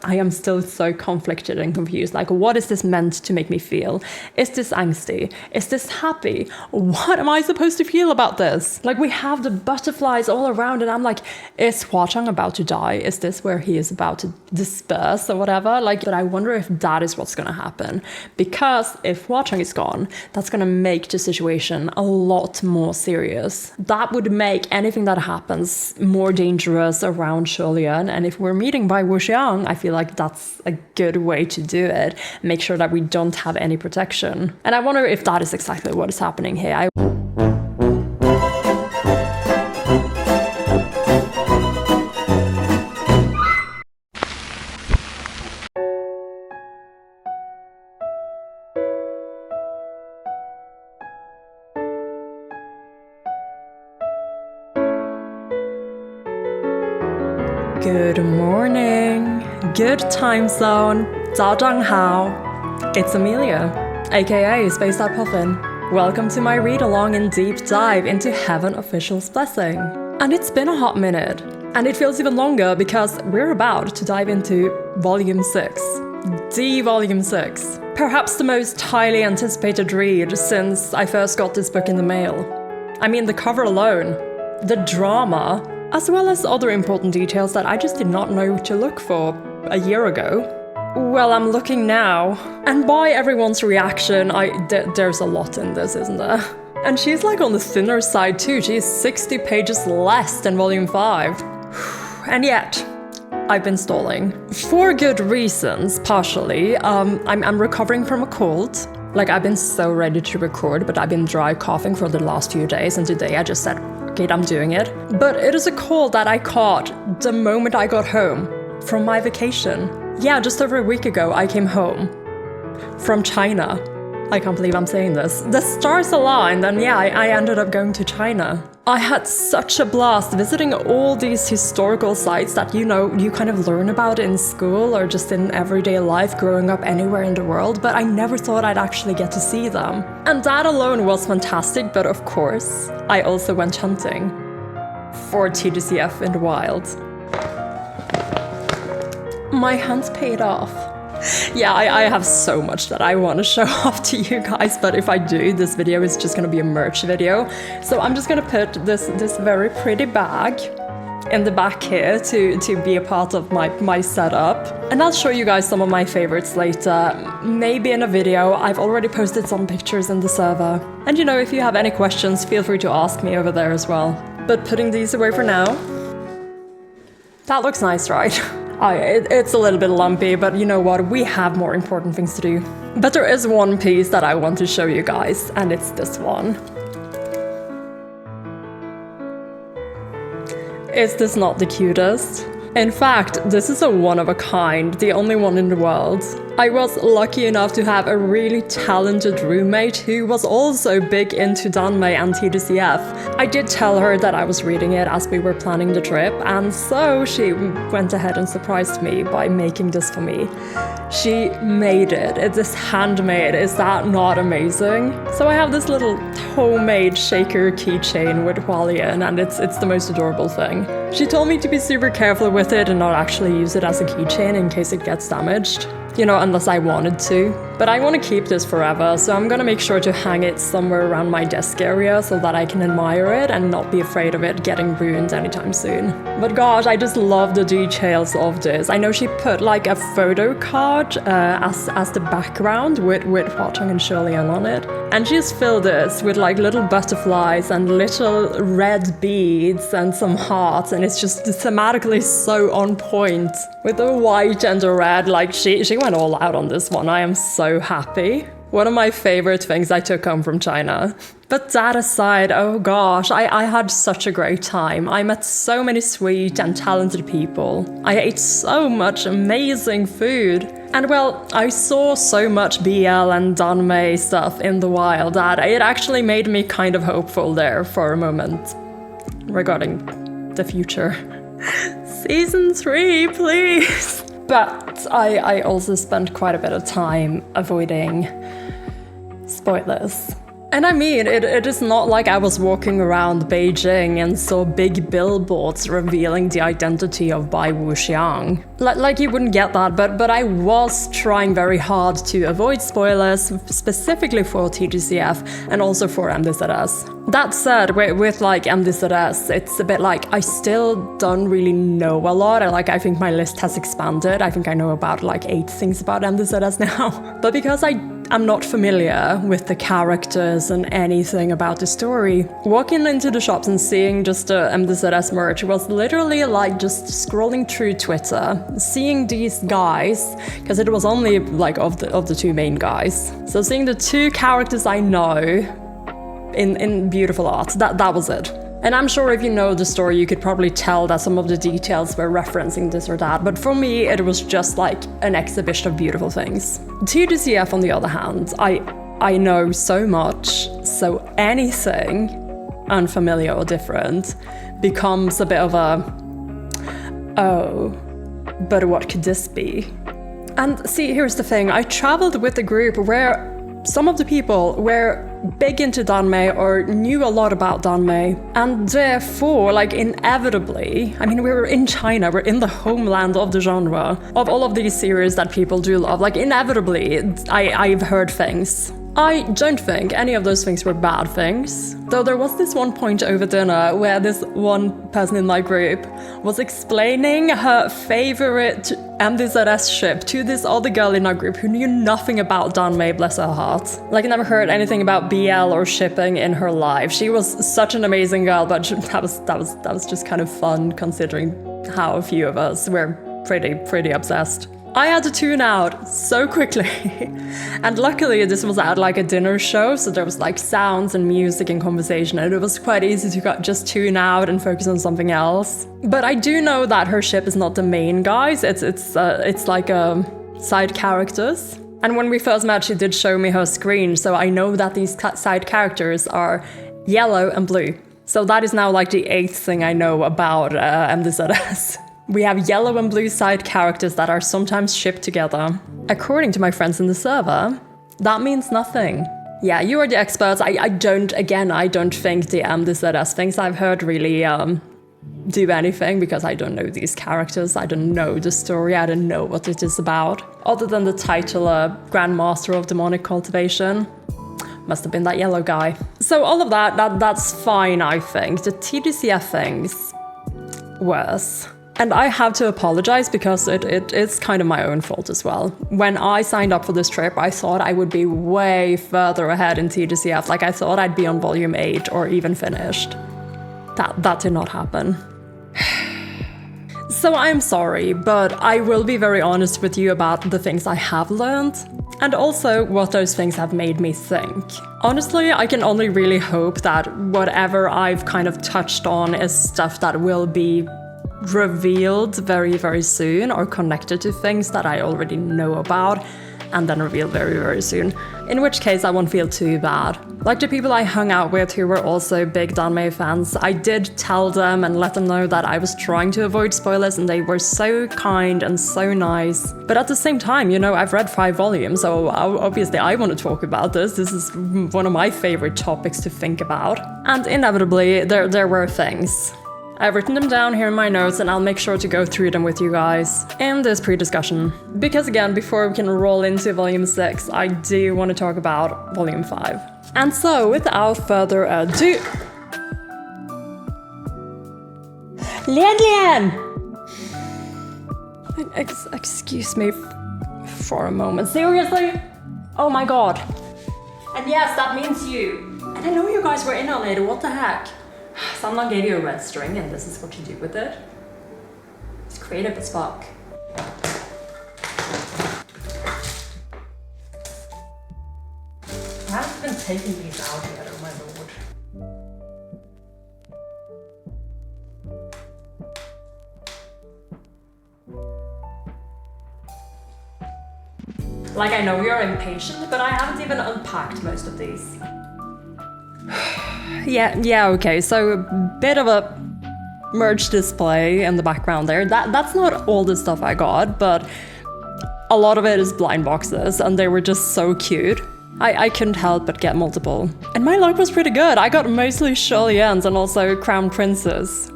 I am still so conflicted and confused. Like, what is this meant to make me feel? Is this angsty? Is this happy? What am I supposed to feel about this? Like, we have the butterflies all around and I'm like, is Huang about to die? Is this where he is about to disperse or whatever? Like, but I wonder if that is what's gonna happen. Because if Huang is gone, that's gonna make the situation a lot more serious. That would make anything that happens more dangerous around Shulian. And if we're meeting by Wuxiang, I feel like that's a good way to do it. Make sure that we don't have any protection. And I wonder if that is exactly what is happening here. Good morning, good time zone, 早上好. It's Amelia, aka Spaced Out Puffin. Welcome to my read-along and deep dive into Heaven Official's Blessing. And it's been a hot minute, and it feels even longer because we're about to dive into Volume 6. Volume 6. Perhaps the most highly anticipated read since I first got this book in the mail. I mean, the cover alone, the drama, as well as other important details that I just did not know to look for a year ago. Well, I'm looking now, and by everyone's reaction, there's a lot in this, isn't there? And she's like on the thinner side too. She's 60 pages less than Volume 5. And yet, I've been stalling. For good reasons, partially. I'm recovering from a cold. Like, I've been so ready to record, but I've been dry coughing for the last few days, and today I just said, okay, I'm doing it. But it is a cold that I caught the moment I got home from my vacation. Yeah, just over a week ago, I came home from China. I can't believe I'm saying this. The stars aligned, and yeah, I ended up going to China. I had such a blast visiting all these historical sites that, you know, you kind of learn about in school or just in everyday life growing up anywhere in the world, but I never thought I'd actually get to see them. And that alone was fantastic, but of course, I also went hunting for TGCF in the wild. My hunt paid off. Yeah, I have so much that I want to show off to you guys, but if I do, this video is just going to be a merch video. So I'm just going to put this very pretty bag in the back here to be a part of my setup. And I'll show you guys some of my favorites later, maybe in a video. I've already posted some pictures in the server. And you know, if you have any questions, feel free to ask me over there as well. But putting these away for now. That looks nice, right? It's a little bit lumpy, but you know what? We have more important things to do. But there is one piece that I want to show you guys, and it's this one. Is this not the cutest? In fact, this is a one-of-a-kind, the only one in the world. I was lucky enough to have a really talented roommate who was also big into Danmei and TGCF. I did tell her that I was reading it as we were planning the trip, and so she went ahead and surprised me by making this for me. She made it. It is handmade. Is that not amazing? So I have this little homemade shaker keychain with Hualian, and it's the most adorable thing. She told me to be super careful with it and not actually use it as a keychain in case it gets damaged. You know, unless I wanted to. But I want to keep this forever, so I'm gonna make sure to hang it somewhere around my desk area so that I can admire it and not be afraid of it getting ruined anytime soon. But gosh, I just love the details of this. I know she put like a photo card as the background with Huang and Shulian on it. And she's filled this with like little butterflies and little red beads and some hearts, and it's just thematically so on point. With the white and the red, like she went all out on this one. I am so happy. One of my favorite things I took home from China. But that aside, oh gosh, I had such a great time. I met so many sweet and talented people. I ate so much amazing food. And well, I saw so much BL and Danmei stuff in the wild that it actually made me kind of hopeful there for a moment regarding the future. Season 3, please! But I also spent quite a bit of time avoiding spoilers. And I mean, it is not like I was walking around Beijing and saw big billboards revealing the identity of Bai Wuxiang. Like you wouldn't get that, but I was trying very hard to avoid spoilers, specifically for TGCF and also for MDZS. That said, with like MDZS, it's a bit like I still don't really know a lot. I think my list has expanded. I think I know about like 8 things about MDZS now. But because I'm not familiar with the characters and anything about the story, walking into the shops and seeing just the MDZS merch was literally like just scrolling through Twitter, seeing these guys, because it was only like of the 2 main guys. So seeing the 2 characters I know in beautiful art, that was it. And I'm sure if you know the story, you could probably tell that some of the details were referencing this or that, but for me, it was just like an exhibition of beautiful things. TGCF, on the other hand, I know so much, so anything unfamiliar or different becomes a bit of a, oh, but what could this be? And see, here's the thing, I traveled with a group where some of the people were big into Danmei or knew a lot about Danmei, and therefore, like inevitably, I mean, we were in China, we're in the homeland of the genre, of all of these series that people do love, like inevitably, I've heard things. I don't think any of those things were bad things, though there was this one point over dinner where this one person in my group was explaining her favorite MDZS ship to this other girl in our group who knew nothing about Danmei, bless her heart. Like, never heard anything about BL or shipping in her life. She was such an amazing girl, but that was just kind of fun considering how a few of us were pretty obsessed. I had to tune out so quickly. And luckily this was at like a dinner show, so there was like sounds and music and conversation, and it was quite easy to just tune out and focus on something else. But I do know that her ship is not the main guys, it's like side characters. And when we first met, she did show me her screen, so I know that these side characters are yellow and blue. So that is now like the 8th thing I know about MDZS. We have yellow and blue side characters that are sometimes shipped together. According to my friends in the server, that means nothing. Yeah, you are the experts. I don't think the MDZS things I've heard really do anything, because I don't know these characters, I don't know the story, I don't know what it is about. Other than the title, Grandmaster of Demonic Cultivation. Must have been that yellow guy. So all of that's fine, I think. The TGCF things, worse. And I have to apologize because it's kind of my own fault as well. When I signed up for this trip, I thought I would be way further ahead in TGCF. Like, I thought I'd be on volume 8 or even finished. That did not happen. So I'm sorry, but I will be very honest with you about the things I have learned, and also what those things have made me think. Honestly, I can only really hope that whatever I've kind of touched on is stuff that will be revealed very, very soon, or connected to things that I already know about, and then revealed very, very soon. In which case, I won't feel too bad. Like the people I hung out with who were also big Danmei fans, I did tell them and let them know that I was trying to avoid spoilers, and they were so kind and so nice. But at the same time, you know, I've read 5 volumes, so obviously I want to talk about this. This is one of my favorite topics to think about. And inevitably, there were things. I've written them down here in my notes, and I'll make sure to go through them with you guys in this pre-discussion. Because again, before we can roll into Volume 6, I do want to talk about Volume 5. And so, without further ado... Lian! Excuse me for a moment. Seriously? Oh my god. And yes, that means you. And I know you guys were in on it, what the heck? Someone gave you a red string, and this is what you do with it. It's creative as fuck. I haven't been taking these out yet, oh my lord. Like, I know you're impatient, but I haven't even unpacked most of these. Yeah, okay, so a bit of a merch display in the background there. That's not all the stuff I got, but a lot of it is blind boxes, and they were just so cute. I couldn't help but get multiple. And my luck was pretty good. I got mostly Lians and also Crown Princes.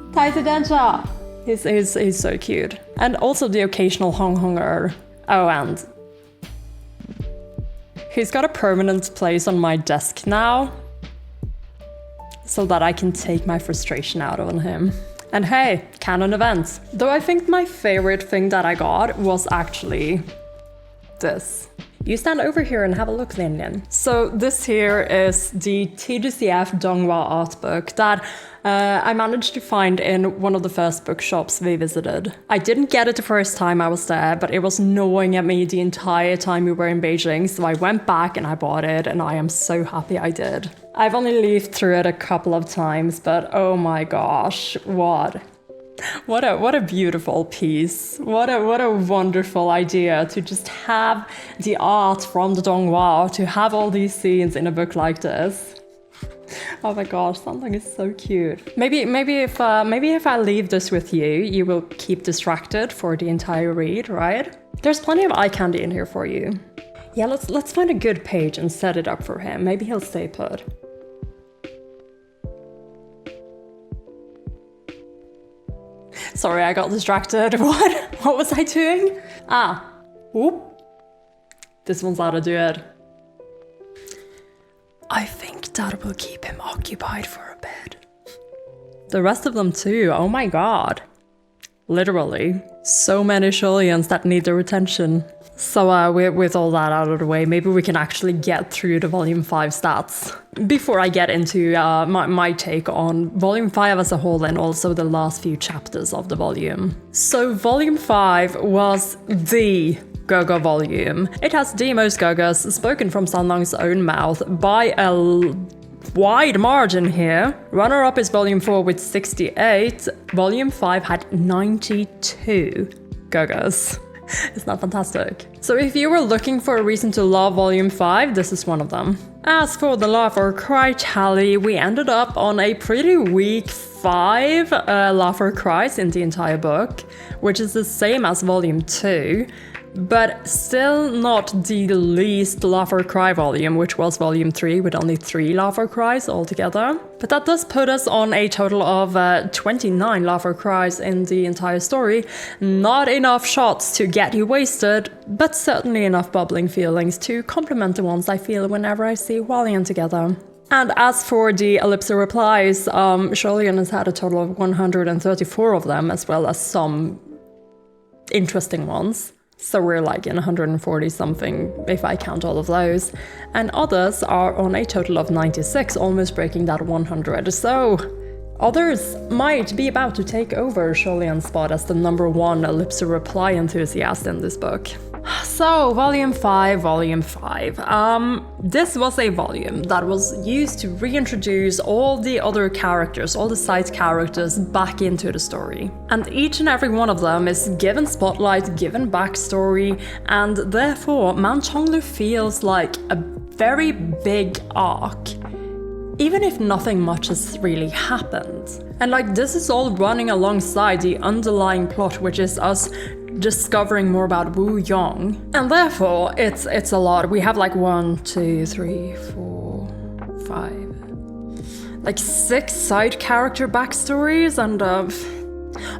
He's so cute. And also the occasional Hong Honger. Oh, and he's got a permanent place on my desk now, so that I can take my frustration out on him. And hey, canon events. Though I think my favorite thing that I got was actually this. You stand over here and have a look, Lianlian. So this here is the TGCF Donghua art book that I managed to find in one of the first bookshops we visited. I didn't get it the first time I was there, but it was gnawing at me the entire time we were in Beijing, so I went back and I bought it, and I am so happy I did. I've only leafed through it a couple of times, but oh my gosh, what a beautiful piece. What a wonderful idea to just have the art from the Donghua, to have all these scenes in a book like this. Oh my gosh, something is so cute. Maybe if I leave this with you, you will keep distracted for the entire read, right? There's plenty of eye candy in here for you. Yeah, let's find a good page and set it up for him. Maybe he'll stay put. Sorry, I got distracted. What was I doing? Whoop. This one's how to do it. I think that will keep him occupied for a bit. The rest of them too, oh my god. Literally. So many Lians that need their attention. So with all that out of the way, maybe we can actually get through the Volume 5 stats. Before I get into my take on Volume 5 as a whole and also the last few chapters of the volume. So Volume 5 was the Gaga volume. It has the most Gagas spoken from Sanlang's own mouth by a wide margin here. Runner-up is Volume 4 with 68. Volume 5 had 92 Gagas. Isn't that fantastic? So if you were looking for a reason to love Volume 5, this is one of them. As for the laugh or cry tally, we ended up on a pretty weak 5 laugh or cries in the entire book, which is the same as Volume 2. But still not the least laugh or cry volume, which was Volume 3 with only 3 laugh or cries altogether. But that does put us on a total of 29 laugh or cries in the entire story. Not enough shots to get you wasted, but certainly enough bubbling feelings to complement the ones I feel whenever I see Hualien together. And as for the ellipsa replies, Lian has had a total of 134 of them, as well as some interesting ones. So we're like in 140 something if I count all of those. And others are on a total of 96, almost breaking that 100. So others might be about to take over Lian's spot as the #1 ellipsa reply enthusiast in this book. So, Volume 5. This was a volume that was used to reintroduce all the other characters, all the side characters back into the story. And each and every one of them is given spotlight, given backstory, and therefore Man Chonglu feels like a very big arc, even if nothing much has really happened. And like this is all running alongside the underlying plot, which is us discovering more about Wuyong. And therefore, it's a lot. We have like 1, 2, 3, 4, 5, like 6 side character backstories, and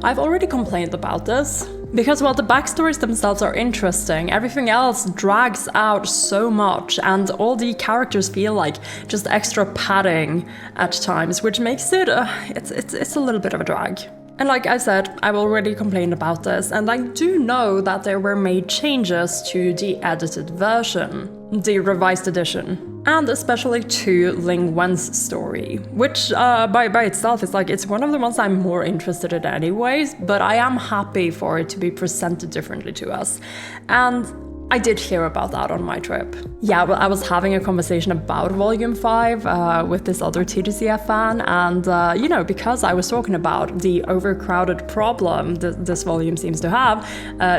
I've already complained about this. Because while the backstories themselves are interesting, everything else drags out so much, and all the characters feel like just extra padding at times, which makes it, it's a little bit of a drag. And like I said, I've already complained about this, and I do know that there were made changes to the edited version, the revised edition, and especially to Ling Wen's story, which by itself is like, it's one of the ones I'm more interested in anyways, but I am happy for it to be presented differently to us. And I did hear about that on my trip. Yeah, well, I was having a conversation about Volume 5 with this other TGCF fan, and you know, because I was talking about the overcrowded problem this volume seems to have,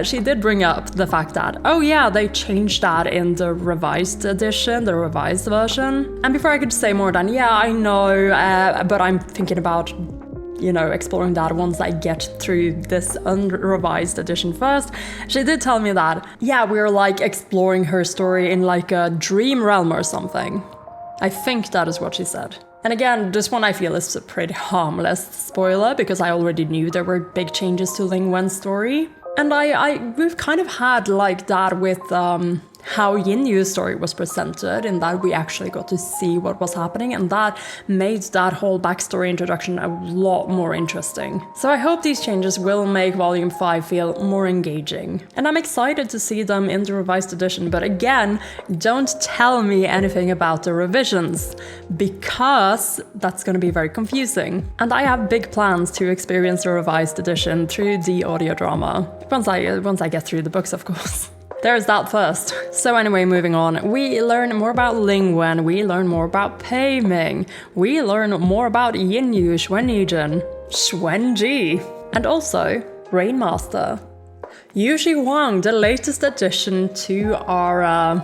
she did bring up the fact that, oh yeah, they changed that in the revised edition, the revised version. And before I could say more than, yeah, I know, but I'm thinking about you know, exploring that once I get through this unrevised edition first. She did tell me that, yeah, we're like exploring her story in like a dream realm or something. I think that is what she said. And again, this one I feel is a pretty harmless spoiler because I already knew there were big changes to Ling Wen's story. And we've kind of had like that with how Yin Yu's story was presented, in that we actually got to see what was happening, and that made that whole backstory introduction a lot more interesting. So I hope these changes will make Volume 5 feel more engaging. And I'm excited to see them in the revised edition, but again, don't tell me anything about the revisions, because that's going to be very confusing. And I have big plans to experience the revised edition through the audio drama. Once I get through the books, of course. There's that first. So anyway, moving on. We learn more about Ling Wen, we learn more about Pei Ming, we learn more about Yin Yu, Xuanijin, Xuanji, and also Rainmaster. Yushi Huang, the latest addition to our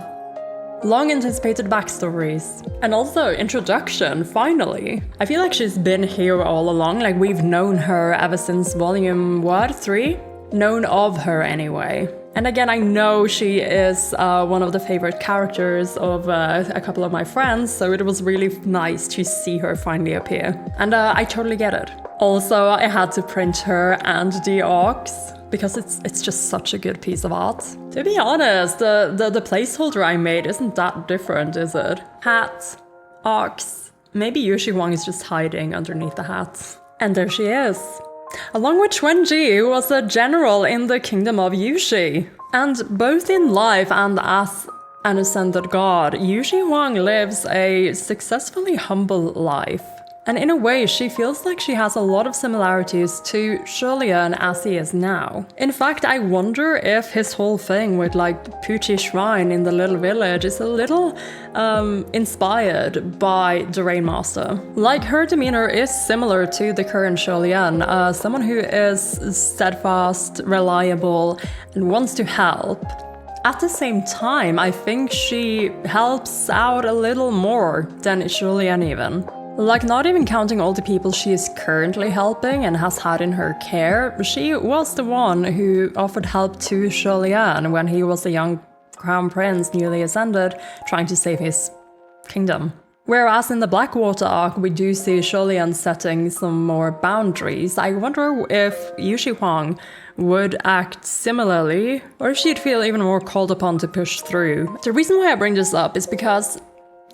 long-anticipated backstories. And also introduction, finally. I feel like she's been here all along, like we've known her ever since volume, 3? Known of her anyway. And again, I know she is one of the favorite characters of a couple of my friends, so it was really nice to see her finally appear. And I totally get it. Also, I had to print her and the orcs, because it's just such a good piece of art. To be honest, the placeholder I made isn't that different, is it? Hat, orcs. Maybe Yushi Huang is just hiding underneath the hat. And there she is. Along with Xuanji, who was a general in the kingdom of Yushi. And both in life and as an ascended god, Yushi Huang lives a successfully humble life. And in a way, she feels like she has a lot of similarities to Lian as he is now. In fact, I wonder if his whole thing with like Puchi Shrine in the little village is a little inspired by the Rainmaster. Like, her demeanor is similar to the current Lian, someone who is steadfast, reliable, and wants to help. At the same time, I think she helps out a little more than Lian even. Like, not even counting all the people she is currently helping and has had in her care, she was the one who offered help to Lian when he was a young crown prince newly ascended, trying to save his kingdom. Whereas in the Blackwater arc, we do see Lian setting some more boundaries. I wonder if Yushi Huang would act similarly, or if she'd feel even more called upon to push through. The reason why I bring this up is because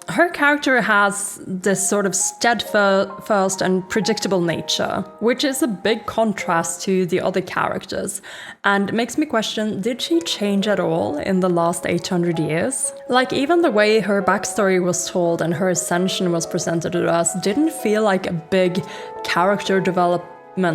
her character has this sort of steadfast and predictable nature, which is a big contrast to the other characters, and makes me question, did she change at all in the last 800 years? Like, even the way her backstory was told and her ascension was presented to us didn't feel like a big character development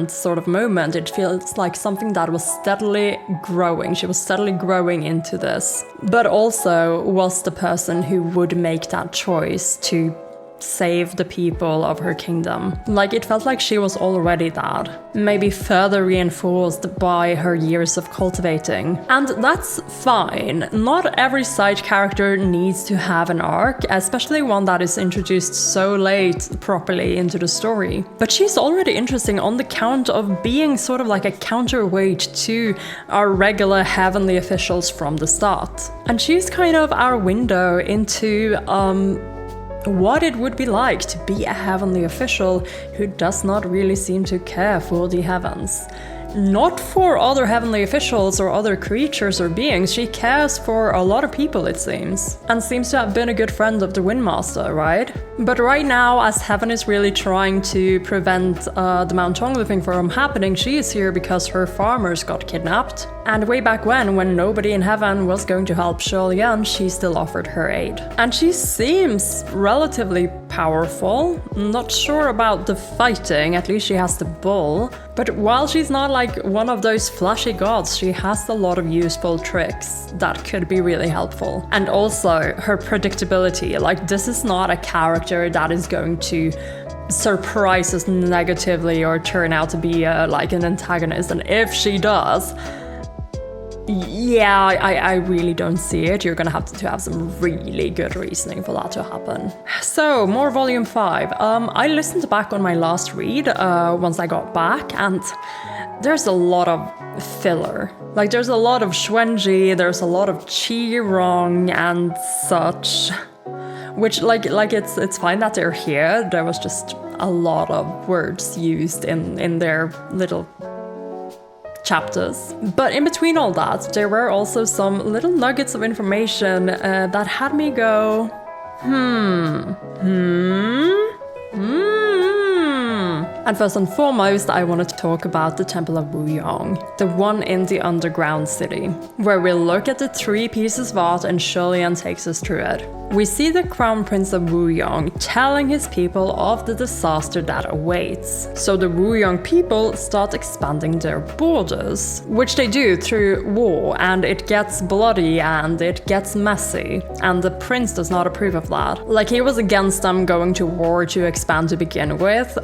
sort of moment. It feels like something that was steadily growing. She was steadily growing into this, but also was the person who would make that choice to save the people of her kingdom. Like, it felt like she was already that, maybe further reinforced by her years of cultivating. And that's fine. Not every side character needs to have an arc, especially one that is introduced so late properly into the story. But she's already interesting on the count of being sort of like a counterweight to our regular heavenly officials from the start. And she's kind of our window into what it would be like to be a heavenly official who does not really seem to care for the heavens. Not for other heavenly officials or other creatures or beings, she cares for a lot of people, it seems. And seems to have been a good friend of the Windmaster, right? But right now, as heaven is really trying to prevent the Mount Tonglu thing from happening, she is here because her farmers got kidnapped. And way back when nobody in heaven was going to help Lian, she still offered her aid. And she seems relatively powerful. Not sure about the fighting, at least she has the bull. But while she's not like one of those flashy gods, she has a lot of useful tricks that could be really helpful. And also her predictability, like, this is not a character that is going to surprise us negatively or turn out to be like an antagonist, and if she does, Yeah, I really don't see it. You're gonna have to have some really good reasoning for that to happen. So, more Volume 5. I listened back on my last read once I got back, and there's a lot of filler. Like, there's a lot of Xuanji, there's a lot of Qirong and such. Which, like it's fine that they're here. There was just a lot of words used in their little chapters. But in between all that, there were also some little nuggets of information that had me go, And first and foremost, I wanted to talk about the Temple of Wuyong, the one in the underground city, where we look at the 3 pieces of art and Lian takes us through it. We see the Crown Prince of Wuyong telling his people of the disaster that awaits. So the Wuyong people start expanding their borders, which they do through war, and it gets bloody and it gets messy, and the prince does not approve of that. Like, he was against them going to war to expand to begin with,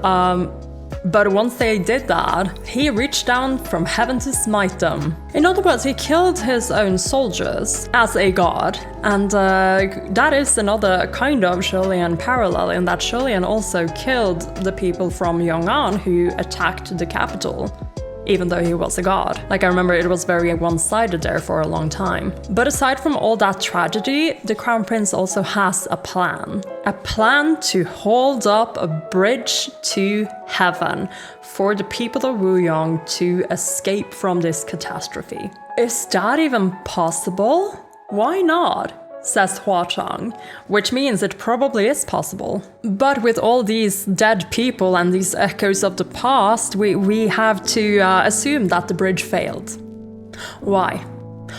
but once they did that, he reached down from heaven to smite them. In other words, he killed his own soldiers as a god, and that is another kind of Lian parallel, in that Lian also killed the people from Yong'an who attacked the capital, even though he was a god. Like, I remember it was very one-sided there for a long time. But aside from all that tragedy, the Crown Prince also has a plan. A plan to hold up a bridge to heaven for the people of Wuyong to escape from this catastrophe. Is that even possible? Why not? Says Hua Chang, which means it probably is possible. But with all these dead people and these echoes of the past, we have to assume that the bridge failed. Why?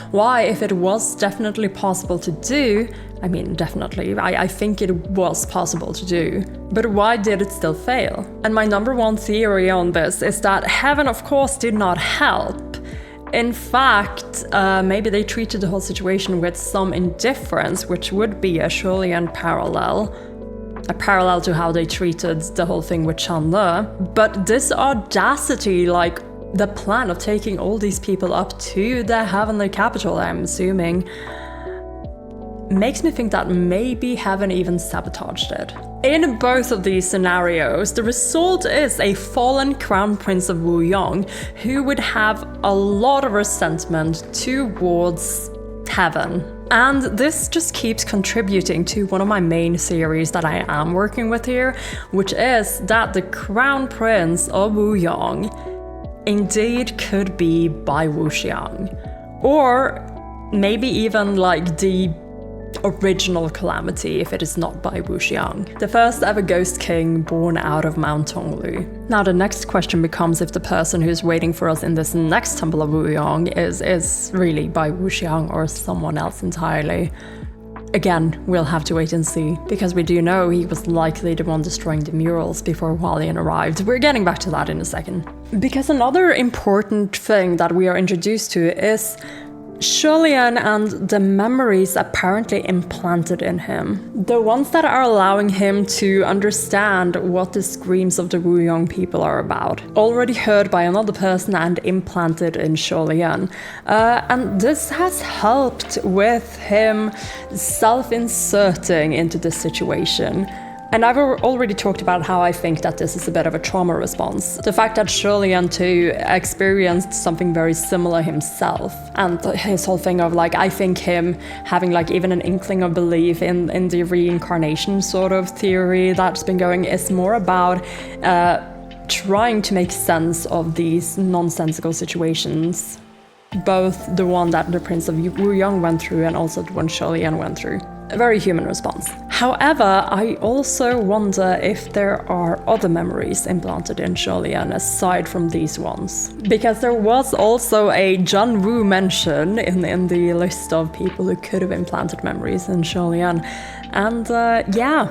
Why, if it was definitely possible to do, I mean, definitely, I think it was possible to do, but why did it still fail? And my number one theory on this is that heaven, of course, did not help. In fact, maybe they treated the whole situation with some indifference, which would be a Lian parallel. A parallel to how they treated the whole thing with Chandler. But this audacity, like the plan of taking all these people up to the heavenly capital, I'm assuming, makes me think that maybe heaven even sabotaged it. In both of these scenarios, the result is a fallen Crown Prince of Wuyong who would have a lot of resentment towards heaven. And this just keeps contributing to one of my main theories that I am working with here, which is that the Crown Prince of Wuyong indeed could be Bai Wuxiang. Or maybe even like the original calamity if it is not Bai Wuxiang, the first ever ghost king born out of Mount Tonglu. Now the next question becomes if the person who's waiting for us in this next Temple of Wuyong is really Bai Wuxiang or someone else entirely. Again, we'll have to wait and see, because we do know he was likely the one destroying the murals before Hualien arrived. We're getting back to that in a second. Because another important thing that we are introduced to is Lian and the memories apparently implanted in him. The ones that are allowing him to understand what the screams of the Wuyong people are about. Already heard by another person and implanted in Lian. And this has helped with him self-inserting into this situation. And I've already talked about how I think that this is a bit of a trauma response. The fact that Lian too experienced something very similar himself. And his whole thing of like, I think him having like even an inkling of belief in the reincarnation sort of theory that's been going is more about trying to make sense of these nonsensical situations. Both the one that the Prince of Wuyong went through and also the one Lian went through. A very human response. However, I also wonder if there are other memories implanted in Lian aside from these ones. Because there was also a John Woo mention in the list of people who could have implanted memories in Lian. And yeah,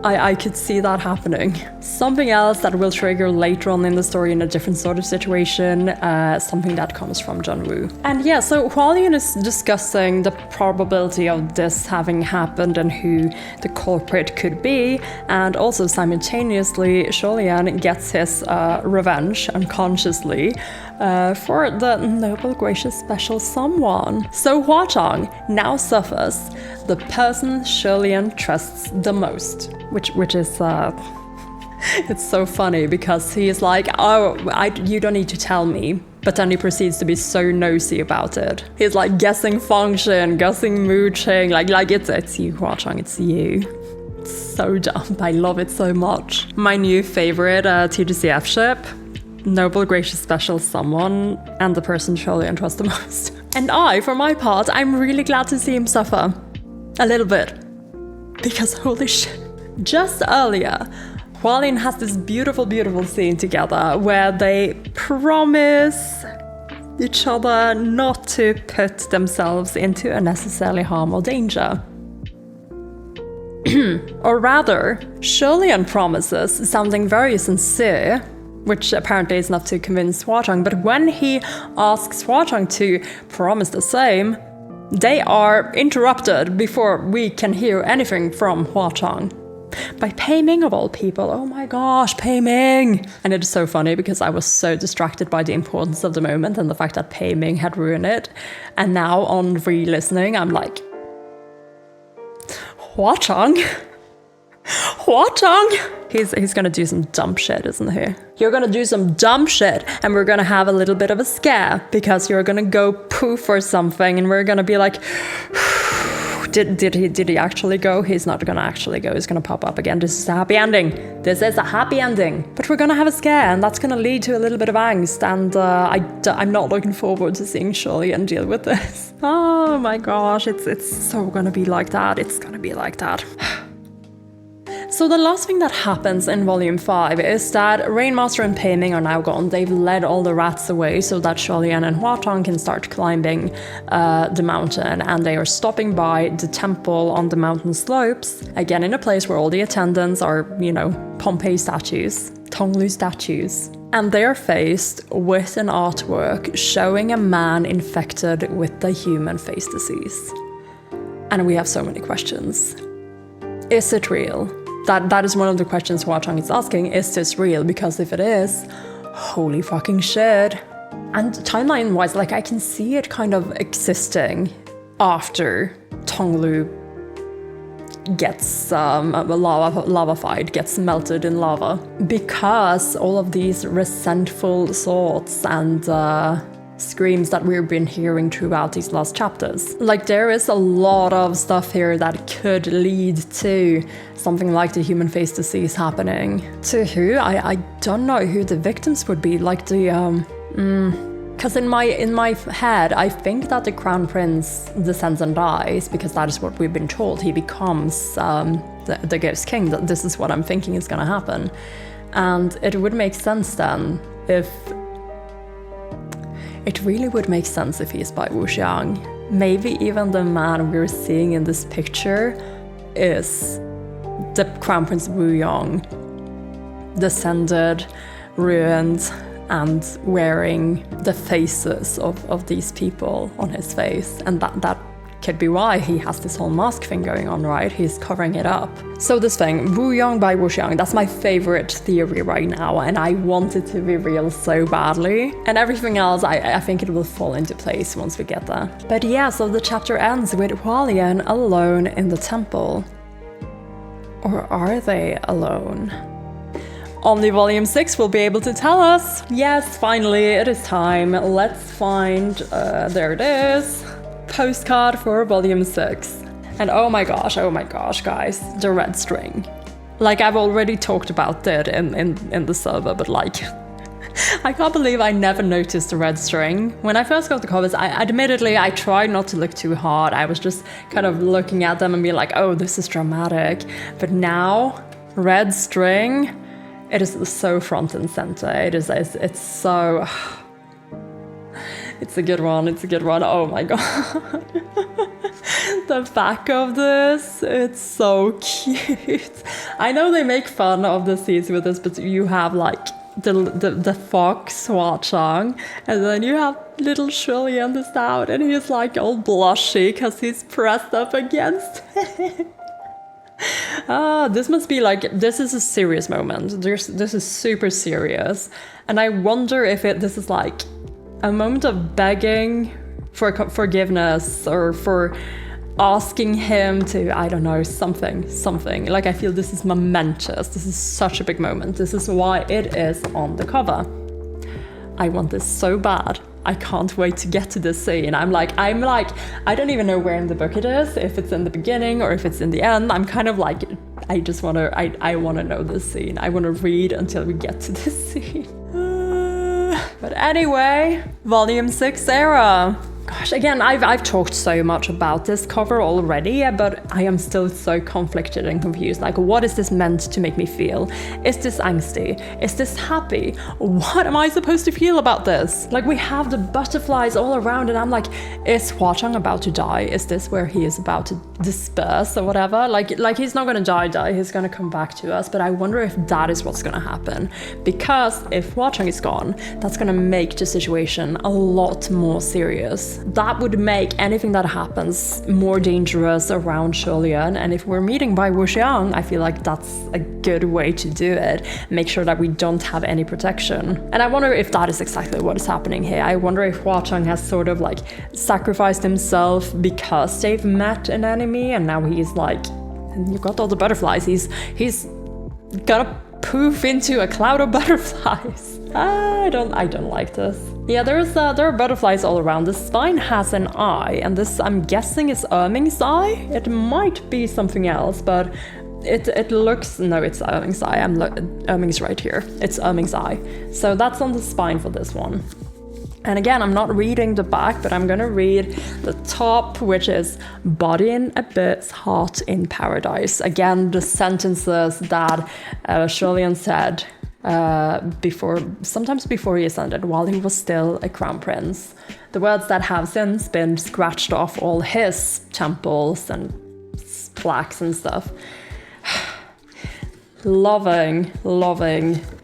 I could see that happening. Something else that will trigger later on in the story in a different sort of situation, something that comes from John Woo. And yeah, so Hualien is discussing the probability of this having happened and who the culprit could be, and also simultaneously Lian gets his revenge unconsciously for the noble, gracious, special someone. So Huang now suffers the person Lian trusts the most, which is it's so funny because he is like, oh, you don't need to tell me. But then he proceeds to be so nosy about it. He's like guessing function, guessing mooching, like it's you, Huang, it's you. It's so dumb. I love it so much. My new favorite TGCF ship, noble, gracious, special someone, and the person Lian trusts the most. And for my part, I'm really glad to see him suffer. A little bit. Because holy shit. Just earlier, Hualian has this beautiful, beautiful scene together where they promise each other not to put themselves into unnecessarily harm or danger. Or rather, Lian promises something very sincere, which apparently is enough to convince Huang, but when he asks Huang to promise the same, they are interrupted before we can hear anything from Huang. By Pei Ming of all people. Oh my gosh, Pei Ming! And it is so funny because I was so distracted by the importance of the moment and the fact that Pei Ming had ruined it. And now on re-listening, I'm like, Huang? He's gonna do some dumb shit, isn't he? You're gonna do some dumb shit and we're gonna have a little bit of a scare because you're gonna go poof or something and we're gonna be like, Did he actually go? He's not gonna actually go. He's gonna pop up again. This is a happy ending. This is a happy ending. But we're gonna have a scare, and that's gonna lead to a little bit of angst. And I'm not looking forward to seeing Lian deal with this. Oh my gosh, it's so gonna be like that. It's gonna be like that. So the last thing that happens in Volume 5 is that Rainmaster and Pei Ming are now gone. They've led all the rats away so that Lian and Huang can start climbing the mountain, and they are stopping by the temple on the mountain slopes, again in a place where all the attendants are, Pompeii statues, Tonglu statues. And they are faced with an artwork showing a man infected with the human face disease. And we have so many questions. Is it real? That is one of the questions Huang is asking. Is this real? Because if it is, holy fucking shit. And timeline-wise, I can see it kind of existing after Tonglu gets lavafied, gets melted in lava. Because all of these resentful thoughts and screams that we've been hearing throughout these last chapters. There is a lot of stuff here that could lead to something like the human face disease happening. To who? I don't know who the victims would be. Because in my head, I think that the Crown Prince descends and dies, because that is what we've been told. He becomes the Ghost King. This is what I'm thinking is gonna happen. And it would make sense then if... It really would make sense if he's by Wuxiang. Maybe even the man we're seeing in this picture is the Crown Prince Wuyong, descended, ruined, and wearing the faces of these people on his face. And that could be why he has this whole mask thing going on, right? He's covering it up. So this thing, Wuyong by Wuxiang, that's my favorite theory right now, and I want it to be real so badly. And everything else, I think it will fall into place once we get there. But yeah, so the chapter ends with Hualian alone in the temple. Or are they alone? Only Volume 6 will be able to tell us. Yes, finally, it is time. Let's find, there it is. Postcard for Volume 6. And oh my gosh, guys, the red string. I've already talked about it in the server, but I can't believe I never noticed the red string. When I first got the covers, admittedly, I tried not to look too hard. I was just kind of looking at them and being like, oh, this is dramatic. But now, red string, it is so front and center. It's so... It's a good one, oh my god. The back of this, it's so cute. I know they make fun of the scenes with this, but you have the fox Huang, and then you have little Lian this out, and he's all blushy because he's pressed up against it. This must be this is a serious moment. This is super serious. And I wonder if this is a moment of begging for forgiveness or for asking him to, I don't know, something. Like, I feel this is momentous. This is such a big moment. This is why it is on the cover. I want this so bad. I can't wait to get to this scene. I'm like, I don't even know where in the book it is, if it's in the beginning or if it's in the end. I'm kind of like, I want to know this scene. I want to read until we get to this scene. But anyway, Volume 6 era. Gosh, again, I've talked so much about this cover already, but I am still so conflicted and confused. Like, what is this meant to make me feel? Is this angsty? Is this happy? What am I supposed to feel about this? Like, we have the butterflies all around, and I'm like, is Hua-Chang about to die? Is this where he is about to disperse or whatever? Like he's not gonna die, he's gonna come back to us, but I wonder if that is what's gonna happen. Because if Hua-Chang is gone, that's gonna make the situation a lot more serious. That would make anything that happens more dangerous around Lian, and if we're meeting by Wuxiang, I feel like that's a good way to do it. Make sure that we don't have any protection. And I wonder if that is exactly what is happening here. I wonder if Hua-Chang has sort of like sacrificed himself because they've met an enemy, and now he's like, you got all the butterflies, he's gonna poof into a cloud of butterflies. I don't like this. Yeah, there are butterflies all around. The spine has an eye, and this, I'm guessing, is Erming's eye. It might be something else, but it looks, no, it's Erming's eye. Erming's right here. It's Erming's eye. So that's on the spine for this one. And again, I'm not reading the back, but I'm gonna read the top, which is body in abyss, heart in paradise. Again, the sentences that Lian said sometimes before he ascended, while he was still a crown prince. The words that have since been scratched off all his temples and plaques and stuff. Loving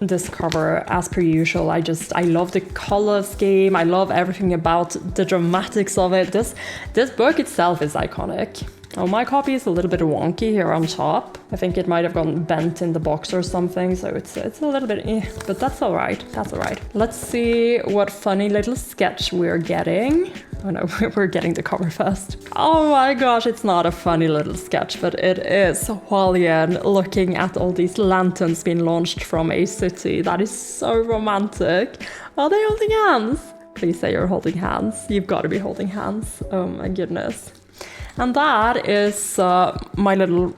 this cover as per usual. I love the color scheme. I love everything about the dramatics of it. This book itself is iconic. Oh, my copy is a little bit wonky here on top. I think it might have gotten bent in the box or something, so it's a little bit but that's all right. That's all right. Let's see what funny little sketch we're getting. Oh no, we're getting the cover first. Oh my gosh, it's not a funny little sketch, but it is Hualian looking at all these lanterns being launched from a city. That is so romantic. Are they holding hands? Please say you're holding hands. You've got to be holding hands. Oh my goodness. And that is my little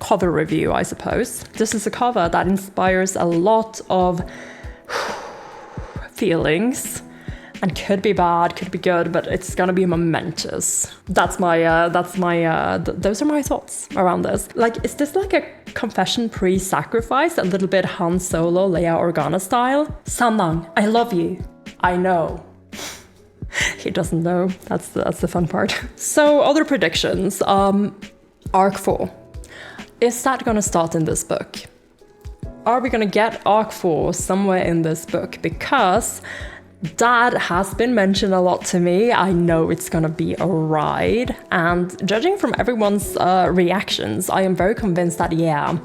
cover review, I suppose. This is a cover that inspires a lot of feelings, and could be bad, could be good, but it's gonna be momentous. Those are my thoughts around this. Like, is this like a confession pre-sacrifice? A little bit Han Solo, Leia Organa style? Samnang, I love you. I know. He doesn't know. That's the fun part. So, other predictions. Arc 4. Is that gonna start in this book? Are we gonna get Arc 4 somewhere in this book? Because that has been mentioned a lot to me. I know it's gonna be a ride, and judging from everyone's reactions, I am very convinced that, yeah,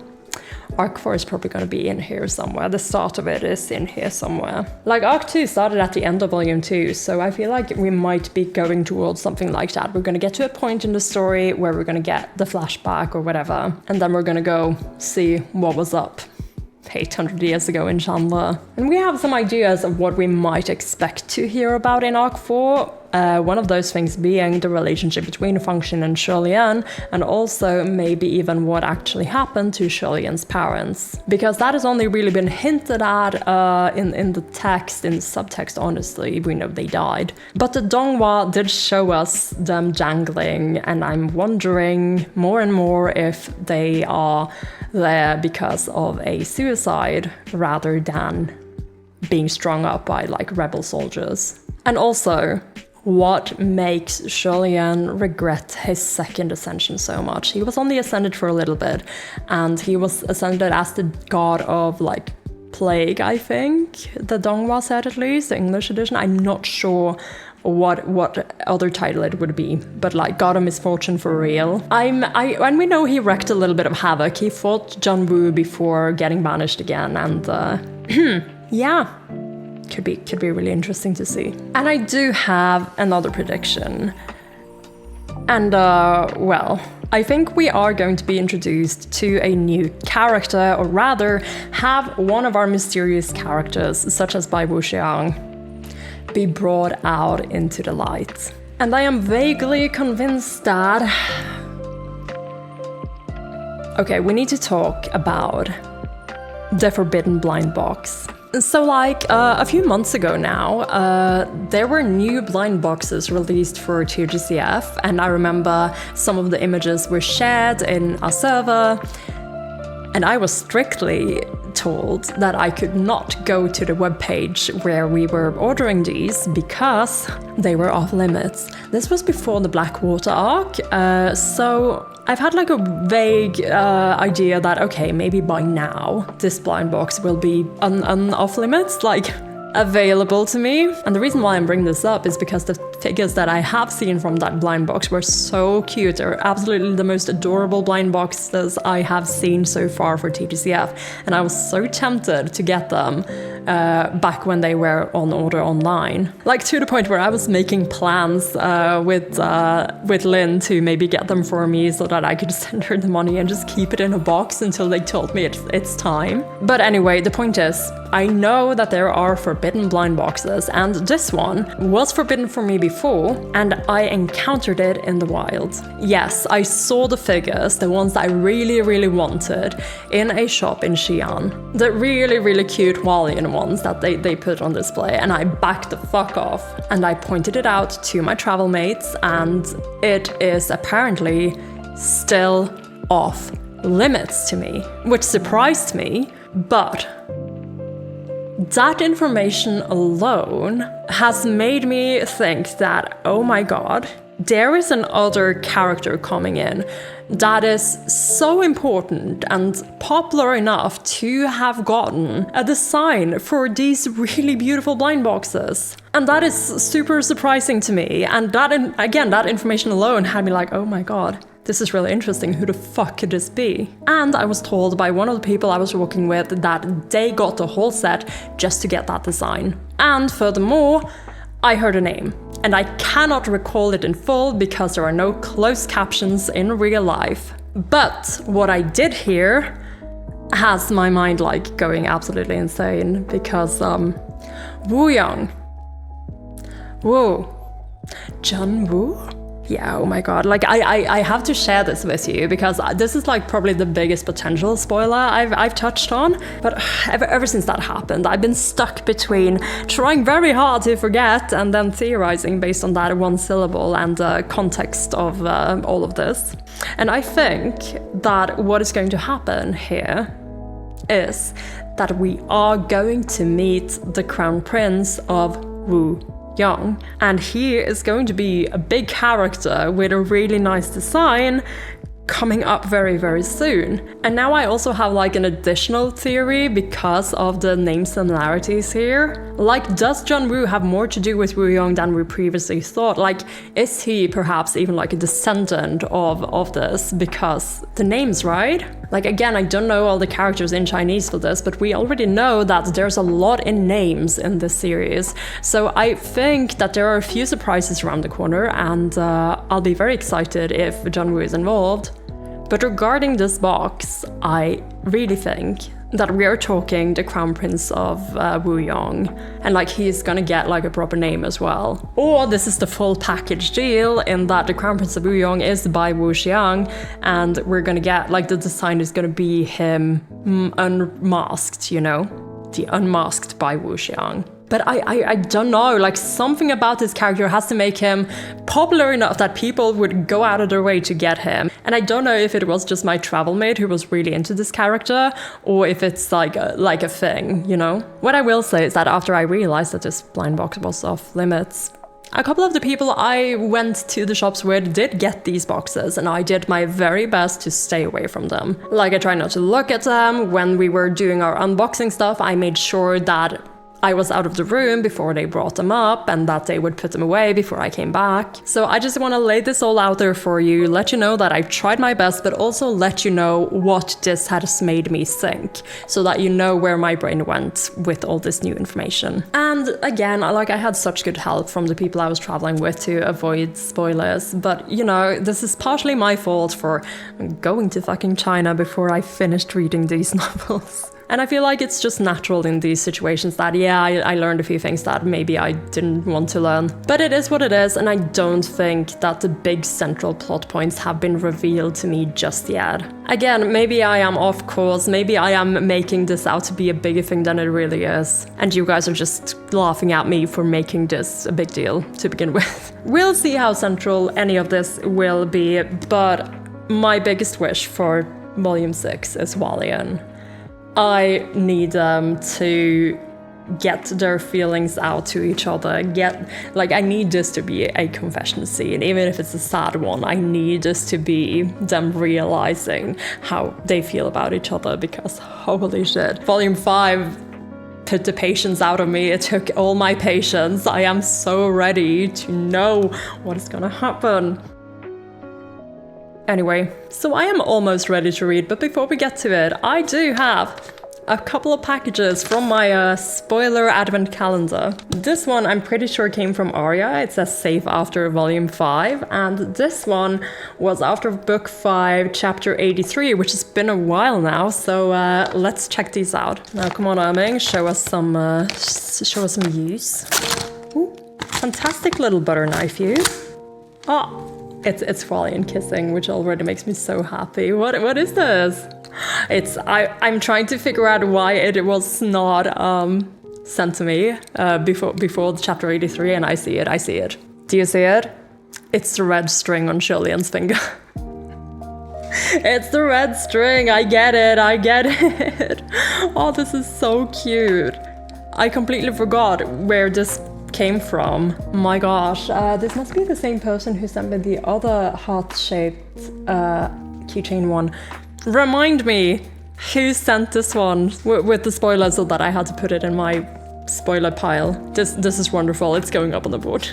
Arc 4 is probably going to be in here somewhere. The start of it is in here somewhere. Like, Arc 2 started at the end of Volume 2, so I feel like we might be going towards something like that. We're going to get to a point in the story where we're going to get the flashback or whatever, and then we're going to go see what was up 800 years ago in Chandler. And we have some ideas of what we might expect to hear about in Arc 4. One of those things being the relationship between Function and Lian, and also maybe even what actually happened to Lian's parents. Because that has only really been hinted at in the text, in the subtext, honestly. We know they died. But the Donghua did show us them jangling, and I'm wondering more and more if they are there because of a suicide rather than being strung up by like rebel soldiers. And also, what makes Lian regret his second ascension so much? He was only ascended for a little bit, and he was ascended as the god of like plague, I think. The Donghua said, at least, the English edition. I'm not sure what other title it would be, but like god of misfortune for real. And we know he wreaked a little bit of havoc. He fought John Woo before getting banished again, and yeah. could be really interesting to see. And I do have another prediction. And well, I think we are going to be introduced to a new character, or rather have one of our mysterious characters, such as Bai Wuxiang, be brought out into the light. And I am vaguely convinced that... Okay, we need to talk about the Forbidden Blind Box. So like a few months ago now, there were new blind boxes released for TGCF, and I remember some of the images were shared in our server, and I was strictly told that I could not go to the webpage where we were ordering these because they were off limits. This was before the Blackwater arc, so I've had like a vague idea that, okay, maybe by now this blind box will be off limits, like available to me. And the reason why I'm bringing this up is because the figures that I have seen from that blind box were so cute. They're absolutely the most adorable blind boxes I have seen so far for TGCF, and I was so tempted to get them back when they were on order online. Like to the point where I was making plans with Lynn to maybe get them for me so that I could send her the money and just keep it in a box until they told me it's time. But anyway, the point is, I know that there are forbidden blind boxes, and this one was forbidden for me before, and I encountered it in the wild. Yes, I saw the figures, the ones that I really wanted, in a shop in Xi'an. The really cute Hualian ones that they put on display, and I backed the fuck off. And I pointed it out to my travel mates, and it is apparently still off limits to me, which surprised me, but that information alone has made me think that, oh my god, there is another character coming in that is so important and popular enough to have gotten a design for these really beautiful blind boxes. And that is super surprising to me. And that, again, that information alone had me like, oh my god, this is really interesting. Who the fuck could this be? And I was told by one of the people I was working with that they got the whole set just to get that design. And furthermore, I heard a name, and I cannot recall it in full because there are no closed captions in real life. But what I did hear has my mind like going absolutely insane because Wuyong. Whoa. John Woo? Yeah, oh my god, like I have to share this with you because this is like probably the biggest potential spoiler I've touched on. But ever since that happened, I've been stuck between trying very hard to forget and then theorizing based on that one syllable and the context of all of this. And I think that what is going to happen here is that we are going to meet the Crown Prince of Wuyong, and he is going to be a big character with a really nice design coming up very soon. And now I also have like an additional theory because of the name similarities here. Like, does John Woo have more to do with Wuyong than we previously thought? Like, is he perhaps even like a descendant of this because the name's right? Like, again, I don't know all the characters in Chinese for this, but we already know that there's a lot in names in this series. So I think that there are a few surprises around the corner, and I'll be very excited if John Woo is involved. But regarding this box, I really think that we are talking the Crown Prince of Wuyong, and like he's gonna get like a proper name as well. Or this is the full package deal in that the Crown Prince of Wuyong is Bai Wuxiang, and we're gonna get like the design is gonna be him unmasked, you know, the unmasked Bai Wuxiang. But I don't know, like something about this character has to make him popular enough that people would go out of their way to get him. And I don't know if it was just my travel mate who was really into this character, or if it's like a thing, you know? What I will say is that after I realized that this blind box was off limits, a couple of the people I went to the shops with did get these boxes, and I did my very best to stay away from them. Like, I tried not to look at them. When we were doing our unboxing stuff, I made sure that I was out of the room before they brought them up, and that they would put them away before I came back. So I just want to lay this all out there for you, let you know that I tried my best, but also let you know what this has made me think, so that you know where my brain went with all this new information. And again, like, I had such good help from the people I was traveling with to avoid spoilers, but you know, this is partially my fault for going to fucking China before I finished reading these novels. And I feel like it's just natural in these situations that, yeah, I learned a few things that maybe I didn't want to learn. But it is what it is, and I don't think that the big central plot points have been revealed to me just yet. Again, maybe I am off course, maybe I am making this out to be a bigger thing than it really is. And you guys are just laughing at me for making this a big deal to begin with. We'll see how central any of this will be, but my biggest wish for Volume 6 is Hualien. I need them to get their feelings out to each other. I need this to be a confession scene, even if it's a sad one. I need this to be them realizing how they feel about each other, because holy shit. Volume 5 put the patience out of me. It took all my patience. I am so ready to know what is gonna happen. Anyway, so I am almost ready to read, but before we get to it, I do have a couple of packages from my spoiler advent calendar. This one I'm pretty sure came from Aria. It says save after volume 5, and this one was after book 5, chapter 83, which has been a while now, so let's check these out. Now come on, Erming, show us some use. Ooh, fantastic little butter knife use. Oh, it's Hualien kissing, which already makes me so happy. What is this? I'm trying to figure out why it was not sent to me before chapter 83, and I see it. Do you see it? It's the red string on Julian's finger. It's the red string. I get it. Oh, this is so cute. I completely forgot where this came from. My gosh, this must be the same person who sent me the other heart-shaped keychain one. Remind me who sent this one with the spoilers, so that I had to put it in my spoiler pile. This is wonderful. It's going up on the board.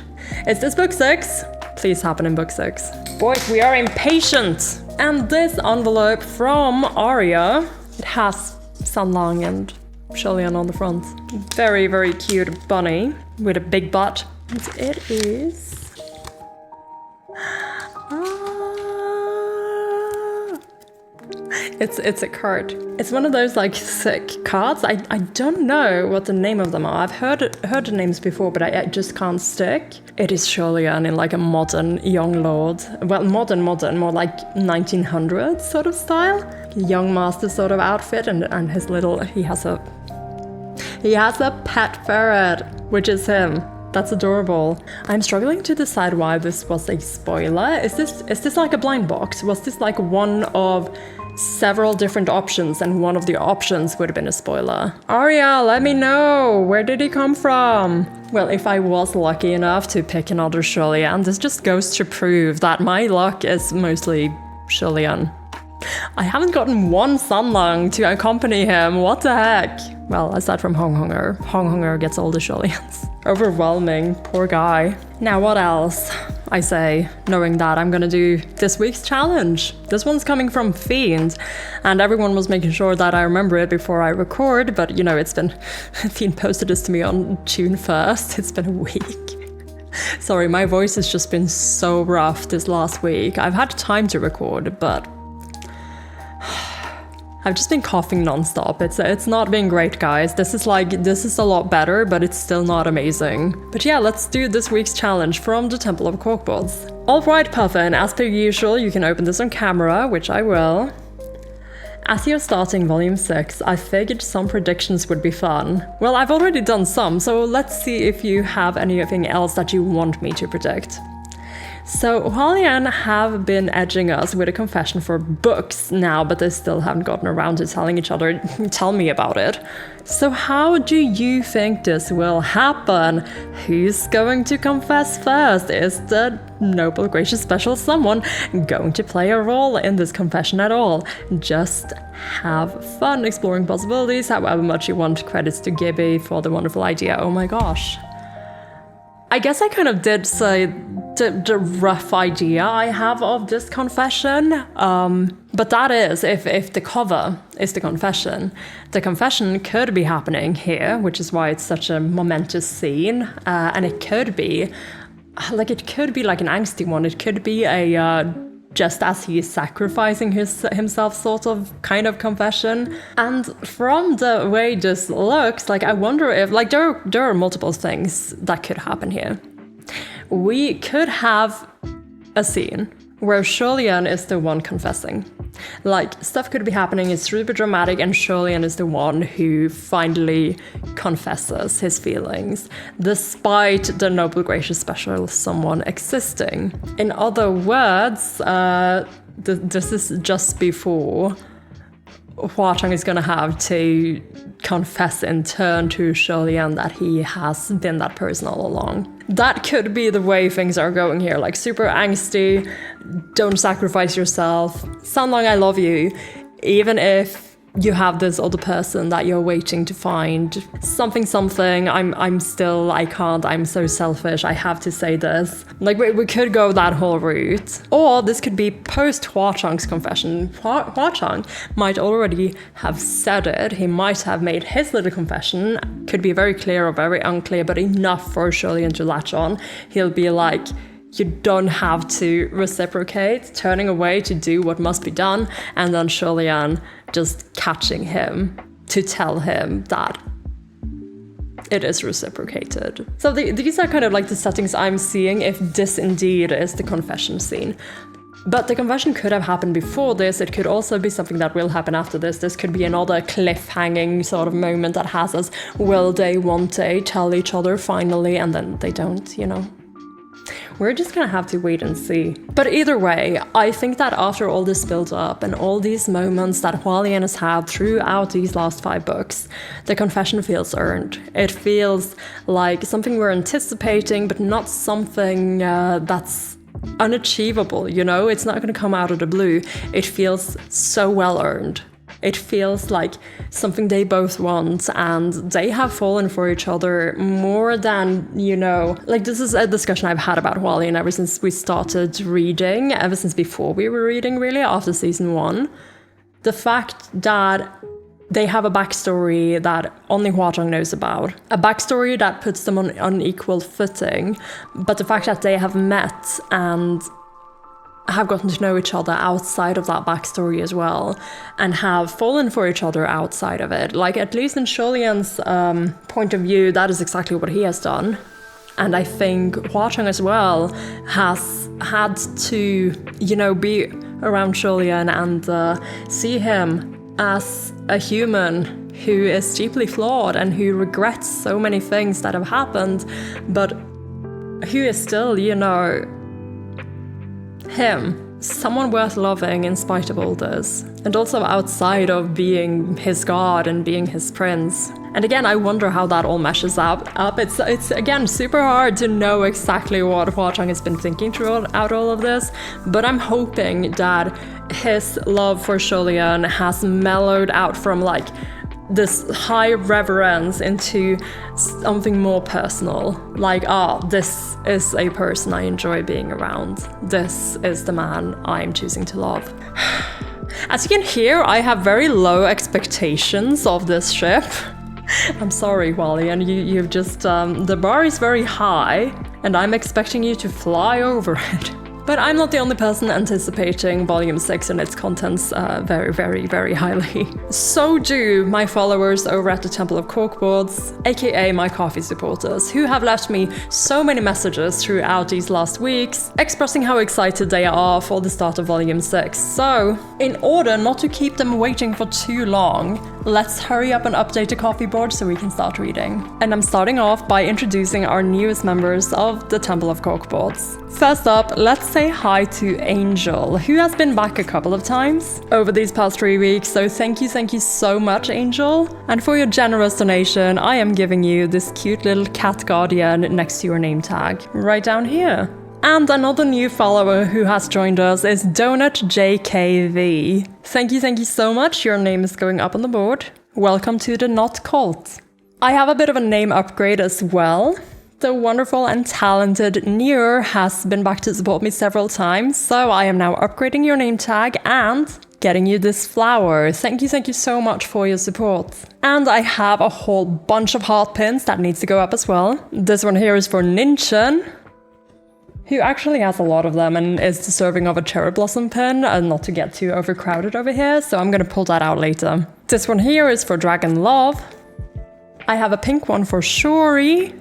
Is this book 6? Please happen in book 6. Boys, we are impatient. And this envelope from Aria, it has Sanlang and Julian on the front. Very, very cute bunny with a big butt. And it is... It's a card. It's one of those like thick cards. I don't know what the name of them are. I've heard the names before, but I just can't stick. It is Julian in like a modern young lord. Well, modern, more like 1900s sort of style. Young master sort of outfit, and his little, he has a pet ferret, which is him. That's adorable. I'm struggling to decide why this was a spoiler. Is this like a blind box? Was this like one of several different options, and one of the options would have been a spoiler? Aria, let me know. Where did he come from? Well, if I was lucky enough to pick another Julian, this just goes to prove that my luck is mostly Julian. I haven't gotten one Sanlang to accompany him. What the heck? Well, aside from Honghonger. Honghonger gets all the Julians. Overwhelming. Poor guy. Now what else? I say, knowing that I'm gonna do this week's challenge. This one's coming from Fiend, and everyone was making sure that I remember it before I record, but you know, it's been... Fiend posted this to me on June 1st. It's been a week. Sorry, my voice has just been so rough this last week. I've had time to record, but... I've just been coughing nonstop. It's not been great, guys. This is a lot better, but it's still not amazing. But yeah, let's do this week's challenge from the Temple of Corkboards. Alright, Puffin, as per usual, you can open this on camera, which I will. As you're starting volume 6, I figured some predictions would be fun. Well, I've already done some, so let's see if you have anything else that you want me to predict. So Hualian have been edging us with a confession for books now, but they still haven't gotten around to telling each other, tell me about it. So how do you think this will happen? Who's going to confess first? Is the noble, gracious, special someone going to play a role in this confession at all? Just have fun exploring possibilities, however much you want. Credits to Gibby for the wonderful idea. Oh my gosh. I guess I kind of did say the rough idea I have of this confession, but that is, if the cover is the confession could be happening here, which is why it's such a momentous scene, and it could be like an angsty one. It could be a just as he is sacrificing himself sort of kind of confession. And from the way this looks, like I wonder if, like there are multiple things that could happen here. We could have a scene where Lian is the one confessing. Like, stuff could be happening, it's super dramatic, and Lian is the one who finally confesses his feelings, despite the noble, gracious, special someone existing. In other words, this is just before Huachang is gonna have to confess in turn to Lian that he has been that person all along. That could be the way things are going here, like super angsty, don't sacrifice yourself, sound like I love you, even if you have this other person that you're waiting to find. Something, I can't, I'm so selfish, I have to say this. Like, we could go that whole route. Or this could be post-Huachang's confession. Huachang might already have said it, he might have made his little confession, could be very clear or very unclear, but enough for Lian to latch on. He'll be like, you don't have to reciprocate, turning away to do what must be done, and then Lian just catching him to tell him that it is reciprocated. So these are kind of like the settings I'm seeing if this indeed is the confession scene. But the confession could have happened before this. It could also be something that will happen after this. This could be another cliffhanging sort of moment that has us, will they, won't they, tell each other finally, and then they don't, you know. We're just gonna have to wait and see. But either way, I think that after all this build up and all these moments that Hualian has had throughout these last 5 books, the confession feels earned. It feels like something we're anticipating, but not something that's unachievable, you know? It's not gonna come out of the blue. It feels so well earned. It feels like something they both want, and they have fallen for each other more than, you know, like this is a discussion I've had about Hualian ever since we started reading, ever since before we were reading really, after season 1. The fact that they have a backstory that only Huachang knows about, a backstory that puts them on unequal footing, but the fact that they have met and have gotten to know each other outside of that backstory as well, and have fallen for each other outside of it. Like, at least in Lian's point of view, that is exactly what he has done. And I think Huachang as well has had to, you know, be around Lian and see him as a human who is deeply flawed and who regrets so many things that have happened, but who is still, you know, him, someone worth loving in spite of all this, and also outside of being his god and being his prince. And again, I wonder how that all meshes up. It's again super hard to know exactly what Huachang has been thinking throughout all of this, but I'm hoping that his love for Lian has mellowed out from like this high reverence into something more personal. Like, this is a person I enjoy being around. This is the man I'm choosing to love. As you can hear, I have very low expectations of this ship. I'm sorry, Hualian, you've just, the bar is very high, and I'm expecting you to fly over it. But I'm not the only person anticipating Volume 6 and its contents very, very, very highly. So do my followers over at the Temple of Corkboards, aka my coffee supporters, who have left me so many messages throughout these last weeks, expressing how excited they are for the start of Volume 6. So, in order not to keep them waiting for too long, let's hurry up and update the coffee board so we can start reading. And I'm starting off by introducing our newest members of the Temple of Corkboards. First up, let's say hi to Angel, who has been back a couple of times over these past 3 weeks, so thank you so much, Angel. And for your generous donation, I am giving you this cute little cat guardian next to your name tag, right down here. And another new follower who has joined us is Donut JKV. Thank you so much, your name is going up on the board. Welcome to the Not Cult. I have a bit of a name upgrade as well. The wonderful and talented Nier has been back to support me several times, so I am now upgrading your name tag and getting you this flower. Thank you so much for your support. And I have a whole bunch of heart pins that needs to go up as well. This one here is for Ninchen, who actually has a lot of them and is deserving of a cherry blossom pin, and not to get too overcrowded over here, so I'm gonna pull that out later. This one here is for Dragon Love. I have a pink one for Shuri.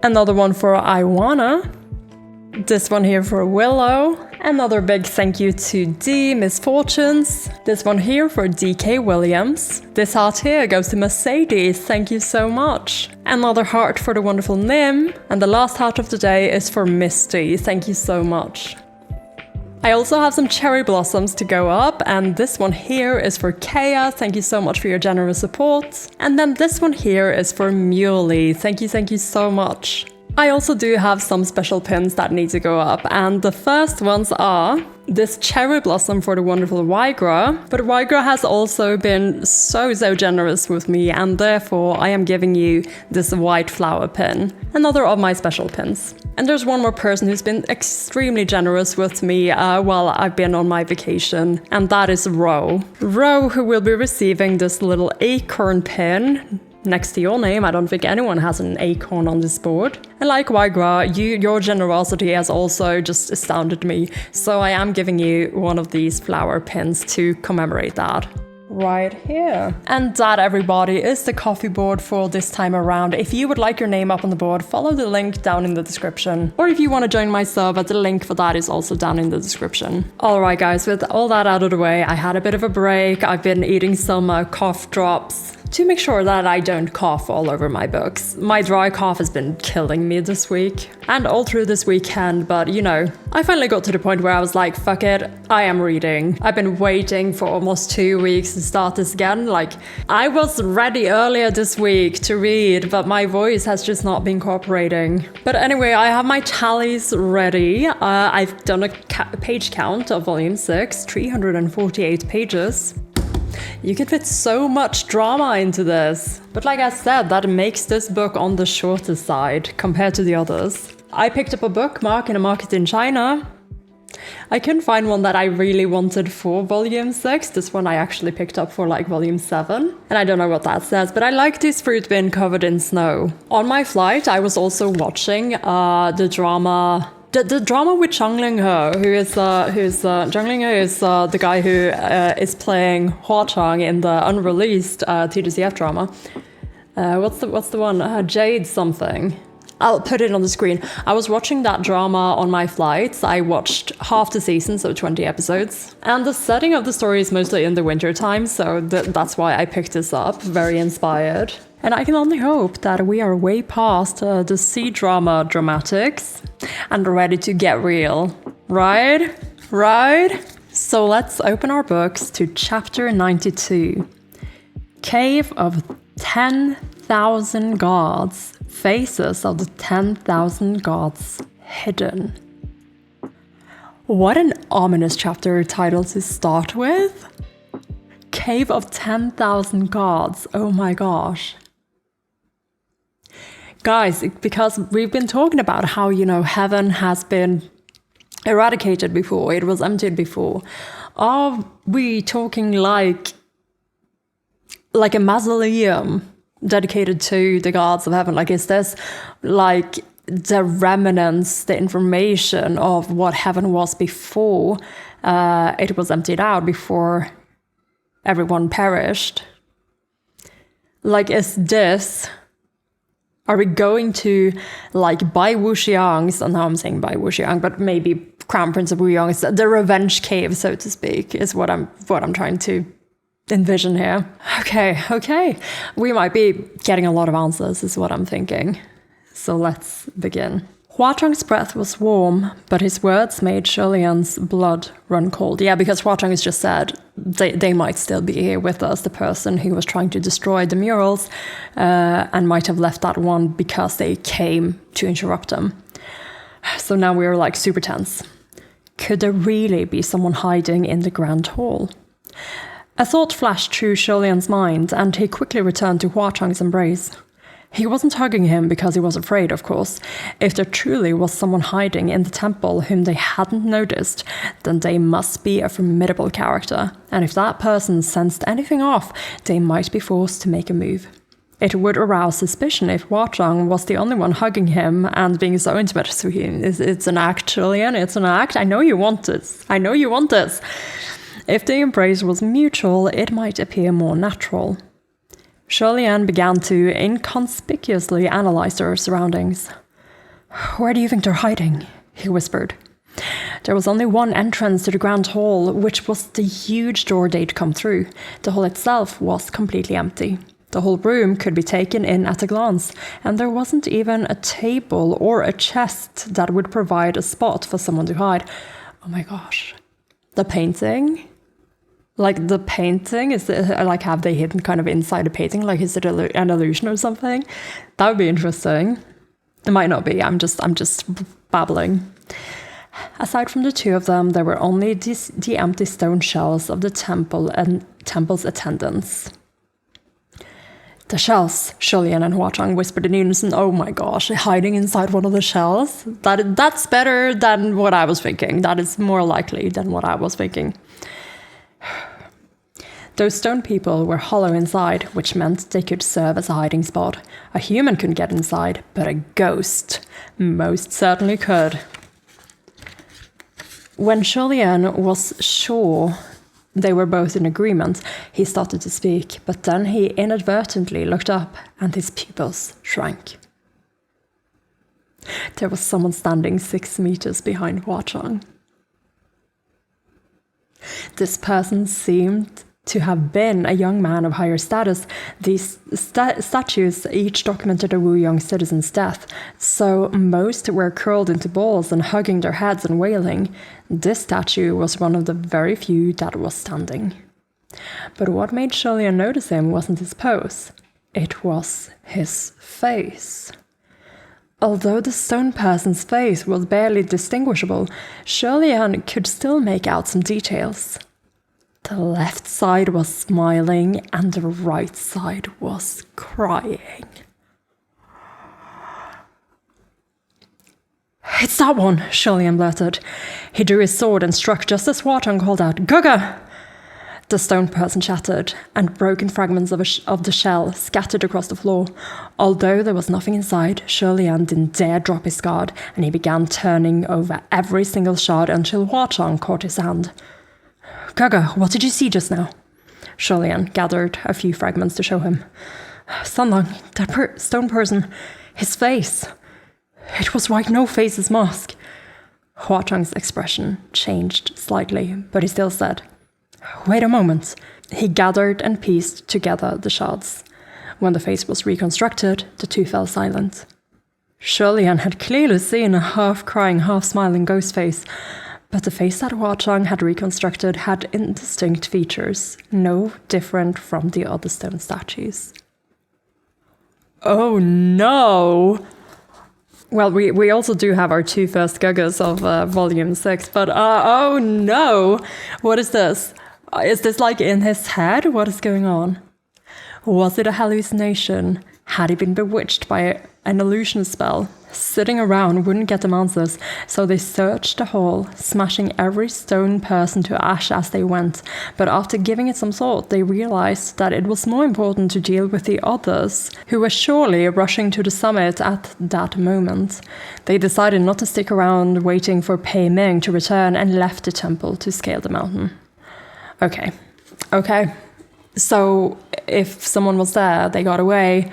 Another one for Iwana. This one here for Willow. Another big thank you to D Misfortunes. This one here for DK Williams. This heart here goes to Mercedes, thank you so much. Another heart for the wonderful Nim. And the last heart of the day is for Misty, thank you so much. I also have some cherry blossoms to go up, and this one here is for Kea, thank you so much for your generous support. And then this one here is for Muley, thank you so much. I also do have some special pins that need to go up, and the first ones are this cherry blossom for the wonderful Wygra, but Wygra has also been so generous with me, and therefore I am giving you this white flower pin, another of my special pins. And there's one more person who's been extremely generous with me while I've been on my vacation, and that is Ro. Ro, who will be receiving this little acorn pin next to your name. I don't think anyone has an acorn on this board. And like Wygra, your generosity has also just astounded me, so I am giving you one of these flower pins to commemorate that. Right here. And that, everybody, is the coffee board for this time around. If you would like your name up on the board, follow the link down in the description. Or if you want to join my server, the link for that is also down in the description. Alright guys, with all that out of the way, I had a bit of a break. I've been eating some cough drops to make sure that I don't cough all over my books. My dry cough has been killing me this week and all through this weekend, but you know, I finally got to the point where I was like, fuck it, I am reading. I've been waiting for almost 2 weeks to start this again. Like, I was ready earlier this week to read, but my voice has just not been cooperating. But anyway, I have my tallies ready. I've done a page count of volume 6, 348 pages. You can fit so much drama into this. But like I said, that makes this book on the shorter side compared to the others. I picked up a bookmark in a market in China. I couldn't find one that I really wanted for volume 6. This one I actually picked up for like volume 7. And I don't know what that says, but I like this fruit bin covered in snow. On my flight, I was also watching the drama... The drama with Zhang Linghe, Zhang Linghe is the guy who is playing Hua Chang in the unreleased TGCF drama. What's the one? Jade something. I'll put it on the screen. I was watching that drama on my flights. I watched half the season, so 20 episodes. And the setting of the story is mostly in the winter time, so that's why I picked this up. Very inspired. And I can only hope that we are way past the C-drama dramatics and ready to get real. Right? So let's open our books to chapter 92. Cave of 10,000 Gods. Faces of the 10,000 Gods Hidden. What an ominous chapter title to start with. Cave of 10,000 Gods. Oh my gosh. Guys, because we've been talking about how, you know, heaven has been eradicated before, it was emptied before. Are we talking like a mausoleum dedicated to the gods of heaven? Like, is this like the remnants, the information of what heaven was before it was emptied out, before everyone perished? Like, is this... Are we going to, like, Bai Wuxiang's, and now I'm saying Bai Wuxiang, but maybe Crown Prince of Wuyong, the revenge cave, so to speak, is what I'm trying to envision here? Okay. We might be getting a lot of answers, is what I'm thinking. So let's begin. Hua Chang's breath was warm, but his words made Lian's blood run cold. Yeah, because Hua Chang has just said they might still be here with us, the person who was trying to destroy the murals, and might have left that one because they came to interrupt them. So now we're like super tense. Could there really be someone hiding in the Grand Hall? A thought flashed through Lian's mind, and he quickly returned to Hua Chang's embrace. He wasn't hugging him because he was afraid, of course. If there truly was someone hiding in the temple whom they hadn't noticed, then they must be a formidable character. And if that person sensed anything off, they might be forced to make a move. It would arouse suspicion if Hua Chang was the only one hugging him and being so intimate. So it's an act, Lian, it's an act. I know you want this. If the embrace was mutual, it might appear more natural. Lian began to inconspicuously analyze their surroundings. Where do you think they're hiding? He whispered. There was only one entrance to the Grand Hall, which was the huge door they'd come through. The hall itself was completely empty. The whole room could be taken in at a glance, and there wasn't even a table or a chest that would provide a spot for someone to hide. Oh my gosh. The painting? Like the painting, is it, like, have they hidden kind of inside the painting? Like, is it an illusion or something? That would be interesting. It might not be. I'm just babbling. Aside from the two of them, there were only the empty stone shells of the temple and temple's attendants. The shells, Lian and Hua Chang whispered in unison. Oh my gosh, hiding inside one of the shells? That's better than what I was thinking. That is more likely than what I was thinking. Those stone people were hollow inside, which meant they could serve as a hiding spot. A human couldn't get inside, but a ghost most certainly could. When Lian was sure they were both in agreement, he started to speak, but then he inadvertently looked up and his pupils shrank. There was someone standing 6 meters behind Hua Chang. This person seemed to have been a young man of higher status. These statues each documented a Wuyong citizen's death, so most were curled into balls and hugging their heads and wailing. This statue was one of the very few that was standing. But what made Lian notice him wasn't his pose. It was his face. Although the stone person's face was barely distinguishable, Lian could still make out some details. The left side was smiling and the right side was crying. It's that one, Lian blurted. He drew his sword and struck just as Hua Chang called out, Gaga! The stone person shattered, and broken fragments of the shell scattered across the floor. Although there was nothing inside, Lian didn't dare drop his guard, and he began turning over every single shard until Hua Chang caught his hand. Gaga, what did you see just now? Lian gathered a few fragments to show him. Sunlong, that stone person, his face. It was like no face's mask. Hua Chang's expression changed slightly, but he still said, Wait a moment. He gathered and pieced together the shards. When the face was reconstructed, the two fell silent. Lian had clearly seen a half-crying, half-smiling ghost face, but the face that Hua Chang had reconstructed had indistinct features, no different from the other stone statues. Oh no! Well, we also do have our two first Gagas of Volume 6, but oh no! What is this? Is this like in his head? What is going on? Was it a hallucination? Had he been bewitched by an illusion spell? Sitting around wouldn't get them answers, so they searched the hall, smashing every stone person to ash as they went. But after giving it some thought, they realized that it was more important to deal with the others, who were surely rushing to the summit at that moment. They decided not to stick around waiting for Pei Ming to return and left the temple to scale the mountain. Okay. So if someone was there, they got away.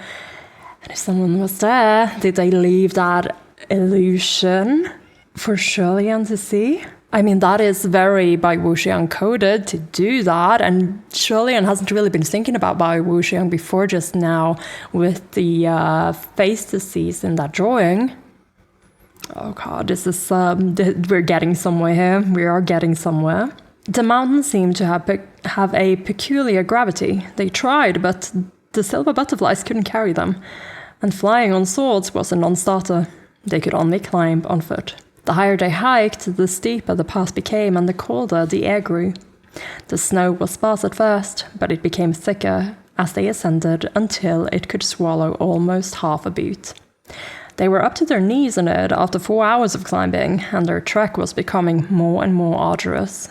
And if someone was there, did they leave that illusion for Lian to see? I mean, that is very Bai Wuxiang coded to do that, and Lian hasn't really been thinking about Bai Wuxiang before just now with the face disease in that drawing. Oh god, this is, we're getting somewhere here. We are getting somewhere. The mountains seem to have a peculiar gravity. They tried, but the silver butterflies couldn't carry them, and flying on swords was a non-starter. They could only climb on foot. The higher they hiked, the steeper the path became, and the colder the air grew. The snow was sparse at first, but it became thicker as they ascended until it could swallow almost half a boot. They were up to their knees in it after 4 hours of climbing, and their trek was becoming more and more arduous.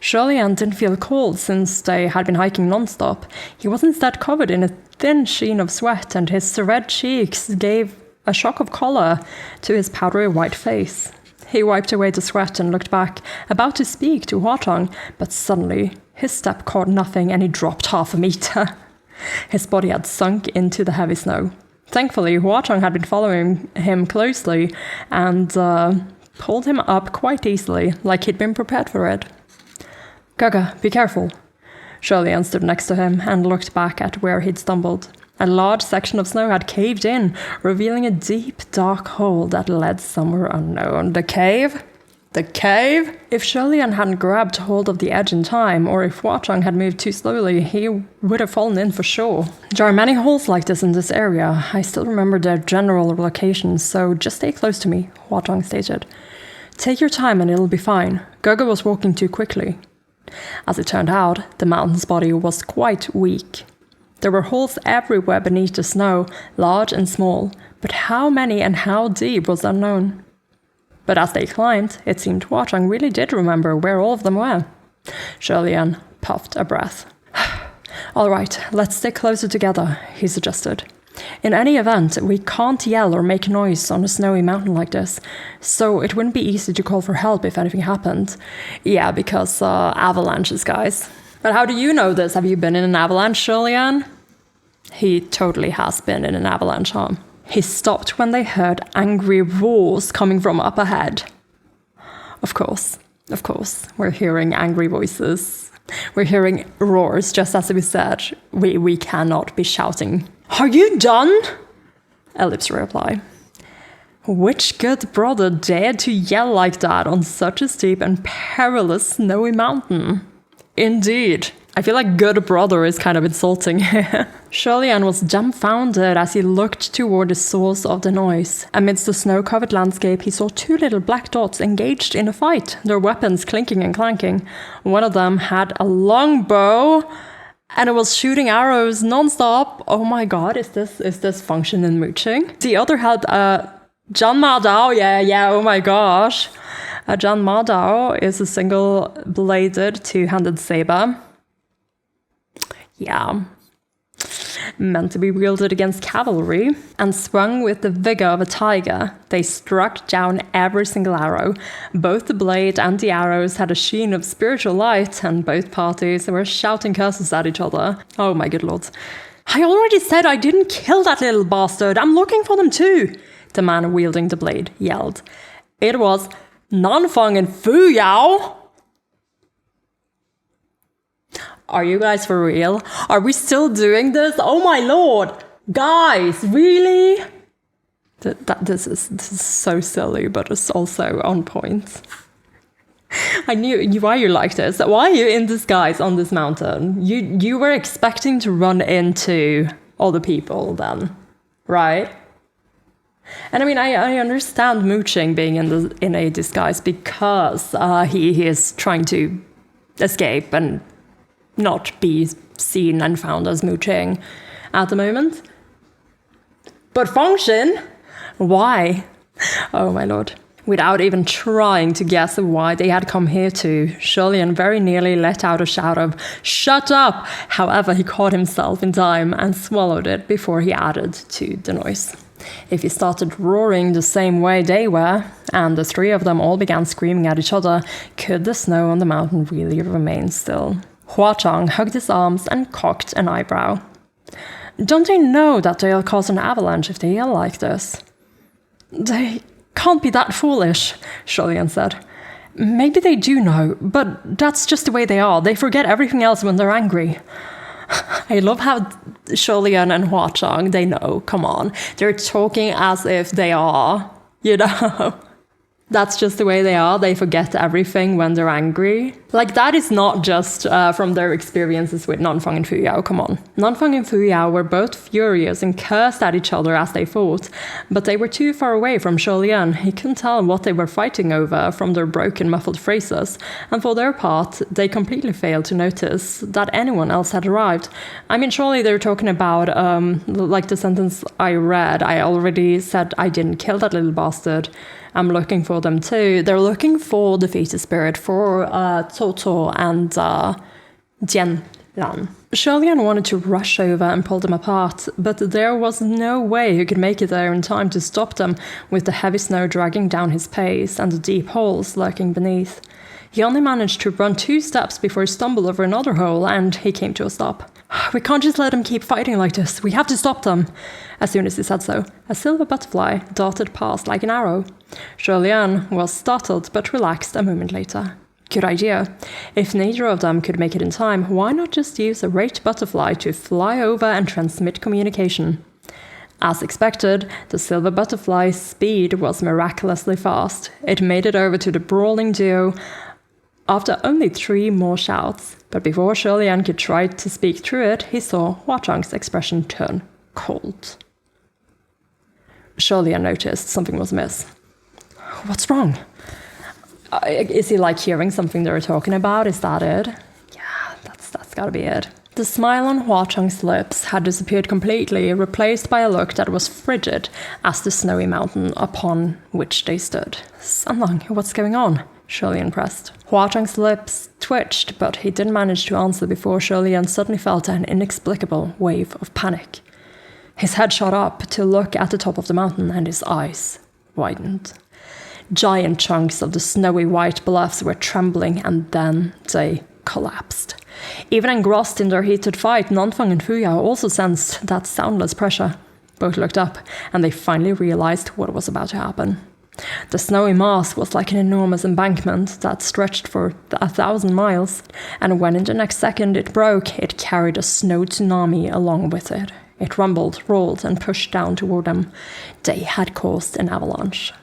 Lian didn't feel cold since they had been hiking non-stop. He was instead covered in a thin sheen of sweat, and his red cheeks gave a shock of color to his powdery white face. He wiped away the sweat and looked back, about to speak to Huatong, but suddenly his step caught nothing and he dropped half a meter. His body had sunk into the heavy snow. Thankfully, Huatong had been following him closely and pulled him up quite easily, like he'd been prepared for it. "Gaga, be careful." Lian stood next to him and looked back at where he'd stumbled. A large section of snow had caved in, revealing a deep, dark hole that led somewhere unknown. The cave? The cave? If Lian hadn't grabbed hold of the edge in time, or if Huatong had moved too slowly, he would have fallen in for sure. There are many holes like this in this area. I still remember their general locations, so just stay close to me, Huatong stated. "Take your time and it'll be fine." Gaga was walking too quickly. As it turned out, the mountain's body was quite weak. There were holes everywhere beneath the snow, large and small, but how many and how deep was unknown. But as they climbed, it seemed Huatong really did remember where all of them were. Lian puffed a breath. "All right, let's stick closer together," he suggested. "In any event, we can't yell or make noise on a snowy mountain like this, so it wouldn't be easy to call for help if anything happened." Yeah, because avalanches, guys. But how do you know this? Have you been in an avalanche, Lian? He totally has been in an avalanche, huh? He stopped when they heard angry roars coming from up ahead. Of course, we're hearing angry voices. We're hearing roars, just as we said. We cannot be shouting. "Are you done?" Ellip's reply. Which good brother dared to yell like that on such a steep and perilous snowy mountain? Indeed. I feel like good brother is kind of insulting. Lian was dumbfounded as he looked toward the source of the noise. Amidst the snow-covered landscape, he saw 2 little black dots engaged in a fight, their weapons clinking and clanking. One of them had a long bow, and it was shooting arrows non-stop. Oh my god, is this function in mooching? The other had a Zhan Ma Dao, yeah, oh my gosh. A Zhan Ma Dao is a single-bladed, 2-handed saber. Yeah. Meant to be wielded against cavalry, and swung with the vigor of a tiger. They struck down every single arrow. Both the blade and the arrows had a sheen of spiritual light, and both parties were shouting curses at each other. Oh my good lord. "I already said I didn't kill that little bastard. I'm looking for them too," the man wielding the blade yelled. It was Nanfeng and Fu Yao. Are you guys for real? Are we still doing this? Oh my lord! Guys, really? This is so silly, but it's also on point. I knew why you like this. Why are you in disguise on this mountain? You were expecting to run into all the people then, right? And I mean, I understand mooching being in a disguise because he is trying to escape and not be seen and found as mooching at the moment. But function? Why? Oh my lord. Without even trying to guess why they had come here to, Lian very nearly let out a shout of, "Shut up!" However, he caught himself in time and swallowed it before he added to the noise. If he started roaring the same way they were, and the 3 of them all began screaming at each other, could the snow on the mountain really remain still? Huatong hugged his arms and cocked an eyebrow. Don't they know that they'll cause an avalanche if they yell like this? They can't be that foolish, Lian said. Maybe they do know, but that's just the way they are. They forget everything else when they're angry. I love how Lian and Huachang, they know, come on. They're talking as if they are, you know? That's just the way they are. They forget everything when they're angry. Like, that is not just from their experiences with Nanfang and Fuyao, come on. Nanfang and Fuyao were both furious and cursed at each other as they fought, but they were too far away from Lian. He couldn't tell what they were fighting over from their broken, muffled phrases, and for their part, they completely failed to notice that anyone else had arrived. I mean, surely they're talking about, like the sentence I read, I already said I didn't kill that little bastard. I'm looking for them too. They're looking for the fetus spirit, for Toto and Jianlan. Lian wanted to rush over and pull them apart, but there was no way he could make it there in time to stop them, with the heavy snow dragging down his pace and the deep holes lurking beneath. He only managed to run 2 steps before he stumbled over another hole, and he came to a stop. We can't just let them keep fighting like this. We have to stop them. As soon as he said so, a silver butterfly darted past like an arrow. Lian was startled but relaxed a moment later. Good idea. If neither of them could make it in time, why not just use a rate butterfly to fly over and transmit communication? As expected, the silver butterfly's speed was miraculously fast. It made it over to the brawling duo after only 3 more shouts, but before Lian could try to speak through it, he saw Huachang's expression turn cold. Lian noticed something was amiss. What's wrong? Is he like hearing something they were talking about? Is that it? Yeah, that's gotta be it. The smile on Huachang's lips had disappeared completely, replaced by a look that was frigid as the snowy mountain upon which they stood. Sanlang, what's going on? Lian pressed. Huachang's lips twitched, but he didn't manage to answer before Lian suddenly felt an inexplicable wave of panic. His head shot up to look at the top of the mountain, and his eyes widened. Giant chunks of the snowy white bluffs were trembling, and then they collapsed. Even engrossed in their heated fight, Nanfang and Fuyao also sensed that soundless pressure. Both looked up, and they finally realized what was about to happen. The snowy mass was like an enormous embankment that stretched for 1,000 miles, and when in the next second it broke, it carried a snow tsunami along with it. It rumbled, rolled, and pushed down toward them. They had caused an avalanche.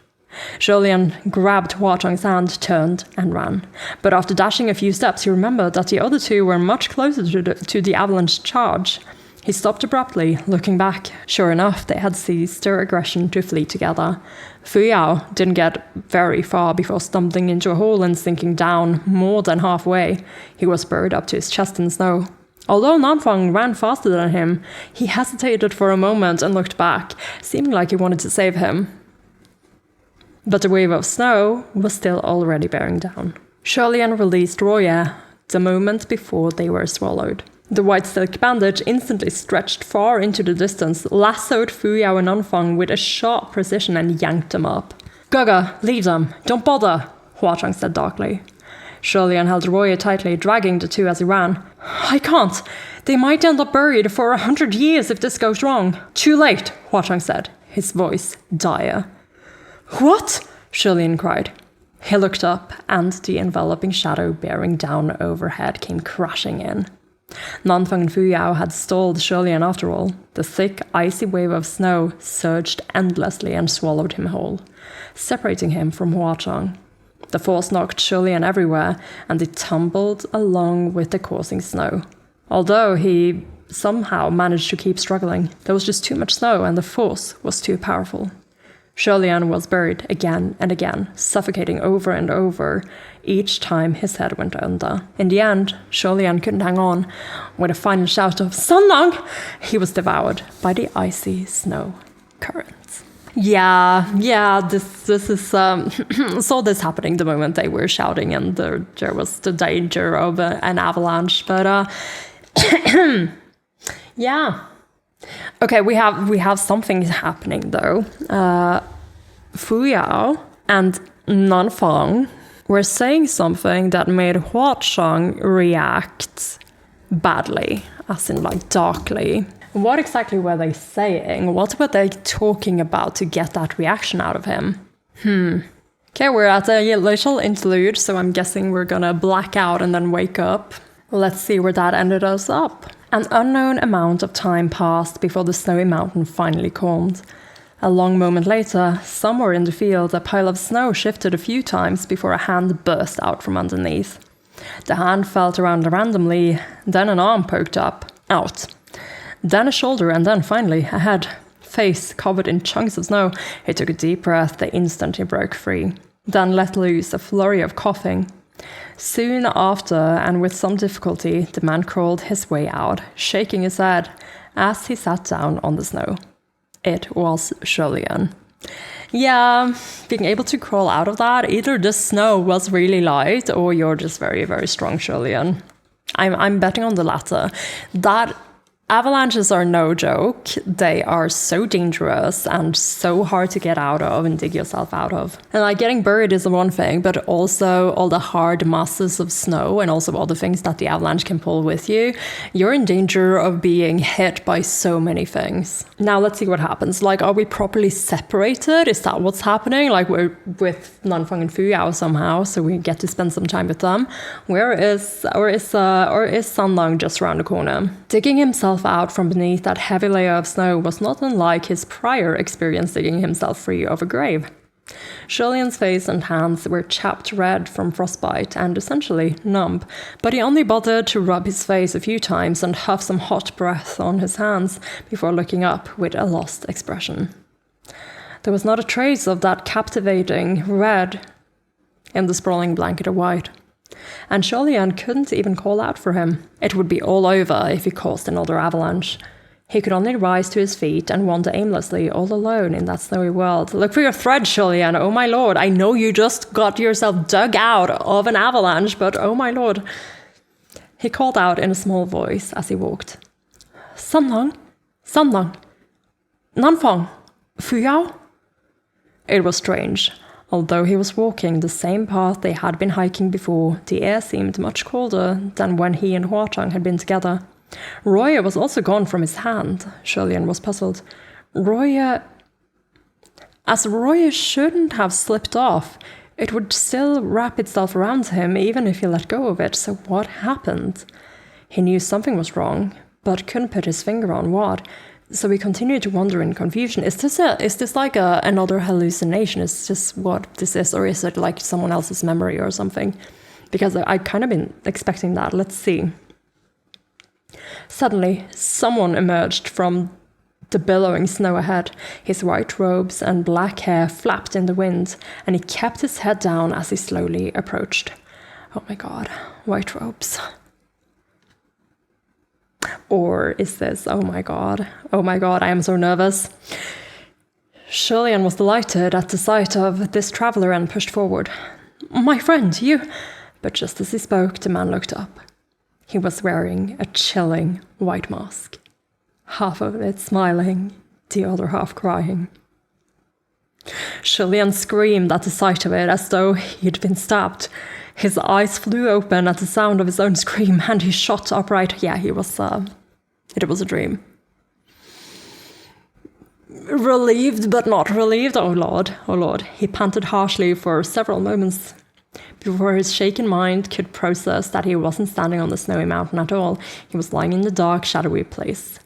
Lian grabbed Huachang's hand, turned, and ran. But after dashing a few steps, he remembered that the other 2 were much closer to the avalanche charge. He stopped abruptly, looking back. Sure enough, they had ceased their aggression to flee together. Fuyao didn't get very far before stumbling into a hole and sinking down more than halfway. He was buried up to his chest in snow. Although Nanfang ran faster than him, he hesitated for a moment and looked back, seeming like he wanted to save him. But the wave of snow was still already bearing down. Lian released Roya the moment before they were swallowed. The white silk bandage instantly stretched far into the distance, lassoed Fuyao and Nanfang with a sharp precision and yanked them up. Gaga, leave them. Don't bother, Huachang said darkly. Lian held Roya tightly, dragging the 2 as he ran. I can't. They might end up buried for 100 years if this goes wrong. Too late, Huachang said, his voice dire. What? Lian cried. He looked up, and the enveloping shadow bearing down overhead came crashing in. Nanfang and Fuyao had stalled Lian after all. The thick, icy wave of snow surged endlessly and swallowed him whole, separating him from Huachang. The force knocked Lian everywhere, and he tumbled along with the coursing snow. Although he somehow managed to keep struggling, there was just too much snow, and the force was too powerful. Lian was buried again and again, suffocating over and over each time his head went under. In the end, Lian couldn't hang on. With a final shout of Sanlang, he was devoured by the icy snow currents. Yeah, this is saw this happening the moment they were shouting, and there was the danger of an avalanche. But yeah. Okay, we have something happening though. Fuyao and Nanfang were saying something that made Huachang react badly, as in like darkly. What exactly were they saying? What were they talking about to get that reaction out of him? Okay, we're at a little interlude, so I'm guessing we're gonna black out and then wake up. Let's see where that ended us up. An unknown amount of time passed before the snowy mountain finally calmed. A long moment later, somewhere in the field, a pile of snow shifted a few times before a hand burst out from underneath. The hand felt around randomly, then an arm poked out. Then a shoulder, and then finally a head. Face covered in chunks of snow. He took a deep breath the instant he broke free, then let loose a flurry of coughing. Soon after, and with some difficulty, the man crawled his way out, shaking his head as he sat down on the snow. It was Lian. Yeah, being able to crawl out of that, either the snow was really light or you're just very, very strong, Lian. I'm betting on the latter. That avalanches are no joke. They are so dangerous and so hard to get out of and dig yourself out of. And like getting buried is the one thing, but also all the hard masses of snow and also all the things that the avalanche can pull with you, you're in danger of being hit by so many things. Now let's see what happens. Like, are we properly separated? Is that what's happening? Like we're with Nanfang and Fuyao somehow, so we get to spend some time with them. Is Sanlang just around the corner? Digging himself out from beneath that heavy layer of snow was not unlike his prior experience digging himself free of a grave. Lian's face and hands were chapped red from frostbite and essentially numb, but he only bothered to rub his face a few times and huff some hot breath on his hands before looking up with a lost expression. There was not a trace of that captivating red in the sprawling blanket of white. And Lian couldn't even call out for him. It would be all over if he caused another avalanche. He could only rise to his feet and wander aimlessly all alone in that snowy world. Look for your thread, Lian. Oh my lord, I know you just got yourself dug out of an avalanche, but oh my lord. He called out in a small voice as he walked. Sanlang? Nanfang? Fuyao? It was strange. Although he was walking the same path they had been hiking before, the air seemed much colder than when he and Huachang had been together. Roya was also gone from his hand. Lian was puzzled. Roya shouldn't have slipped off. It would still wrap itself around him even if he let go of it, so what happened? He knew something was wrong, but couldn't put his finger on what. So we continued to wonder in confusion. Is this like another hallucination? Is this what this is? Or is it like someone else's memory or something? Because I kind of been expecting that. Let's see. Suddenly, someone emerged from the billowing snow ahead. His white robes and black hair flapped in the wind, and he kept his head down as he slowly approached. Oh my god, white robes. Or is this, oh my god, I am so nervous. Lian was delighted at the sight of this traveller and pushed forward. My friend, you... But just as he spoke, the man looked up. He was wearing a chilling white mask. Half of it smiling, the other half crying. Lian screamed at the sight of it as though he'd been stabbed. His eyes flew open at the sound of his own scream, and he shot upright. Yeah, it was a dream. Relieved, but not relieved. Oh Lord. He panted harshly for several moments before his shaken mind could process that he wasn't standing on the snowy mountain at all. He was lying in the dark, shadowy place.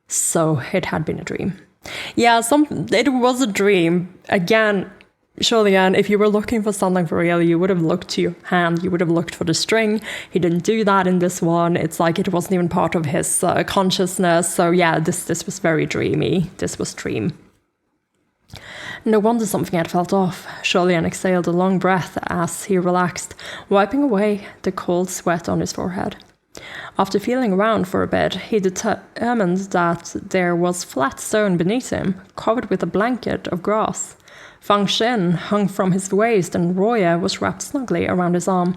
So it had been a dream. Yeah, it was a dream. Again, Lian, if you were looking for something for real, you would have looked to your hand, you would have looked for the string. He didn't do that in this one. It's like it wasn't even part of his consciousness. So yeah, this was very dreamy. This was dream. No wonder something had felt off. Lian exhaled a long breath as he relaxed, wiping away the cold sweat on his forehead. After feeling around for a bit, he determined that there was flat stone beneath him, covered with a blanket of grass. Fang Xin hung from his waist and Roya was wrapped snugly around his arm.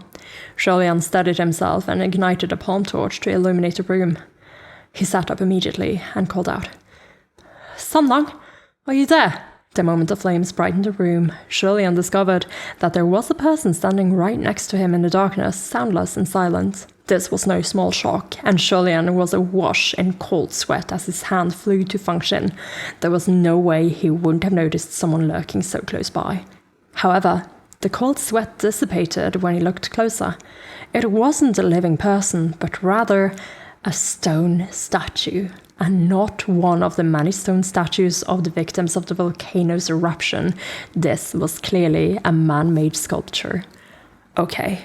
Lian steadied himself and ignited a palm torch to illuminate the room. He sat up immediately and called out, Sanlang, are you there? The moment the flames brightened the room, Lian discovered that there was a person standing right next to him in the darkness, soundless and silent. This was no small shock, and Lian was awash in cold sweat as his hand flew to Fang Xin. There was no way he wouldn't have noticed someone lurking so close by. However, The cold sweat dissipated when he looked closer. It wasn't a living person, but rather a stone statue, and not one of the many stone statues of the victims of the volcano's eruption. This was clearly a man-made sculpture. Okay,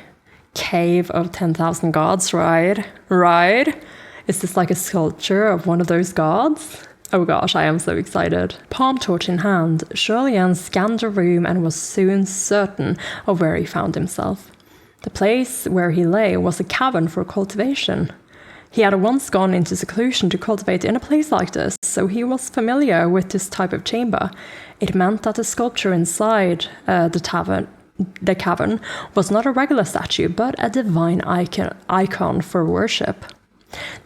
Cave of 10,000 gods, right? Right? Is this like a sculpture of one of those gods? Oh gosh, I am so excited. Palm torch in hand, Lian scanned the room and was soon certain of where he found himself. The place where he lay was a cavern for cultivation. He had once gone into seclusion to cultivate in a place like this, so he was familiar with this type of chamber. It meant that the sculpture inside the cavern was not a regular statue, but a divine icon for worship.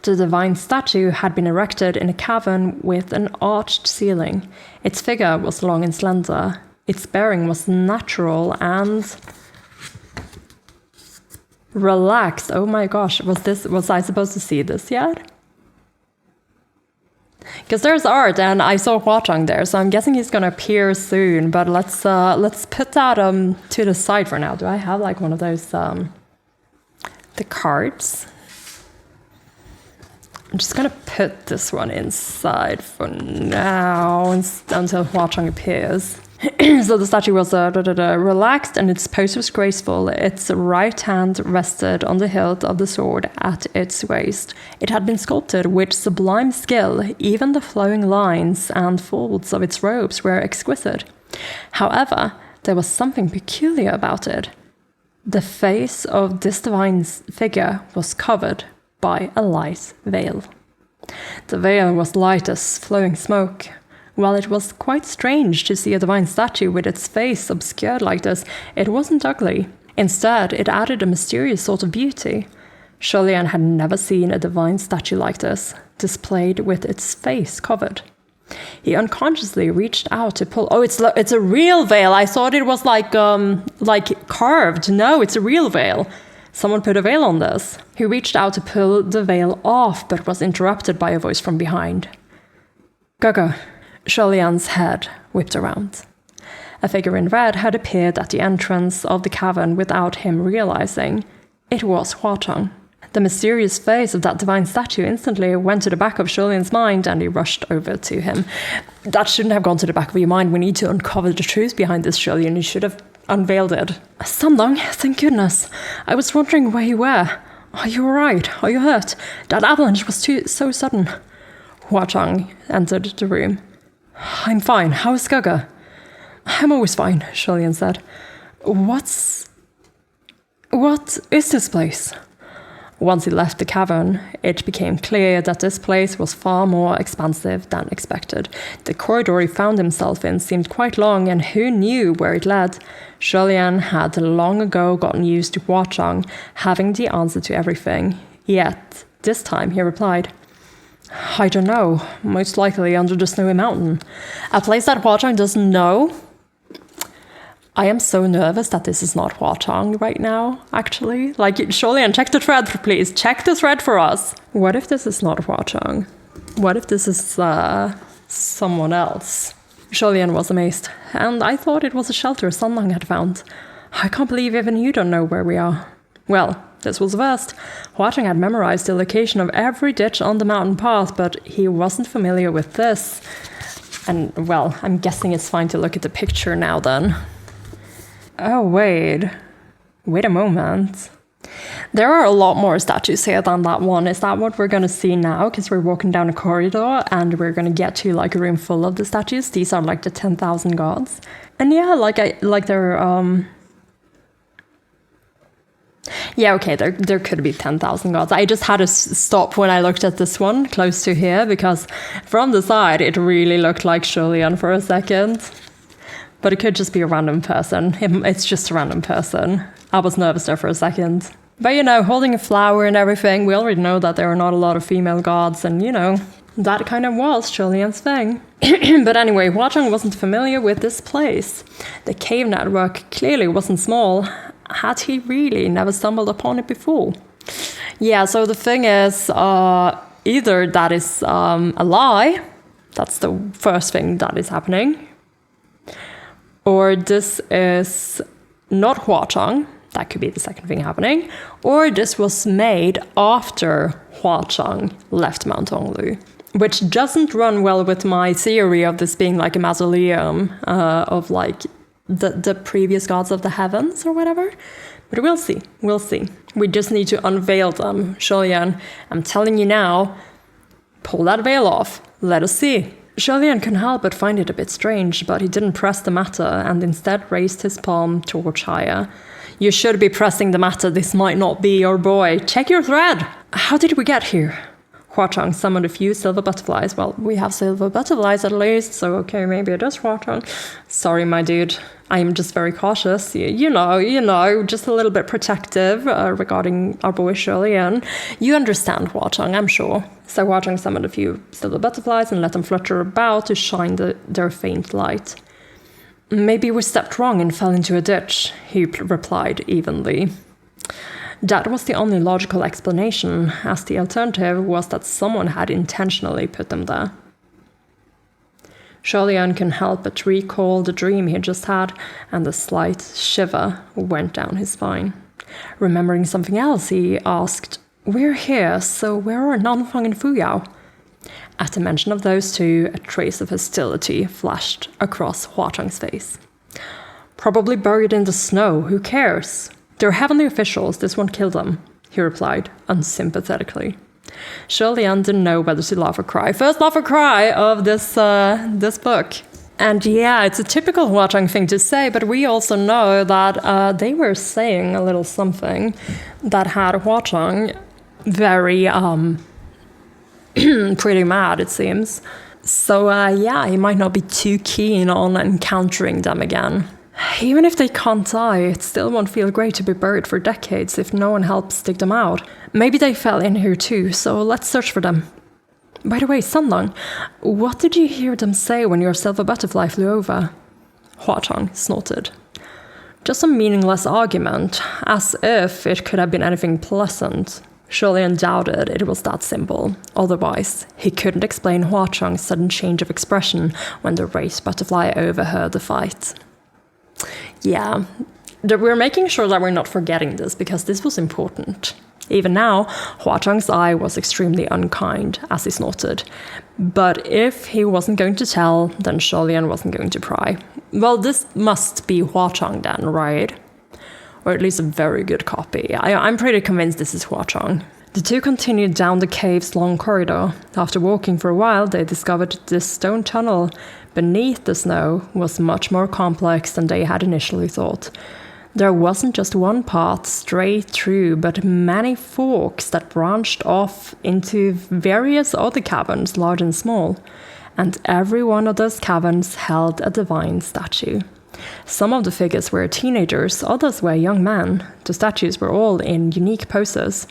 The divine statue had been erected in a cavern with an arched ceiling. Its figure was long and slender. Its bearing was natural and relaxed. Oh my gosh, was I supposed to see this yet? Because there's art, and I saw Huang there, so I'm guessing he's gonna appear soon. But let's put that to the side for now. Do I have like one of those the cards? I'm just gonna put this one inside for now until Huang appears. So the statue was relaxed and its pose was graceful. Its right hand rested on the hilt of the sword at its waist. It had been sculpted with sublime skill. Even the flowing lines and folds of its robes were exquisite. However, there was something peculiar about it. The face of this divine figure was covered by a light veil. The veil was light as flowing smoke. While it was quite strange to see a divine statue with its face obscured like this, it wasn't ugly. Instead, it added a mysterious sort of beauty. Lian had never seen a divine statue like this, displayed with its face covered. He unconsciously reached out to pull. Oh, it's a real veil. I thought it was like carved. No, it's a real veil. Someone put a veil on this. He reached out to pull the veil off, but was interrupted by a voice from behind. Gaga. Lian's head whipped around. A figure in red had appeared at the entrance of the cavern without him realizing. It was Huang. The mysterious face of that divine statue instantly went to the back of Lian's mind, and he rushed over to him. That shouldn't have gone to the back of your mind. We need to uncover the truth behind this, Lian. You should have unveiled it. Sandong, thank goodness. I was wondering where you were. Are you alright? Are you hurt? That avalanche was so sudden. Huang entered the room. I'm fine. How is Gaga? I'm always fine, Lian said. What is this place? Once he left the cavern, it became clear that this place was far more expansive than expected. The corridor he found himself in seemed quite long, and who knew where it led? Lian had long ago gotten used to Huang having the answer to everything. Yet, this time he replied, I don't know. Most likely under the snowy mountain. A place that Huang doesn't know? I am so nervous that this is not Huang right now, actually. Like, Lian, check the thread, please. Check the thread for us. What if this is not Huang? What if this is someone else? Lian was amazed, and I thought it was a shelter Sandong had found. I can't believe even you don't know where we are. Well, this was the first. Huang had memorized the location of every ditch on the mountain path, but he wasn't familiar with this. And, well, I'm guessing it's fine to look at the picture now then. Oh, wait a moment. There are a lot more statues here than that one. Is that what we're going to see now? Because we're walking down a corridor and we're going to get to like a room full of the statues. These are like the 10,000 gods. And yeah, they're yeah, okay, there could be 10,000 gods. I just had to stop when I looked at this one close to here, because from the side it really looked like Lian for a second. But it could just be a random person. It's just a random person. I was nervous there for a second. But you know, holding a flower and everything, we already know that there are not a lot of female gods, and you know, that kind of was Lian's thing. But anyway, Huang wasn't familiar with this place. The cave network clearly wasn't small. Had he really never stumbled upon it before? Yeah, so the thing is, either that is a lie, that's the first thing that is happening, or this is not Huachang, that could be the second thing happening, or this was made after Huachang left Mount Honglu, which doesn't run well with my theory of this being like a mausoleum of like the previous gods of the heavens or whatever. But we'll see. We just need to unveil them. Shulian, I'm telling you now, pull that veil off. Let us see. Shulian couldn't help but find it a bit strange, but he didn't press the matter and instead raised his palm towards Shaya. You should be pressing the matter. This might not be your boy. Check your thread. How did we get here? Huachang summoned a few silver butterflies. Well, we have silver butterflies at least, so okay, maybe it is Huachang. Sorry, my dude. I am just very cautious. You know, just a little bit protective regarding our boy Shulian. You understand Huachang, I'm sure. So Huachang summoned a few silver butterflies and let them flutter about to shine their faint light. Maybe we stepped wrong and fell into a ditch, he replied evenly. That was the only logical explanation, as the alternative was that someone had intentionally put them there. Shulian couldn't help but recall the dream he had just had, and a slight shiver went down his spine. Remembering something else, he asked, "We're here, so where are Nanfang and Fuyao?" At the mention of those two, a trace of hostility flashed across Huachang's face. "Probably buried in the snow, who cares? They're heavenly officials, this won't kill them," he replied unsympathetically. Shulian didn't know whether to laugh or cry. First laugh or cry of this book. And yeah, it's a typical Huachang thing to say, but we also know that they were saying a little something that had Huachang very pretty mad, it seems. So yeah, he might not be too keen on encountering them again. Even if they can't die, it still won't feel great to be buried for decades if no one helps dig them out. Maybe they fell in here too, so let's search for them. By the way, Sunlong, what did you hear them say when your silver butterfly flew over? Huachang snorted. Just a meaningless argument, as if it could have been anything pleasant. Shulian doubted it was that simple. Otherwise, he couldn't explain Huachang's sudden change of expression when the raised butterfly overheard the fight. Yeah, we're making sure that we're not forgetting this, because this was important. Even now, Huachang's eye was extremely unkind as he snorted. But if he wasn't going to tell, then Shulian wasn't going to pry. Well, this must be Huachang then, right? Or at least a very good copy. I'm pretty convinced this is Huachang. The two continued down the cave's long corridor. After walking for a while, they discovered this stone tunnel beneath the snow was much more complex than they had initially thought. There wasn't just one path straight through, but many forks that branched off into various other caverns, large and small. And every one of those caverns held a divine statue. Some of the figures were teenagers, others were young men. The statues were all in unique poses,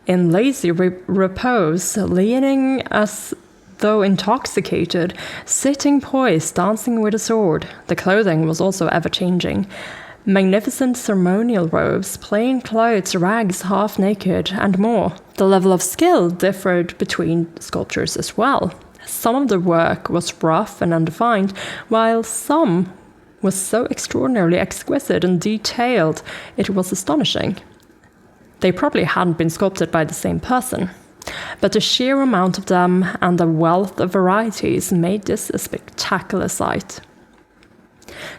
in lazy repose, leaning as though intoxicated, sitting poised, dancing with a sword. The clothing was also ever-changing. Magnificent ceremonial robes, plain clothes, rags, half-naked, and more. The level of skill differed between sculptures as well. Some of the work was rough and undefined, while some was so extraordinarily exquisite and detailed it was astonishing. They probably hadn't been sculpted by the same person. But the sheer amount of them and the wealth of varieties made this a spectacular sight.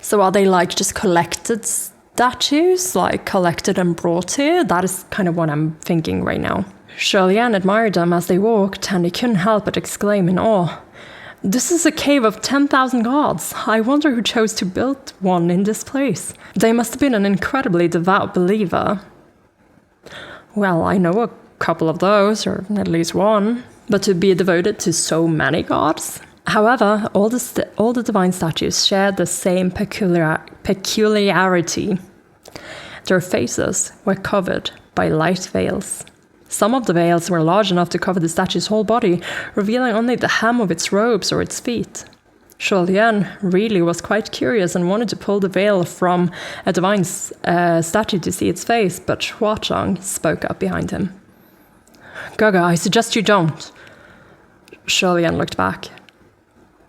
So are they like just collected statues, like collected and brought here? That is kind of what I'm thinking right now. Shulian admired them as they walked, and he couldn't help but exclaim in awe. This is a cave of 10,000 gods. I wonder who chose to build one in this place. They must have been an incredibly devout believer. Well, I know a couple of those, or at least one. But to be devoted to so many gods? However, all the divine statues shared the same peculiarity. Their faces were covered by light veils. Some of the veils were large enough to cover the statue's whole body, revealing only the hem of its robes or its feet. Shulian really was quite curious and wanted to pull the veil from a divine statue to see its face, but Huachang spoke up behind him. Gaga, I suggest you don't. Shulian looked back.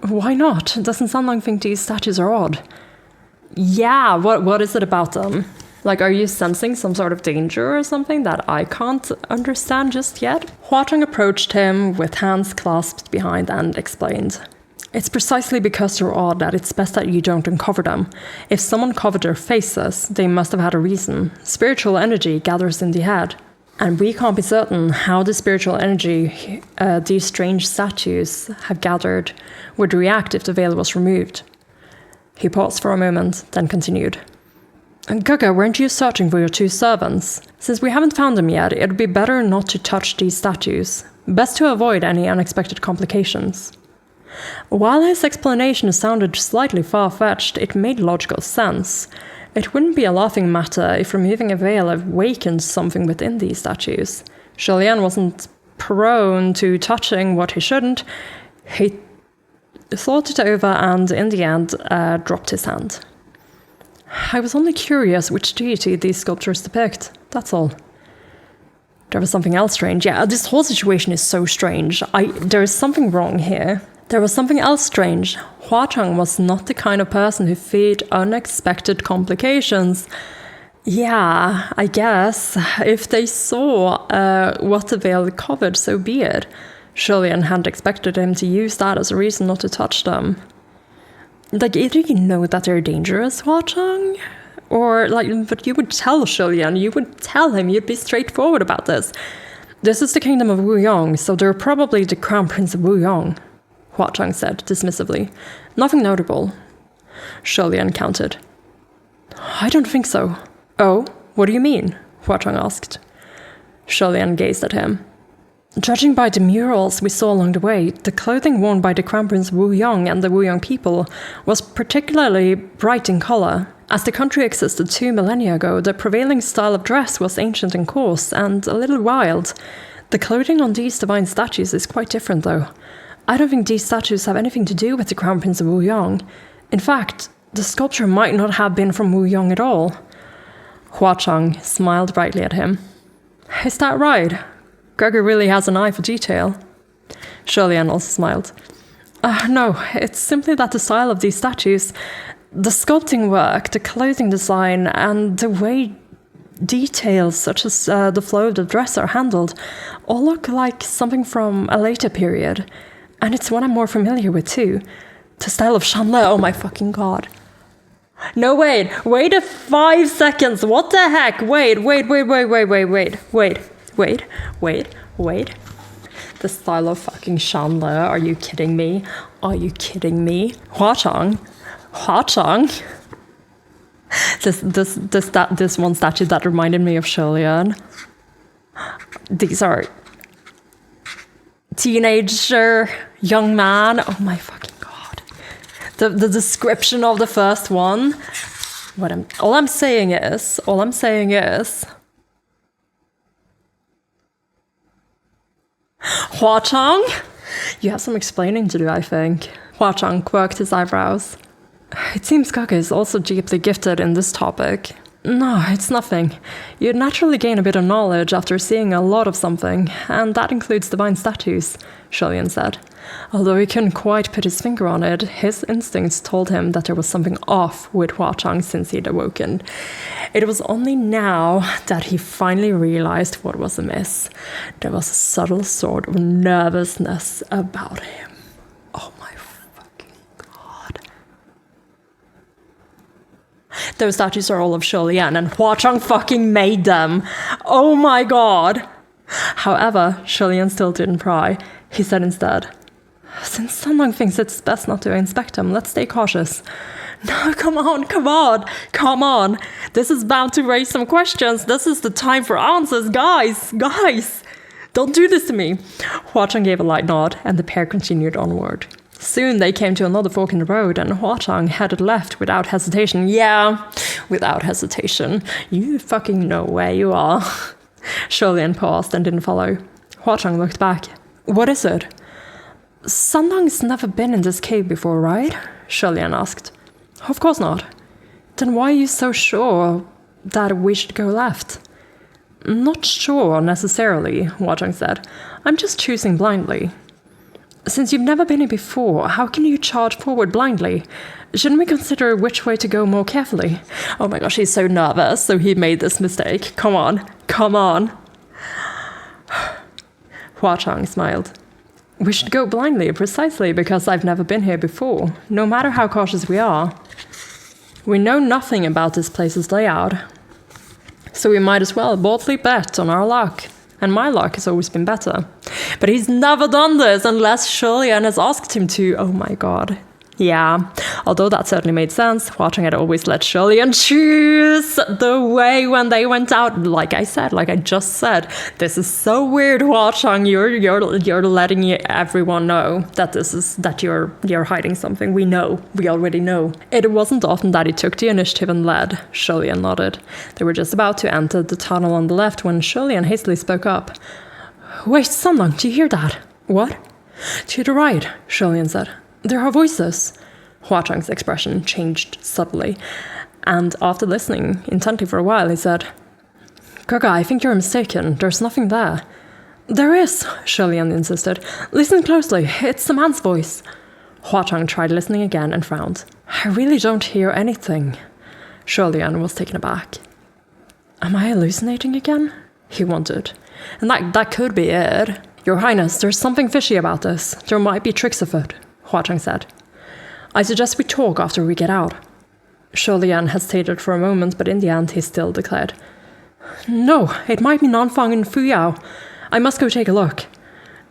Why not? Doesn't Sunlong think these statues are odd? Yeah, what is it about them? Like, are you sensing some sort of danger or something that I can't understand just yet? Huang approached him with hands clasped behind and explained. It's precisely because they're odd that it's best that you don't uncover them. If someone covered their faces, they must have had a reason. Spiritual energy gathers in the head. And we can't be certain how the spiritual energy these strange statues have gathered would react if the veil was removed. He paused for a moment, then continued. Gaga, weren't you searching for your 2 servants? Since we haven't found them yet, it'd be better not to touch these statues. Best to avoid any unexpected complications. While his explanation sounded slightly far-fetched, it made logical sense. It wouldn't be a laughing matter if removing a veil awakened something within these statues. Lian wasn't prone to touching what he shouldn't. He thought it over and, in the end, dropped his hand. I was only curious which deity these sculptures depict, that's all. There was something else strange. Yeah, this whole situation is so strange. There is something wrong here. There was something else strange. Huang was not the kind of person who feared unexpected complications. Yeah, I guess. If they saw what the veil covered, so be it. Lian hadn't expected him to use that as a reason not to touch them. Like, either you know that they're dangerous, Huang, or, like, but you would tell Lian, you would tell him, you'd be straightforward about this. This is the kingdom of Wuyong, so they're probably the crown prince of Wuyong, Huang said dismissively. Nothing notable. Lian countered. I don't think so. Oh, what do you mean? Huang asked. Lian gazed at him. Judging by the murals we saw along the way, the clothing worn by the Crown Prince Wuyong and the Wuyong people was particularly bright in color. As the country existed 2 millennia ago, the prevailing style of dress was ancient and coarse, and a little wild. The clothing on these divine statues is quite different, though. I don't think these statues have anything to do with the Crown Prince of Wuyong. In fact, the sculpture might not have been from Wuyong at all. Huang smiled brightly at him. Is that right? Gregor really has an eye for detail. Lian also smiled. No, it's simply that the style of these statues, the sculpting work, the clothing design, and the way details such as the flow of the dress are handled all look like something from a later period. And it's one I'm more familiar with too. The style of Shanle, oh my fucking god. No, wait a 5 seconds, what the heck? Wait. The style of fucking Shanle, are you kidding me? Huang? This one statue that reminded me of Lian. These are teenager, young man. Oh my fucking god. The description of the first one. All I'm saying is Huang? You have some explaining to do, I think. Huang quirked his eyebrows. It seems Gaga is also deeply gifted in this topic. No, it's nothing. You'd naturally gain a bit of knowledge after seeing a lot of something, and that includes divine statues, Lian said. Although he couldn't quite put his finger on it, his instincts told him that there was something off with Huang since he'd awoken. It was only now that he finally realized what was amiss. There was a subtle sort of nervousness about him. Oh my fucking god. Those statues are all of Lian, and Huang fucking made them. Oh my god. However, Lian still didn't pry. He said instead, since someone thinks it's best not to inspect them, let's stay cautious. No, come on. This is bound to raise some questions. This is the time for answers, guys. Don't do this to me. Huang gave a light nod, and the pair continued onward. Soon they came to another fork in the road, and Huang headed left without hesitation. Yeah, without hesitation. You fucking know where you are. Lian paused and didn't follow. Huang looked back. What is it? Sandang's never been in this cave before, right? Lian asked. Of course not. Then why are you so sure that we should go left? Not sure, necessarily, Huang said. I'm just choosing blindly. Since you've never been here before, how can you charge forward blindly? Shouldn't we consider which way to go more carefully? Oh my gosh, he's so nervous, so he made this mistake. Come on, come on. Huachang smiled. We should go blindly, precisely because I've never been here before, no matter how cautious we are. We know nothing about this place's layout, so we might as well boldly bet on our luck. And my luck has always been better. But he's never done this unless Lian has asked him to. Oh my god. Yeah, although that certainly made sense, Huachang had always let Lian choose the way when they went out. Like I just said, this is so weird, Huachang. You're letting everyone know that you're hiding something. We already know. It wasn't often that he took the initiative and led. Lian nodded. They were just about to enter the tunnel on the left when Lian hastily spoke up. Wait, Sunlong, do you hear that? What? To the right, Lian said. There are voices. Huachang's expression changed subtly, and after listening intently for a while, he said, Gaga, I think you're mistaken. There's nothing there. There is, Lian insisted. Listen closely. It's a man's voice. Huachang tried listening again and frowned. I really don't hear anything. Lian was taken aback. Am I hallucinating again? He wondered. And that could be it. Your Highness, there's something fishy about this. There might be tricks afoot. Huachang said. I suggest we talk after we get out. Lian hesitated for a moment, but in the end he still declared. No, it might be Nanfang and Fuyao. I must go take a look.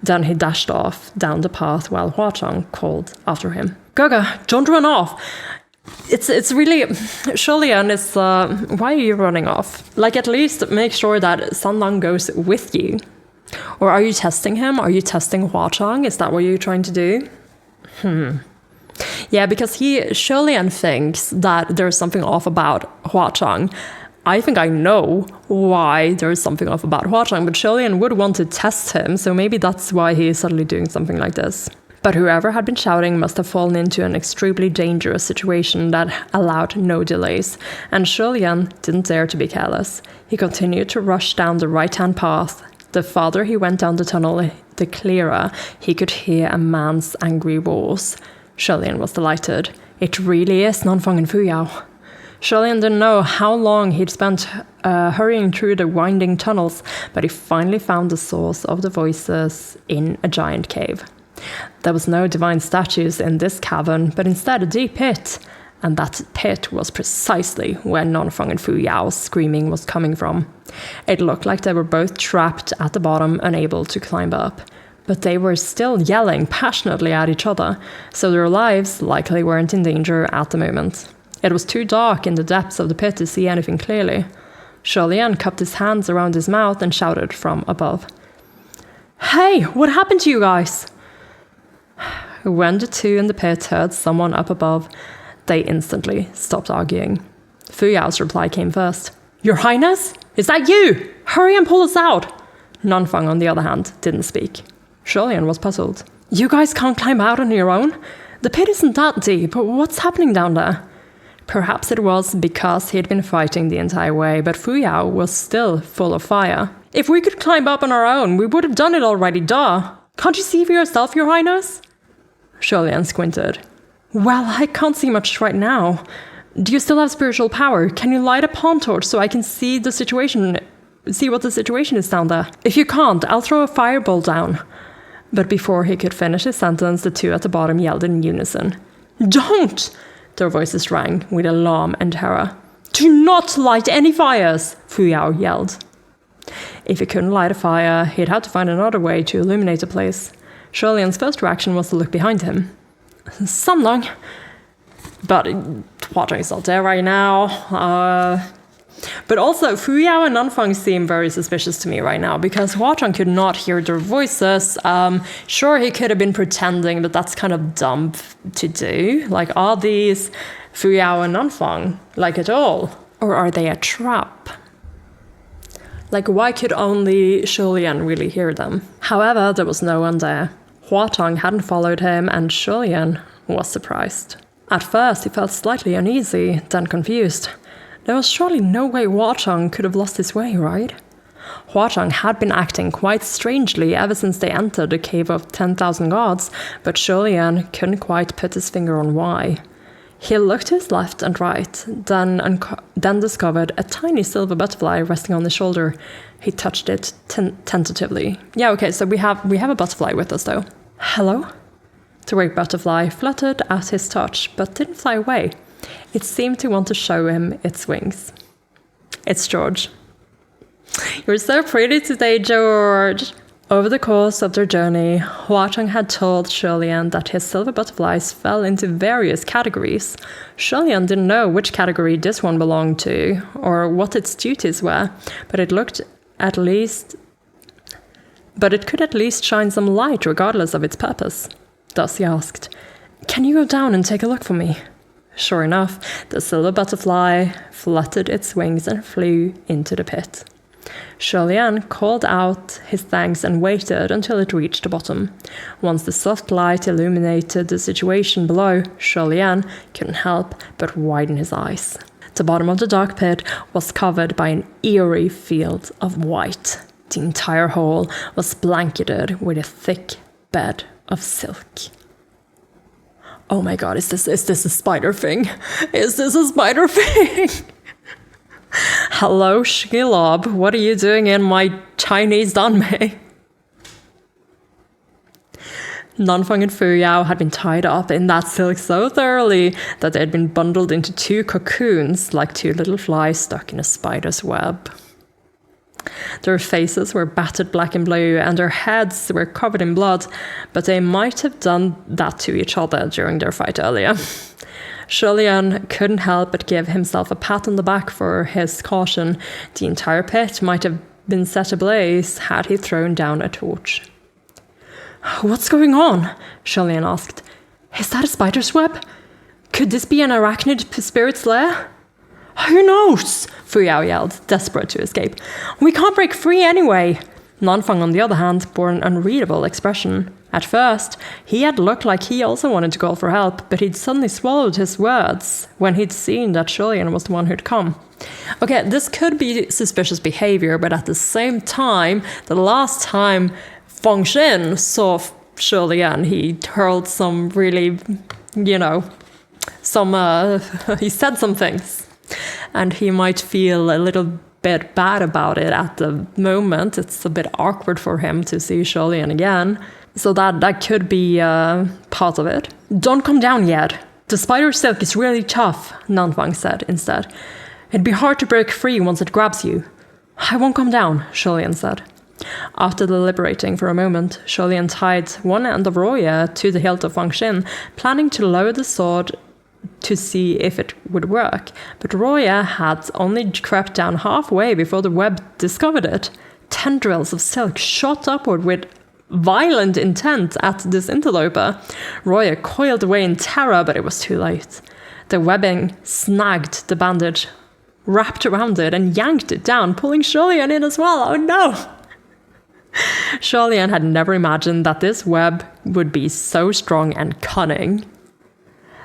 Then he dashed off down the path while Huachang called after him. Gaga, don't run off. It's really... Lian is... why are you running off? At least make sure that Sanlang goes with you. Or are you testing him? Are you testing Huachang? Is that what you're trying to do? Yeah, because Lian thinks that there's something off about Huachang. I think I know why there's something off about Huachang, but Lian would want to test him, so maybe that's why he is suddenly doing something like this. But whoever had been shouting must have fallen into an extremely dangerous situation that allowed no delays, and Lian didn't dare to be careless. He continued to rush down the right-hand path. The farther he went down the tunnel, the clearer he could hear a man's angry roars. Lian was delighted. It really is Nanfang and Fuyao. Lian didn't know how long he'd spent hurrying through the winding tunnels, but he finally found the source of the voices in a giant cave. There was no divine statues in this cavern, but instead a deep pit. And that pit was precisely where Nanfang and Fuyao's screaming was coming from. It looked like they were both trapped at the bottom, unable to climb up. But they were still yelling passionately at each other, so their lives likely weren't in danger at the moment. It was too dark in the depths of the pit to see anything clearly. Lian cupped his hands around his mouth and shouted from above. Hey, what happened to you guys? When the two in the pit heard someone up above, they instantly stopped arguing. Fuyao's reply came first. Your Highness? Is that you? Hurry and pull us out! Nanfang, on the other hand, didn't speak. Lian was puzzled. You guys can't climb out on your own? The pit isn't that deep. What's happening down there? Perhaps it was because he'd been fighting the entire way, but Fuyao was still full of fire. If we could climb up on our own, we would have done it already, duh. Can't you see for yourself, Your Highness? Lian squinted. Well, I can't see much right now. Do you still have spiritual power? Can you light a pawn torch so I can see what the situation is down there? If you can't, I'll throw a fireball down. But before he could finish his sentence, the two at the bottom yelled in unison. Don't! Their voices rang with alarm and terror. Do not light any fires! Fuyao yelled. If he couldn't light a fire, he'd have to find another way to illuminate the place. Lian's first reaction was to look behind him. Sunlong. But Huachang is not there right now. But also, Fuyao and Nanfang seem very suspicious to me right now, because Huachang could not hear their voices. Sure, he could have been pretending, but that's kind of dumb to do. Are these Fuyao and Nanfang, at all? Or are they a trap? Why could only Lian really hear them? However, there was no one there. Huachang hadn't followed him, and Lian was surprised. At first, he felt slightly uneasy, then confused. There was surely no way Huachang could have lost his way, right? Huachang had been acting quite strangely ever since they entered the Cave of 10,000 Gods, but Lian couldn't quite put his finger on why. He looked to his left and right, then discovered a tiny silver butterfly resting on his shoulder. He touched it tentatively. Yeah, okay, so we have a butterfly with us, though. Hello? The great butterfly fluttered at his touch, but didn't fly away. It seemed to want to show him its wings. It's George. You're so pretty today, George. Over the course of their journey, Huatong had told Lian that his silver butterflies fell into various categories. Lian didn't know which category this one belonged to, or what its duties were, but it could at least shine some light regardless of its purpose. Thus he asked, "Can you go down and take a look for me?" Sure enough, the silver butterfly fluttered its wings and flew into the pit. Lian called out his thanks and waited until it reached the bottom. Once the soft light illuminated the situation below, Lian couldn't help but widen his eyes. The bottom of the dark pit was covered by an eerie field of white. The entire hole was blanketed with a thick bed of silk. Oh my god, is this a spider thing? Is this a spider thing? Hello, Shelob. What are you doing in my Chinese danmei? Nanfang and Fuyao had been tied up in that silk so thoroughly that they had been bundled into 2 cocoons like 2 little flies stuck in a spider's web. Their faces were battered black and blue, and their heads were covered in blood, but they might have done that to each other during their fight earlier. Lian couldn't help but give himself a pat on the back for his caution. The entire pit might have been set ablaze had he thrown down a torch. "What's going on?" Lian asked. "Is that a spider's web? Could this be an arachnid spirit's lair?" "Who knows?" Fuyao yelled, desperate to escape. "We can't break free anyway." Nanfang, on the other hand, bore an unreadable expression. At first, he had looked like he also wanted to call for help, but he'd suddenly swallowed his words when he'd seen that Lian was the one who'd come. Okay, this could be suspicious behavior, but at the same time, the last time Feng Xin saw Lian, he hurled some really, he said some things. And he might feel a little bit bad about it at the moment. It's a bit awkward for him to see Lian again. So that could be part of it. "Don't come down yet. The spider silk is really tough," Nanfang said instead. "It'd be hard to break free once it grabs you." "I won't come down," Lian said. After deliberating for a moment, Lian tied one end of Roya to the hilt of Feng Xin, planning to lower the sword to see if it would work. But Roya had only crept down halfway before the web discovered it. Tendrils of silk shot upward with violent intent at this interloper. Roya coiled away in terror, but it was too late. The webbing snagged the bandage, wrapped around it, and yanked it down, pulling Lian in as well. Oh no! Lian had never imagined that this web would be so strong and cunning.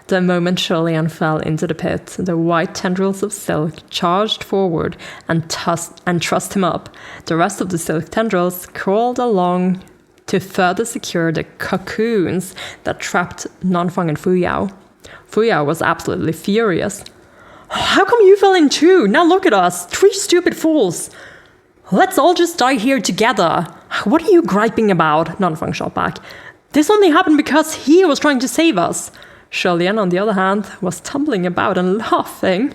The moment Lian fell into the pit, the white tendrils of silk charged forward and trussed him up. The rest of the silk tendrils crawled along to further secure the cocoons that trapped Nanfang and Fuyao. Fuyao was absolutely furious. "How come you fell in too? Now look at us, 3 stupid fools. Let's all just die here together. What are you griping about?" Nanfang shot back. "This only happened because he was trying to save us." Lian, on the other hand, was tumbling about and laughing.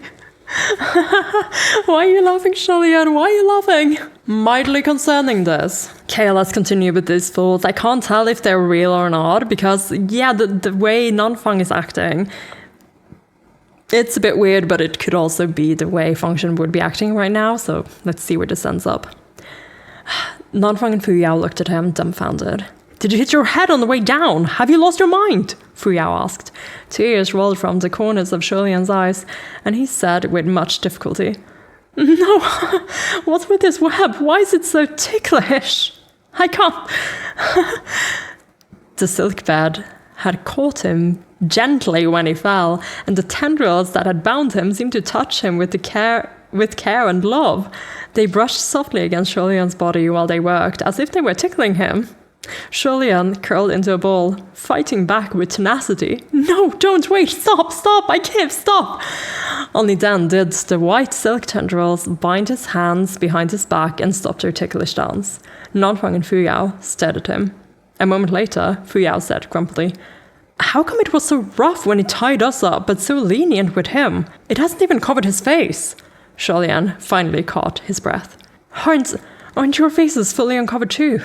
"Why are you laughing, Lian? Why are you laughing?" "Mightily concerning this." Okay, let's continue with these fools. I can't tell if they're real or not, because, yeah, the way Nanfang is acting, it's a bit weird, but it could also be the way Feng Xin would be acting right now, so let's see where this ends up. Nanfang and Fuyao looked at him, dumbfounded. "Did you hit your head on the way down? Have you lost your mind?" Fuyao asked. Tears rolled from the corners of Lian's eyes, and he said with much difficulty, "No, what's with this web? Why is it so ticklish? I can't." The silk bed had caught him gently when he fell, and the tendrils that had bound him seemed to touch him with care and love. They brushed softly against Lian's body while they worked, as if they were tickling him. Julian curled into a ball, fighting back with tenacity. No, don't wait, stop, I can't stop. Only then did the white silk tendrils bind his hands behind his back and stop their ticklish dance. Nanfang and Fuyao stared at him. A moment later, Fuyao said grumpily, how come it was so rough when he tied us up, but so lenient with him? It hasn't even covered his face. Julian finally caught his breath. Aren't your faces fully uncovered too?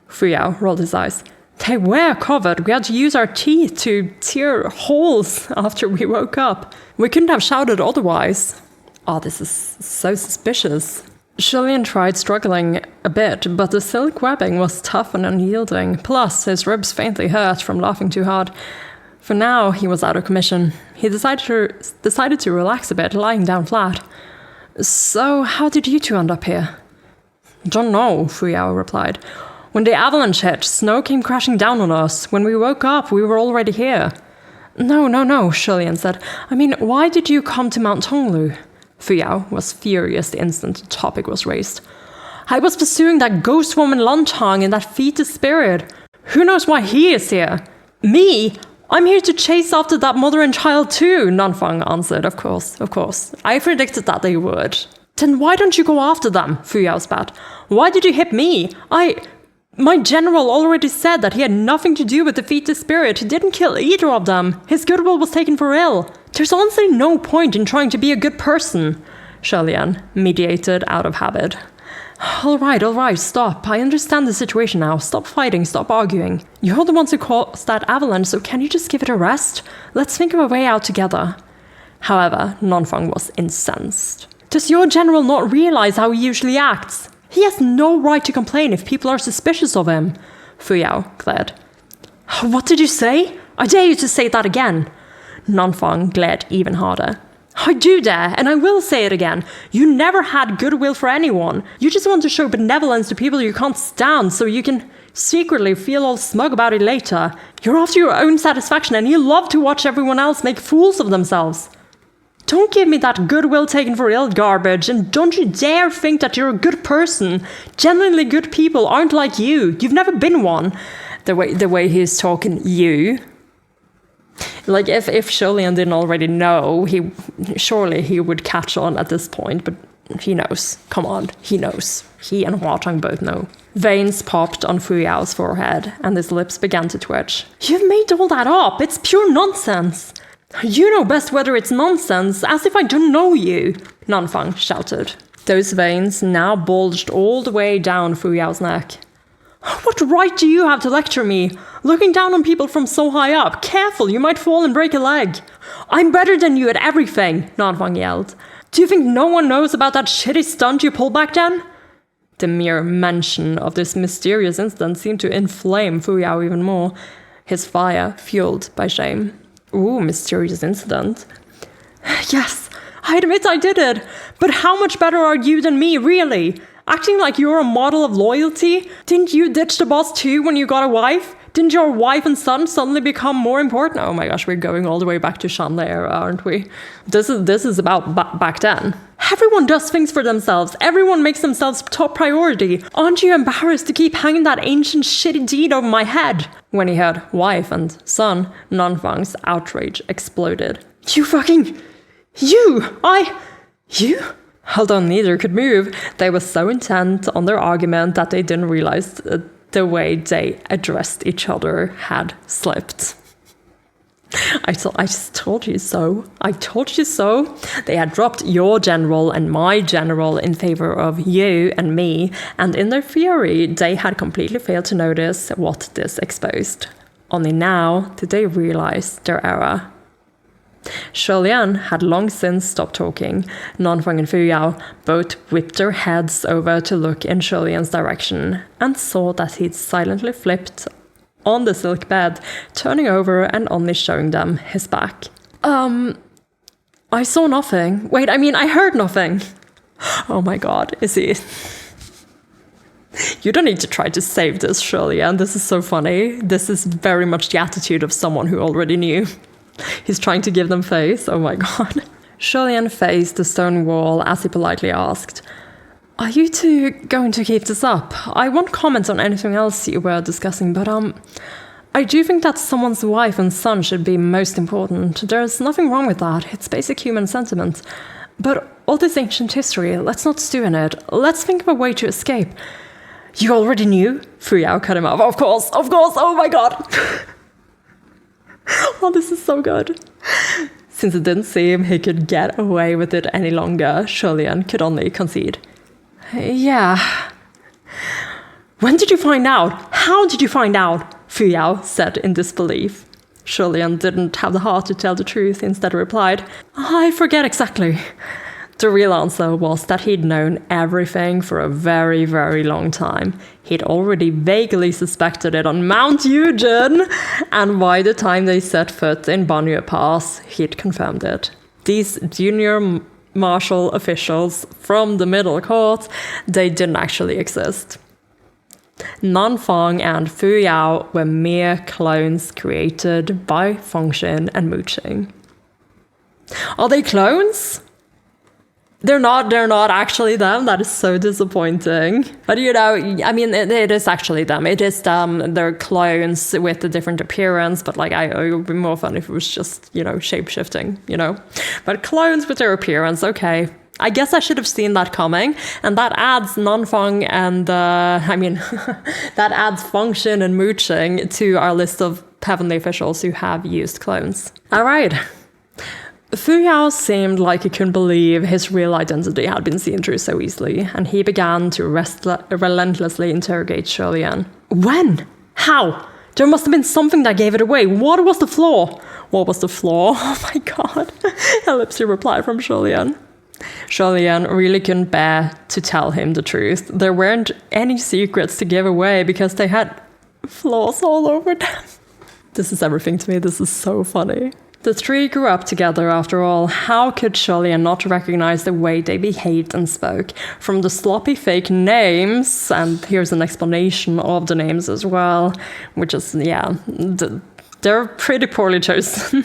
Fuyao rolled his eyes. They were covered. We had to use our teeth to tear holes after we woke up. We couldn't have shouted otherwise. Oh, this is so suspicious. Julian tried struggling a bit, but the silk webbing was tough and unyielding. Plus, his ribs faintly hurt from laughing too hard. For now, he was out of commission. He decided to relax a bit, lying down flat. So, how did you two end up here? Don't know, Fuyao replied. When the avalanche hit, snow came crashing down on us. When we woke up, we were already here. No, Julian said. I mean, why did you come to Mount Tonglu? Fuyao was furious the instant the topic was raised. I was pursuing that ghost woman Lantang and that fetus spirit. Who knows why he is here? Me? I'm here to chase after that mother and child too, Nanfang answered. Of course. I predicted that they would. Then why don't you go after them? Fuyao spat. Why did you hit me? My general already said that he had nothing to do with the fetus spirit. He didn't kill either of them. His goodwill was taken for ill. There's honestly no point in trying to be a good person. Lian mediated out of habit. All right, stop. I understand the situation now. Stop fighting, stop arguing. You're the ones who caused that avalanche, so can you just give it a rest? Let's think of a way out together. However, Nanfang was incensed. Does your general not realize how he usually acts? He has no right to complain if people are suspicious of him. Fuyao glared. What did you say? I dare you to say that again. Nanfang glared even harder. I do dare, and I will say it again. You never had goodwill for anyone. You just want to show benevolence to people you can't stand so you can secretly feel all smug about it later. You're after your own satisfaction and you love to watch everyone else make fools of themselves. Don't give me that goodwill taken for ill garbage, and don't you dare think that you're a good person. Genuinely good people aren't like you. You've never been one. The way he's talking, you. Like, if Julian didn't already know, surely he would catch on at this point, but he knows. Come on, he knows. He and Huatang both know. Veins popped on Fuyao's forehead, and his lips began to twitch. You've made all that up. It's pure nonsense. You know best whether it's nonsense, as if I don't know you, Nanfang shouted. Those veins now bulged all the way down Fuyao's neck. What right do you have to lecture me? Looking down on people from so high up. Careful, you might fall and break a leg. I'm better than you at everything, Nanfang yelled. Do you think no one knows about that shitty stunt you pulled back then? The mere mention of this mysterious incident seemed to inflame Fuyao even more, his fire fueled by shame. Ooh, mysterious incident. Yes, I admit I did it. But how much better are you than me, really? Acting like you're a model of loyalty? Didn't you ditch the boss too when you got a wife? Didn't your wife and son suddenly become more important? Oh my gosh, we're going all the way back to Shanley era, aren't we? This is about back then. Everyone does things for themselves. Everyone makes themselves top priority. Aren't you embarrassed to keep hanging that ancient shitty deed over my head? When he heard wife and son, Nanfang's outrage exploded. You? Although neither could move, they were so intent on their argument that they didn't realize the way they addressed each other had slipped. I just told you so. I told you so. They had dropped your general and my general in favor of you and me, and in their fury, they had completely failed to notice what this exposed. Only now did they realize their error. Lian had long since stopped talking. Nanfang and Fuyao both whipped their heads over to look in Lian's direction and saw that he'd silently flipped on the silk bed, turning over and only showing them his back. I saw nothing. Wait, I heard nothing. Oh my god, is he... You don't need to try to save this, Lian. This is so funny. This is very much the attitude of someone who already knew. He's trying to give them face. Oh my god. Lian faced the stone wall as he politely asked, Are you two going to keep this up? I won't comment on anything else you were discussing, but I do think that someone's wife and son should be most important. There's nothing wrong with that. It's basic human sentiment. But all this ancient history, let's not stew in it. Let's think of a way to escape. You already knew? Fu Yao cut him off. Of course, oh my god. Oh, this is so good. Since it didn't seem he could get away with it any longer, Lian could only concede. Yeah. When did you find out? How did you find out? Fu Yao said in disbelief. Lian didn't have the heart to tell the truth, instead replied, I forget exactly. The real answer was that he'd known everything for a very, very long time. He'd already vaguely suspected it on Mount Eugen, and by the time they set foot in Banyu Pass, he'd confirmed it. These junior martial officials from the middle court, they didn't actually exist. Nanfang and Fu Yao were mere clones created by Fengxin and Muqing. Are they clones? They're not actually them. That is so disappointing. But you know, I mean, it is actually them. It is them. They're clones with a different appearance, but like, it would be more fun if it was just, you know, shape-shifting, you know? But clones with their appearance, okay. I guess I should have seen that coming, and that adds Nanfang and, that adds Fengxin and Muqing to our list of heavenly officials who have used clones. All right. Fu Yao seemed like he couldn't believe his real identity had been seen through so easily, and he began to relentlessly interrogate Lian. When? How? There must have been something that gave it away. What was the flaw? What was the flaw? Oh my god. Ellipsy replied from Lian. Lian really couldn't bear to tell him the truth. There weren't any secrets to give away because they had flaws all over them. This is everything to me. This is so funny. The three grew up together after all. How could Lian not recognize the way they behaved and spoke? From the sloppy fake names, and here's an explanation of the names as well, which is, yeah, they're pretty poorly chosen.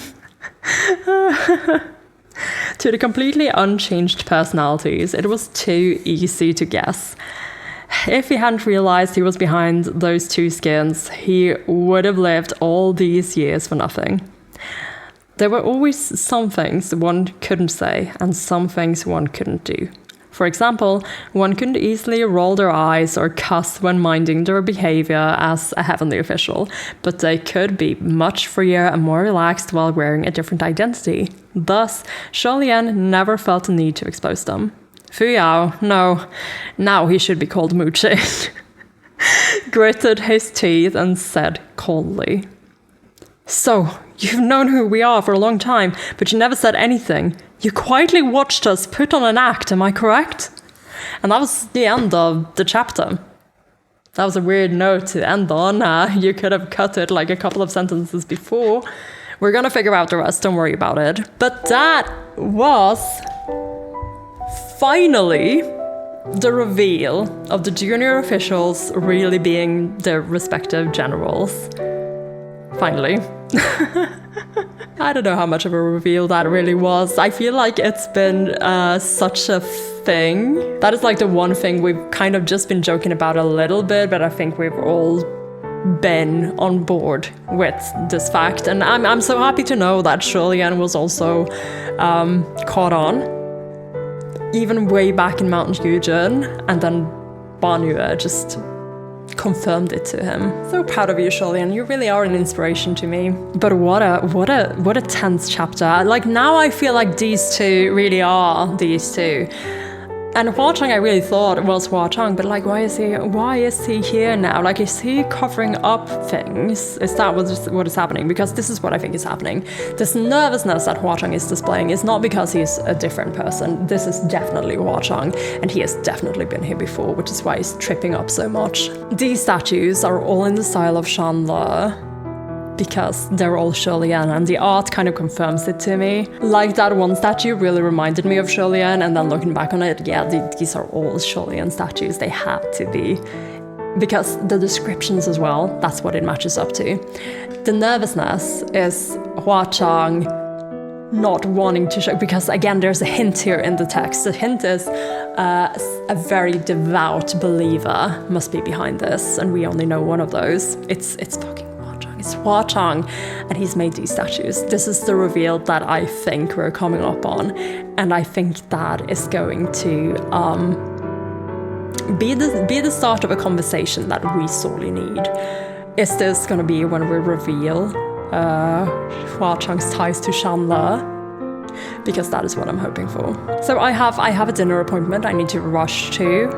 To the completely unchanged personalities, it was too easy to guess. If he hadn't realized he was behind those two skins, he would have lived all these years for nothing. There were always some things one couldn't say and some things one couldn't do. For example, one couldn't easily roll their eyes or cuss when minding their behavior as a heavenly official, but they could be much freer and more relaxed while wearing a different identity. Thus, Lian never felt the need to expose them. Fu Yao, no, now he should be called Muqing, gritted his teeth and said coldly, So, you've known who we are for a long time, but you never said anything. You quietly watched us put on an act, am I correct? And that was the end of the chapter. That was a weird note to end on. You could have cut it like a couple of sentences before. We're gonna figure out the rest, don't worry about it. But that was finally the reveal of the junior officials really being their respective generals. Finally. I don't know how much of a reveal that really was. I feel like it's been such a thing. That is like the one thing we've kind of just been joking about a little bit, but I think we've all been on board with this fact. And I'm so happy to know that Lian was also caught on, even way back in Mount Eugen, and then Banyu just confirmed it to him. So proud of you, Lian. You really are an inspiration to me. But what a tense chapter. Like, now I feel like these two really are these two. And Huachang I really thought was Huachang, but like, why is he here now? Like, is he covering up things? Is that what is happening? Because this is what I think is happening. This nervousness that Huachang is displaying is not because he's a different person. This is definitely Huachang, and he has definitely been here before, which is why he's tripping up so much. These statues are all in the style of Shanle, because they're all Lian, and the art kind of confirms it to me. Like, that one statue really reminded me of Lian, and then looking back on it, yeah, these are all Lian statues. They have to be. Because the descriptions as well, that's what it matches up to. The nervousness is Huachang not wanting to show, because again, there's a hint here in the text. The hint is a very devout believer must be behind this, and we only know one of those. It's fucking Huang. It's Huang, and he's made these statues. This is the reveal that I think we're coming up on, and I think that is going to be the start of a conversation that we sorely need. Is this going to be when we reveal Huang's ties to Shanla? Because that is what I'm hoping for. So I have a dinner appointment I need to rush to,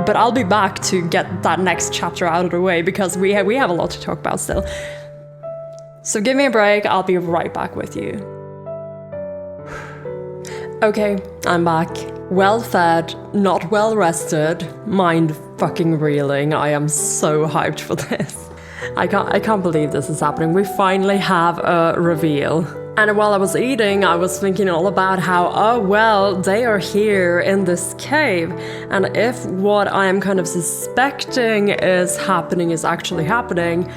but I'll be back to get that next chapter out of the way because we have a lot to talk about still. So give me a break, I'll be right back with you. Okay, I'm back. Well fed, not well rested, mind fucking reeling. I am so hyped for this. I can't believe this is happening. We finally have a reveal. And while I was eating, I was thinking all about how, oh well, they are here in this cave. And if what I am kind of suspecting is happening is actually happening,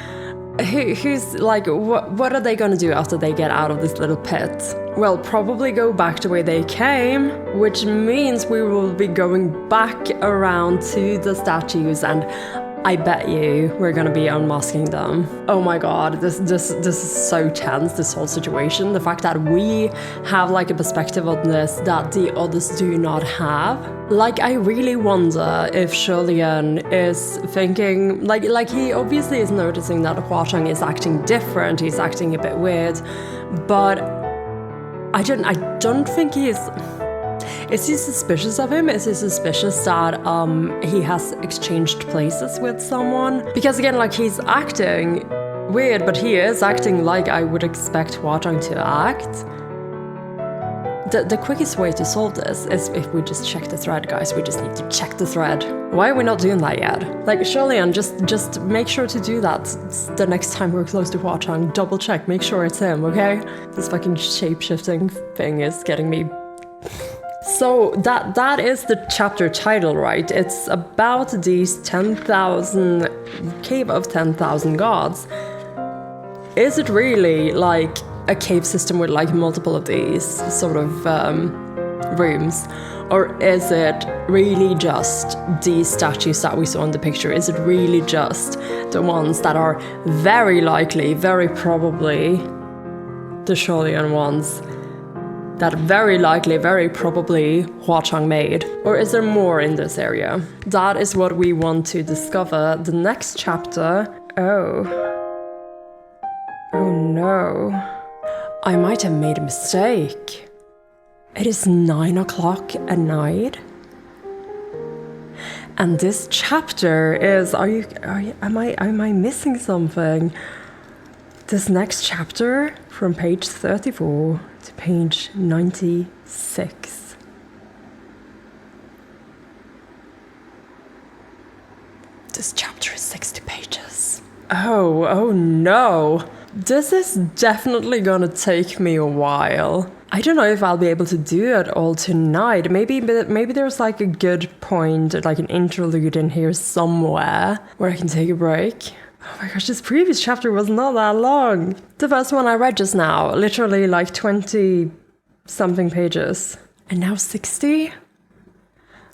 who's like, what are they gonna do after they get out of this little pit? Well, probably go back to where they came, which means we will be going back around to the statues, and I bet you we're gonna be unmasking them. Oh my god, this is so tense, this whole situation. The fact that we have like a perspective on this that the others do not have. Like, I really wonder if Lian is thinking, like he obviously is noticing that Huang is acting different, he's acting a bit weird, but I don't think he is. Is he suspicious of him? Is he suspicious that he has exchanged places with someone? Because again, like, he's acting weird, but he is acting like I would expect Huang to act. The quickest way to solve this is if we just check the thread, guys. We just need to check the thread. Why are we not doing that yet? Like, Lian, just make sure to do that the next time we're close to Huang. Double check, make sure it's him, okay? This fucking shape-shifting thing is getting me... So that is the chapter title, right? It's about these 10,000 cave of 10,000 gods. Is it really like a cave system with like multiple of these sort of rooms? Or is it really just these statues that we saw in the picture? Is it really just the ones that are very likely, very probably the Lian ones? That very likely, very probably Huang made? Or is there more in this area? That is what we want to discover. The next chapter... Oh no. I might have made a mistake. It is 9 o'clock at night. And this chapter is... Am I missing something? This next chapter, from page 34 to page 96. This chapter is 60 pages. Oh no. This is definitely gonna take me a while. I don't know if I'll be able to do it all tonight. Maybe there's like a good point, like an interlude in here somewhere where I can take a break. Oh my gosh, this previous chapter was not that long. The first one I read just now, literally like 20-something pages. And now 60?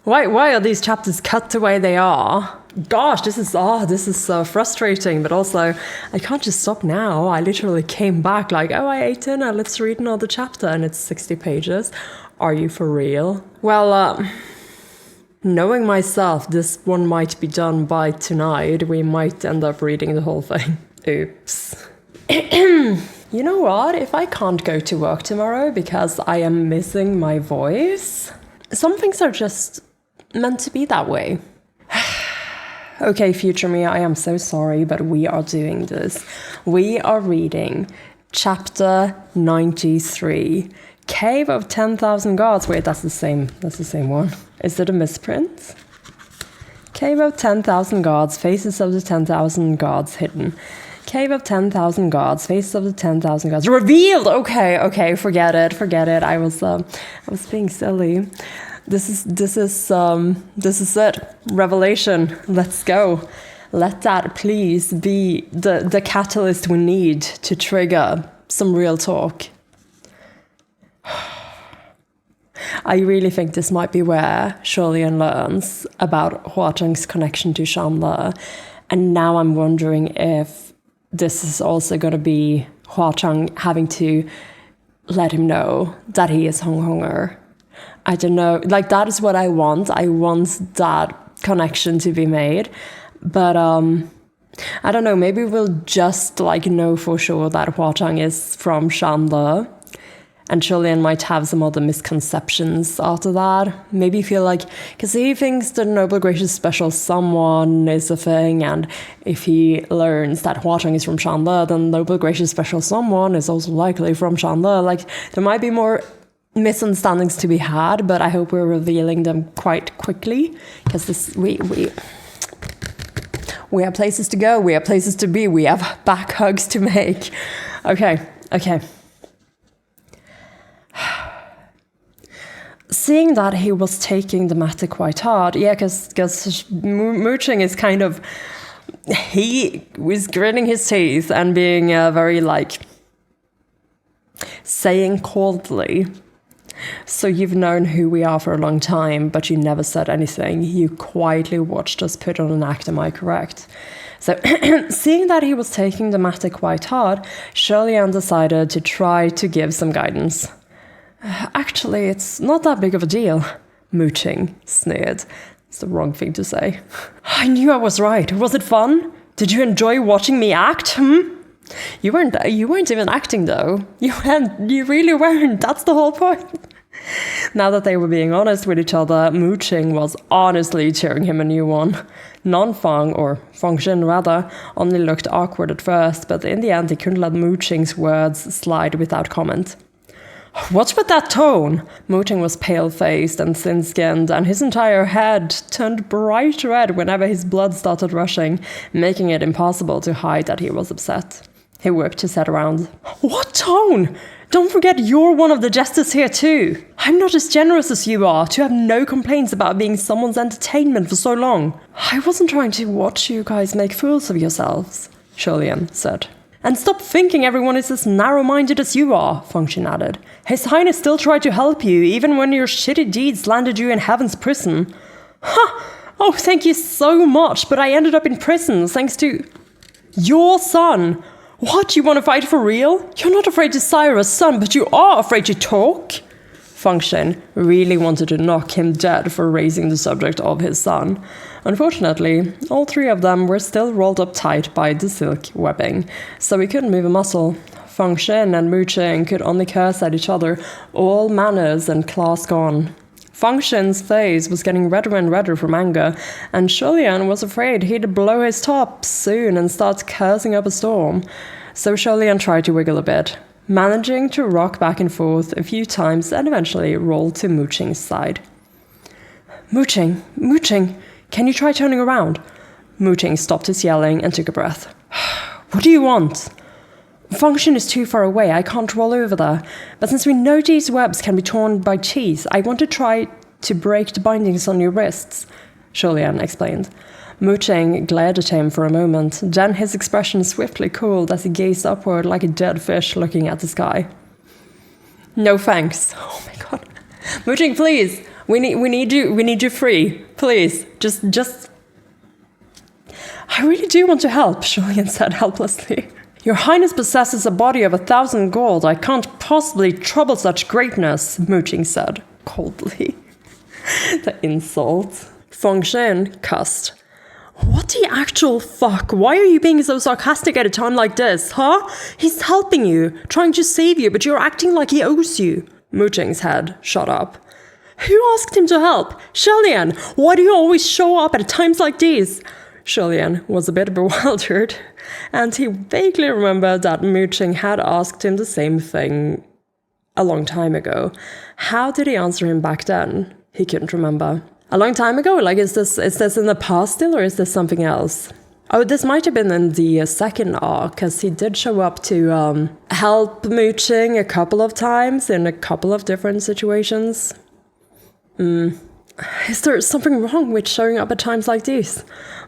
Why are these chapters cut the way they are? Gosh, this is so frustrating, but also I can't just stop now. I literally came back like, oh, I ate dinner, let's read another chapter, and it's 60 pages. Are you for real? Well, knowing myself, this one might be done by tonight. We might end up reading the whole thing. Oops. You know what? If I can't go to work tomorrow because I am missing my voice, some things are just meant to be that way. Okay, future me, I am so sorry, but we are doing this. We are reading chapter 93. Cave of 10,000 gods. Wait, that's the same one. Is it a misprint? Cave of 10,000 gods, faces of the 10,000 gods hidden. Cave of 10,000 gods, faces of the 10,000 gods revealed. Okay, forget it. I was being silly. This is it. Revelation. Let's go. Let that please be the catalyst we need to trigger some real talk. I really think this might be where Lian learns about Huacheng's connection to Shanle. And now I'm wondering if this is also going to be Huacheng having to let him know that he is Honghonger. I don't know. Like, that is what I want. I want that connection to be made. But I don't know. Maybe we'll just like know for sure that Huacheng is from Shanle. And Lian might have some other misconceptions after that. Maybe feel like, because he thinks the noble, gracious, special someone is a thing, and if he learns that Huacheng is from Shanle, then noble, gracious, special someone is also likely from Shanle. Like, there might be more misunderstandings to be had, but I hope we're revealing them quite quickly, because we have places to go, we have places to be, we have back hugs to make. Okay. Seeing that he was taking the matter quite hard, because Mooching is kind of, he was gritting his teeth and being very like, saying coldly, so you've known who we are for a long time, but you never said anything. You quietly watched us put on an act, am I correct? So, seeing that he was taking the matter quite hard, Lian decided to try to give some guidance. Actually, it's not that big of a deal, Mooching sneered. It's the wrong thing to say. I knew I was right. Was it fun? Did you enjoy watching me act? You weren't even acting though. You really weren't. That's the whole point. Now that they were being honest with each other, Mooching was honestly cheering him a new one. Non-Feng, or Fengshen rather, only looked awkward at first, but in the end he couldn't let Mooching's words slide without comment. What's with that tone? Mooching was pale-faced and thin-skinned, and his entire head turned bright red whenever his blood started rushing, making it impossible to hide that he was upset. He whipped his head around. What tone? Don't forget you're one of the jesters here too. I'm not as generous as you are to have no complaints about being someone's entertainment for so long. I wasn't trying to watch you guys make fools of yourselves, Lian said. And stop thinking everyone is as narrow-minded as you are, Fengshen added. His Highness still tried to help you, even when your shitty deeds landed you in Heaven's prison. Ha! Oh, thank you so much, but I ended up in prison thanks to your son. What, you want to fight for real? You're not afraid to sire a son, but you are afraid to talk? Fengshen really wanted to knock him dead for raising the subject of his son. Unfortunately, all three of them were still rolled up tight by the silk webbing, so he couldn't move a muscle. Fengshen and Mooching could only curse at each other, all manners and class gone. Fengshen's face was getting redder and redder from anger, and Lian was afraid he'd blow his top soon and start cursing up a storm. So Lian tried to wiggle a bit, managing to rock back and forth a few times and eventually rolled to Mooching's side. Mooching, can you try turning around? Mooching stopped his yelling and took a breath. What do you want? Fengshen is too far away, I can't roll over there. But since we know these webs can be torn by teeth, I want to try to break the bindings on your wrists, Lian explained. Mooching glared at him for a moment, then his expression swiftly cooled as he gazed upward like a dead fish looking at the sky. No thanks. Oh my god. Mooching, please! We need you free. Please, just... I really do want to help, Lian said helplessly. Your Highness possesses a body of 1,000 gold. I can't possibly trouble such greatness, Mooching said, coldly. The insult. Fengshen cussed. What the actual fuck? Why are you being so sarcastic at a time like this, huh? He's helping you, trying to save you, but you're acting like he owes you. Mooching's head shot up. Who asked him to help? Lian, why do you always show up at times like these? Lian was a bit bewildered, and he vaguely remembered that Mooching had asked him the same thing a long time ago. How did he answer him back then? He couldn't remember. A long time ago? Like, is this in the past still, or is this something else? Oh, this might have been in the second arc, because he did show up to help Mooching a couple of times in a couple of different situations. Is there something wrong with showing up at times like these?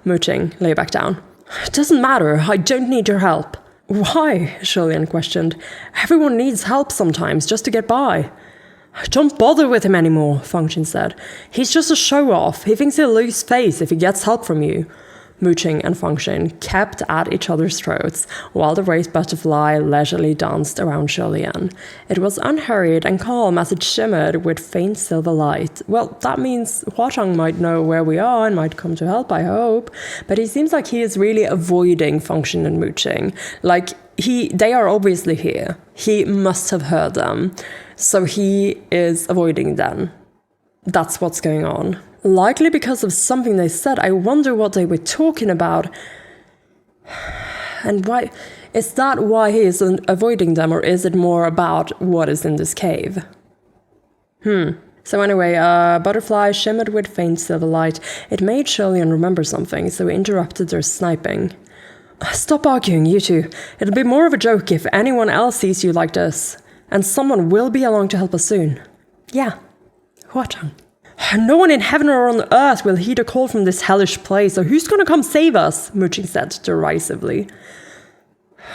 Mooching lay back down. It doesn't matter, I don't need your help. Why? Lian questioned. Everyone needs help sometimes, just to get by. Don't bother with him anymore, Function said. He's just a show-off. He thinks he'll lose face if he gets help from you. Mooching and Function kept at each other's throats, while the wraith butterfly leisurely danced around Lian. It was unhurried and calm as it shimmered with faint silver light. Well, that means Huachang might know where we are and might come to help, I hope. But he seems like he is really avoiding Function and Mooching. Like, they are obviously here. He must have heard them. So he is avoiding them. That's what's going on. Likely because of something they said. I wonder what they were talking about. And why? Is that why he is avoiding them, or is it more about what is in this cave? So anyway, a butterfly shimmered with faint silver light. It made Lian remember something, so he interrupted their sniping. Stop arguing, you two. It'll be more of a joke if anyone else sees you like this. And someone will be along to help us soon. Yeah. Huachang. No one in heaven or on earth will heed a call from this hellish place, so who's gonna come save us? Mooching said derisively.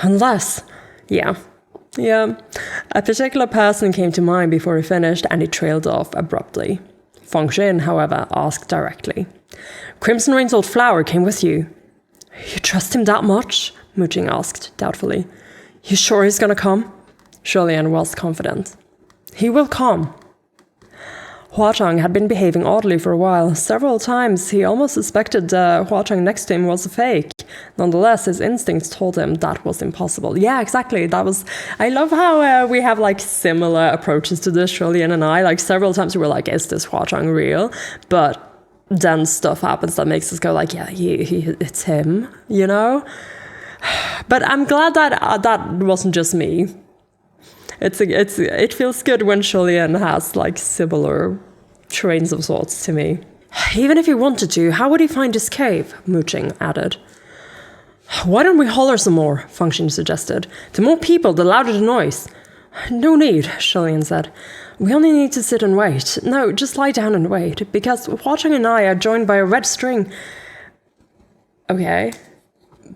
Unless... Yeah. A particular person came to mind before he finished, and he trailed off abruptly. Function, however, asked directly. Crimson Rain's old flower came with you. You trust him that much? Mooching asked, doubtfully. You sure he's gonna come? Lian was confident. He will come. Huachang had been behaving oddly for a while. Several times he almost suspected Huachang next to him was a fake. Nonetheless, his instincts told him that was impossible. Yeah, exactly. I love how we have like similar approaches to this, Lian and I. Like several times we were like, is this Huachang real? But then stuff happens that makes us go like, yeah, it's him, you know? But I'm glad that that wasn't just me. It feels good when Lian has like similar trains of thoughts to me. Even if he wanted to, how would he find his cave? Mooching added. Why don't we holler some more? Function suggested. The more people, the louder the noise. No need, Lian said. We only need to sit and wait. No, just lie down and wait, because Huachang and I are joined by a red string. Okay.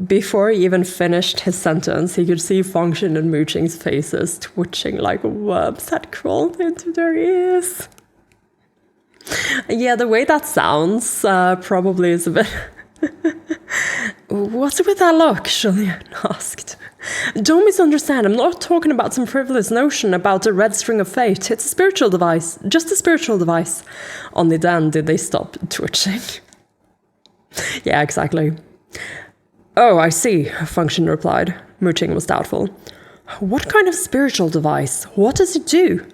Before he even finished his sentence, he could see Function and Mooching's faces twitching like worms had crawled into their ears. Yeah, the way that sounds probably is a bit... What's with that look? Lian asked. Don't misunderstand, I'm not talking about some frivolous notion about a red string of fate. It's a spiritual device, just a spiritual device. Only then did they stop twitching. Yeah, exactly. Oh, I see, Function replied. Mooching was doubtful. What kind of spiritual device? What does it do?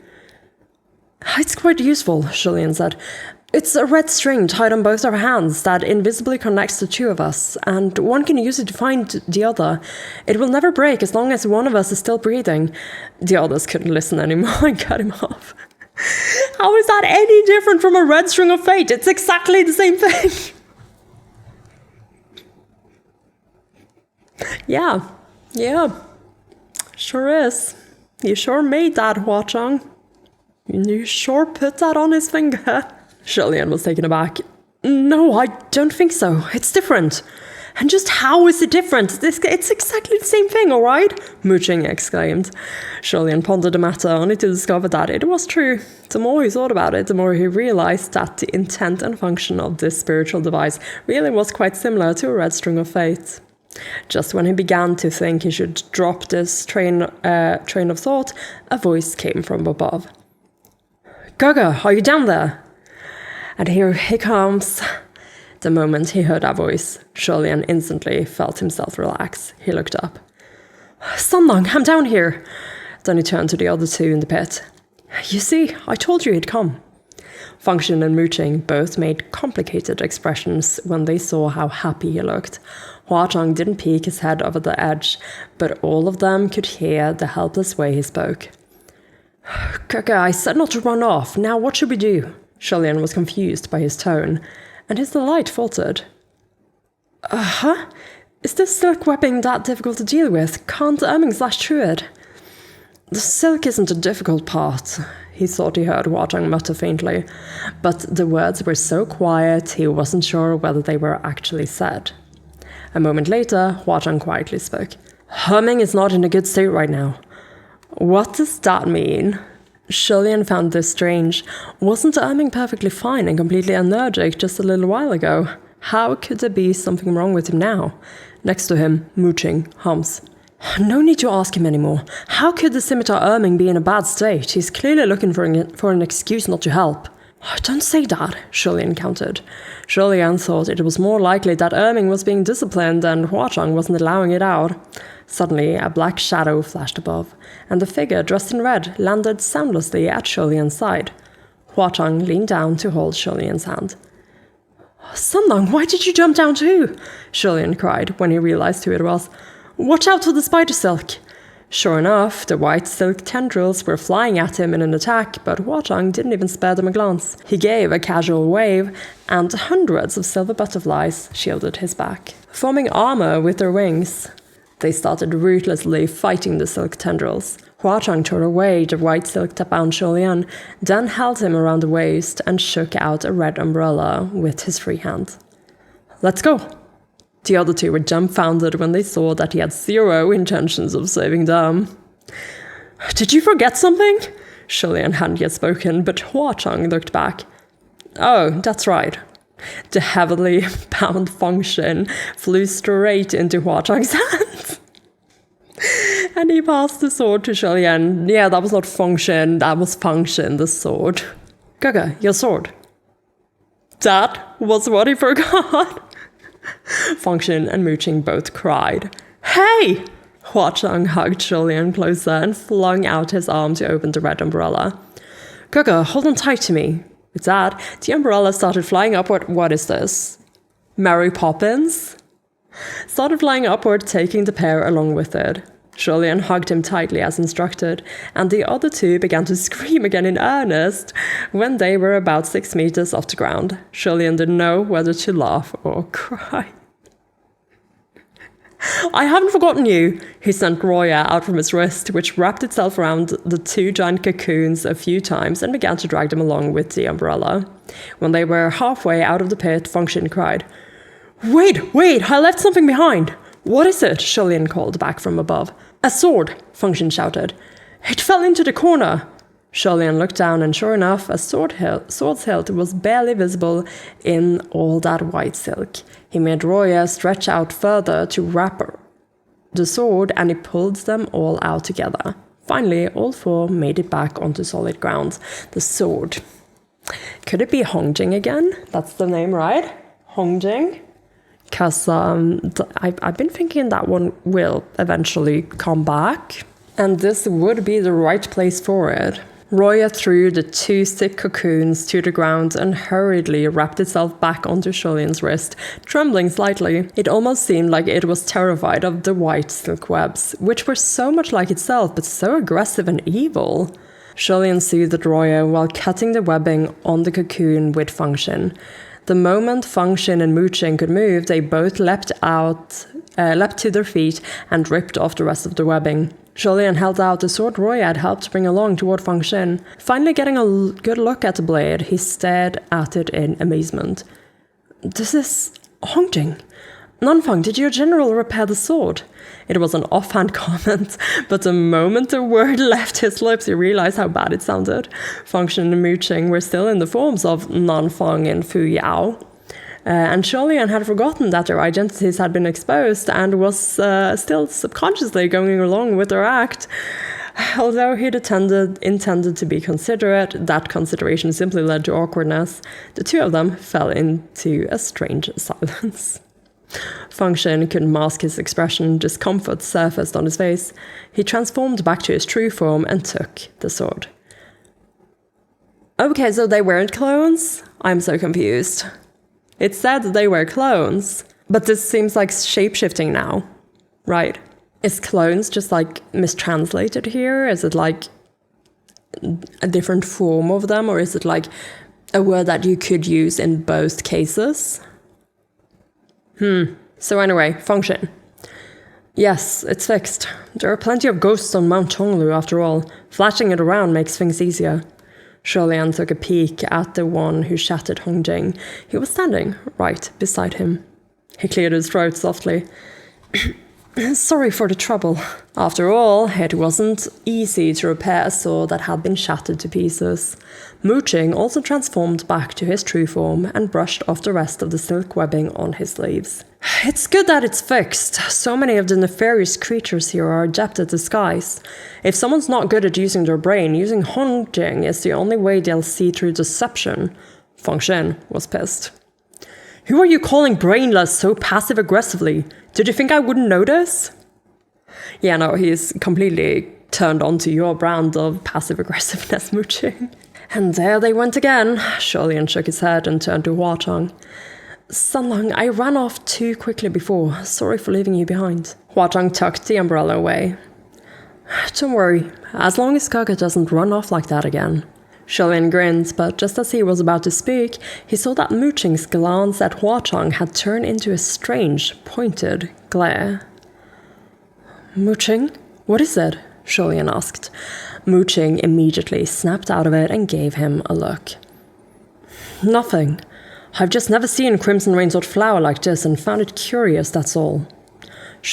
It's quite useful, Lian said. It's a red string tied on both our hands that invisibly connects the two of us, and one can use it to find the other. It will never break as long as one of us is still breathing. The others couldn't listen anymore and cut him off. How is that any different from a red string of fate? It's exactly the same thing. Yeah. Sure is. You sure made that, Huachang. You sure put that on his finger. Lian was taken aback. No, I don't think so. It's different. And just how is it different? It's exactly the same thing, all right? Mooching exclaimed. Lian pondered the matter, only to discover that it was true. The more he thought about it, the more he realized that the intent and function of this spiritual device really was quite similar to a red string of fate. Just when he began to think he should drop this train of thought, a voice came from above. Gaga, are you down there? And here he comes. The moment he heard that voice, Lian instantly felt himself relax. He looked up. Sunlong, I'm down here. Then he turned to the other two in the pit. You see, I told you he'd come. Function and Mooching both made complicated expressions when they saw how happy he looked. Huachang didn't peek his head over the edge, but all of them could hear the helpless way he spoke. Gaga, I said not to run off. Now what should we do? Lian was confused by his tone, and his delight faltered. Is this silk webbing that difficult to deal with? Can't Erming slash through it? The silk isn't a difficult part, he thought he heard Huachang mutter faintly, but the words were so quiet he wasn't sure whether they were actually said. A moment later, Huachang quietly spoke. Erming is not in a good state right now. What does that mean? Lian found this strange. Wasn't Erming perfectly fine and completely energetic just a little while ago? How could there be something wrong with him now? Next to him, mooching, hums. No need to ask him anymore. How could the scimitar Erming be in a bad state? He's clearly looking for an excuse not to help. Don't say that, Lian countered. Lian thought it was more likely that Erming was being disciplined and Huachang wasn't allowing it out. Suddenly, a black shadow flashed above, and the figure dressed in red landed soundlessly at Lian's side. Huachang leaned down to hold Lian's hand. Sunlong, why did you jump down too? Lian cried when he realized who it was. Watch out for the spider silk! Sure enough, the white silk tendrils were flying at him in an attack, but Huachang didn't even spare them a glance. He gave a casual wave, and hundreds of silver butterflies shielded his back, forming armor with their wings. They started ruthlessly fighting the silk tendrils. Huachang tore away the white silk that bound Lian, then held him around the waist and shook out a red umbrella with his free hand. Let's go! The other two were dumbfounded when they saw that he had zero intentions of saving them. Did you forget something? Lian hadn't yet spoken, but Huachang looked back. Oh, that's right. The heavily bound Function flew straight into Huachang's hands. And he passed the sword to Lian. Yeah, that was not Function, that was Function, the sword. Gaga, your sword. That was what he forgot. Function and Mooching both cried. Hey! Huachang hugged Lian closer and flung out his arm to open the red umbrella. Gaga, hold on tight to me. With that, the umbrella started flying upward. What is this? Mary Poppins? Started flying upward, taking the pair along with it. Lian hugged him tightly as instructed, and the other two began to scream again in earnest when they were about 6 meters off the ground. Lian didn't know whether to laugh or cry. I haven't forgotten you, he sent Roya out from his wrist, which wrapped itself around the two giant cocoons a few times and began to drag them along with the umbrella. When they were halfway out of the pit, Function cried, Wait, I left something behind. What is it? Lian called back from above. A sword, Function shouted. It fell into the corner. Lian looked down, and sure enough, a sword's hilt was barely visible in all that white silk. He made Roya stretch out further to wrap the sword, and he pulled them all out together. Finally, all four made it back onto solid ground. The sword. Could it be Hongjing again? That's the name, right? Hongjing? Because I've been thinking that one will eventually come back, and this would be the right place for it. Roya threw the two thick cocoons to the ground and hurriedly wrapped itself back onto Lian's wrist, trembling slightly. It almost seemed like it was terrified of the white silk webs, which were so much like itself but so aggressive and evil. Lian soothed Roya while cutting the webbing on the cocoon with Function. The moment Function and Mooching could move, they both leapt to their feet and ripped off the rest of the webbing. Lian held out the sword Roya had helped bring along toward Function. Finally getting a good look at the blade, he stared at it in amazement. This is Hongjing. Nanfang, did your general repair the sword? It was an offhand comment, but the moment the word left his lips, he realized how bad it sounded. Function and Mooching were still in the forms of Nanfang and Fu Yao. And Lian had forgotten that their identities had been exposed and was still subconsciously going along with their act. Although he'd intended to be considerate, that consideration simply led to awkwardness. The two of them fell into a strange silence. Function couldn't mask his expression. Discomfort surfaced on his face. He transformed back to his true form and took the sword. Okay, so they weren't clones? I'm so confused. It said they were clones, but this seems like shape-shifting now, right? Is clones just like mistranslated here? Is it like a different form of them, or is it like a word that you could use in both cases? So anyway, Function. Yes, it's fixed. There are plenty of ghosts on Mount Tonglu after all. Flashing it around makes things easier. Lian took a peek at the one who shattered Hongjing. He was standing right beside him. He cleared his throat softly. Sorry for the trouble. After all, it wasn't easy to repair a sword that had been shattered to pieces. Mooching also transformed back to his true form and brushed off the rest of the silk webbing on his sleeves. It's good that it's fixed. So many of the nefarious creatures here are adept at disguise. If someone's not good at using their brain, using Hongjing is the only way they'll see through deception. Feng Xin was pissed. Who are you calling brainless so passive-aggressively? Did you think I wouldn't notice? Yeah, no, he's completely turned onto your brand of passive-aggressiveness, Mooching. And there they went again. Lian shook his head and turned to Huatong. Sunlong, I ran off too quickly before. Sorry for leaving you behind. Huatong tucked the umbrella away. Don't worry, as long as Kaka doesn't run off like that again. Lian grinned, but just as he was about to speak, he saw that Mooching's glance at Huatong had turned into a strange, pointed glare. Mooching? What is it? Lian asked. Mooching immediately snapped out of it and gave him a look. Nothing. I've just never seen Crimson Rainsword flower like this and found it curious, that's all.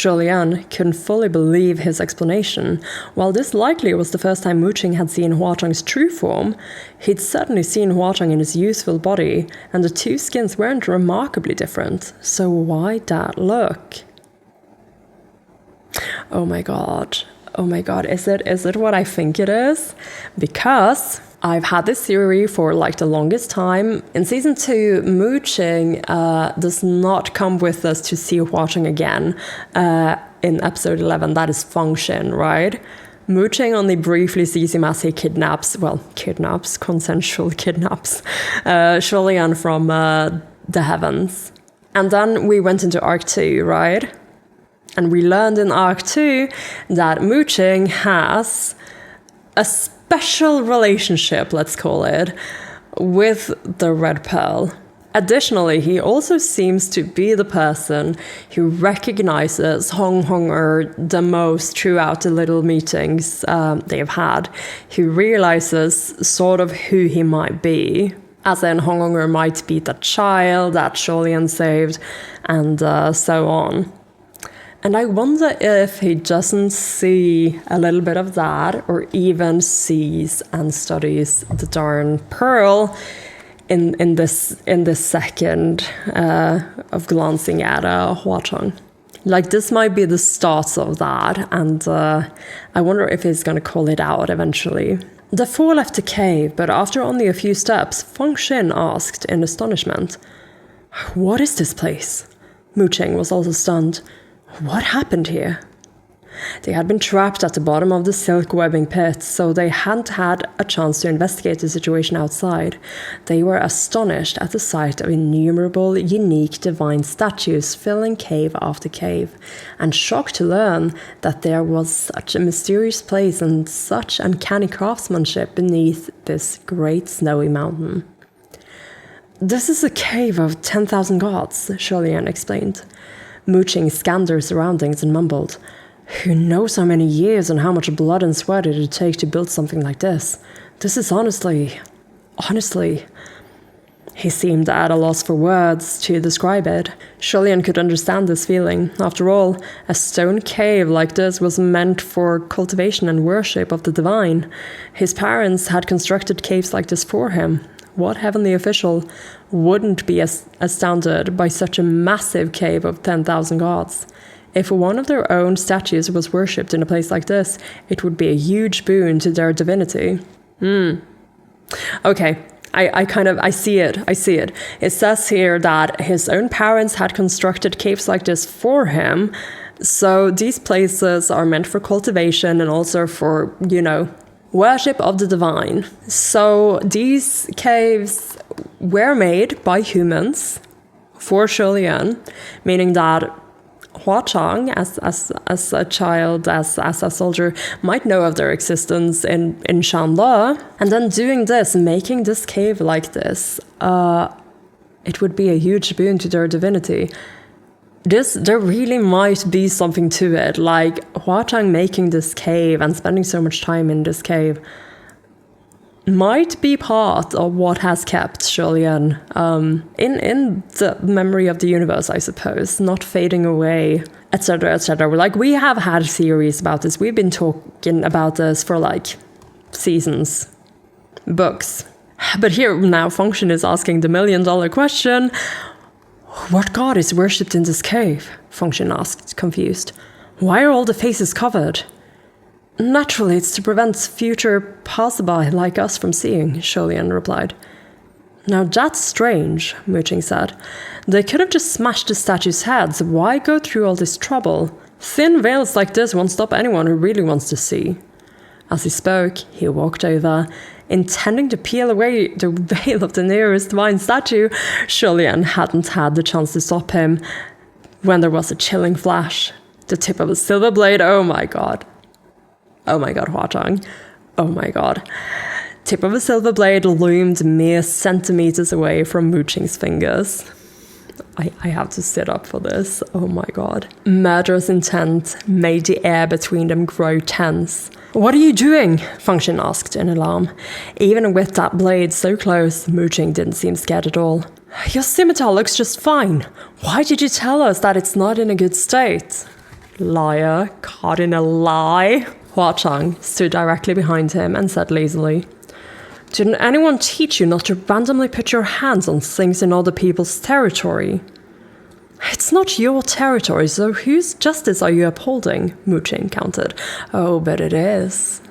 Lian couldn't fully believe his explanation. While this likely was the first time Mooching had seen Huatong's true form, he'd certainly seen Huatong in his youthful body, and the two skins weren't remarkably different. So why that look? Oh my god, is it what I think it is? Because I've had this theory for like the longest time. In season 2, Mooching does not come with us to see Huatong again. In episode 11, that is Feng Xin, right? Mooching only briefly sees him as he consensual kidnaps Lian from the heavens. And then we went into Arc 2, right? And we learned in Arc 2 that Mooching has a special relationship, let's call it, with the Red Pearl. Additionally, he also seems to be the person who recognizes Hong Honger the most throughout the little meetings they've had. He realizes sort of who he might be. As in, Hong Honger might be the child that Lian saved, and so on. And I wonder if he doesn't see a little bit of that, or even sees and studies the darn pearl in this second of glancing at Huatong. Like, this might be the start of that, and I wonder if he's going to call it out eventually. The four left the cave, but after only a few steps, Feng Xin asked in astonishment, "What is this place?" Mooching was also stunned. What happened here? They had been trapped at the bottom of the silk webbing pit, so they hadn't had a chance to investigate the situation outside. They were astonished at the sight of innumerable, unique divine statues filling cave after cave, and shocked to learn that there was such a mysterious place and such uncanny craftsmanship beneath this great snowy mountain. This is a cave of 10,000 gods, Lian explained. Mooching scanned their surroundings and mumbled, "Who knows how many years and how much blood and sweat it would take to build something like this? This is honestly... He seemed at a loss for words to describe it. Lian could understand this feeling. After all, a stone cave like this was meant for cultivation and worship of the divine. His parents had constructed caves like this for him. What heavenly official wouldn't be astounded by such a massive cave of 10,000 gods? If one of their own statues was worshipped in a place like this, it would be a huge boon to their divinity. Okay, I see it. It says here that his own parents had constructed caves like this for him. So these places are meant for cultivation and also for, worship of the divine. So these caves were made by humans for Lian, meaning that Huatong, as a child, as a soldier, might know of their existence in Shanle. And then doing this, making this cave like this, it would be a huge boon to their divinity. There really might be something to it, like Huatong making this cave and spending so much time in this cave might be part of what has kept Lian in the memory of the universe, I suppose, not fading away etc., etc. Like, we have had theories about this. We've been talking about this for like seasons, books. But here now Function is asking the million-dollar question. What god is worshipped in this cave? Function asked, confused. Why are all the faces covered? Naturally, it's to prevent future passerby like us from seeing, Lian replied. Now that's strange, Mooching said. They could have just smashed the statues' heads. Why go through all this trouble? Thin veils like this won't stop anyone who really wants to see. As he spoke, he walked over, intending to peel away the veil of the nearest divine statue. Lian hadn't had the chance to stop him when there was a chilling flash. The tip of a silver blade, oh my god. Oh my god, Huazhang. Oh my god. Tip of a silver blade loomed mere centimeters away from Mooching's fingers. I have to sit up for this. Oh my god. Murderous intent made the air between them grow tense. What are you doing? Function asked in alarm. Even with that blade so close, Mooching didn't seem scared at all. Your scimitar looks just fine. Why did you tell us that it's not in a good state? Liar, caught in a lie. Huazhang stood directly behind him and said lazily, Didn't anyone teach you not to randomly put your hands on things in other people's territory? It's not your territory, so whose justice are you upholding? Mooching countered. Oh, but it is.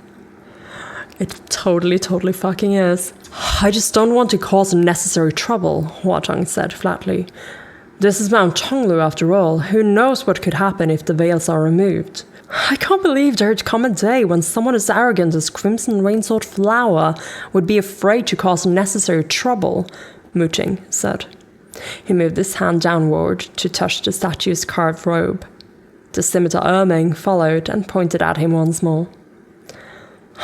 It totally fucking is. I just don't want to cause unnecessary trouble, Huazhang said flatly. This is Mount Tonglu after all. Who knows what could happen if the veils are removed? I can't believe there'd come a day when someone as arrogant as Crimson Rainsword Flower would be afraid to cause unnecessary trouble, Mooching said. He moved his hand downward to touch the statue's carved robe. The scimitar Erming followed and pointed at him once more.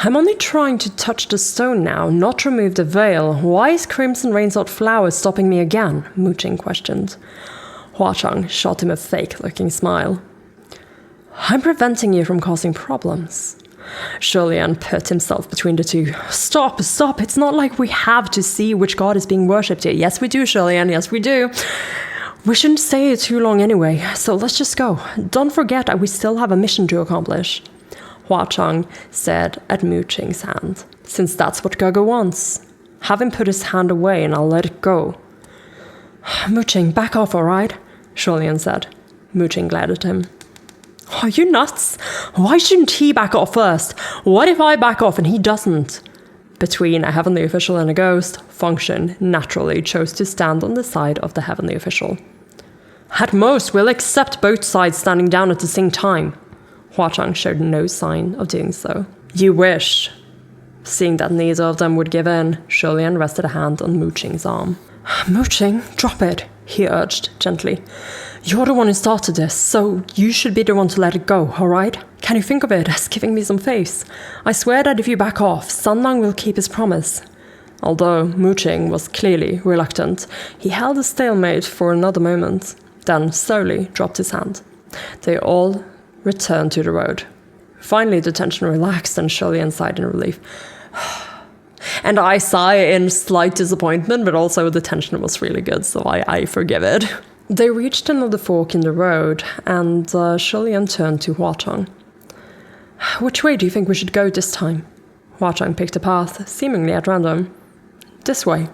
I'm only trying to touch the stone now, not remove the veil. Why is Crimson Rainsword Flower stopping me again? Mooching questioned. Huazhang shot him a fake-looking smile. I'm preventing you from causing problems. Lian put himself between the two. Stop, it's not like we have to see which god is being worshipped here. Yes, we do, Lian, yes, we do. We shouldn't stay here too long anyway, so let's just go. Don't forget that we still have a mission to accomplish. Huazhang stared at Mooching's hand. Since that's what Gaga wants. Have him put his hand away and I'll let it go. Mooching, back off, alright? Lian said. Mooching glared at him. Are you nuts? Why shouldn't he back off first? What if I back off and he doesn't? Between a heavenly official and a ghost, Function naturally chose to stand on the side of the heavenly official. At most, we'll accept both sides standing down at the same time. Huazhang showed no sign of doing so. You wish. Seeing that neither of them would give in, Lian rested a hand on Mooching's arm. Mooching, drop it, he urged gently. You're the one who started this, so you should be the one to let it go, alright? Can you think of it as giving me some face? I swear that if you back off, Sunlang will keep his promise. Although Mooching was clearly reluctant, he held a stalemate for another moment, then slowly dropped his hand. They all returned to the road. Finally, the tension relaxed and Lian sighed in relief. And I sigh in slight disappointment, but also the tension was really good, so I forgive it. They reached another fork in the road, and Lian turned to Huazhang. Which way do you think we should go this time? Huazhang picked a path, seemingly at random. This way.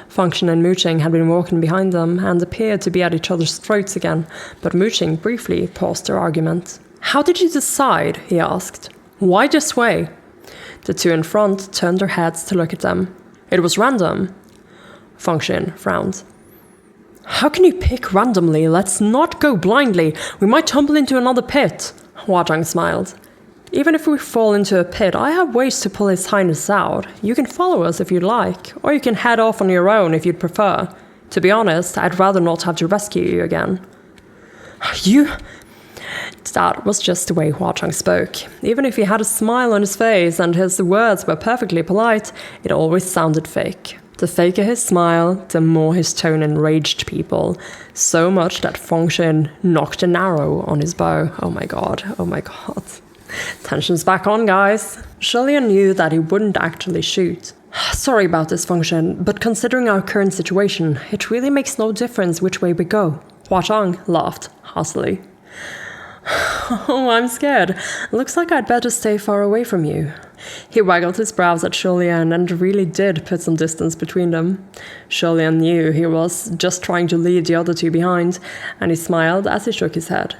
Function and Mooching had been walking behind them and appeared to be at each other's throats again, but Mooching briefly paused their argument. How did you decide? He asked. Why this way? The two in front turned their heads to look at them. It was random. Function frowned. How can you pick randomly? Let's not go blindly. We might tumble into another pit. Huazhang smiled. Even if we fall into a pit, I have ways to pull His Highness out. You can follow us if you'd like, or you can head off on your own if you'd prefer. To be honest, I'd rather not have to rescue you again. You... That was just the way Huazhang spoke. Even if he had a smile on his face and his words were perfectly polite, it always sounded fake. The faker his smile, the more his tone enraged people. So much that Function knocked an arrow on his bow. Oh my god. Tension's back on, guys. Lian knew that he wouldn't actually shoot. Sorry about this, Function, but considering our current situation, it really makes no difference which way we go. Huazhang laughed huskily. Oh, I'm scared. Looks like I'd better stay far away from you. He waggled his brows at Lian and really did put some distance between them. Lian knew he was just trying to leave the other two behind, and he smiled as he shook his head.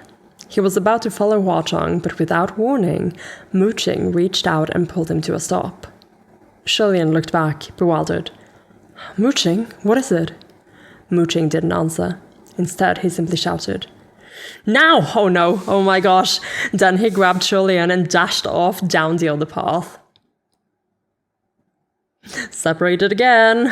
He was about to follow Huang, but without warning, Mooching reached out and pulled him to a stop. Lian looked back, bewildered. Mooching, what is it? Mooching didn't answer. Instead, he simply shouted, Now! Oh no, oh my gosh. Then he grabbed Lian and dashed off down the other path. Separated again.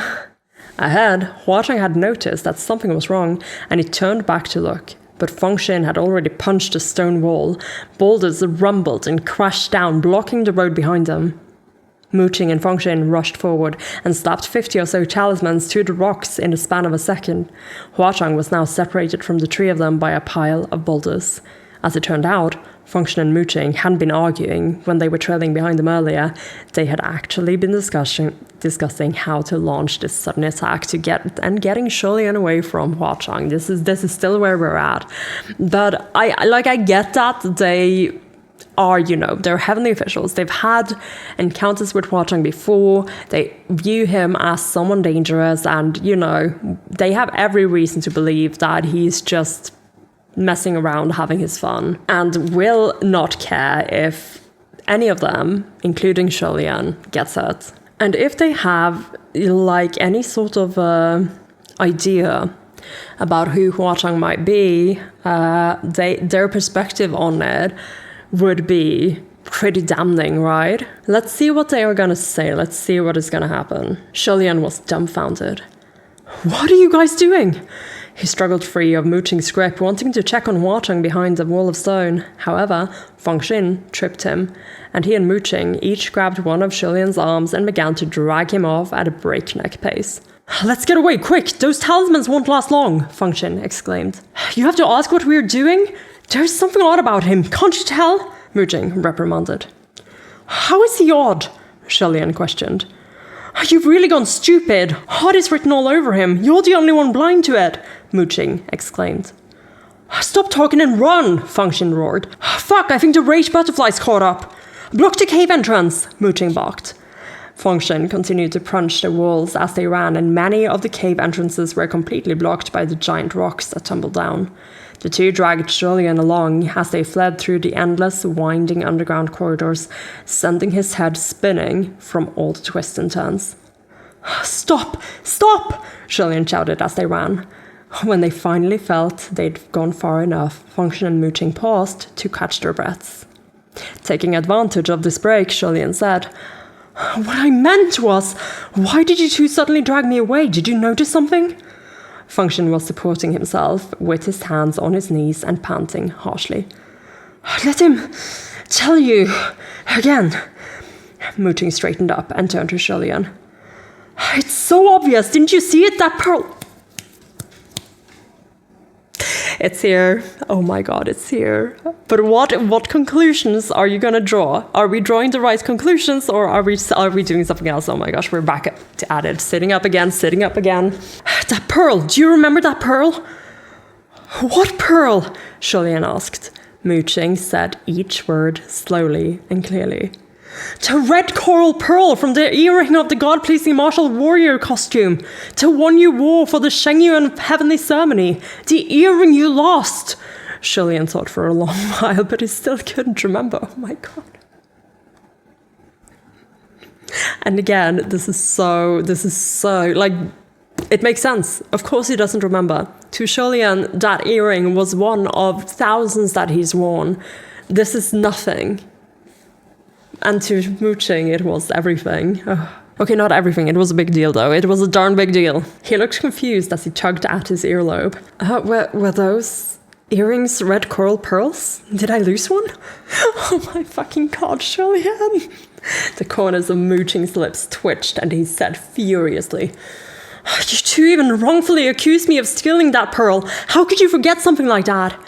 Ahead, Huang had noticed that something was wrong, and he turned back to look. But Fengxin had already punched a stone wall. Boulders rumbled and crashed down, blocking the road behind them. Mooching and Fengxin rushed forward and slapped 50 or so talismans to the rocks in the span of a second. Huang was now separated from the three of them by a pile of boulders. As it turned out, Fengxin and Mooching hadn't been arguing when they were trailing behind them earlier. They had actually been discussing how to launch this sudden attack getting Lian away from Huang. This is still where we're at. But I get that they are, they're heavenly officials. They've had encounters with Huang before. They view him as someone dangerous, and, they have every reason to believe that he's just messing around, having his fun, and will not care if any of them, including Lian, gets hurt. And if they have, any sort of idea about who Huang might be, their perspective on it would be pretty damning, right? Let's see what they are gonna say. Let's see what is gonna happen. Lian was dumbfounded. What are you guys doing? He struggled free of Mooching's grip, wanting to check on Huang behind the wall of stone. However, Fengxin tripped him, and he and Mooching each grabbed one of Lian's arms and began to drag him off at a breakneck pace. Let's get away, quick! Those talismans won't last long, Fengxin exclaimed. You have to ask what we're doing? There's something odd about him, can't you tell? Mooching reprimanded. How is he odd? Lian questioned. You've really gone stupid. Odd is written all over him. You're the only one blind to it, Mooching exclaimed. Stop talking and run, Fengxin roared. Fuck, I think the rage butterflies caught up. Block the cave entrance, Mooching barked. Fengxin continued to punch the walls as they ran, and many of the cave entrances were completely blocked by the giant rocks that tumbled down. The two dragged Lian along as they fled through the endless, winding underground corridors, sending his head spinning from all the twists and turns. Stop! Stop! Lian shouted as they ran. When they finally felt they'd gone far enough, Fengxin and Mooching paused to catch their breaths. Taking advantage of this break, Lian said, What I meant was, why did you two suddenly drag me away? Did you notice something? Fengxin was supporting himself with his hands on his knees and panting harshly. Let him tell you again. Mooching straightened up and turned to Lian. It's so obvious, didn't you see it? That pearl... It's here. Oh my god, it's here. But what conclusions are you gonna draw? Are we drawing the right conclusions, or are we doing something else? Oh my gosh, we're back at it. Sitting up again. That pearl, do you remember that pearl? What pearl? Lian asked. Mooching said each word slowly and clearly. The red coral pearl from the earring of the god-pleasing martial warrior costume. The one you wore for the Shengyuan heavenly ceremony. The earring you lost. Lian thought for a long while, but he still couldn't remember. Oh my god. And again, this is so, it makes sense. Of course he doesn't remember. To Lian, that earring was one of thousands that he's worn. This is nothing. And to Mooching, it was everything. Ugh. Okay, not everything. It was a big deal, though. It was a darn big deal. He looked confused as he tugged at his earlobe. Were those earrings red coral pearls? Did I lose one? Oh my fucking god, Lian. The corners of Mooching's lips twitched, and he said furiously, You two even wrongfully accused me of stealing that pearl. How could you forget something like that?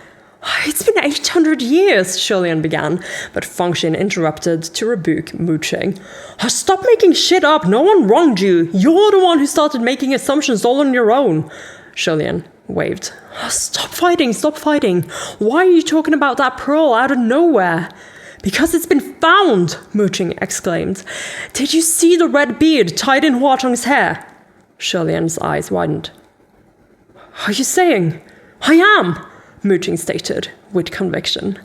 It's been 800 years, Lian began, but Fengxin interrupted to rebuke Mooching. Stop making shit up, no one wronged you. You're the one who started making assumptions all on your own. Lian waved. Stop fighting, stop fighting. Why are you talking about that pearl out of nowhere? Because it's been found, Mooching exclaimed. Did you see the red bead tied in Huatong's hair? Shilian's eyes widened. Are you saying? I am, Mooching stated with conviction.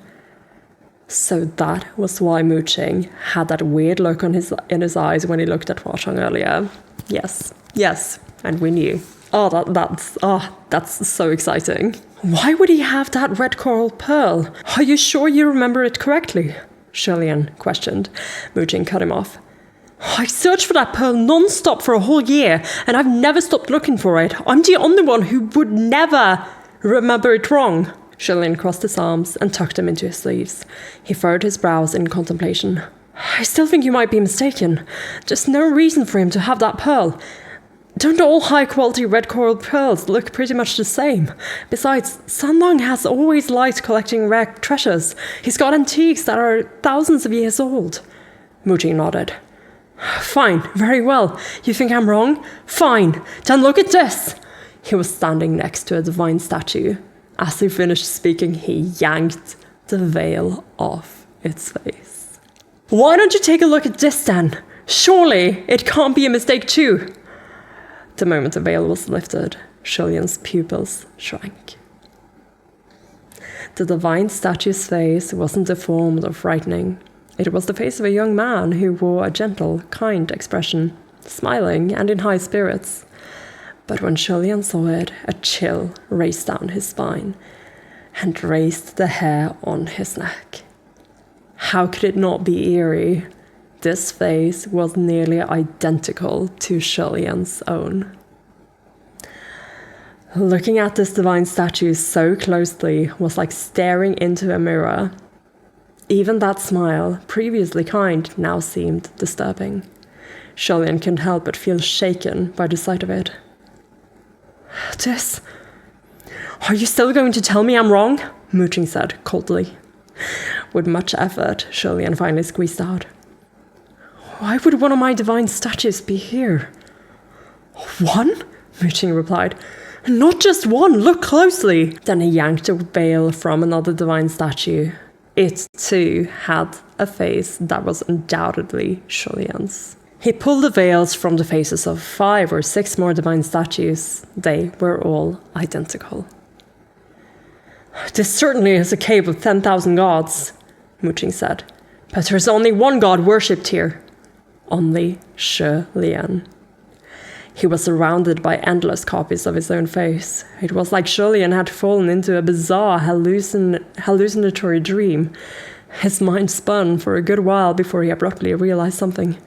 So that was why Mooching had that weird look in his eyes when he looked at Huatong earlier. Yes, and we knew. That's so exciting. Why would he have that red coral pearl? Are you sure you remember it correctly? Shilian questioned. Mooching cut him off. I searched for that pearl non-stop for a whole year, and I've never stopped looking for it. I'm the only one who would never remember it wrong. Shilian crossed his arms and tucked them into his sleeves. He furrowed his brows in contemplation. I still think you might be mistaken. There's no reason for him to have that pearl. Don't all high-quality red coral pearls look pretty much the same? Besides, Sanlang has always liked collecting rare treasures. He's got antiques that are thousands of years old. Mooching nodded. Fine, very well. You think I'm wrong? Fine, then look at this. He was standing next to a divine statue. As he finished speaking, he yanked the veil off its face. Why don't you take a look at this then? Surely it can't be a mistake too. The moment the veil was lifted, Shilian's pupils shrank. The divine statue's face wasn't deformed or frightening. It was the face of a young man who wore a gentle, kind expression, smiling and in high spirits. But when Shilian saw it, a chill raced down his spine and raised the hair on his neck. How could it not be eerie? This face was nearly identical to Shilian's own. Looking at this divine statue so closely was like staring into a mirror. Even that smile, previously kind, now seemed disturbing. Shilian couldn't help but feel shaken by the sight of it. This? Are you still going to tell me I'm wrong? Mooching said coldly. With much effort, Shilian finally squeezed out. Why would one of my divine statues be here? One? Mooching replied. Not just one, look closely. Then he yanked a veil from another divine statue. It too had a face that was undoubtedly Shilian's. He pulled the veils from the faces of 5 or 6 more divine statues. They were all identical. This certainly is a cave of 10,000 gods, Mooching said. But there's only one god worshipped here. Only Lian. He was surrounded by endless copies of his own face. It was like Lian had fallen into a bizarre hallucinatory dream. His mind spun for a good while before he abruptly realized something.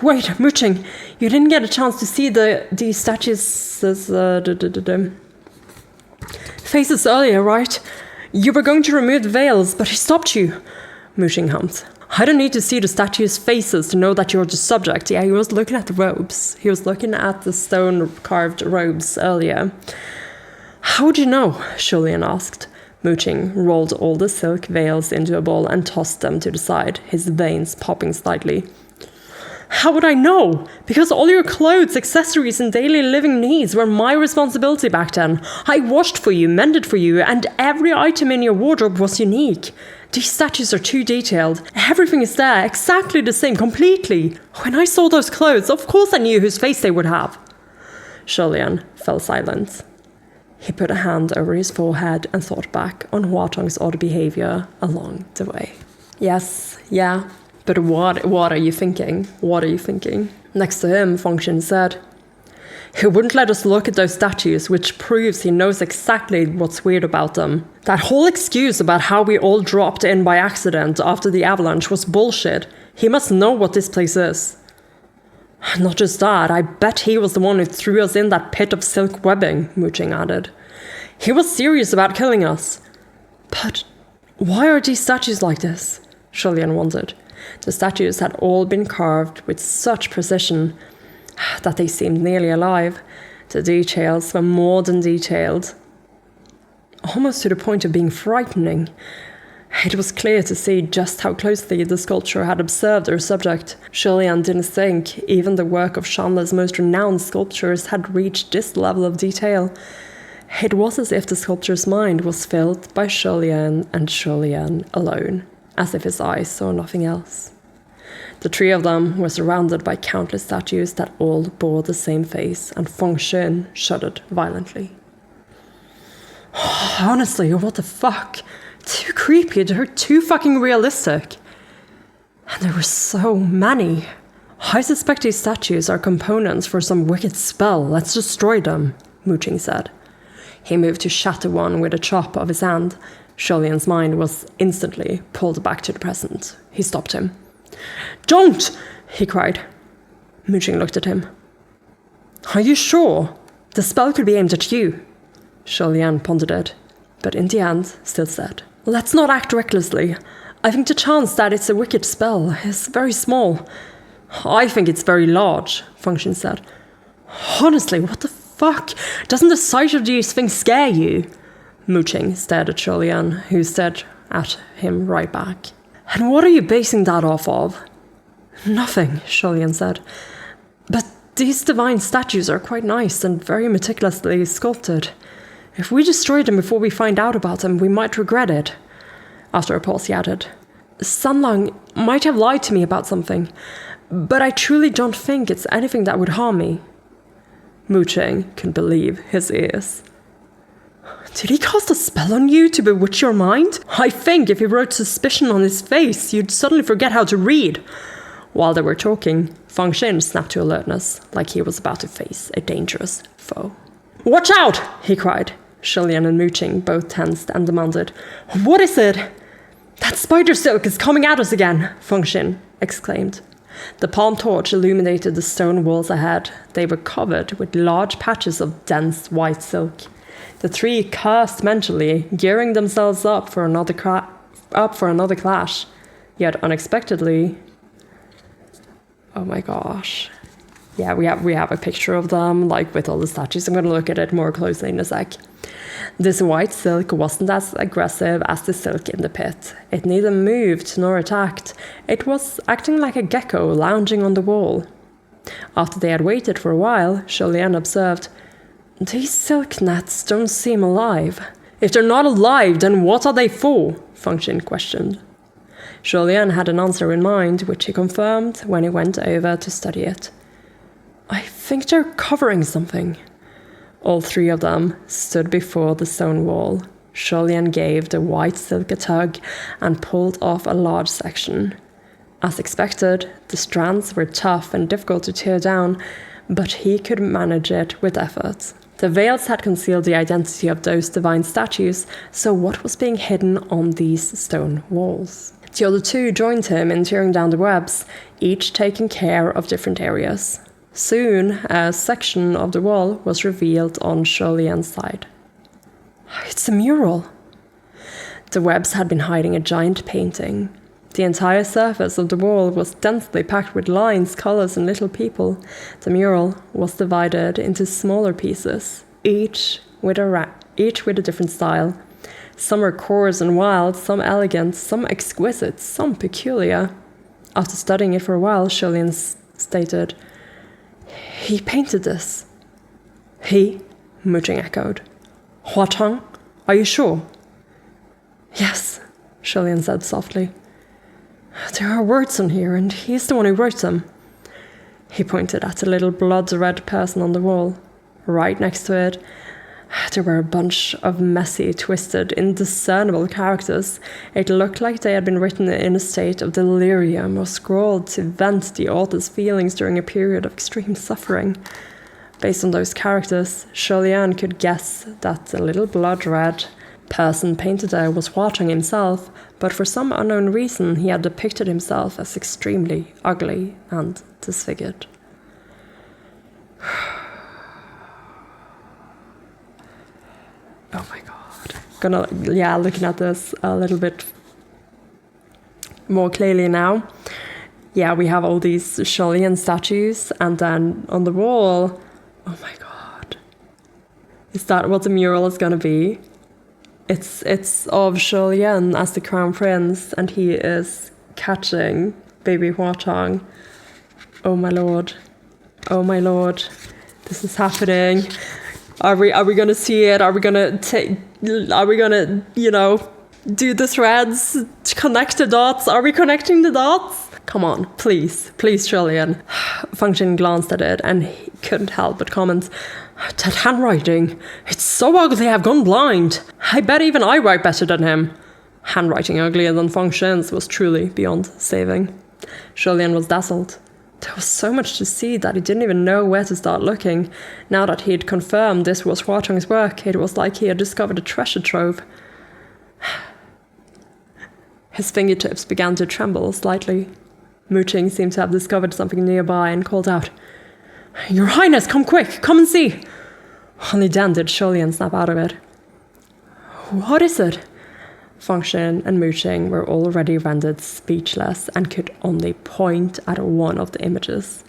Wait, Mooching, you didn't get a chance to see these statues' faces earlier, right? You were going to remove the veils, but he stopped you. Mooching hummed. I don't need to see the statues' faces to know that you're the subject. Yeah, he was looking at the robes. He was looking at the stone-carved robes earlier. How would you know? Shilian asked. Mooching rolled all the silk veils into a ball and tossed them to the side, his veins popping slightly. How would I know? Because all your clothes, accessories, and daily living needs were my responsibility back then. I washed for you, mended for you, and every item in your wardrobe was unique. These statues are too detailed. Everything is there, exactly the same, completely. When I saw those clothes, of course I knew whose face they would have. Shilian fell silent. He put a hand over his forehead and thought back on Huatong's odd behavior along the way. Yes, yeah. But what are you thinking? What are you thinking? Next to him, Fengshen said, He wouldn't let us look at those statues, which proves he knows exactly what's weird about them. That whole excuse about how we all dropped in by accident after the avalanche was bullshit. He must know what this place is. Not just that, I bet he was the one who threw us in that pit of silk webbing, Mooching added. He was serious about killing us. But why are these statues like this? Shilian wondered. The statues had all been carved with such precision that they seemed nearly alive. The details were more than detailed, almost to the point of being frightening. It was clear to see just how closely the sculpture had observed their subject. Shilian didn't think even the work of Shanla's most renowned sculptors had reached this level of detail. It was as if the sculptor's mind was filled by Lian and Lian alone, as if his eyes saw nothing else. The three of them were surrounded by countless statues that all bore the same face, and Feng shuddered violently. Honestly, what the fuck? Too creepy, they're too fucking realistic. And there were so many. I suspect these statues are components for some wicked spell. Let's destroy them, Muqing said. He moved to shatter one with a chop of his hand. Lian's mind was instantly pulled back to the present. He stopped him. Don't! He cried. Muqing looked at him. Are you sure? The spell could be aimed at you. Lian pondered it, but in the end still said, Let's not act recklessly. I think the chance that it's a wicked spell is very small. I think it's very large, Feng said. Honestly, what the fuck? Doesn't the sight of these things scare you? Muqing stared at Lian, who stared at him right back. And what are you basing that off of? Nothing, Lian said. But these divine statues are quite nice and very meticulously sculpted. If we destroy them before we find out about them, we might regret it. After a pause, he added, Sanlang might have lied to me about something, but I truly don't think it's anything that would harm me. Muqing couldn't believe his ears. Did he cast a spell on you to bewitch your mind? I think if he wrote suspicion on his face, you'd suddenly forget how to read. While they were talking, Feng snapped to alertness, like he was about to face a dangerous foe. Watch out! He cried. Lian and Muqing both tensed and demanded, What is it? That spider silk is coming at us again, Feng exclaimed. The palm torch illuminated the stone walls ahead. They were covered with large patches of dense white silk. The three cursed mentally, gearing themselves up for another clash. Yet unexpectedly... Oh my gosh. Yeah, we have a picture of them, like with all the statues. I'm going to look at it more closely in a sec. This white silk wasn't as aggressive as the silk in the pit. It neither moved nor attacked. It was acting like a gecko lounging on the wall. After they had waited for a while, Lian observed, These silk nets don't seem alive. If they're not alive, then what are they for? Feng questioned. Lian had an answer in mind, which he confirmed when he went over to study it. I think they're covering something. All three of them stood before the stone wall. Lian gave the white silk a tug and pulled off a large section. As expected, the strands were tough and difficult to tear down, but he could manage it with effort. The veils had concealed the identity of those divine statues, so what was being hidden on these stone walls? The other two joined him in tearing down the webs, each taking care of different areas. Soon, a section of the wall was revealed on Lian's side. It's a mural. The webs had been hiding a giant painting. The entire surface of the wall was densely packed with lines, colors, and little people. The mural was divided into smaller pieces, each with a different style. Some were coarse and wild, some elegant, some exquisite, some peculiar. After studying it for a while, Lian stated, He painted this. He? Muqing echoed. Huatang? Are you sure? Yes, Lian said softly. There are words on here, and he's the one who wrote them. He pointed at a little blood-red person on the wall. Right next to it, there were a bunch of messy, twisted, indiscernible characters. It looked like they had been written in a state of delirium or scrawled to vent the author's feelings during a period of extreme suffering. Based on those characters, Lian could guess that the little blood-red person painted there was Huatang himself, but for some unknown reason he had depicted himself as extremely ugly and disfigured. Oh my god. Looking at this a little bit more clearly now. Yeah, we have all these Lian statues, and then on the wall, oh my god. Is that what the mural is gonna be? It's of Lian as the crown prince, and he is catching baby Huatang. Oh my lord. Oh my lord. This is happening. Are we gonna see it? Are we gonna, you know, do the threads, connect the dots? Are we connecting the dots? Come on, please, Julian. Function glanced at it and he couldn't help but comment, that handwriting, it's so ugly I've gone blind. I bet even I write better than him. Handwriting uglier than Function's was truly beyond saving. Julian was dazzled. There was so much to see that he didn't even know where to start looking. Now that he had confirmed this was Huatong's work, it was like he had discovered a treasure trove. His fingertips began to tremble slightly. Mooching seemed to have discovered something nearby and called out, Your Highness, come quick, come and see. Only then did Julian snap out of it. What is it? Function and Mooching were already rendered speechless and could only point at one of the images.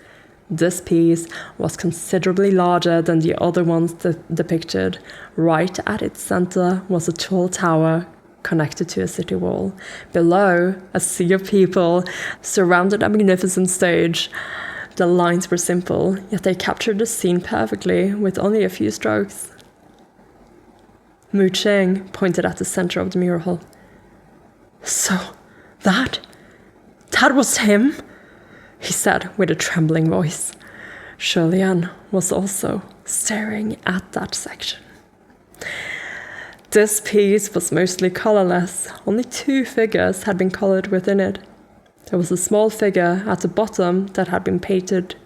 This piece was considerably larger than the other ones depicted. Right at its center was a tall tower connected to a city wall. Below, a sea of people surrounded a magnificent stage. The lines were simple, yet they captured the scene perfectly with only a few strokes. Mu Cheng pointed at the center of the mural. So, that was him? He said with a trembling voice. Lian was also staring at that section. This piece was mostly colorless. Only 2 figures had been colored within it. There was a small figure at the bottom that had been painted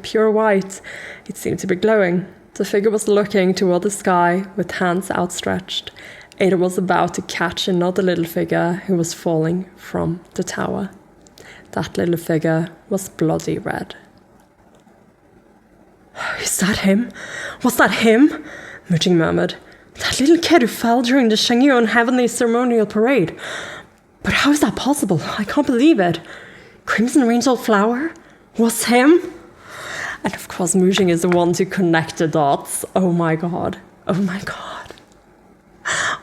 pure white. It seemed to be glowing. The figure was looking toward the sky with hands outstretched. It was about to catch another little figure who was falling from the tower. That little figure was bloody red. Is that him? Was that him? Mooching murmured. That little kid who fell during the Shengyun Heavenly Ceremonial Parade. But how is that possible? I can't believe it. Crimson Angel Flower? Was him? And of course, Mooching is the one to connect the dots. Oh my god. Oh my god.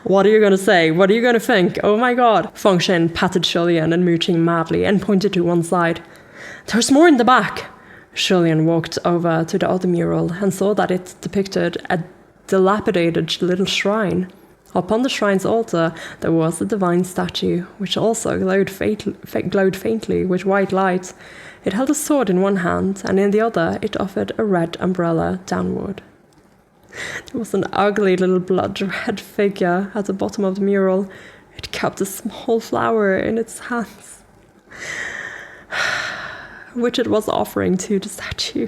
What are you going to say? What are you going to think? Oh my god. Fengshen patted Julian and Mooching madly and pointed to one side. There's more in the back. Julian walked over to the other mural and saw that it depicted a dilapidated little shrine. Upon the shrine's altar, there was a divine statue, which also glowed faintly with white light. It held a sword in one hand, and in the other it offered a red umbrella downward. There was an ugly little blood-red figure at the bottom of the mural. It kept a small flower in its hands, which it was offering to the statue.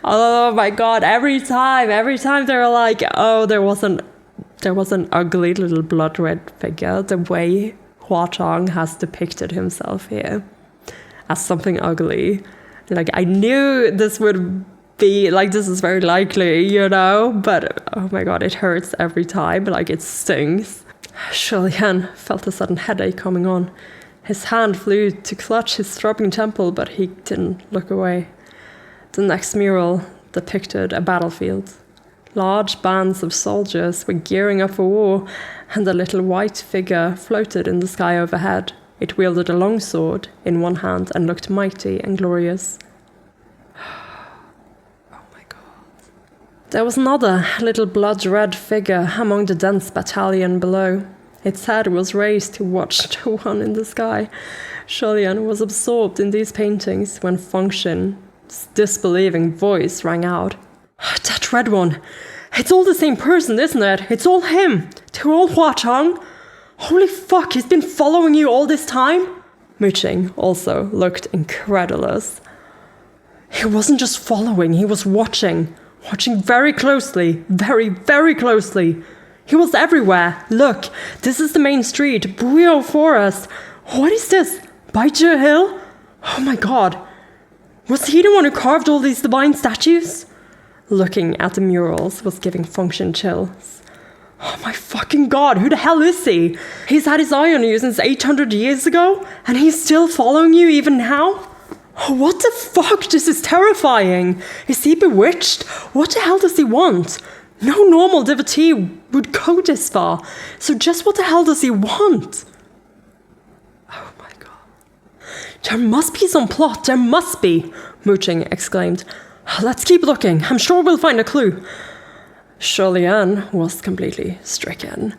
Oh my god, every time they're like, oh, there was an ugly little blood-red figure. The way Huatong has depicted himself here as something ugly. Like, I knew this would be, like, this is very likely, you know? But, oh my god, it hurts every time. Like, it stings. Lian felt a sudden headache coming on. His hand flew to clutch his throbbing temple, but he didn't look away. The next mural depicted a battlefield. Large bands of soldiers were gearing up for war, and a little white figure floated in the sky overhead. It wielded a long sword in one hand and looked mighty and glorious. Oh my god. There was another little blood-red figure among the dense battalion below. Its head was raised to watch the one in the sky. Lian was absorbed in these paintings when Fengshen's disbelieving voice rang out. That red one! It's all the same person, isn't it? It's all him! They're all Huatong! Holy fuck, he's been following you all this time? Mooching also looked incredulous. He wasn't just following, he was watching. Watching very closely. Very, very closely. He was everywhere. Look, this is the main street. Buyo Forest. What is this? Baizhi Hill? Oh my god. Was he the one who carved all these divine statues? Looking at the murals was giving Fengshen chills. Oh my fucking god, who the hell is he? He's had his eye on you since 800 years ago, and he's still following you even now? Oh, what the fuck? This is terrifying. Is he bewitched? What the hell does he want? No normal devotee would go this far. So just what the hell does he want? Oh my god. There must be some plot, there must be, Mooching exclaimed. Let's keep looking, I'm sure we'll find a clue. Lian was completely stricken.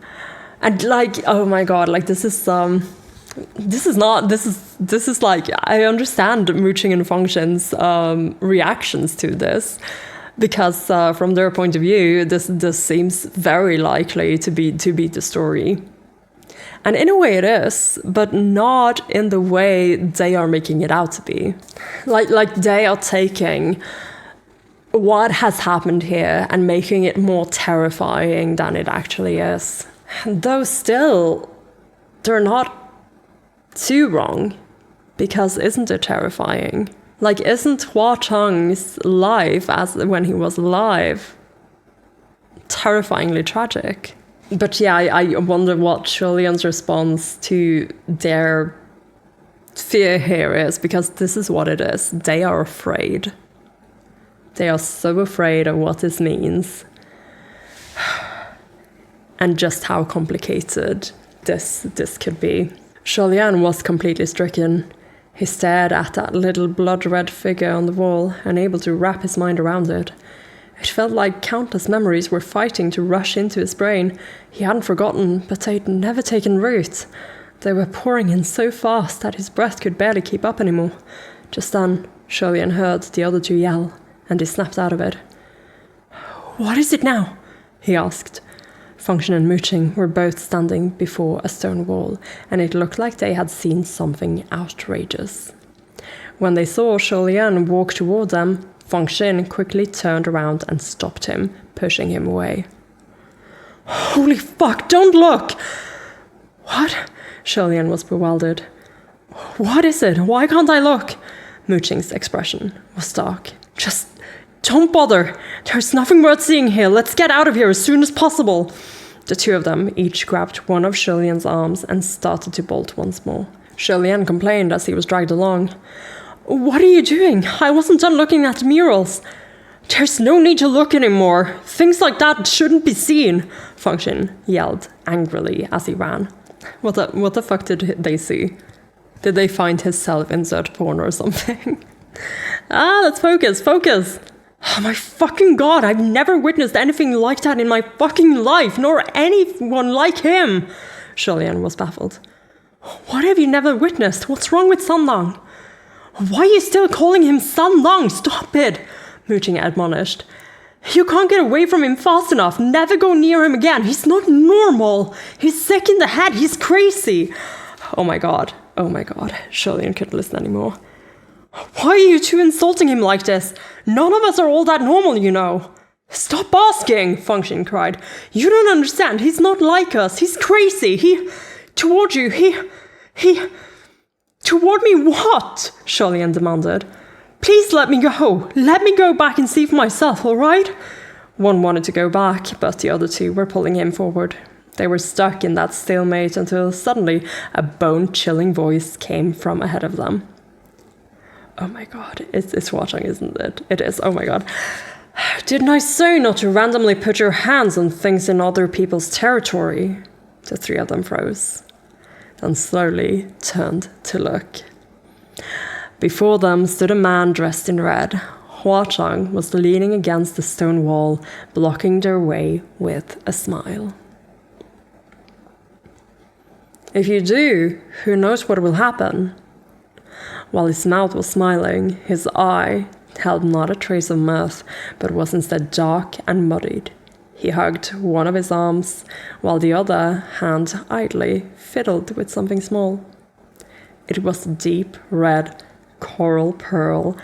And like, oh my god, like this is like, I understand Muqing and Fengshen's reactions to this, because from their point of view, this seems very likely to be the story. And in a way it is, but not in the way they are making it out to be. Like they are taking what has happened here and making it more terrifying than it actually is. Though still, they're not too wrong, because isn't it terrifying? Like, isn't Huachang's life, as when he was alive, terrifyingly tragic? But yeah, I wonder what Lian's response to their fear here is, because this is what it is. They are afraid. They are so afraid of what this means. And just how complicated this could be. Lian was completely stricken. He stared at that little blood-red figure on the wall, unable to wrap his mind around it. It felt like countless memories were fighting to rush into his brain. He hadn't forgotten, but they'd never taken root. They were pouring in so fast that his breath could barely keep up anymore. Just then, Lian heard the other two yell, and he snapped out of it. "What is it now?" he asked. Fengshen and Muqing were both standing before a stone wall, and it looked like they had seen something outrageous. When they saw Lian walk toward them, Fengshen quickly turned around and stopped him, pushing him away. "Holy fuck, don't look!" "What?" Lian was bewildered. "What is it? Why can't I look?" Muqing's expression was dark. "Just don't bother. There's nothing worth seeing here. Let's get out of here as soon as possible." The two of them each grabbed one of Lian's arms and started to bolt once more. Lian complained as he was dragged along. "What are you doing? I wasn't done looking at the murals." "There's no need to look anymore. Things like that shouldn't be seen," Fengshen yelled angrily as he ran. What the fuck did they see? Did they find his self-insert porn or something? Let's focus. Oh my fucking god, I've never witnessed anything like that in my fucking life, nor anyone like him. Lian was baffled. "What have you never witnessed? What's wrong with Sandang?" "Why are you still calling him Sandang? Stop it," Muqing admonished. "You can't get away from him fast enough. Never go near him again. He's not normal. He's sick in the head. He's crazy." Oh my god. Lian couldn't listen anymore. "Why are you two insulting him like this? None of us are all that normal, you know." "Stop asking," Fengshen cried. "You don't understand. He's not like us. He's crazy. Toward me what?" Lian demanded. "Please let me go. Let me go back and see for myself, all right?" One wanted to go back, but the other two were pulling him forward. They were stuck in that stalemate until suddenly a bone-chilling voice came from ahead of them. Oh my god, it's Huachang, isn't it? It is, oh my god. "Didn't I say not to randomly put your hands on things in other people's territory?" The three of them froze, then slowly turned to look. Before them stood a man dressed in red. Huachang was leaning against the stone wall, blocking their way with a smile. "If you do, who knows what will happen?" While his mouth was smiling, his eye held not a trace of mirth, but was instead dark and muddied. He hugged one of his arms, while the other hand idly fiddled with something small. It was a deep red coral pearl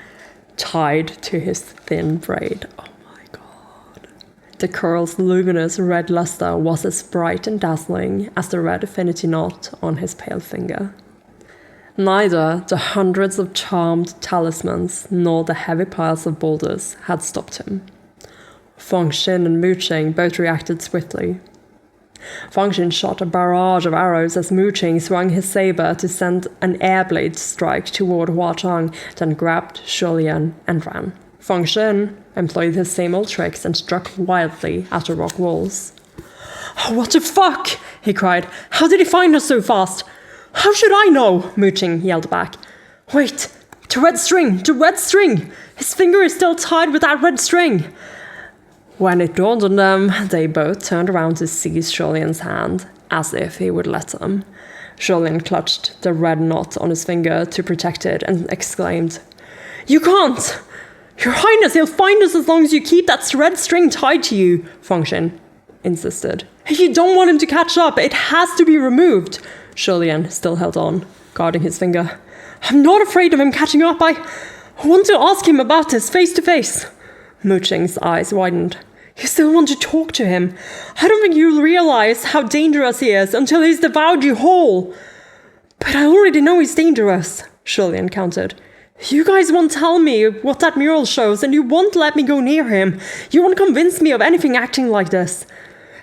tied to his thin braid. Oh my god. The curl's luminous red luster was as bright and dazzling as the red affinity knot on his pale finger. Neither the hundreds of charmed talismans nor the heavy piles of boulders had stopped him. Fengshen and Muqing both reacted swiftly. Fengshen shot a barrage of arrows as Muqing swung his saber to send an airblade strike toward Huachang, then grabbed Lian and ran. Fengshen employed his same old tricks and struck wildly at the rock walls. "What the fuck?" he cried. "How did he find us so fast?" "How should I know?" Muqing yelled back. "Wait! The red string! The red string! His finger is still tied with that red string!" When it dawned on them, they both turned around to seize Julian's hand, as if he would let them. Julian clutched the red knot on his finger to protect it and exclaimed, "You can't! Your Highness, he'll find us as long as you keep that red string tied to you," Puffin insisted. "If you don't want him to catch up, it has to be removed." Julian still held on, guarding his finger. "I'm not afraid of him catching up. I want to ask him about this face to face." Mooching's eyes widened. "You still want to talk to him? I don't think you'll realize how dangerous he is until he's devoured you whole." "But I already know he's dangerous," Julian countered. "You guys won't tell me what that mural shows, and you won't let me go near him. You won't convince me of anything acting like this.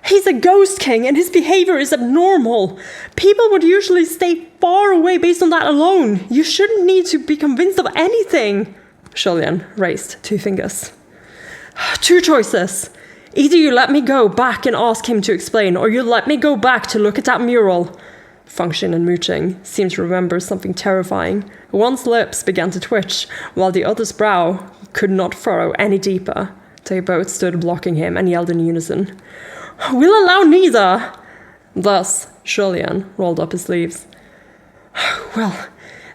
He's a ghost king, and his behavior is abnormal. People would usually stay far away based on that alone. You shouldn't need to be convinced of anything." Julian raised 2 fingers. "2 choices. Either you let me go back and ask him to explain, or you let me go back to look at that mural." Puffin and Mooching seemed to remember something terrifying. One's lips began to twitch, while the other's brow could not furrow any deeper. They both stood blocking him and yelled in unison, "We'll allow neither!" Thus, Julian rolled up his sleeves. "Well,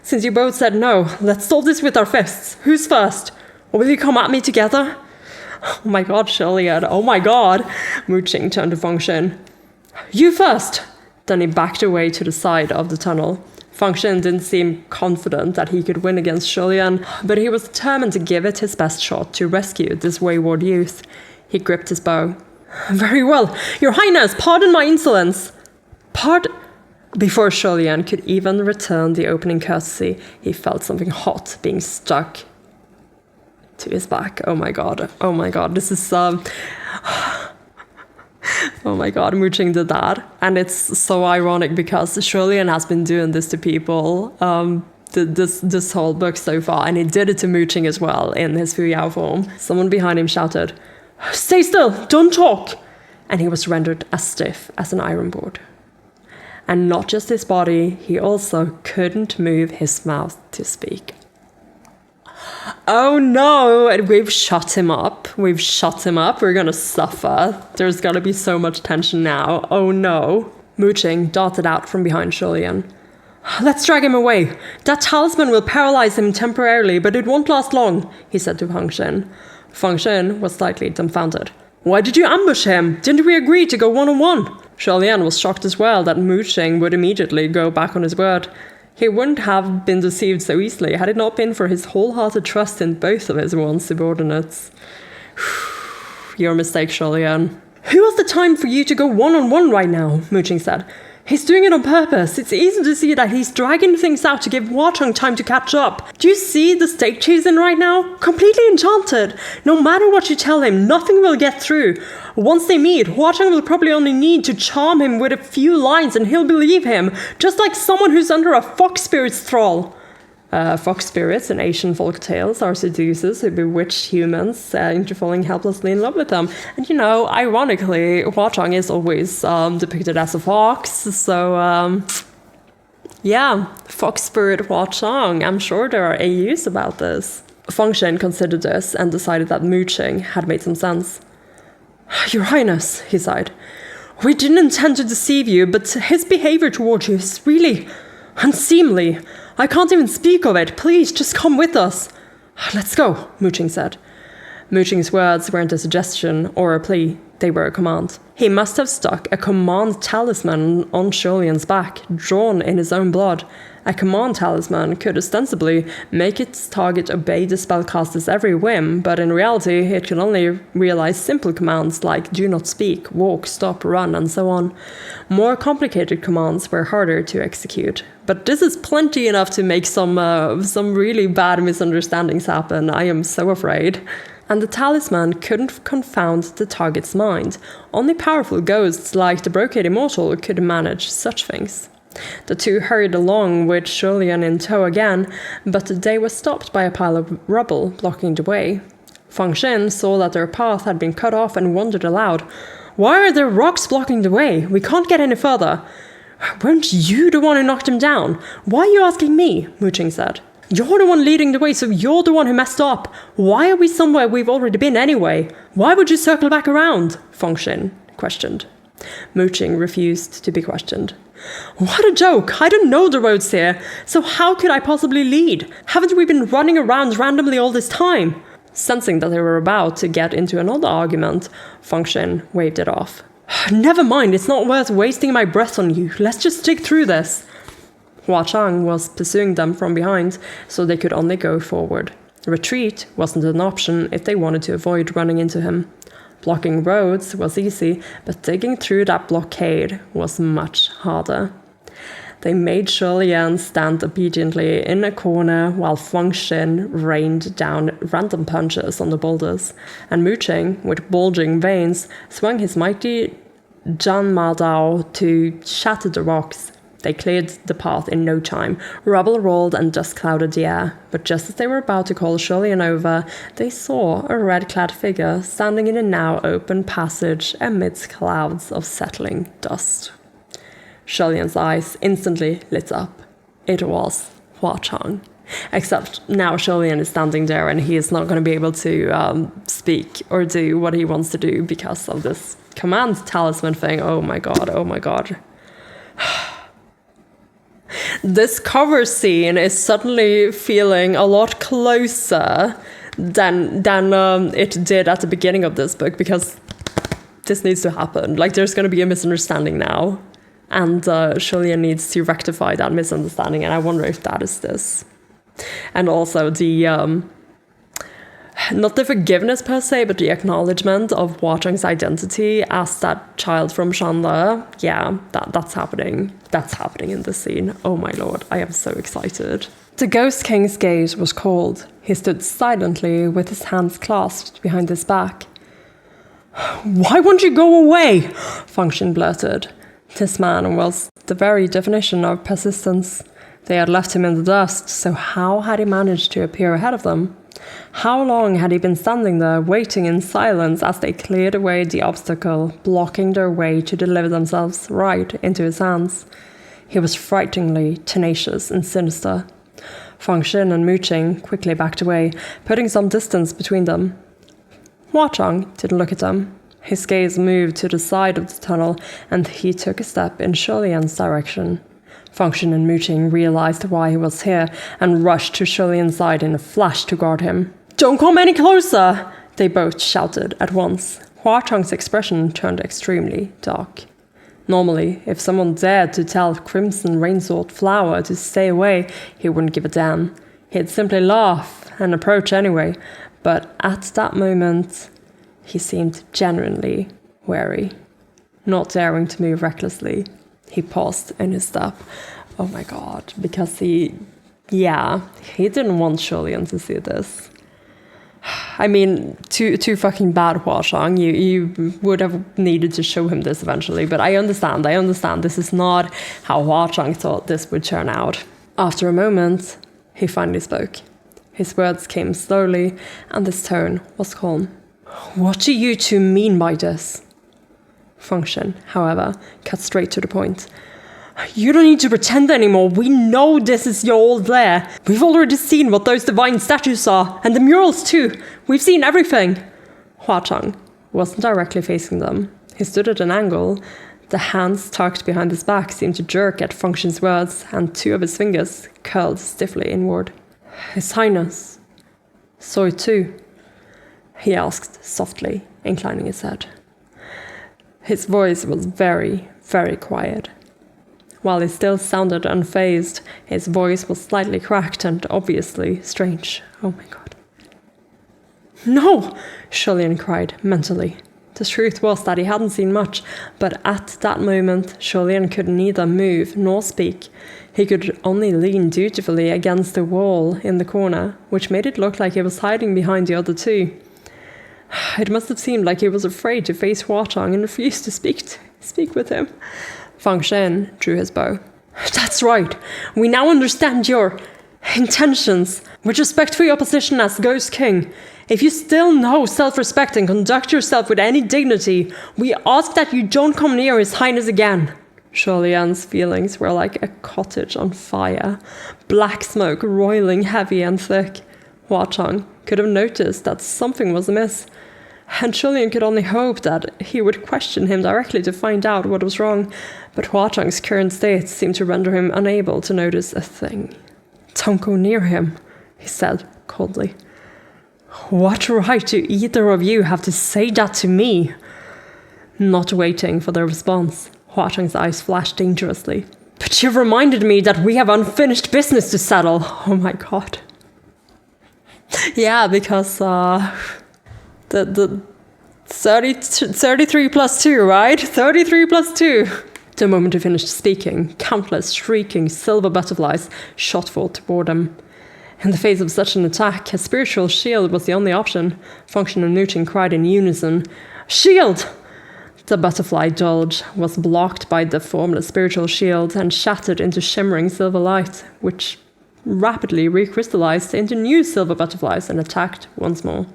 since you both said no, let's solve this with our fists. Who's first? Or will you come at me together?" "Oh my god, Julian, oh my god!" Mooching turned to Puffin. "You first!" Then he backed away to the side of the tunnel. Puffin didn't seem confident that he could win against Julian, but he was determined to give it his best shot to rescue this wayward youth. He gripped his bow. "Very well, Your Highness, pardon my insolence." Before Julian could even return the opening courtesy, he felt something hot being stuck to his back. Oh my god, this is oh my god, Mooching did that. And it's so ironic because Julian has been doing this to people this whole book so far, and he did it to Mooching as well in his Fuyao form. Someone behind him shouted, "Stay still, don't talk!" And he was rendered as stiff as an iron board. And not just his body, he also couldn't move his mouth to speak. Oh no, we've shut him up. We're gonna suffer. There's gonna be so much tension now. Oh no. Mooching darted out from behind Julian. "Let's drag him away. That talisman will paralyze him temporarily, but it won't last long," he said to Puffin. Puffin was slightly dumbfounded. "Why did you ambush him? Didn't we agree to go one-on-one?" Julian was shocked as well that Mooching would immediately go back on his word. He wouldn't have been deceived so easily had it not been for his wholehearted trust in both of his once subordinates. "Your mistake, Julian." "Who has the time for you to go one-on-one right now?" Mooching said. "He's doing it on purpose. It's easy to see that he's dragging things out to give Wachong time to catch up. Do you see the state he's in right now? Completely enchanted. No matter what you tell him, nothing will get through. Once they meet, Wachong will probably only need to charm him with a few lines and he'll believe him, just like someone who's under a fox spirit's thrall." Fox spirits in Asian folk tales are seducers who bewitch humans into falling helplessly in love with them. And ironically, Wachong is always depicted as a fox, so yeah, fox spirit Wachong. I'm sure there are AUs about this. Puffin considered this and decided that Mooching had made some sense. "Your Highness," he sighed, "we didn't intend to deceive you, but his behavior towards you is really unseemly. I can't even speak of it. Please, just come with us." "Let's go," Mooching said. Mooching's words weren't a suggestion or a plea. They were a command. He must have stuck a command talisman on Julian's back, drawn in his own blood. A command talisman could ostensibly make its target obey the spellcaster's every whim, but in reality it could only realize simple commands like do not speak, walk, stop, run, and so on. More complicated commands were harder to execute. But this is plenty enough to make some really bad misunderstandings happen, I am so afraid. And the talisman couldn't confound the target's mind. Only powerful ghosts like the Brocade Immortal could manage such things. The two hurried along with Julian in tow again, but they were stopped by a pile of rubble blocking the way. Puffin saw that their path had been cut off and wondered aloud, "Why are there rocks blocking the way? We can't get any further." "Weren't you the one who knocked him down? Why are you asking me?" Mooching said. You're the one leading the way, so you're the one who messed up. Why are we somewhere we've already been anyway? Why would you circle back around? Fengxin questioned. Muqing refused to be questioned. What a joke! I don't know the roads here, so how could I possibly lead? Haven't we been running around randomly all this time? Sensing that they were about to get into another argument, Fengxin waved it off. Never mind, it's not worth wasting my breath on you. Let's just stick through this. Hua Chang was pursuing them from behind, so they could only go forward. Retreat wasn't an option if they wanted to avoid running into him. Blocking roads was easy, but digging through that blockade was much harder. They made Lian stand obediently in a corner while Fengxin rained down random punches on the boulders, and Muqing, with bulging veins, swung his mighty Zhanma Dao to shatter the rocks. They cleared the path in no time. Rubble rolled and dust clouded the air, but just as they were about to call Lian over, they saw a red-clad figure standing in a now open passage amidst clouds of settling dust. Lian's eyes instantly lit up. It was Hua Chang. Except now Lian is standing there and he is not going to be able to speak or do what he wants to do because of this command talisman thing. Oh my god, oh my god. This cover scene is suddenly feeling a lot closer than it did at the beginning of this book, because this needs to happen. Like, there's going to be a misunderstanding now, and Lian needs to rectify that misunderstanding, and I wonder if that is this. And also the not the forgiveness per se, but the acknowledgement of Hua Chang's identity as that child from Shanle. Yeah, that's happening. That's happening in this scene. Oh my lord, I am so excited. The Ghost King's gate was called. He stood silently with his hands clasped behind his back. Why won't you go away? Fengxin blurted. This man was the very definition of persistence. They had left him in the dust, so how had he managed to appear ahead of them? How long had he been standing there, waiting in silence as they cleared away the obstacle, blocking their way to deliver themselves right into his hands? He was frighteningly tenacious and sinister. Fengxin and Muqing quickly backed away, putting some distance between them. Hua Chang didn't look at them. His gaze moved to the side of the tunnel, and he took a step in Lian's direction. Fengxin and Muqing realized why he was here and rushed to Lian's side in a flash to guard him. Don't come any closer! They both shouted at once. Hua Chang's expression turned extremely dark. Normally, if someone dared to tell Crimson Rainsword Flower to stay away, he wouldn't give a damn. He'd simply laugh and approach anyway, but at that moment, he seemed genuinely wary. Not daring to move recklessly, he paused in his step. Oh my god, because he didn't want Lian to see this. I mean, too fucking bad, Hua Chang. You would have needed to show him this eventually, but I understand. This is not how Hua Chang thought this would turn out. After a moment, he finally spoke. His words came slowly, and his tone was calm. What do you two mean by this? Fengxin, however, cut straight to the point. You don't need to pretend anymore. We know this is your old lair. We've already seen what those divine statues are, and the murals too. We've seen everything. Hua Chang wasn't directly facing them. He stood at an angle. The hands tucked behind his back seemed to jerk at Fengxin's words, and two of his fingers curled stiffly inward. His Highness saw it too, he asked softly, inclining his head. His voice was very, very quiet. While he still sounded unfazed, his voice was slightly cracked and obviously strange. Oh my god. No! Lian cried mentally. The truth was that he hadn't seen much, but at that moment, Lian could neither move nor speak. He could only lean dutifully against the wall in the corner, which made it look like he was hiding behind the other two. It must have seemed like he was afraid to face Hua Chang and refused to speak with him. Fengxin drew his bow. That's right. We now understand your intentions. With respect for your position as Ghost King, if you still know self-respect and conduct yourself with any dignity, we ask that you don't come near His Highness again. Lian's feelings were like a cottage on fire. black smoke roiling heavy and thick. Huang could have noticed that something was amiss, and Julian could only hope that he would question him directly to find out what was wrong, but Huang's current state seemed to render him unable to notice a thing. "Don't go near him," he said coldly. "What right do either of you have to say that to me?" Not waiting for the response, Huang's eyes flashed dangerously. "But you reminded me that we have unfinished business to settle." Oh my god. Yeah, because the 33 plus 2, right? 33 plus 2. The moment he finished speaking, countless shrieking silver butterflies shot forth toward him. In the face of such an attack, a spiritual shield was the only option. Function and Mooching cried in unison, "Shield!" The butterfly dodge was blocked by the formless spiritual shield and shattered into shimmering silver light, which rapidly recrystallized into new silver butterflies and attacked once more.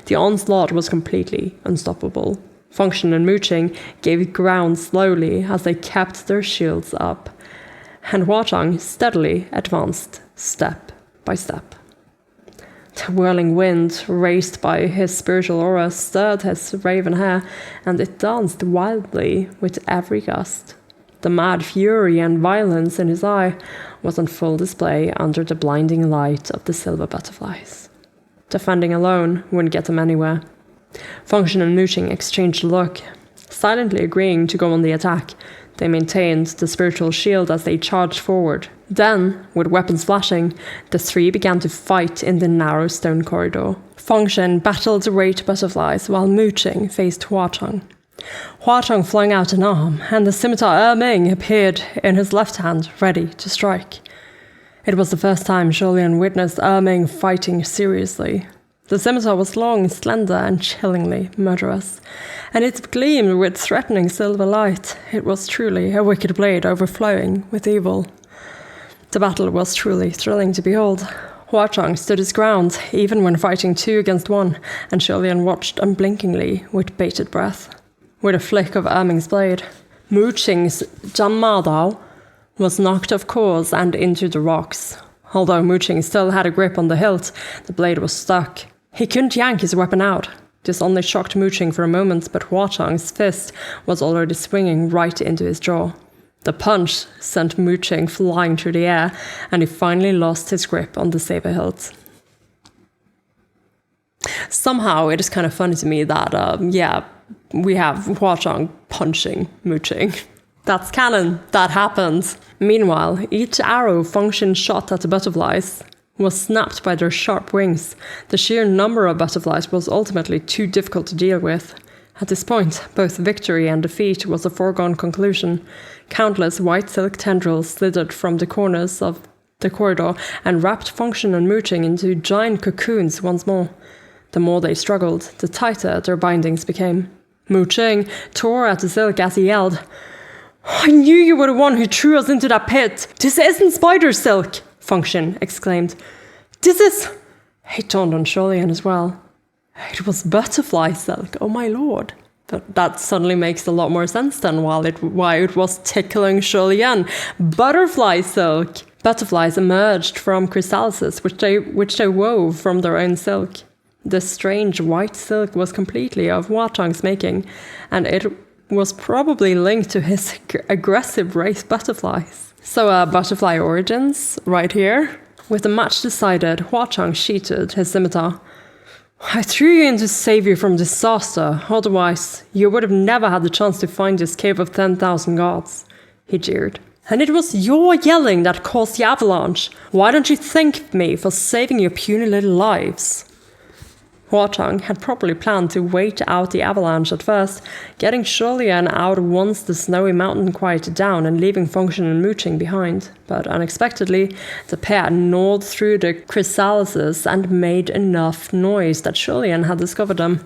The onslaught was completely unstoppable. Function and Mooching gave ground slowly as they kept their shields up, and Huang steadily advanced step by step. The whirling wind, raised by his spiritual aura, stirred his raven hair, and it danced wildly with every gust. The mad fury and violence in his eye was on full display under the blinding light of the silver butterflies. Defending alone wouldn't get him anywhere. Function and Mooching exchanged a look, silently agreeing to go on the attack. They maintained the spiritual shield as they charged forward. Then, with weapons flashing, the three began to fight in the narrow stone corridor. Function battled the great butterflies while Mooching faced Huang. Huang flung out an arm, and the scimitar Ming appeared in his left hand, ready to strike. It was the first time Julian witnessed Ming fighting seriously. The scimitar was long, slender, and chillingly murderous, and it gleamed with threatening silver light. It was truly a wicked blade overflowing with evil. The battle was truly thrilling to behold. Huang stood his ground, even when fighting 2 against 1, and Julian watched unblinkingly with bated breath. With a flick of Ming's blade, Mooching's Janma Dao was knocked off course and into the rocks. Although Mooching still had a grip on the hilt, the blade was stuck. He couldn't yank his weapon out. This only shocked Mooching for a moment, but Huang's fist was already swinging right into his jaw. The punch sent Mooching flying through the air, and he finally lost his grip on the saber hilt. Somehow, it is kind of funny to me that, we have Huang punching Mooching. That's canon. That happened. Meanwhile, each arrow Function shot at the butterflies was snapped by their sharp wings. The sheer number of butterflies was ultimately too difficult to deal with. At this point, both victory and defeat was a foregone conclusion. Countless white silk tendrils slithered from the corners of the corridor and wrapped Function and Mooching into giant cocoons once more. The more they struggled, the tighter their bindings became. Mooching tore at the silk as he yelled, "I knew you were the one who threw us into that pit! This isn't spider silk!" Function exclaimed. "This is..." It dawned on Julian as well. It was butterfly silk, oh my lord. That suddenly makes a lot more sense than why it was tickling Julian. Butterfly silk! Butterflies emerged from chrysalis which they wove from their own silk. The strange white silk was completely of Huang's making, and it was probably linked to his aggressive race butterflies. So butterfly origins, right here. With the match decided, Huang sheathed his scimitar. "I threw you in to save you from disaster, otherwise you would have never had the chance to find this cave of 10,000 gods," he jeered. "And it was your yelling that caused the avalanche. Why don't you thank me for saving your puny little lives?" Huang had probably planned to wait out the avalanche at first, getting Julian out once the snowy mountain quieted down and leaving Function and Mooching behind. But unexpectedly, the pair gnawed through the chrysalises and made enough noise that Julian had discovered them,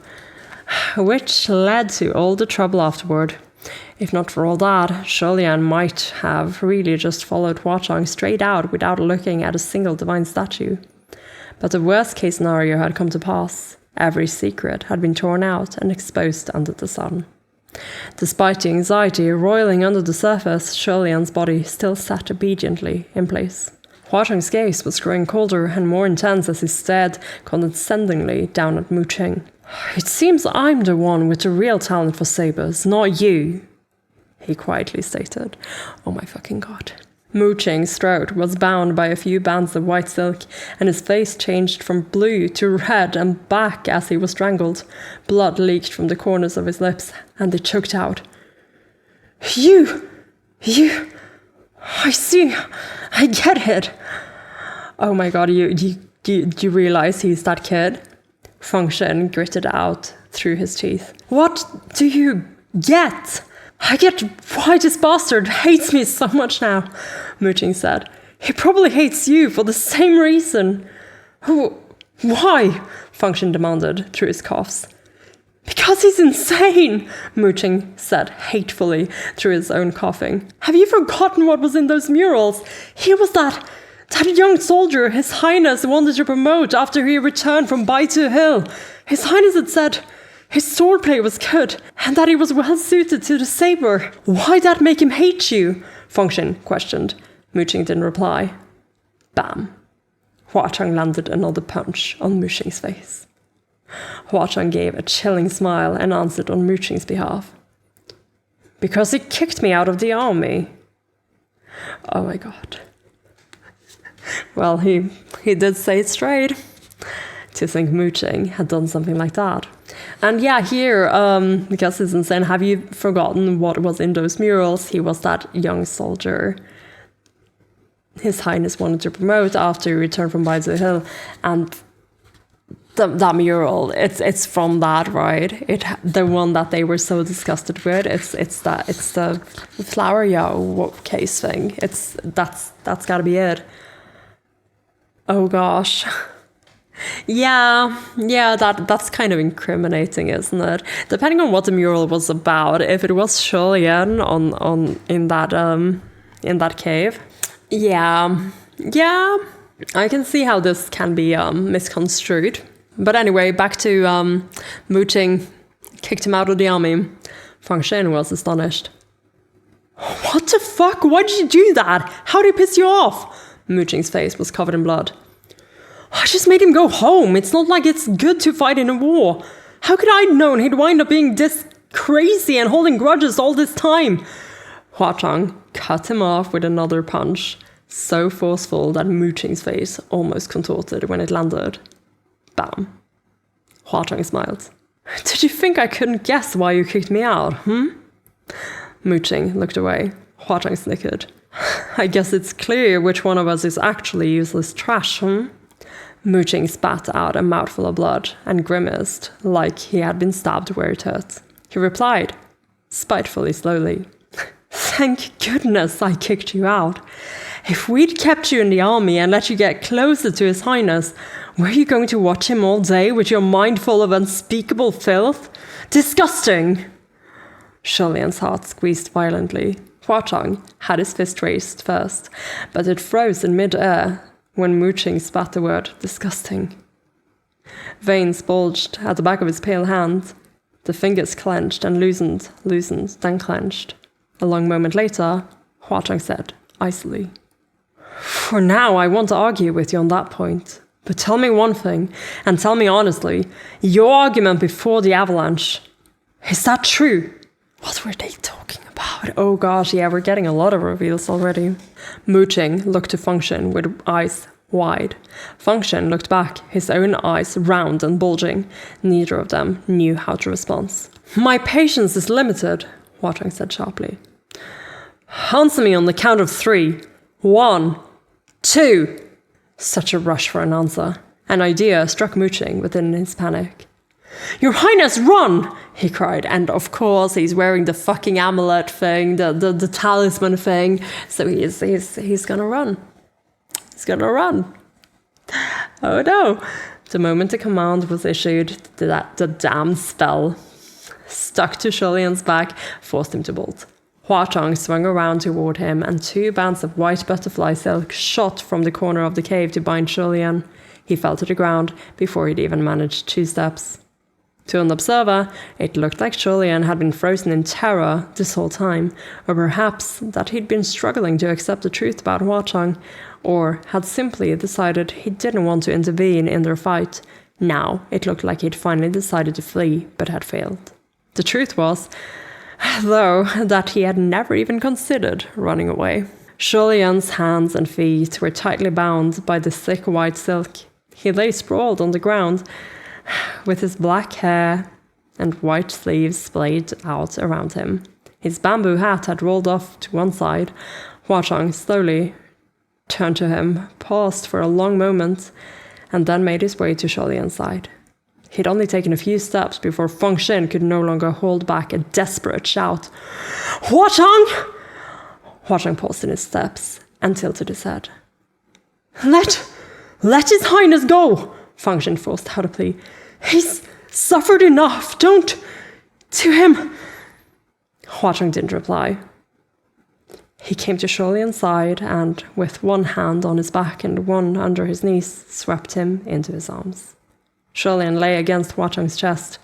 which led to all the trouble afterward. If not for all that, Julian might have really just followed Huang straight out without looking at a single divine statue. But the worst-case scenario had come to pass. Every secret had been torn out and exposed under the sun. Despite the anxiety roiling under the surface, Julian's body still sat obediently in place. Hua Chang's gaze was growing colder and more intense as he stared condescendingly down at Mu Ching. It seems I'm the one with the real talent for sabers, not you, he quietly stated. Oh my fucking god. Mu Ching's throat was bound by a few bands of white silk, and his face changed from blue to red and black as he was strangled. Blood leaked from the corners of his lips, and they choked out. You, I see, I get it. Oh my god, you realize he's that kid? Feng Shen gritted out through his teeth. What do you get? I get why this bastard hates me so much now, Mu Ching said. He probably hates you for the same reason. Why? Feng Shen demanded through his coughs. Because he's insane, Mu Ching said hatefully through his own coughing. Have you forgotten what was in those murals? He was that young soldier His Highness wanted to promote after he returned from Baitu Hill. His Highness had said his swordplay was good, and that he was well suited to the saber. Why'd that make him hate you? Feng Shen questioned. Mu Ching didn't reply. Bam. Hua Chang landed another punch on Mu Ching's face. Hua Chang gave a chilling smile and answered on Mu Ching's behalf. Because he kicked me out of the army. Oh my god. Well, he did say it straight. To think Mu Ching had done something like that. And yeah, here, because it's insane, have you forgotten what was in those murals? He was that young soldier His Highness wanted to promote after he returned from Baizu Hill. And that mural, it's from that, right? The one that they were so disgusted with. It's the flower Yao case thing. That's gotta be it. Oh gosh. Yeah, that's kind of incriminating, isn't it? Depending on what the mural was about, if it was Shulian in that cave, yeah, I can see how this can be misconstrued. But anyway, back to Mu Ching kicked him out of the army. Feng Shen was astonished. What the fuck? Why did you do that? How did he piss you off? Mu Ching's face was covered in blood. I just made him go home. It's not like it's good to fight in a war. How could I have known he'd wind up being this crazy and holding grudges all this time? Hua Chang cut him off with another punch, so forceful that Mu Ching's face almost contorted when it landed. Bam. Hua Chang smiled. Did you think I couldn't guess why you kicked me out, Mu Ching looked away. Hua Chang snickered. I guess it's clear which one of us is actually useless trash, Mu Ching spat out a mouthful of blood and grimaced like he had been stabbed where it hurt. He replied, spitefully slowly, Thank goodness I kicked you out. If we'd kept you in the army and let you get closer to His Highness, were you going to watch him all day with your mind full of unspeakable filth? Disgusting! Shulian's heart squeezed violently. Hua Chang had his fist raised first, but it froze in mid-air when Mu Ching spat the word disgusting. Veins bulged at the back of his pale hand. The fingers clenched and loosened, then clenched. A long moment later, Hua Chang said, icily, For now, I want to argue with you on that point. But tell me one thing, and tell me honestly, your argument before the avalanche, is that true? What were they talking about? Oh gosh, yeah, we're getting a lot of reveals already. Mu Ching looked to Feng Shen with eyes wide. Feng Shen looked back, his own eyes round and bulging. Neither of them knew how to respond. My patience is limited, Hua Chang said sharply. Answer me on the count of 3. 1, 2. Such a rush for an answer. An idea struck Mu Ching within his panic. Your Highness, run! He cried, and of course he's wearing the fucking amulet thing, the talisman thing, so he's gonna run. He's gonna run. Oh no! The moment the command was issued, the damn spell stuck to Shulian's back forced him to bolt. Hua Chang swung around toward him, and 2 bands of white butterfly silk shot from the corner of the cave to bind Shulian. He fell to the ground before he'd even managed 2 steps. To an observer, it looked like Shulian had been frozen in terror this whole time, or perhaps that he'd been struggling to accept the truth about Hua Chang, or had simply decided he didn't want to intervene in their fight. Now it looked like he'd finally decided to flee, but had failed. The truth was, though, that he had never even considered running away. Shulian's hands and feet were tightly bound by the thick white silk. He lay sprawled on the ground, with his black hair and white sleeves splayed out around him. His bamboo hat had rolled off to one side. Huang slowly turned to him, paused for a long moment, and then made his way to Shulian's side. He'd only taken a few steps before Feng Xin could no longer hold back a desperate shout. Huang! Huang paused in his steps and tilted his head. Let His Highness go! Feng Xin forced out a plea. He's suffered enough. Don't to him. Huang didn't reply. He came to Shulian's side and, with one hand on his back and one under his knees, swept him into his arms. Shulian lay against Huang's chest.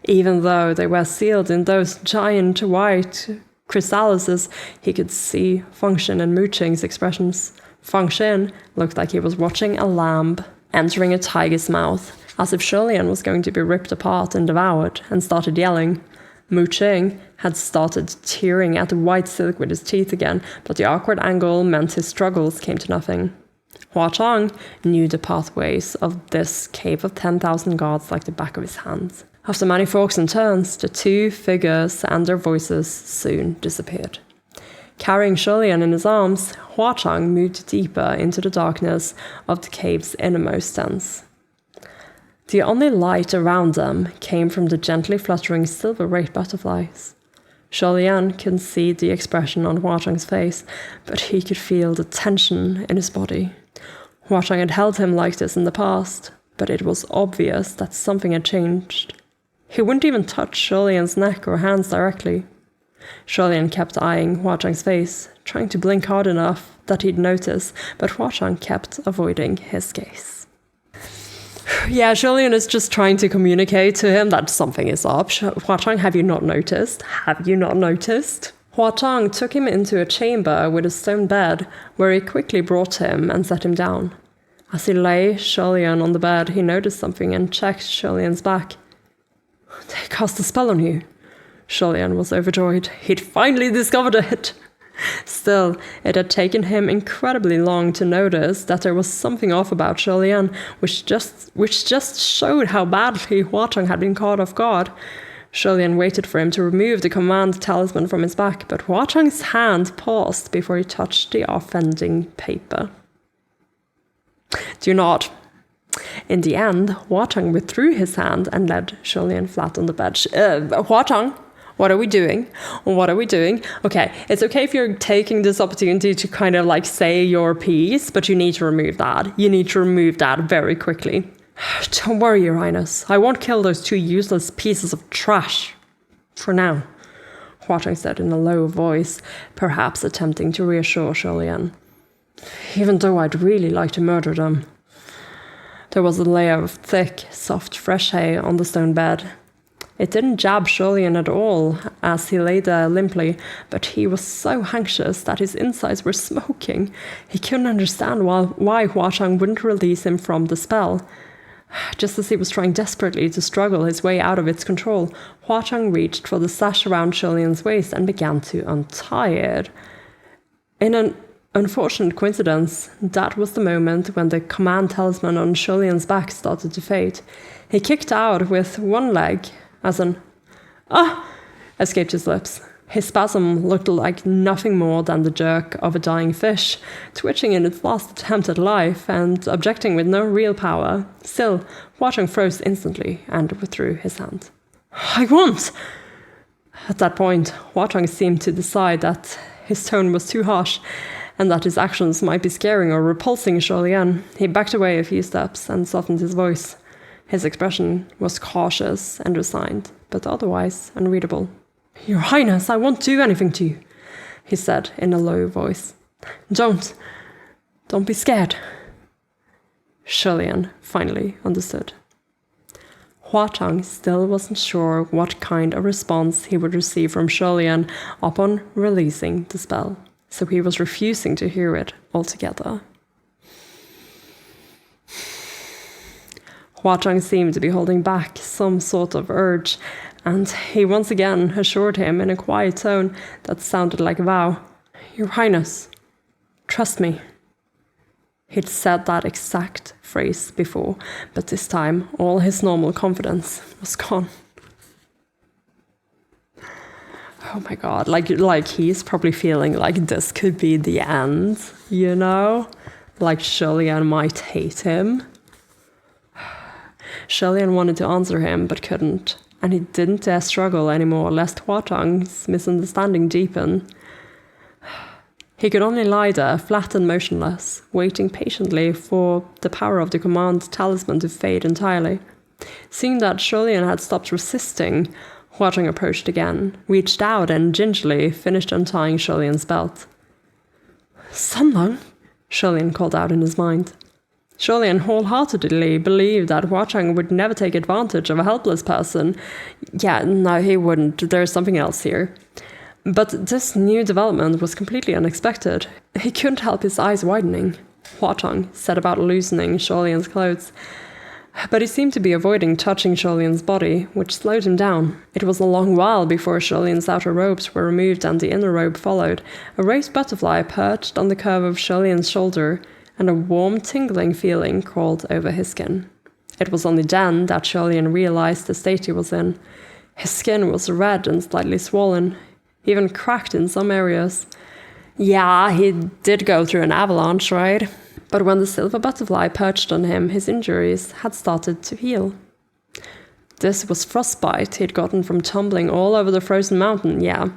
Even though they were sealed in those giant white chrysalises, he could see Feng Xin and Mu Qing's expressions. Feng Xin looked like he was watching a lamb entering a tiger's mouth, as if Shulian was going to be ripped apart and devoured, and started yelling. Mu Qing had started tearing at the white silk with his teeth again, but the awkward angle meant his struggles came to nothing. Huang knew the pathways of this cave of 10,000 gods like the back of his hand. After many forks and turns, the two figures and their voices soon disappeared. Carrying Shulian in his arms, Huang moved deeper into the darkness of the cave's innermost dens. The only light around them came from the gently fluttering silver-ray butterflies. Shulian couldn't see the expression on Huang's face, but he could feel the tension in his body. Huang had held him like this in the past, but it was obvious that something had changed. He wouldn't even touch Shulian's neck or hands directly. Shulian kept eyeing Huang's face, trying to blink hard enough that he'd notice, but Huang kept avoiding his gaze. Yeah, Shulian is just trying to communicate to him that something is up. Huang, have you not noticed? Have you not noticed? Huang took him into a chamber with a stone bed, where he quickly brought him and set him down. As he lay Shulian on the bed, he noticed something and checked Shulian's back. They cast a spell on you. Shulian was overjoyed. He'd finally discovered it. Still, it had taken him incredibly long to notice that there was something off about Shulian, which just showed how badly Huang had been caught off guard. Shulian waited for him to remove the command talisman from his back, but Huang's hand paused before he touched the offending paper. Do not. In the end, Huang withdrew his hand and led Shulian flat on the bed. Huang, what are we doing? What are we doing? Okay, it's okay if you're taking this opportunity to kind of like say your piece, but you need to remove that. You need to remove that very quickly. Don't worry, Your Highness. I won't kill those two useless pieces of trash. For now, Huang said in a low voice, perhaps attempting to reassure Shulian. Even though I'd really like to murder them. There was a layer of thick, soft, fresh hay on the stone bed. It didn't jab Shulian at all as he lay there limply, but he was so anxious that his insides were smoking. He couldn't understand why Huang wouldn't release him from the spell. Just as he was trying desperately to struggle his way out of its control, Huang reached for the sash around Shulian's waist and began to untie it. In an unfortunate coincidence, that was the moment when the command talisman on Shulian's back started to fade. He kicked out with one leg as an "ah" escaped his lips. His spasm looked like nothing more than the jerk of a dying fish, twitching in its last attempt at life and objecting with no real power. Still, Huang froze instantly and withdrew his hand. I won't! At that point, Huang seemed to decide that his tone was too harsh and that his actions might be scaring or repulsing Shulian. He backed away a few steps and softened his voice. His expression was cautious and resigned, but otherwise unreadable. Your Highness, I won't do anything to you, he said in a low voice. Don't be scared. Shulian finally understood. Huang still wasn't sure what kind of response he would receive from Shulian upon releasing the spell, so he was refusing to hear it altogether. Huang seemed to be holding back some sort of urge, and he once again assured him in a quiet tone that sounded like a vow. "Your Highness, trust me." He'd said that exact phrase before, but this time all his normal confidence was gone. Oh my god, like he's probably feeling like this could be the end, you know? Like Lian might hate him. Lian wanted to answer him, but couldn't, and he didn't dare struggle anymore lest Huang's misunderstanding deepen. He could only lie there, flat and motionless, waiting patiently for the power of the command talisman to fade entirely. Seeing that Lian had stopped resisting, Huang approached again, reached out and gingerly finished untying Lian's belt. "Sunlong?" Lian called out in his mind. Lian wholeheartedly believed that Huang would never take advantage of a helpless person. Yeah, no, he wouldn't. There's something else here. But this new development was completely unexpected. He couldn't help his eyes widening. Huang set about loosening Lian's clothes, but he seemed to be avoiding touching Lian's body, which slowed him down. It was a long while before Lian's outer robes were removed and the inner robe followed. A raised butterfly perched on the curve of Lian's shoulder, and a warm, tingling feeling crawled over his skin. It was only then that Lian realized the state he was in. His skin was red and slightly swollen, even cracked in some areas. Yeah, he did go through an avalanche, right? But when the silver butterfly perched on him, his injuries had started to heal. This was frostbite he'd gotten from tumbling all over the frozen mountain, yeah.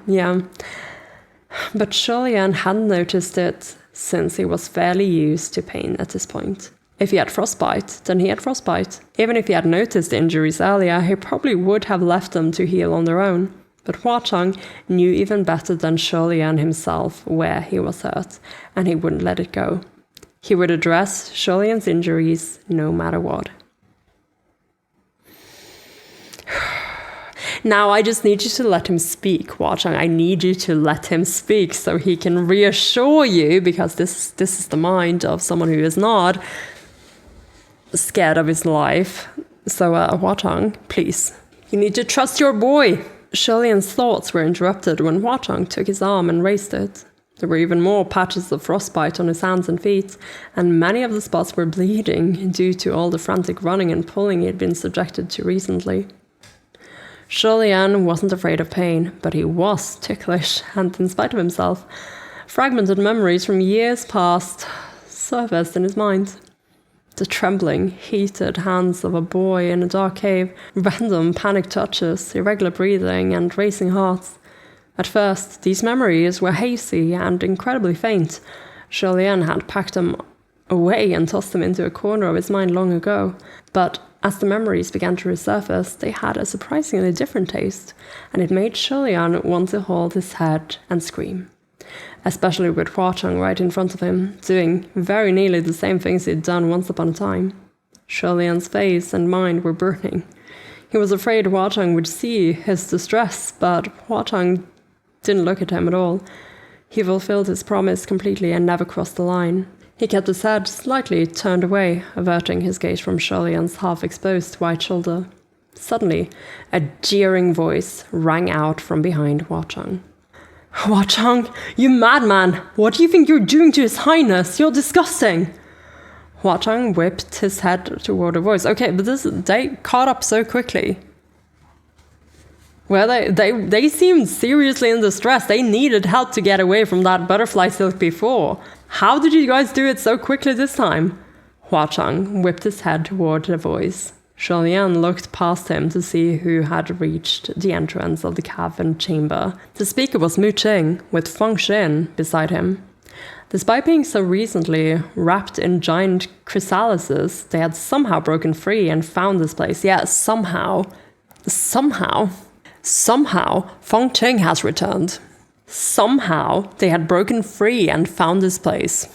But Lian hadn't noticed it since he was fairly used to pain at this point. If he had frostbite, then he had frostbite. Even if he had noticed the injuries earlier, he probably would have left them to heal on their own. But Huang knew even better than Lian himself where he was hurt, and he wouldn't let it go. He would address Lian's injuries no matter what. Now I just need you to let him speak, Huang. I need you to let him speak so he can reassure you, because this is the mind of someone who is not scared of his life. So Huang, please, you need to trust your boy. Lian's thoughts were interrupted when Huang took his arm and raised it. There were even more patches of frostbite on his hands and feet, and many of the spots were bleeding due to all the frantic running and pulling he had been subjected to recently. Lian wasn't afraid of pain, but he was ticklish, and in spite of himself, fragmented memories from years past surfaced in his mind. The trembling, heated hands of a boy in a dark cave, random panic touches, irregular breathing, and racing hearts. At first, these memories were hazy and incredibly faint. Lian had packed them away and tossed them into a corner of his mind long ago. But as the memories began to resurface, they had a surprisingly different taste, and it made Lian want to hold his head and scream. Especially with Huang right in front of him, doing very nearly the same things he'd done once upon a time. Lian's face and mind were burning. He was afraid Huang would see his distress, but Huang didn't look at him at all. He fulfilled his promise completely and never crossed the line. He kept his head slightly turned away, averting his gaze from Lian's half-exposed white shoulder. Suddenly, a jeering voice rang out from behind Huang. "Huang, you madman! What do you think you're doing to His Highness? You're disgusting!" Huang whipped his head toward the voice. Okay, but they caught up so quickly. Well, they seemed seriously in distress. They needed help to get away from that butterfly silk before. How did you guys do it so quickly this time? Huang whipped his head toward the voice. Lian looked past him to see who had reached the entrance of the cavern chamber. The speaker was Mu Qing, with Feng Xin beside him. Despite being so recently wrapped in giant chrysalises, they had somehow broken free and found this place. Yeah, somehow, Feng Qing has returned. Somehow, they had broken free and found this place.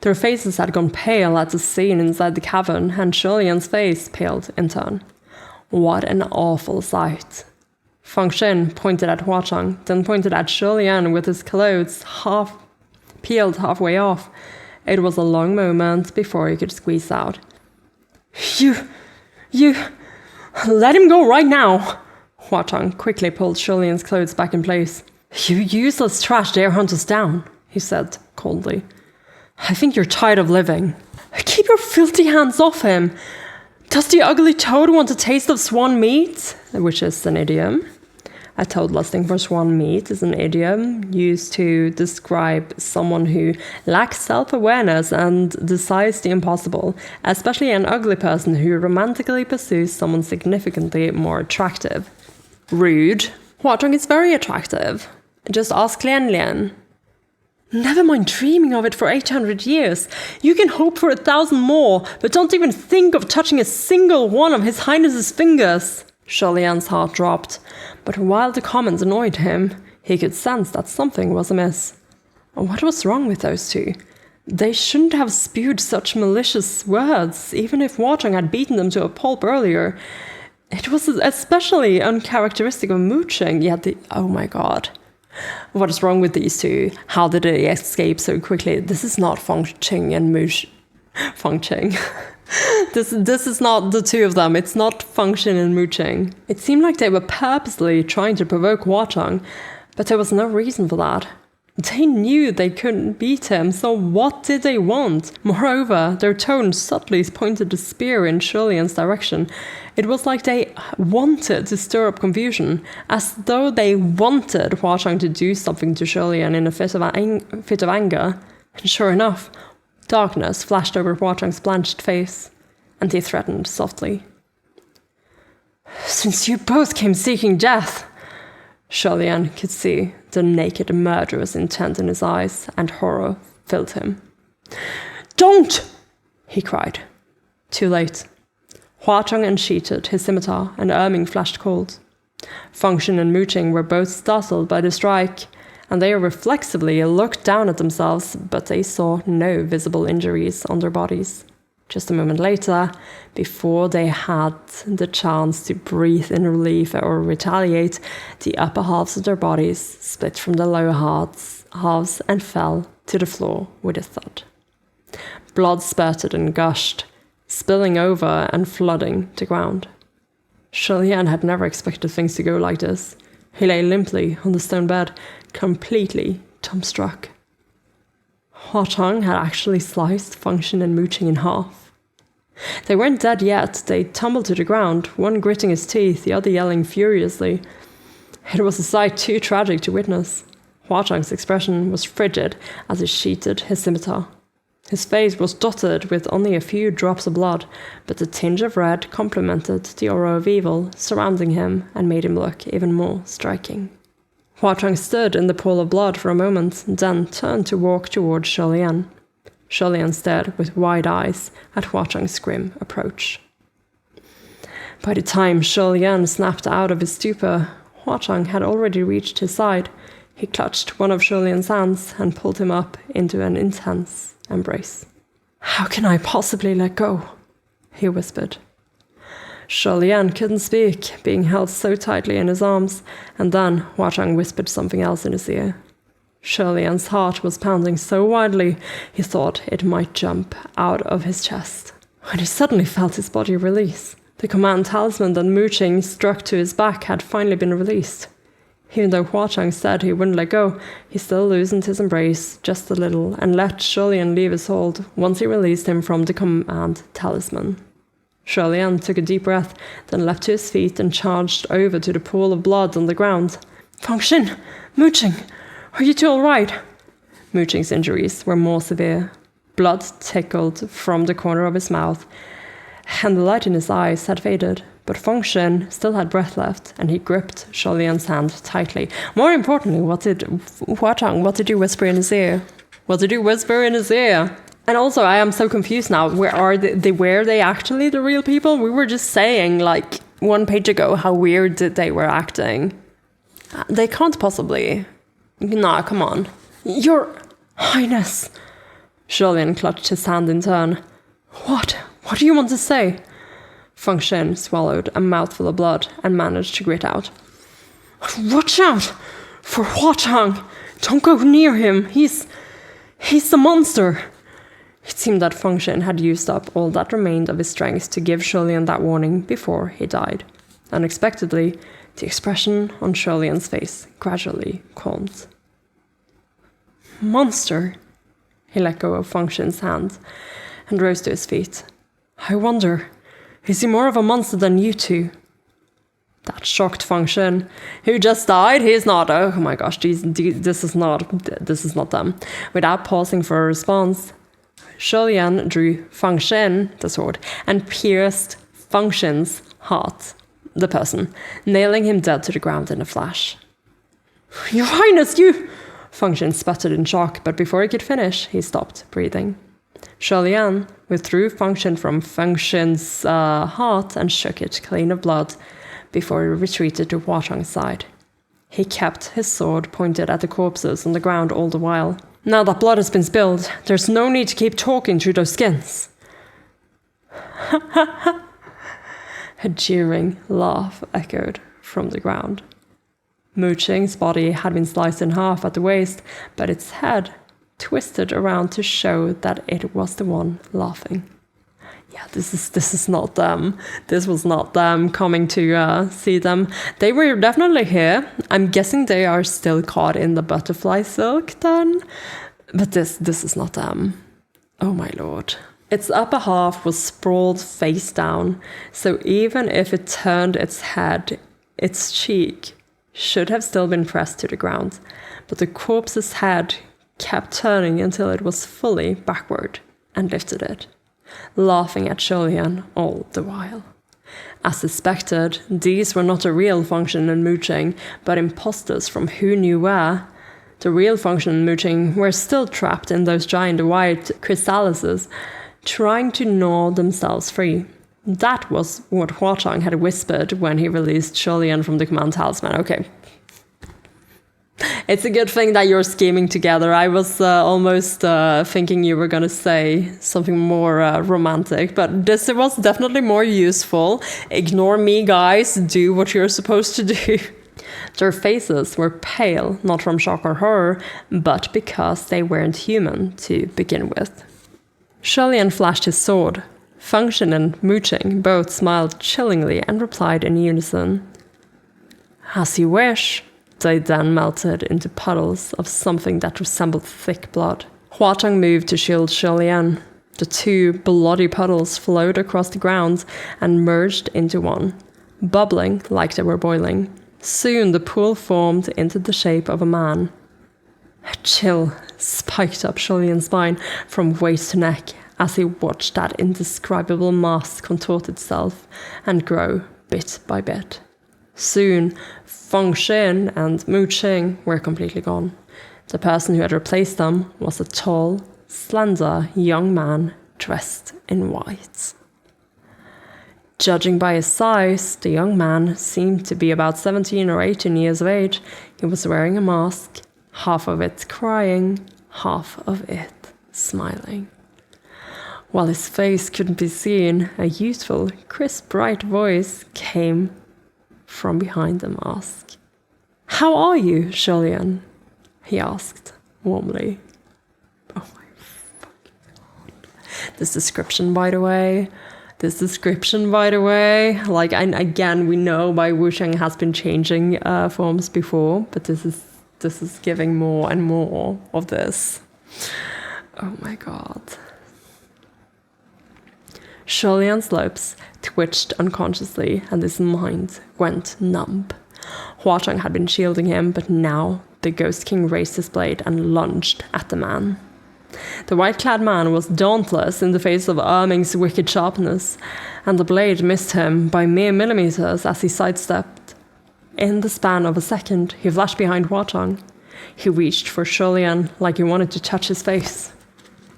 Their faces had gone pale at the scene inside the cavern, and Lian's face paled in turn. What an awful sight. Feng Xin pointed at Huang, then pointed at Lian with his clothes peeled halfway off. It was a long moment before he could squeeze out, You... Let him go right now! Huatang quickly pulled Shulian's clothes back in place. You useless trash dare hunt us down, he said coldly. I think you're tired of living. Keep your filthy hands off him! Does the ugly toad want a taste of swan meat? Which is an idiom. A toad lusting for swan meat is an idiom used to describe someone who lacks self-awareness and desires the impossible, especially an ugly person who romantically pursues someone significantly more attractive. Rude. Huatang is very attractive. Just ask Lianlian. Never mind dreaming of it for 800 years. You can hope for 1,000 more, but don't even think of touching a single one of His Highness's fingers. Shulian's heart dropped, but while the comments annoyed him, he could sense that something was amiss. What was wrong with those two? They shouldn't have spewed such malicious words, even if Huatang had beaten them to a pulp earlier. It was especially uncharacteristic of mooching, yet oh my god. What is wrong with these two? How did they escape so quickly? This is not Fengqing and Mooch... Fengqing. This is not the two of them. It's not Fengqing and mooching. It seemed like they were purposely trying to provoke Huatang, but there was no reason for that. They knew they couldn't beat him, so what did they want? Moreover, their tone subtly pointed the spear in Shulian's direction. It was like they wanted to stir up confusion, as though they wanted Huatang to do something to Shulian in a fit of anger. And sure enough, darkness flashed over Huatang's blanched face, and he threatened softly. Since you both came seeking death, Shulian could see the naked murderous intent in his eyes, and horror filled him. Don't! He cried. Too late. Huatang unsheathed his scimitar, and Erming flashed cold. Fengqing and mooching were both startled by the strike, and they reflexively looked down at themselves, but they saw no visible injuries on their bodies. Just a moment later, before they had the chance to breathe in relief or retaliate, the upper halves of their bodies split from the lower halves and fell to the floor with a thud. Blood spurted and gushed, spilling over and flooding the ground. Shulian had never expected things to go like this. He lay limply on the stone bed, completely dumbstruck. Huatang had actually sliced Fengqing and mooching in half. They weren't dead yet. They tumbled to the ground, one gritting his teeth, the other yelling furiously. It was a sight too tragic to witness. Huatang's expression was frigid as he sheathed his scimitar. His face was dotted with only a few drops of blood, but the tinge of red complemented the aura of evil surrounding him and made him look even more striking. Huatang stood in the pool of blood for a moment, then turned to walk toward Shulian. Shulian stared with wide eyes at Huatang's grim approach. By the time Shulian snapped out of his stupor, Huatang had already reached his side. He clutched one of Shulian's hands and pulled him up into an intense embrace. How can I possibly let go? He whispered. Shulian couldn't speak, being held so tightly in his arms, and then Huatang whispered something else in his ear. Shulian's heart was pounding so wildly he thought it might jump out of his chest. When he suddenly felt his body release, the command talisman that mooching struck to his back had finally been released. Even though Huatang said he wouldn't let go, he still loosened his embrace just a little and let Shulian leave his hold once he released him from the command talisman. Shulian took a deep breath, then leapt to his feet and charged over to the pool of blood on the ground. Fengqing! Mooching! Are you two all right? Mooching's injuries were more severe. Blood trickled from the corner of his mouth, and the light in his eyes had faded. But Fengqing still had breath left, and he gripped Shulian's hand tightly. More importantly, what did you whisper in his ear? What did you whisper in his ear? And also, I am so confused now. Were they actually the real people? We were just saying, like, 1 page ago how weird they were acting. They can't possibly. Nah, come on. Your Highness. Shulian clutched his hand in turn. What? What do you want to say? Fengqing swallowed a mouthful of blood and managed to grit out. Watch out! For Huatang! Don't go near him! He's a monster! It seemed that Feng Xin had used up all that remained of his strength to give Shulian that warning before he died. Unexpectedly, the expression on Shulian's face gradually calmed. Monster! He let go of Feng Xin's hand and rose to his feet. I wonder, is he more of a monster than you two? That shocked Feng Xin. Who just died? He's not. Oh my gosh, this is not them. Without pausing for a response, Shulian drew Feng Xin, the sword, and pierced Feng Xin's heart, the person, nailing him dead to the ground in a flash. Your Highness, you... Feng Xin sputtered in shock, but before he could finish, he stopped breathing. Shulian withdrew Feng Xin from Feng Xin's heart and shook it clean of blood before he retreated to Huazhang's side. He kept his sword pointed at the corpses on the ground all the while. Now that blood has been spilled, there's no need to keep talking through those skins. A jeering laugh echoed from the ground. Mu Qing's body had been sliced in half at the waist, but its head twisted around to show that it was the one laughing. Yeah, this is not them. This was not them coming to see them. They were definitely here. I'm guessing they are still caught in the butterfly silk then. But this is not them. Oh my lord. Its upper half was sprawled face down, so even if it turned its head, its cheek should have still been pressed to the ground. But the corpse's head kept turning until it was fully backward and lifted it, laughing at Shulian all the while. As suspected, these were not a real Feng Xin and Mu Qing, but imposters from who knew where. The real Feng Xin and Mu Qing were still trapped in those giant white chrysalises, trying to gnaw themselves free. That was what Huazhang had whispered when he released Shulian from the command talisman. Okay. It's a good thing that you're scheming together. I was almost thinking you were going to say something more romantic, but this was definitely more useful. Ignore me, guys. Do what you're supposed to do. Their faces were pale, not from shock or horror, but because they weren't human to begin with. Shulian flashed his sword. Feng Xin and Mu Qing both smiled chillingly and replied in unison. As you wish. They then melted into puddles of something that resembled thick blood. Huazhang moved to shield Shulian. The two bloody puddles flowed across the ground and merged into one, bubbling like they were boiling. Soon the pool formed into the shape of a man. A chill spiked up Shulian's spine from waist to neck as he watched that indescribable mass contort itself and grow bit by bit. Soon, Feng Xin and Mu Qing were completely gone. The person who had replaced them was a tall, slender young man dressed in white. Judging by his size, the young man seemed to be about 17 or 18 years of age. He was wearing a mask, half of it crying, half of it smiling. While his face couldn't be seen, a youthful, crisp, bright voice came from behind the mask. How are you, Shulian? He asked warmly. Oh my fucking god. This description, by the way. Like, and again, we know by Wusheng has been changing forms before, but this is giving more and more of this. Oh my god. Shulian's lips twitched unconsciously and his mind went numb. Huazhang had been shielding him, but now the Ghost King raised his blade and lunged at the man. The white-clad man was dauntless in the face of Erming's wicked sharpness, and the blade missed him by mere millimeters as he sidestepped. In the span of a second, he flashed behind Huazhang. He reached for Shulian like he wanted to touch his face.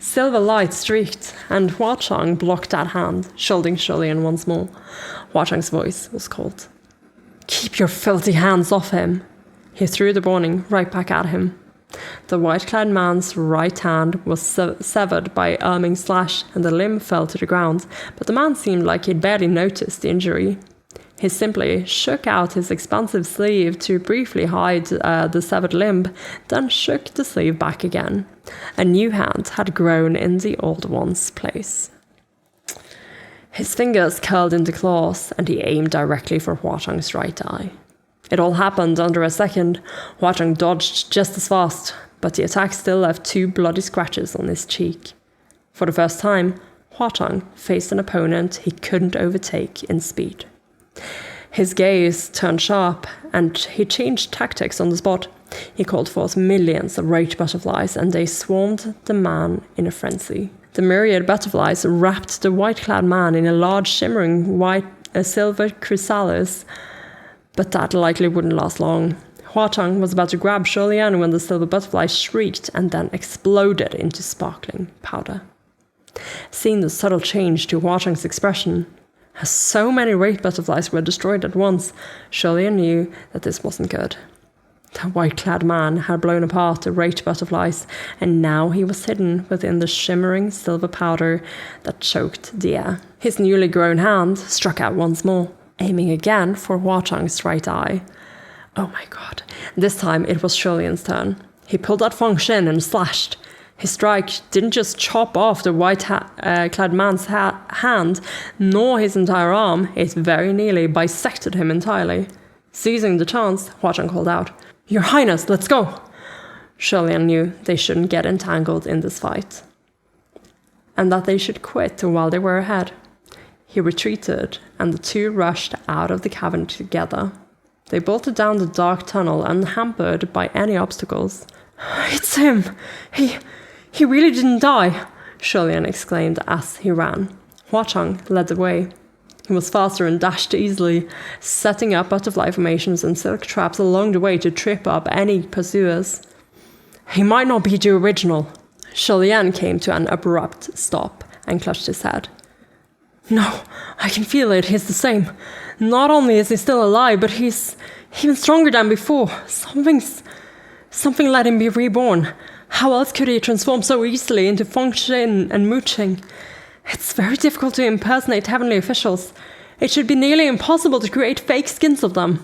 Silver light streaked, and Huazhang blocked that hand, shielding Shulian once more. Huazhang's voice was cold. Keep your filthy hands off him. He threw the warning right back at him. The white-clad man's right hand was severed by Erming's slash, and the limb fell to the ground, but the man seemed like he'd barely noticed the injury. He simply shook out his expansive sleeve to briefly hide the severed limb, then shook the sleeve back again. A new hand had grown in the old one's place. His fingers curled into claws, and he aimed directly for Huatong's right eye. It all happened under a second. Huatong dodged just as fast, but the attack still left 2 bloody scratches on his cheek. For the first time, Huatong faced an opponent he couldn't overtake in speed. His gaze turned sharp, and he changed tactics on the spot. He called forth millions of rage butterflies, and they swarmed the man in a frenzy. The myriad butterflies wrapped the white-clad man in a large shimmering silver chrysalis, but that likely wouldn't last long. Huatong was about to grab Lian when the silver butterfly shrieked and then exploded into sparkling powder. Seeing the subtle change to Huatong's expression, as so many rage butterflies were destroyed at once, Lian knew that this wasn't good. The white-clad man had blown apart the rage butterflies, and now he was hidden within the shimmering silver powder that choked the air. His newly grown hand struck out once more, aiming again for Huatong's right eye. Oh my god. This time it was Lian's turn. He pulled out Feng Xin and slashed. His strike didn't just chop off the white-clad man's hand, nor his entire arm, it very nearly bisected him entirely. Seizing the chance, Huatong called out, "Your Highness, let's go!" Lian knew they shouldn't get entangled in this fight, and that they should quit while they were ahead. He retreated, and the two rushed out of the cavern together. They bolted down the dark tunnel, unhampered by any obstacles. "It's him! He really didn't die!" Lian exclaimed as he ran. Huatong led the way. He was faster and dashed easily, setting up butterfly formations and silk traps along the way to trip up any pursuers. "He might not be the original." Lian came to an abrupt stop and clutched his head. "No, I can feel it. He's the same. Not only is he still alive, but he's even stronger than before. Something let him be reborn. How else could he transform so easily into Feng Xin and Mu Qing? It's very difficult to impersonate heavenly officials. It should be nearly impossible to create fake skins of them."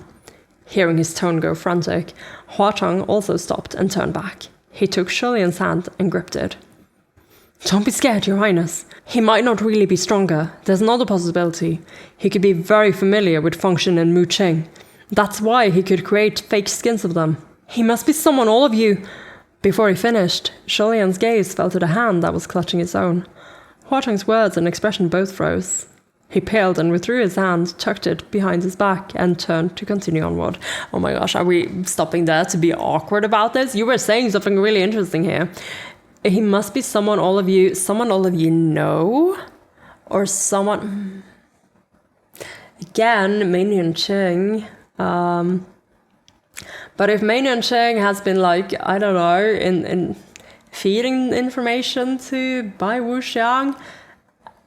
Hearing his tone go frantic, Huatong also stopped and turned back. He took Lian's hand and gripped it. "Don't be scared, Your Highness. He might not really be stronger. There's another possibility. He could be very familiar with Feng Xin and Mu Qing. That's why he could create fake skins of them. He must be someone all of you—" Before he finished, Lian's gaze fell to the hand that was clutching his own. Huatong's words and expression both froze. He paled and withdrew his hand, tucked it behind his back, and turned to continue onward. Oh my gosh, are we stopping there to be awkward about this? You were saying something really interesting here. He must be someone all of you know? Or someone... Again, Mei Nianqing. But if Mei Nianqing has been like, I don't know, in feeding information to Bai Wuxiang,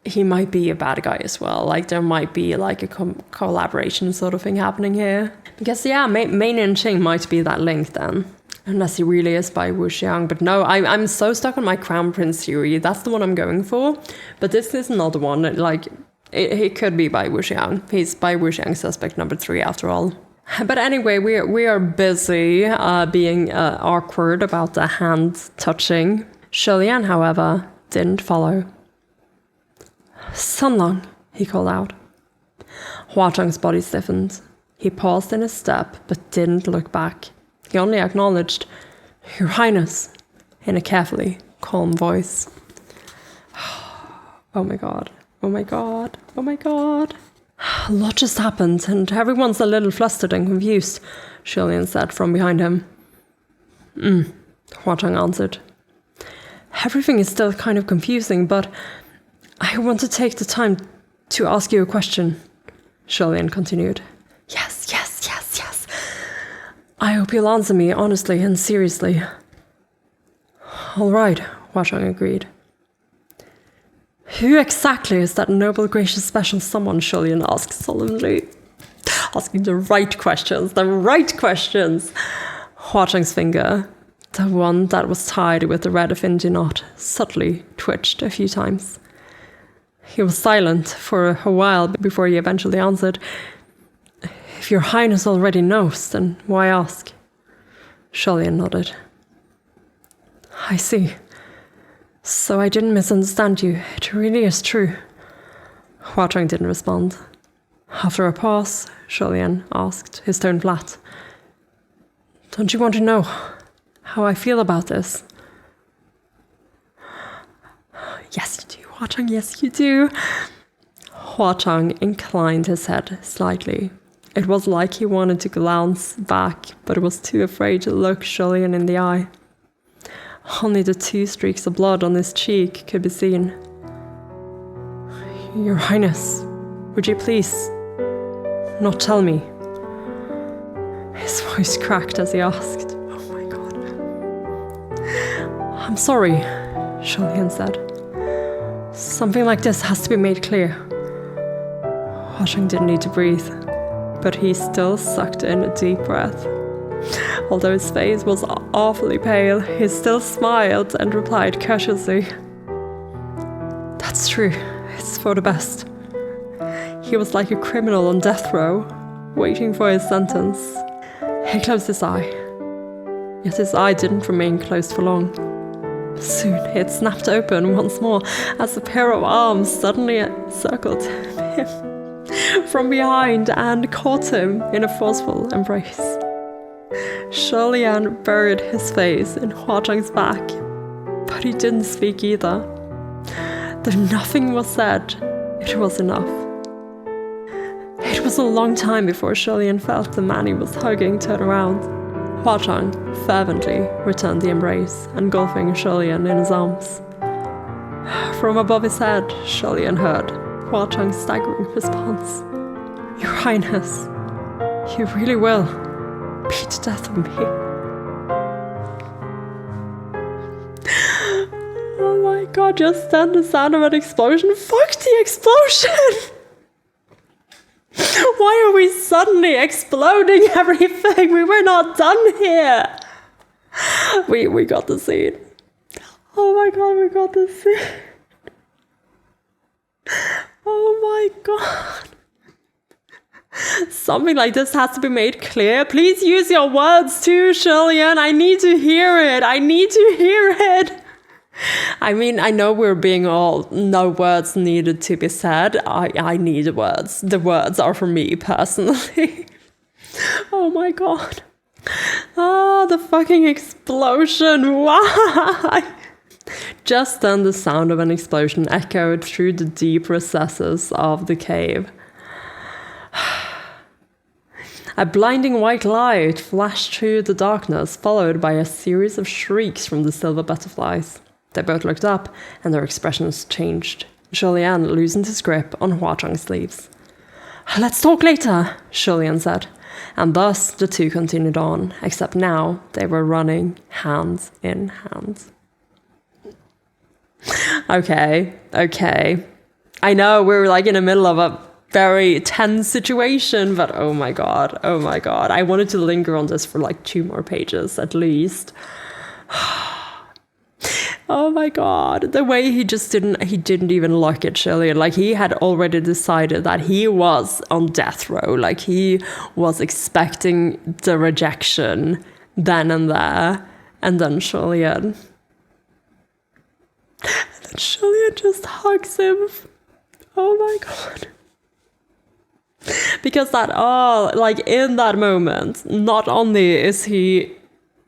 he might be a bad guy as well. Like there might be like a collaboration sort of thing happening here. Because yeah, Mei Nianqing might be that link then. Unless he really is Bai Wuxiang. But no, I'm so stuck on my Crown Prince theory. That's the one I'm going for. But this is another one. Like, it could be Bai Wuxiang. He's Bai Wuxiang suspect number 3 after all. But anyway, we are busy being awkward about the hand touching. Lian, however, didn't follow. "Sunlong," he called out. Huatong's body stiffened. He paused in his step, but didn't look back. He only acknowledged, "Your Highness," in a carefully calm voice. Oh my god, oh my god, oh my god. "A lot just happened, and everyone's a little flustered and confused," Lian said from behind him. Huatong answered. "Everything is still kind of confusing, but I want to take the time to ask you a question," Lian continued. Yes. "I hope you'll answer me honestly and seriously." "All right," Huatong agreed. "Who exactly is that noble, gracious, special someone?" Lian asked solemnly. Asking the right questions. Huatong's finger, the one that was tied with the red affinity knot, subtly twitched a few times. He was silent for a while before he eventually answered. If your highness already knows, then why ask? Shulian nodded. I see. So I didn't misunderstand you. It really is true. Huang didn't respond. After a pause, Shulian asked, his tone flat. Don't you want to know how I feel about this? Yes, you do, Huang, yes, you do. Huang inclined his head slightly. It was like he wanted to glance back, but was too afraid to look Shulian in the eye. Only the 2 streaks of blood on his cheek could be seen. Your Highness, would you please not tell me? His voice cracked as he asked. Oh my god. I'm sorry, Shulian said. Something like this has to be made clear. Huang didn't need to breathe, but he still sucked in a deep breath. Although his face was awfully pale, he still smiled and replied courteously. That's true. It's for the best. He was like a criminal on death row, waiting for his sentence. He closed his eye. Yet his eye didn't remain closed for long. Soon it snapped open once more as a pair of arms suddenly circled him from behind and caught him in a forceful embrace. Shulian buried his face in Huang's back, but he didn't speak either. Though nothing was said, it was enough. It was a long time before Shulian felt the man he was hugging turn around. Huang fervently returned the embrace, engulfing Shulian in his arms. From above his head, Shulian heard Huang's staggering response. Your Highness, you really will beat to death of me. Oh my god, just then the sound of an explosion. Fuck the explosion! Why are we suddenly exploding everything? We were not done here. We got the scene. Oh my god, we got the scene. Oh my god. Something like this has to be made clear. Please use your words too, Shulian. I need to hear it. I need to hear it. I mean, I know we're being all, no words needed to be said. I need words. The words are for me personally. Oh my god. Ah, the fucking explosion. Why? Just then the sound of an explosion echoed through the deep recesses of the cave. A blinding white light flashed through the darkness, followed by a series of shrieks from the silver butterflies. They both looked up, and their expressions changed. Shulian loosened his grip on Huang's sleeves. Let's talk later, Shulian said. And thus the two continued on, except now they were running hand in hand. Okay. I know we're like in the middle of a very tense situation, but oh my god. I wanted to linger on this for like 2 more pages at least. Oh my god, the way he didn't even look at Shulian. Like he had already decided that he was on death row. Like he was expecting the rejection then and there. And then Shulian just hugs him. Oh my god. Because in that moment, not only is he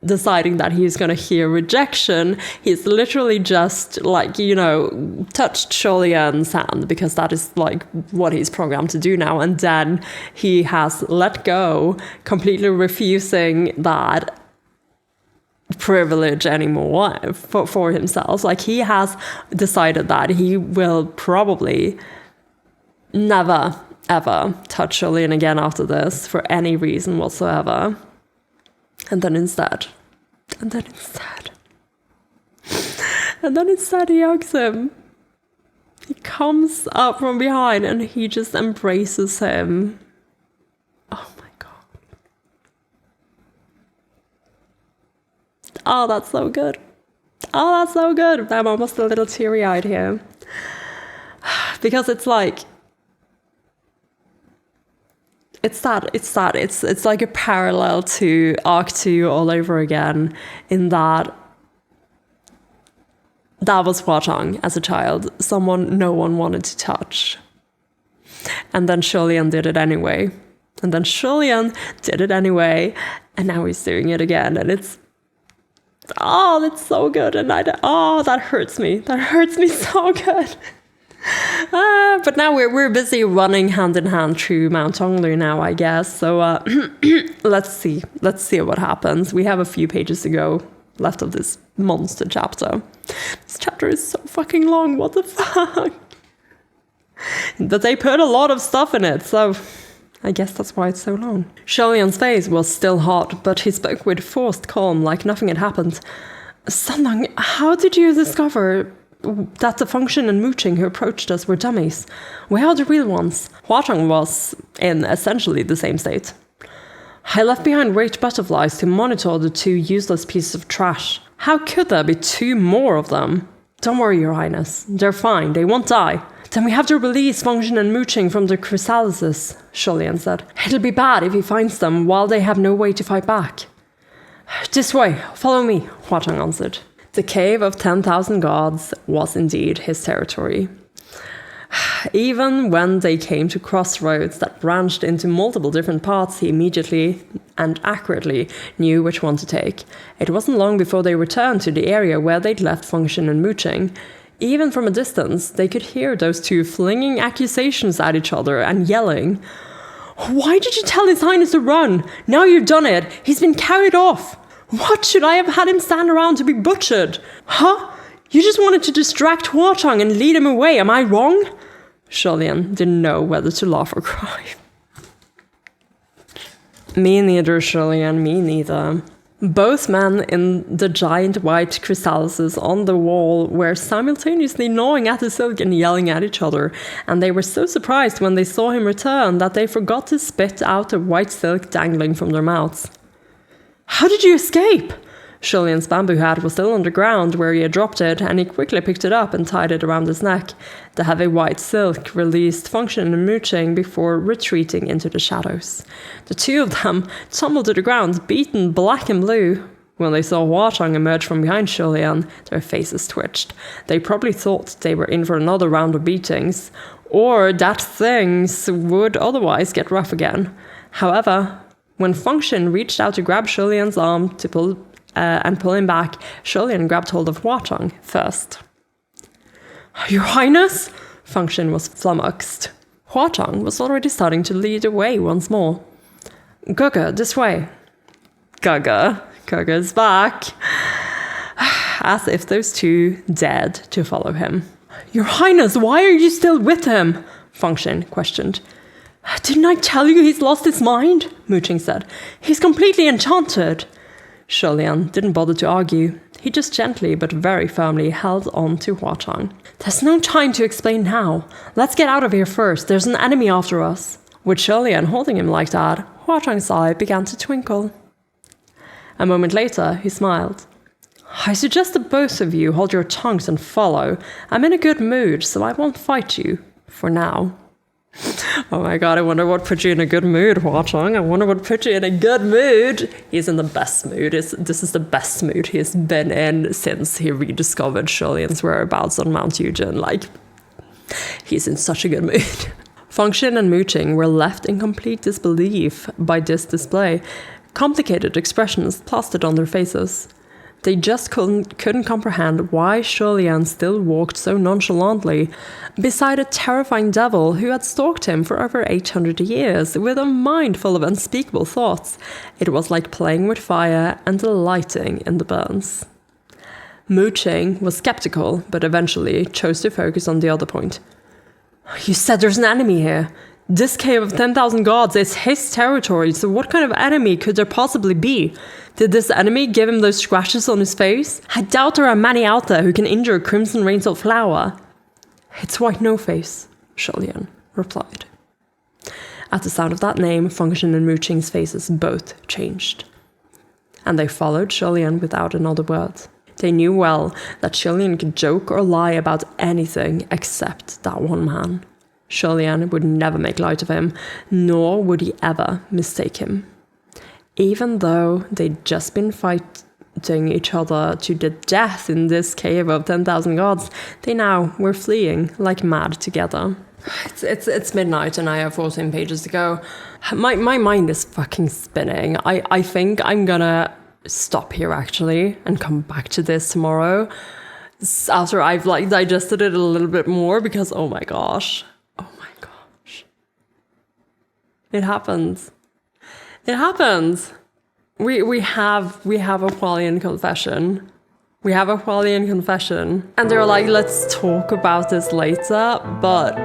deciding that he's going to hear rejection, he's literally just touched Shulian's hand, because that is like what he's programmed to do now. And then he has let go, completely refusing that privilege anymore for himself. Like he has decided that he will probably never ever touch Shulian again after this for any reason whatsoever. And then instead he hugs him. He comes up from behind and he just embraces him. Oh my god. Oh, that's so good. I'm almost a little teary-eyed here. Because it's like, It's like a parallel to Arc 2 all over again, in that was Huatong as a child, someone no one wanted to touch. And then Shulian did it anyway. And then Shulian did it anyway, and now he's doing it again, and that's so good, and that hurts me. That hurts me so good. But now we're busy running hand in hand through Mount Tonglu now, I guess. So let's see what happens. We have a few pages to go left of this monster chapter. This chapter is so fucking long. What the fuck? But they put a lot of stuff in it, so I guess that's why it's so long. Shulian's face was still hot, but he spoke with forced calm, like nothing had happened. Sandang, how did you discover that the Function and Mooching who approached us were dummies? We are the real ones. Huatong was in essentially the same state. I left behind great butterflies to monitor the 2 useless pieces of trash. How could there be 2 more of them? Don't worry, Your Highness. They're fine. They won't die. Then we have to release Function and Mooching from the chrysalises, Shulian said. It'll be bad if he finds them while they have no way to fight back. This way. Follow me, Huatong answered. The Cave of 10,000 Gods was indeed his territory. Even when they came to crossroads that branched into multiple different paths, he immediately and accurately knew which one to take. It wasn't long before they returned to the area where they'd left Function and Mooching. Even from a distance, they could hear those 2 flinging accusations at each other and yelling. Why did you tell His Highness to run? Now you've done it. He's been carried off. What should I have had him stand around to be butchered? Huh? You just wanted to distract Huatong and lead him away, am I wrong? Shulian didn't know whether to laugh or cry. Me neither, Shulian, me neither. Both men in the giant white chrysalises on the wall were simultaneously gnawing at the silk and yelling at each other, and they were so surprised when they saw him return that they forgot to spit out the white silk dangling from their mouths. How did you escape? Shulian's bamboo hat was still on the ground where he had dropped it, and he quickly picked it up and tied it around his neck. The heavy white silk released Function and Mooching before retreating into the shadows. The 2 of them tumbled to the ground, beaten black and blue. When they saw Huatong emerge from behind Shulian, their faces twitched. They probably thought they were in for another round of beatings, or that things would otherwise get rough again. However, when Function reached out to grab Shulian's arm to pull him back, Shulian grabbed hold of Huatong first. Your Highness? Function was flummoxed. Huatong was already starting to lead the way once more. Gaga, this way. Gaga's back. As if those 2 dared to follow him. Your Highness, why are you still with him? Function questioned. Didn't I tell you he's lost his mind? Mooching said. He's completely enchanted. Shulian didn't bother to argue. He just gently but very firmly held on to Huatong. There's no time to explain now. Let's get out of here first. There's an enemy after us. With Shulian holding him like that, Huatong's eye began to twinkle. A moment later, he smiled. I suggest that both of you hold your tongues and follow. I'm in a good mood, so I won't fight you. For now. Oh my god, I wonder what put you in a good mood, Huatong. I wonder what put you in a good mood. He's in the best mood. This is the best mood he's been in since he rediscovered Shulian's whereabouts on Mount Eugen. Like, he's in such a good mood. Function and Mooching were left in complete disbelief by this display. Complicated expressions plastered on their faces. They just couldn't comprehend why Shulian still walked so nonchalantly beside a terrifying devil who had stalked him for over 800 years with a mind full of unspeakable thoughts. It was like playing with fire and delighting in the burns. Mooching was skeptical, but eventually chose to focus on the other point. You said there's an enemy here. This cave of 10,000 gods is his territory, so what kind of enemy could there possibly be? Did this enemy give him those scratches on his face? I doubt there are many out there who can injure Crimson Rain's old flower. It's White No-Face, Shulian replied. At the sound of that name, Function and Mooching's faces both changed. And they followed Shulian without another word. They knew well that Shulian could joke or lie about anything except that one man. Julian would never make light of him, nor would he ever mistake him. Even though they'd just been fighting each other to the death in this cave of 10,000 gods, they now were fleeing like mad together. It's midnight and I have 14 pages to go. My mind is fucking spinning. I think I'm gonna stop here actually and come back to this tomorrow after I've like digested it a little bit more, because oh my gosh. It happens. It happens. We have a Hualien confession. We have a Hualien confession. And they're like, let's talk about this later, but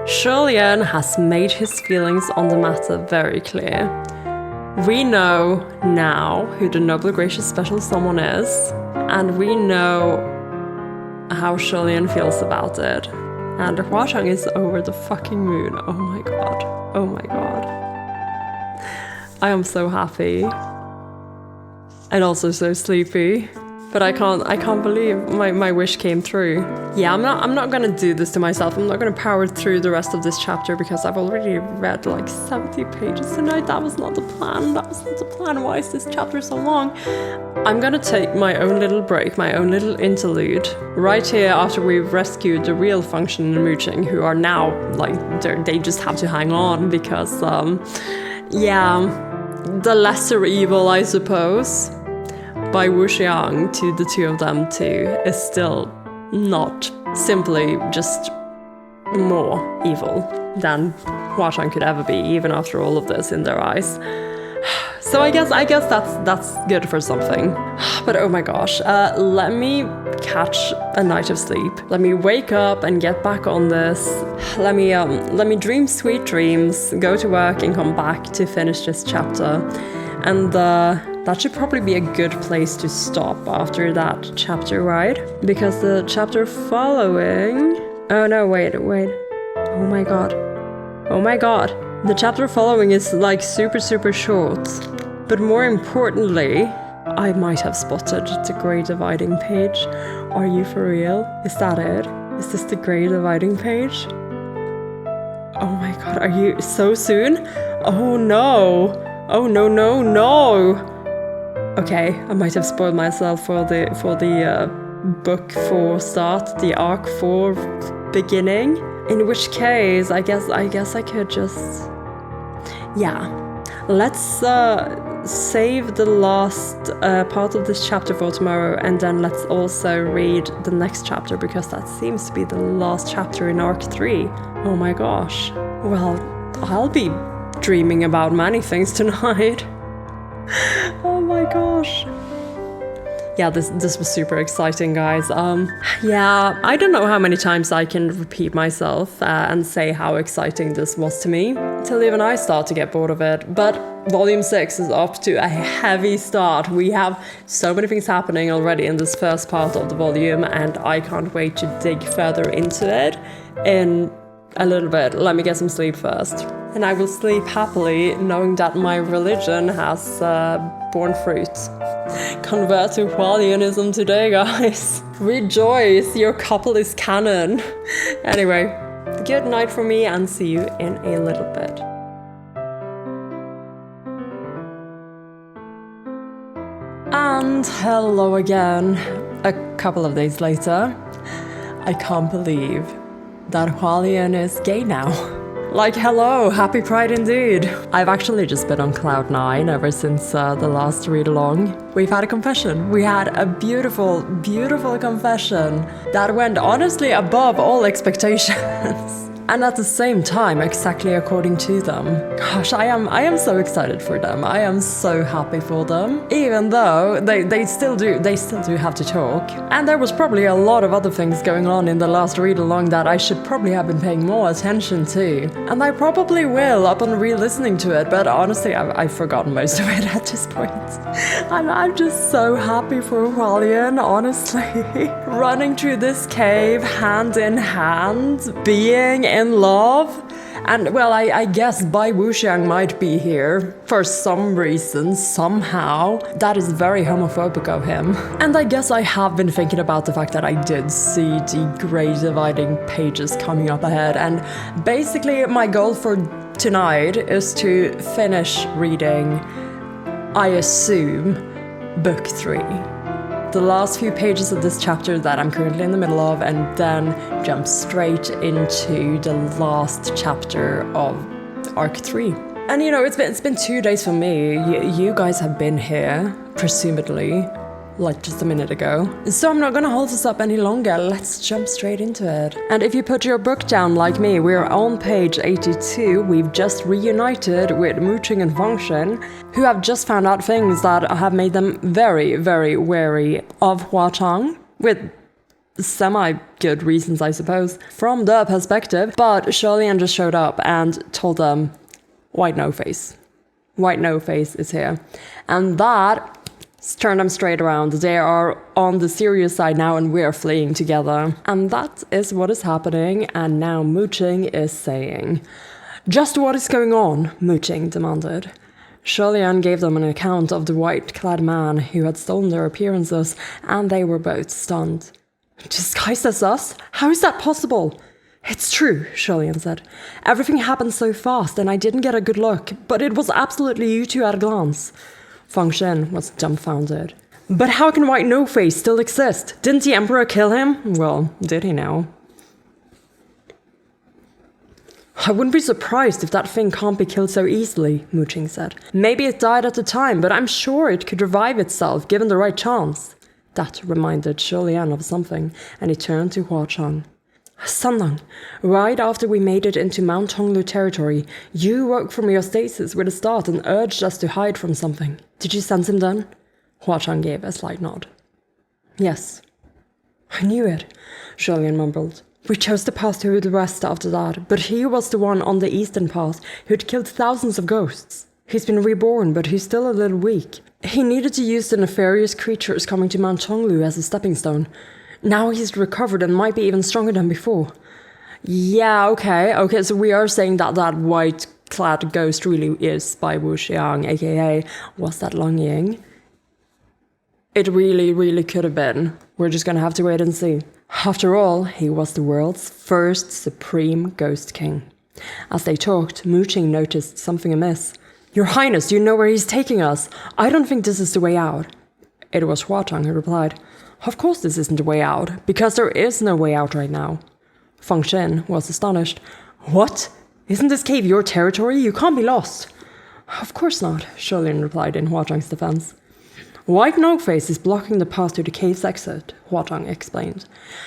Julian has made his feelings on the matter very clear. We know now who the noble, gracious, special someone is, and we know how Julian feels about it. And Huashang is over the fucking moon. Oh my god. Oh my god. I am so happy. And also so sleepy. But I can't believe my wish came through. Yeah, I'm not gonna do this to myself. I'm not gonna power through the rest of this chapter because I've already read like 70 pages tonight. That was not the plan. That was not the plan. Why is this chapter so long? I'm gonna take my own little break, my own little interlude, right here after we've rescued the real Function and Mooching, who are now like they just have to hang on because yeah, the lesser evil, I suppose, by Yushi Huang to the two of them too is still not simply just more evil than Huashang could ever be, even after all of this in their eyes. So I guess that's good for something. But oh my gosh, let me catch a night of sleep. Let me wake up and get back on this. Let me dream sweet dreams, go to work and come back to finish this chapter. And that should probably be a good place to stop after that chapter, right? Because the chapter following... Oh no, wait. Oh my god. The chapter following is like super short. But more importantly, I might have spotted the Grey Dividing Page. Are you for real? Is that it? Is this the Grey Dividing Page? Oh my god, are you so soon? Oh no! Oh no! Okay, I might have spoiled myself for the book 4 start, the arc 4 beginning. In which case, I guess I could just... Yeah. Let's save the last part of this chapter for tomorrow, and then let's also read the next chapter, because that seems to be the last chapter in arc 3. Oh my gosh. Well, I'll be dreaming about many things tonight. Oh my gosh. Yeah, this was super exciting, guys. Yeah, I don't know how many times I can repeat myself and say how exciting this was to me, till even I start to get bored of it. But Volume 6 is off to a heavy start. We have so many things happening already in this first part of the volume, and I can't wait to dig further into it in a little bit. Let me get some sleep first. And I will sleep happily, knowing that my religion has borne fruit. Convert to Hualianism today, guys. Rejoice, your couple is canon. Anyway, good night for me, and see you in a little bit. And hello again. A couple of days later. I can't believe that Hualien is gay now. Like, hello, happy Pride indeed. I've actually just been on cloud 9 ever since the last read-along. We've had a confession. We had a beautiful, beautiful confession that went honestly above all expectations. And at the same time, exactly according to them. Gosh, I am so excited for them. I am so happy for them. Even though they still do have to talk. And there was probably a lot of other things going on in the last read-along that I should probably have been paying more attention to. And I probably will upon re-listening to it, but honestly, I've forgotten most of it at this point. I'm just so happy for Hualien, honestly. Running through this cave, hand in hand, being in love, And well, I guess Bai Wuxiang might be here for some reason, somehow. That is very homophobic of him. And I guess I have been thinking about the fact that I did see the Great Dividing Pages coming up ahead, and basically my goal for tonight is to finish reading, I assume, book 3. The last few pages of this chapter that I'm currently in the middle of, and then jump straight into the last chapter of Arc 3. And you know, it's been 2 days for me. You guys have been here, presumably, like just a minute ago. So I'm not gonna hold this up any longer, let's jump straight into it. And if you put your book down like me, we're on page 82. We've just reunited with Muqing and Fengshen, who have just found out things that have made them very, very wary of Huatang, with semi-good reasons, I suppose, from their perspective. But Lian just showed up and told them, White No-Face. White No-Face is here. And that turned them straight around. They are on the serious side now and we're fleeing together. And that is what is happening, and now Muqing is saying, "Just what is going on?" Muqing demanded. Lian gave them an account of the white-clad man who had stolen their appearances, and they were both stunned. "Disguised as us? How is that possible?" "It's true," Lian said. "Everything happened so fast and I didn't get a good look, but it was absolutely you two at a glance." Fengshen was dumbfounded. "But how can White No-Face still exist? Didn't the Emperor kill him?" "Well, did he now?" "I wouldn't be surprised if that thing can't be killed so easily," Muqing said. "Maybe it died at the time, but I'm sure it could revive itself given the right chance." That reminded Lian of something, and he turned to Huachang. "Sanlang, right after we made it into Mount Tonglu territory, you woke from your stasis with a start and urged us to hide from something. Did you sense him then?" Huachang gave a slight nod. "Yes." "I knew it," Lian mumbled. "We chose the path to the west after that, but he was the one on the eastern path who'd killed thousands of ghosts. He's been reborn, but he's still a little weak. He needed to use the nefarious creatures coming to Mount Tonglu as a stepping stone. Now he's recovered and might be even stronger than before." Yeah, okay, so we are saying that that white-clad ghost really is Bai Wuxiang, aka was that Lang Ying? It really could have been. We're just gonna have to wait and see. After all, he was the world's first supreme ghost king. As they talked, Muqing noticed something amiss. "Your Highness, do you know where he's taking us? I don't think this is the way out." It was Huatang who replied, "Of course this isn't the way out, because there is no way out right now." Fengshen was astonished. "What? Isn't this cave your territory? You can't be lost." "Of course not," Lian replied in Huatang's defense. "White No-Face is blocking the path to the cave's exit," Huatang explained.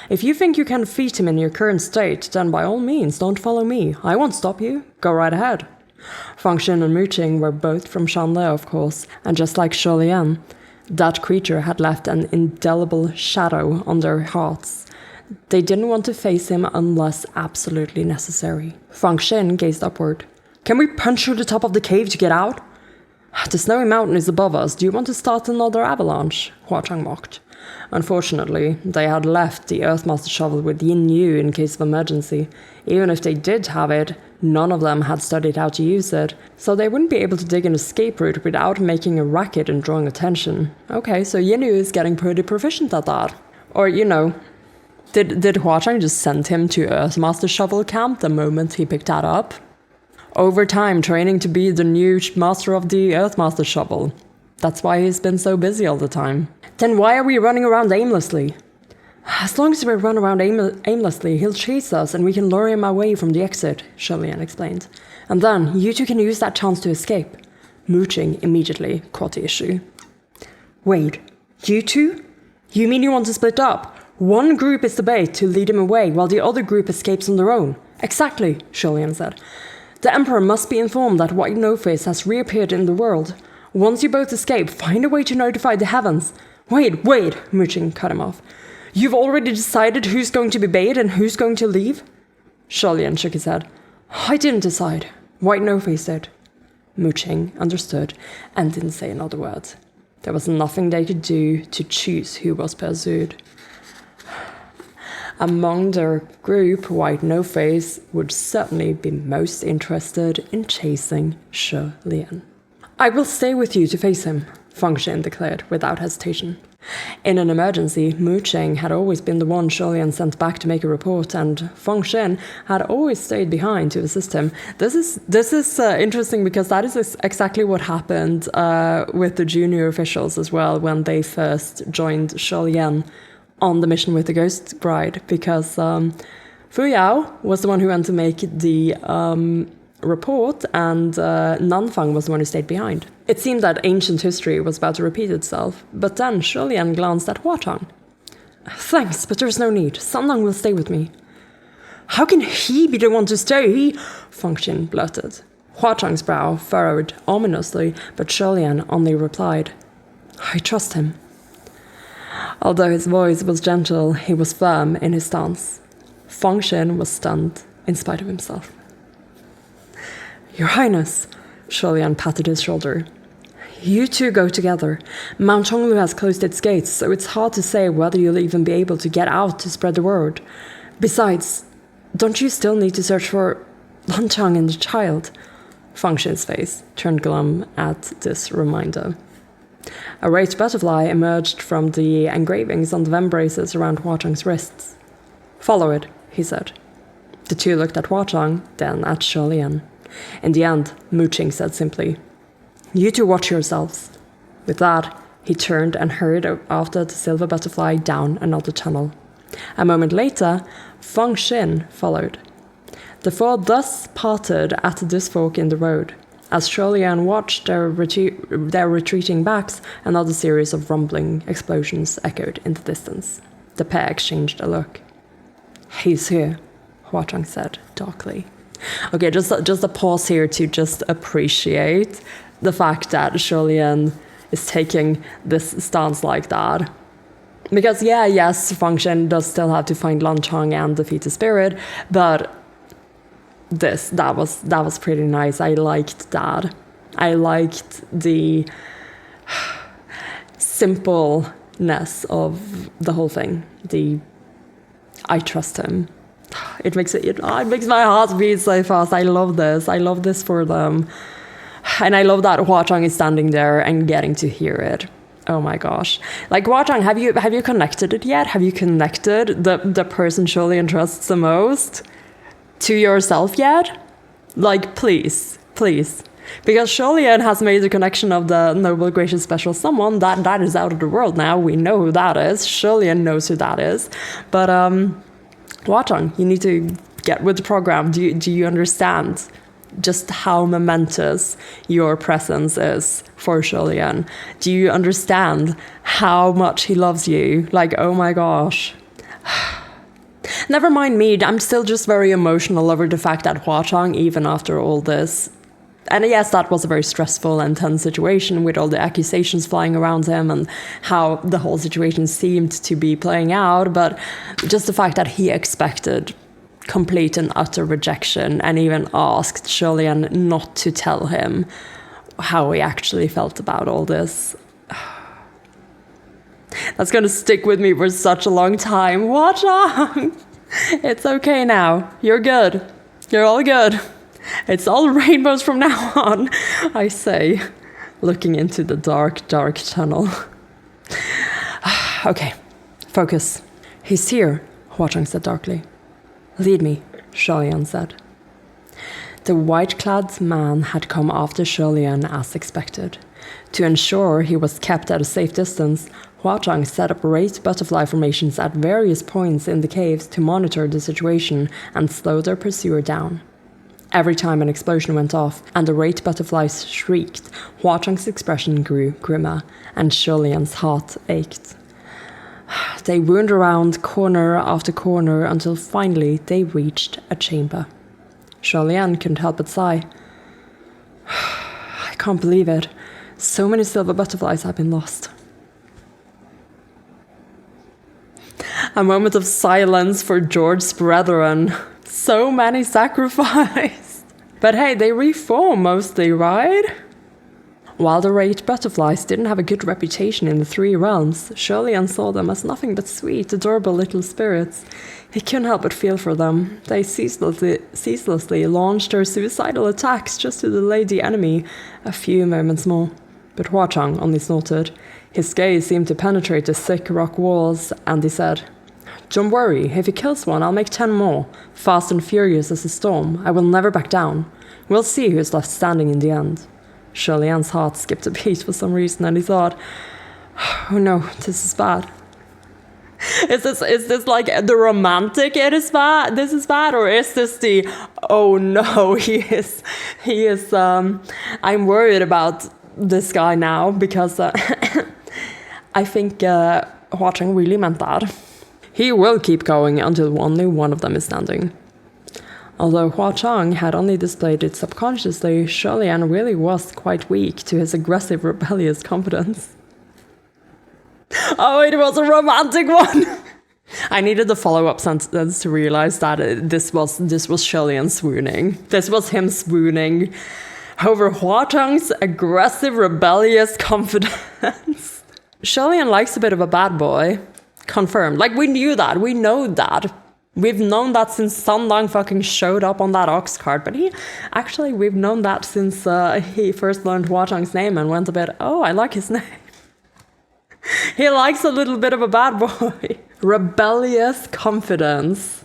"If you think you can defeat him in your current state, then by all means don't follow me. I won't stop you. Go right ahead." Fengshen and Muqing were both from Shanle, of course, and just like Lian, that creature had left an indelible shadow on their hearts. They didn't want to face him unless absolutely necessary. Fengshen gazed upward. "Can we punch through the top of the cave to get out?" "The snowy mountain is above us. Do you want to start another avalanche?" Huachang mocked. Unfortunately, they had left the Earthmaster shovel with Yin Yu in case of emergency. Even if they did have it, none of them had studied how to use it, so they wouldn't be able to dig an escape route without making a racket and drawing attention. Okay, so Yin Yu is getting pretty proficient at that. Or, you know, did Huachang just send him to Earthmaster shovel camp the moment he picked that up? Over time, training to be the new master of the Earthmaster shovel. That's why he's been so busy all the time. Then why are we running around aimlessly? "As long as we run around aimlessly, he'll chase us and we can lure him away from the exit," Lian explained. "And then you two can use that chance to escape." Muqing immediately caught the issue. "Wait, you two? You mean you want to split up? One group is the bait to lead him away while the other group escapes on their own." "Exactly," Lian said. "The Emperor must be informed that White No-Face has reappeared in the world. Once you both escape, find a way to notify the heavens." Wait, Muqing cut him off. "You've already decided who's going to be bait and who's going to leave?" Lian shook his head. "I didn't decide. White No-Face did." Muqing understood and didn't say another word. There was nothing they could do to choose who was pursued. Among their group, White No-Face would certainly be most interested in chasing Shi Lian. I will stay with you to face him, Feng Xin declared without hesitation. In an emergency, Mu Cheng had always been the one Shi Lian sent back to make a report, and Feng Xin had always stayed behind to assist him. This is interesting because that is exactly what happened with the junior officials as well when they first joined Shi Lian on the mission with the Ghost Bride, because Fu Yao was the one who went to make the report, and Nanfang was the one who stayed behind. It seemed that ancient history was about to repeat itself, but then Shi Lian glanced at Huatang. Thanks, but there's no need. Sannang will stay with me. How can he be the one to stay? Feng Xin blurted. Huatang's brow furrowed ominously, but Shi Lian only replied, I trust him. Although his voice was gentle, he was firm in his stance. Feng Xin was stunned in spite of himself. Your Highness, Shi Lian patted his shoulder. You two go together. Mount Chonglu has closed its gates, so it's hard to say whether you'll even be able to get out to spread the word. Besides, don't you still need to search for Lanchang and the child? Feng Xin's face turned glum at this reminder. A raised butterfly emerged from the engravings on the vembraces around Huatang's wrists. Follow it, he said. The two looked at Huatang, then at Shi Lian. In the end, Mu Cheng said simply, You two watch yourselves. With that, he turned and hurried after the silver butterfly down another tunnel. A moment later, Feng Xin followed. The four thus parted at this fork in the road. As Shi Lian watched their retreating backs, another series of rumbling explosions echoed in the distance. The pair exchanged a look. He's here, Huatang said darkly. Okay, just a pause here to just appreciate the fact that Shi Lian is taking this stance like that. Because yes, Feng Xin does still have to find Lanchang and defeat the spirit, but that was pretty nice. I liked that. I liked the simpleness of the whole thing. I trust him. It makes my heart beat so fast. I love this. I love this for them. And I love that Huatang is standing there and getting to hear it. Oh my gosh. Like, Huatang, have you connected it yet? Have you connected the person Shi Lian trusts the most to yourself yet? Like, please. Because Shi Lian has made the connection of the noble, gracious, special someone. That is out of the world now. We know who that is. Shi Lian knows who that is. But, Huatang, you need to get with the program. Do you understand just how momentous your presence is for Shi Lian? Do you understand how much he loves you? Like, oh my gosh. Never mind me, I'm still just very emotional over the fact that Huatang, even after all this, and yes, that was a very stressful and tense situation with all the accusations flying around him and how the whole situation seemed to be playing out, but just the fact that he expected complete and utter rejection and even asked Shi Lian not to tell him how he actually felt about all this. That's going to stick with me for such a long time. Huatang! It's okay now. You're good. You're all good. It's all rainbows from now on, I say, looking into the dark, dark tunnel. Okay, focus. He's here, Huatang said darkly. Lead me, Shi Lian said. The white-clad man had come after Shi Lian as expected. To ensure he was kept at a safe distance, Huatang set up raised butterfly formations at various points in the caves to monitor the situation and slow their pursuer down. Every time an explosion went off and the raised butterflies shrieked, Huatang's expression grew grimmer, and Shi Lian's heart ached. They wound around corner after corner until finally they reached a chamber. Shi Lian couldn't help but sigh. I can't believe it. So many silver butterflies have been lost. A moment of silence for George's brethren. So many sacrificed. But hey, they reform mostly, right? While the rate butterflies didn't have a good reputation in the three realms, Lian saw them as nothing but sweet, adorable little spirits. He couldn't help but feel for them. They ceaselessly launched their suicidal attacks just to delay the enemy a few moments more. But Huachang only snorted. His gaze seemed to penetrate the thick rock walls, and he said, "Don't worry, if he kills one, I'll make 10 more. Fast and furious as a storm, I will never back down. We'll see who's left standing in the end." Lian's heart skipped a beat for some reason, and he thought, "Oh no, this is bad." Is this like the romantic it is bad? This is bad, or is this the oh no, he is I'm worried about this guy now because I think Huachang really meant that. He will keep going until only one of them is standing. Although Huachang had only displayed it subconsciously, Lian really was quite weak to his aggressive, rebellious confidence. Oh, it was a romantic one! I needed the follow-up sentence to realize that this was Lian swooning. This was him swooning over Huachang's aggressive, rebellious confidence. Lian likes a bit of a bad boy. Confirmed. Like, we knew that. We know that. We've known that since Sundong fucking showed up on that ox cart. But we've known that since he first learned Huachang's name and went a bit, oh, I like his name. He likes a little bit of a bad boy. Rebellious confidence.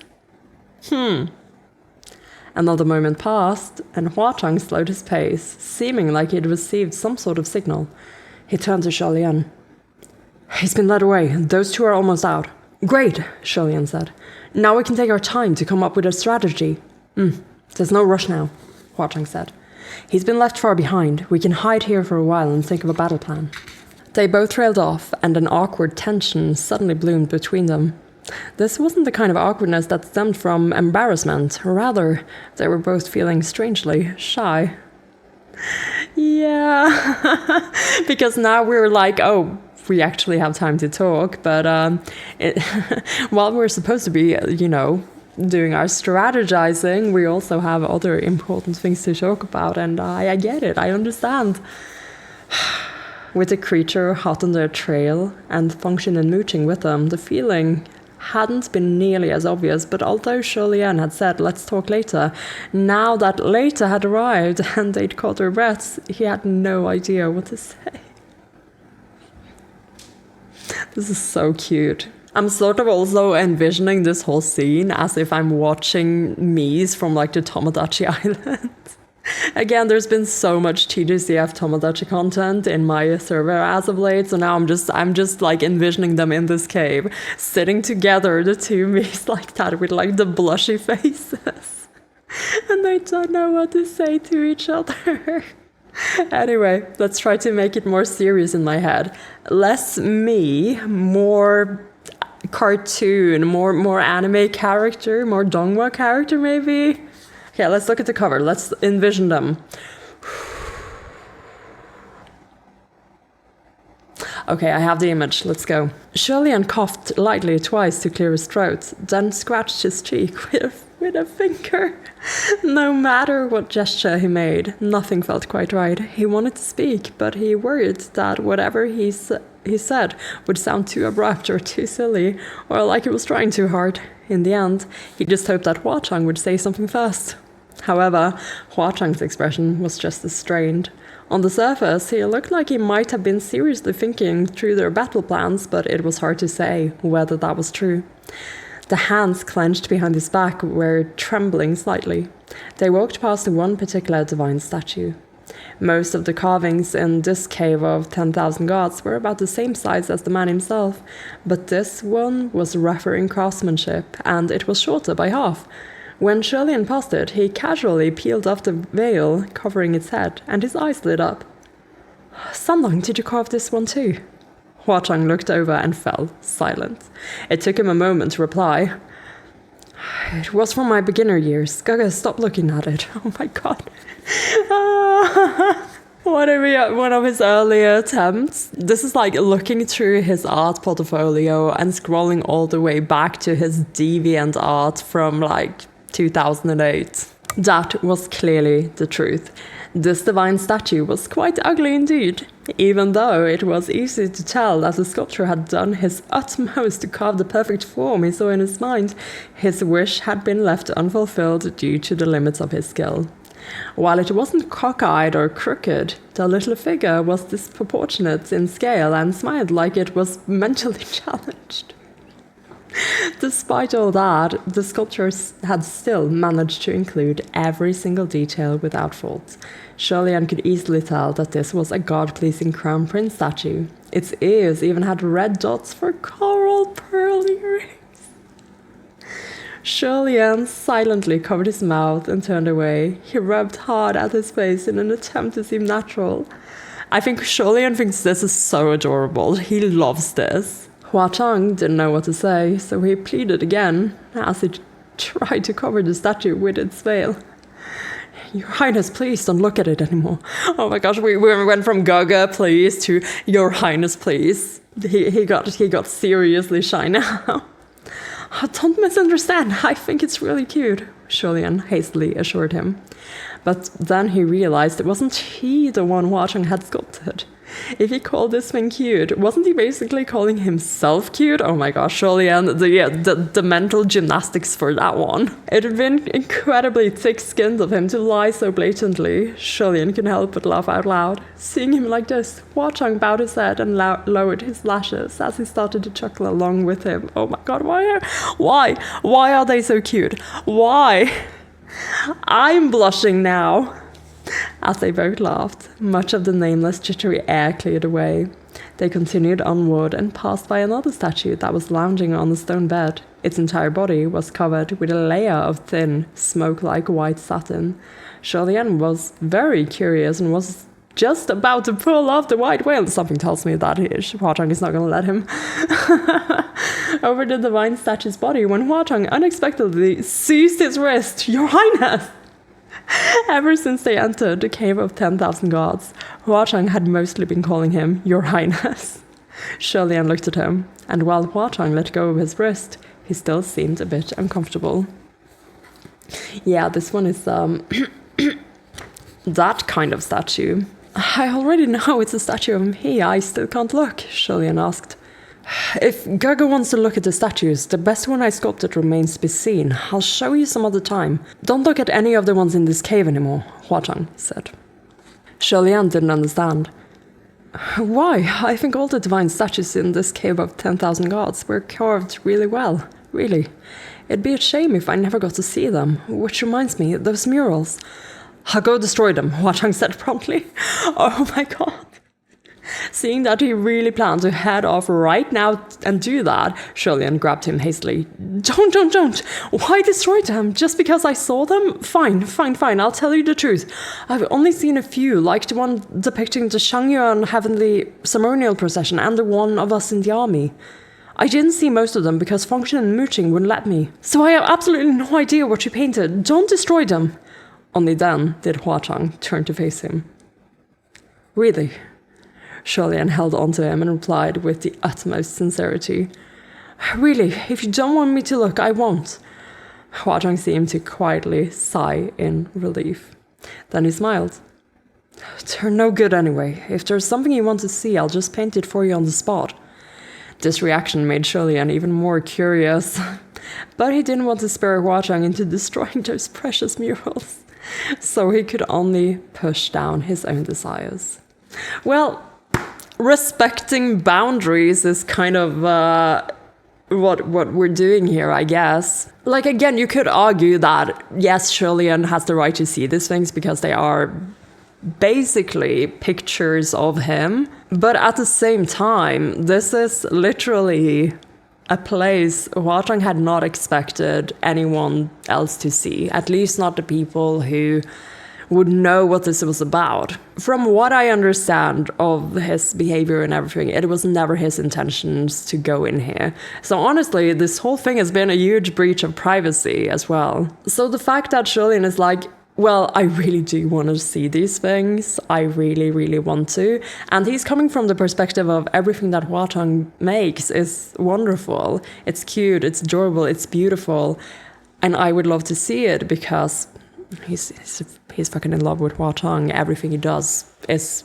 Another moment passed, and Huachang slowed his pace, seeming like he'd received some sort of signal. He turned to Lian. "He's been led away. Those two are almost out." "Great," Lian said. "Now we can take our time to come up with a strategy." There's no rush now," Huachang said. "He's been left far behind. We can hide here for a while and think of a battle plan." They both trailed off, and an awkward tension suddenly bloomed between them. This wasn't the kind of awkwardness that stemmed from embarrassment. Rather, they were both feeling strangely shy. Yeah, because now we're like, oh, we actually have time to talk, but while we're supposed to be, doing our strategizing, we also have other important things to talk about, and I get it, I understand. With the creature hot on their trail and Function and mooching with them, the feeling hadn't been nearly as obvious, but although Lian had said, "Let's talk later," now that later had arrived and they'd caught their breaths, he had no idea what to say. This is so cute. I'm sort of also envisioning this whole scene as if I'm watching Mies from like the Tomodachi Island. Again, there's been so much TGCF Tomodachi content in my server as of late, so now I'm just like envisioning them in this cave, sitting together, the two Mies like that with like the blushy faces. And they don't know what to say to each other. Anyway, let's try to make it more serious in my head. Less me, more cartoon, more anime character, more donghua character maybe. Okay, let's look at the cover. Let's envision them. Okay, I have the image. Let's go. Lian coughed lightly twice to clear his throat, then scratched his cheek with a finger. No matter what gesture he made, nothing felt quite right. He wanted to speak, but he worried that whatever he said would sound too abrupt or too silly, or like he was trying too hard. In the end, he just hoped that Huachang would say something first. However, Huachang's expression was just as strained. On the surface, he looked like he might have been seriously thinking through their battle plans, but it was hard to say whether that was true. The hands clenched behind his back were trembling slightly. They walked past one particular divine statue. Most of the carvings in this cave of 10,000 gods were about the same size as the man himself, but this one was rougher in craftsmanship, and it was shorter by half. When Lian passed it, he casually peeled off the veil covering its head, and his eyes lit up. "Sundong, did you carve this one too?" Huachang looked over and fell silent. It took him a moment to reply. "It was from my beginner years. Gaga, stop looking at it." Oh my god. One of his earlier attempts. This is like looking through his art portfolio and scrolling all the way back to his deviant art from like 2008. That was clearly the truth. This divine statue was quite ugly indeed, even though it was easy to tell that the sculptor had done his utmost to carve the perfect form he saw in his mind. His wish had been left unfulfilled due to the limits of his skill. While it wasn't cockeyed or crooked, the little figure was disproportionate in scale and smiled like it was mentally challenged. Despite all that, the sculptors had still managed to include every single detail without fault. Lian could easily tell that this was a god-pleasing crown prince statue. Its ears even had red dots for coral pearl earrings. Lian silently covered his mouth and turned away. He rubbed hard at his face in an attempt to seem natural. I think Lian thinks this is so adorable. He loves this. Huatang didn't know what to say, so he pleaded again as he tried to cover the statue with its veil. Your Highness, please don't look at it anymore. Oh my gosh, we went from Gaga, please, to Your Highness, please. He got seriously shy now. Don't misunderstand, I think it's really cute, Lian hastily assured him. But then he realized it wasn't he the one Huatang had sculpted. If he called this thing cute, wasn't he basically calling himself cute? Oh my gosh, Lian, the mental gymnastics for that one. It had been incredibly thick-skinned of him to lie so blatantly. Lian couldn't help but laugh out loud. Seeing him like this, Huatang bowed his head and lowered his lashes as he started to chuckle along with him. Oh my god, why are they so cute? Why? I'm blushing now. As they both laughed, much of the nameless, jittery air cleared away. They continued onward and passed by another statue that was lounging on the stone bed. Its entire body was covered with a layer of thin, smoke-like white satin. Lian was very curious and was just about to pull off the white veil. Something tells me that Huatang is not going to let him. Over the divine statue's body when Huatang unexpectedly seized his wrist. Your Highness! Ever since they entered the Cave of 10,000 Gods, Huatang had mostly been calling him Your Highness. Lian looked at him, and while Huatang let go of his wrist, he still seemed a bit uncomfortable. Yeah, this one is, that kind of statue. I already know it's a statue of me, I still can't look, Lian asked. If Gergo wants to look at the statues, the best one I sculpted remains to be seen. I'll show you some other time. Don't look at any of the ones in this cave anymore, Huatang said. Lian didn't understand. Why? I think all the divine statues in this cave of 10,000 gods were carved really well. Really. It'd be a shame if I never got to see them. Which reminds me, those murals. I'll go destroy them, Huatang said promptly. Oh my god. Seeing that he really planned to head off right now and do that, Lian grabbed him hastily. Don't! Why destroy them? Just because I saw them? Fine, I'll tell you the truth. I've only seen a few, like the one depicting the Shangyuan heavenly ceremonial procession and the one of us in the army. I didn't see most of them because Function and Mooching wouldn't let me. So I have absolutely no idea what you painted. Don't destroy them. Only then did Huatang turn to face him. Really? Lian held on to him and replied with the utmost sincerity. Really, if you don't want me to look, I won't. Huatang seemed to quietly sigh in relief. Then he smiled. They're no good anyway. If there's something you want to see, I'll just paint it for you on the spot. This reaction made Lian even more curious. But he didn't want to spare Huatang into destroying those precious murals. So he could only push down his own desires. Well, respecting boundaries is kind of what we're doing here, I guess. Like, again, you could argue that, yes, Lian has the right to see these things because they are basically pictures of him. But at the same time, this is literally a place Huatang had not expected anyone else to see, at least not the people who would know what this was about. From what I understand of his behavior and everything, it was never his intentions to go in here. So honestly, this whole thing has been a huge breach of privacy as well. So the fact that Lian is like, well, I really do want to see these things. I really, really want to. And he's coming from the perspective of everything that Huatang makes is wonderful. It's cute, it's adorable, it's beautiful. And I would love to see it because He's fucking in love with Hua Chang. Everything he does is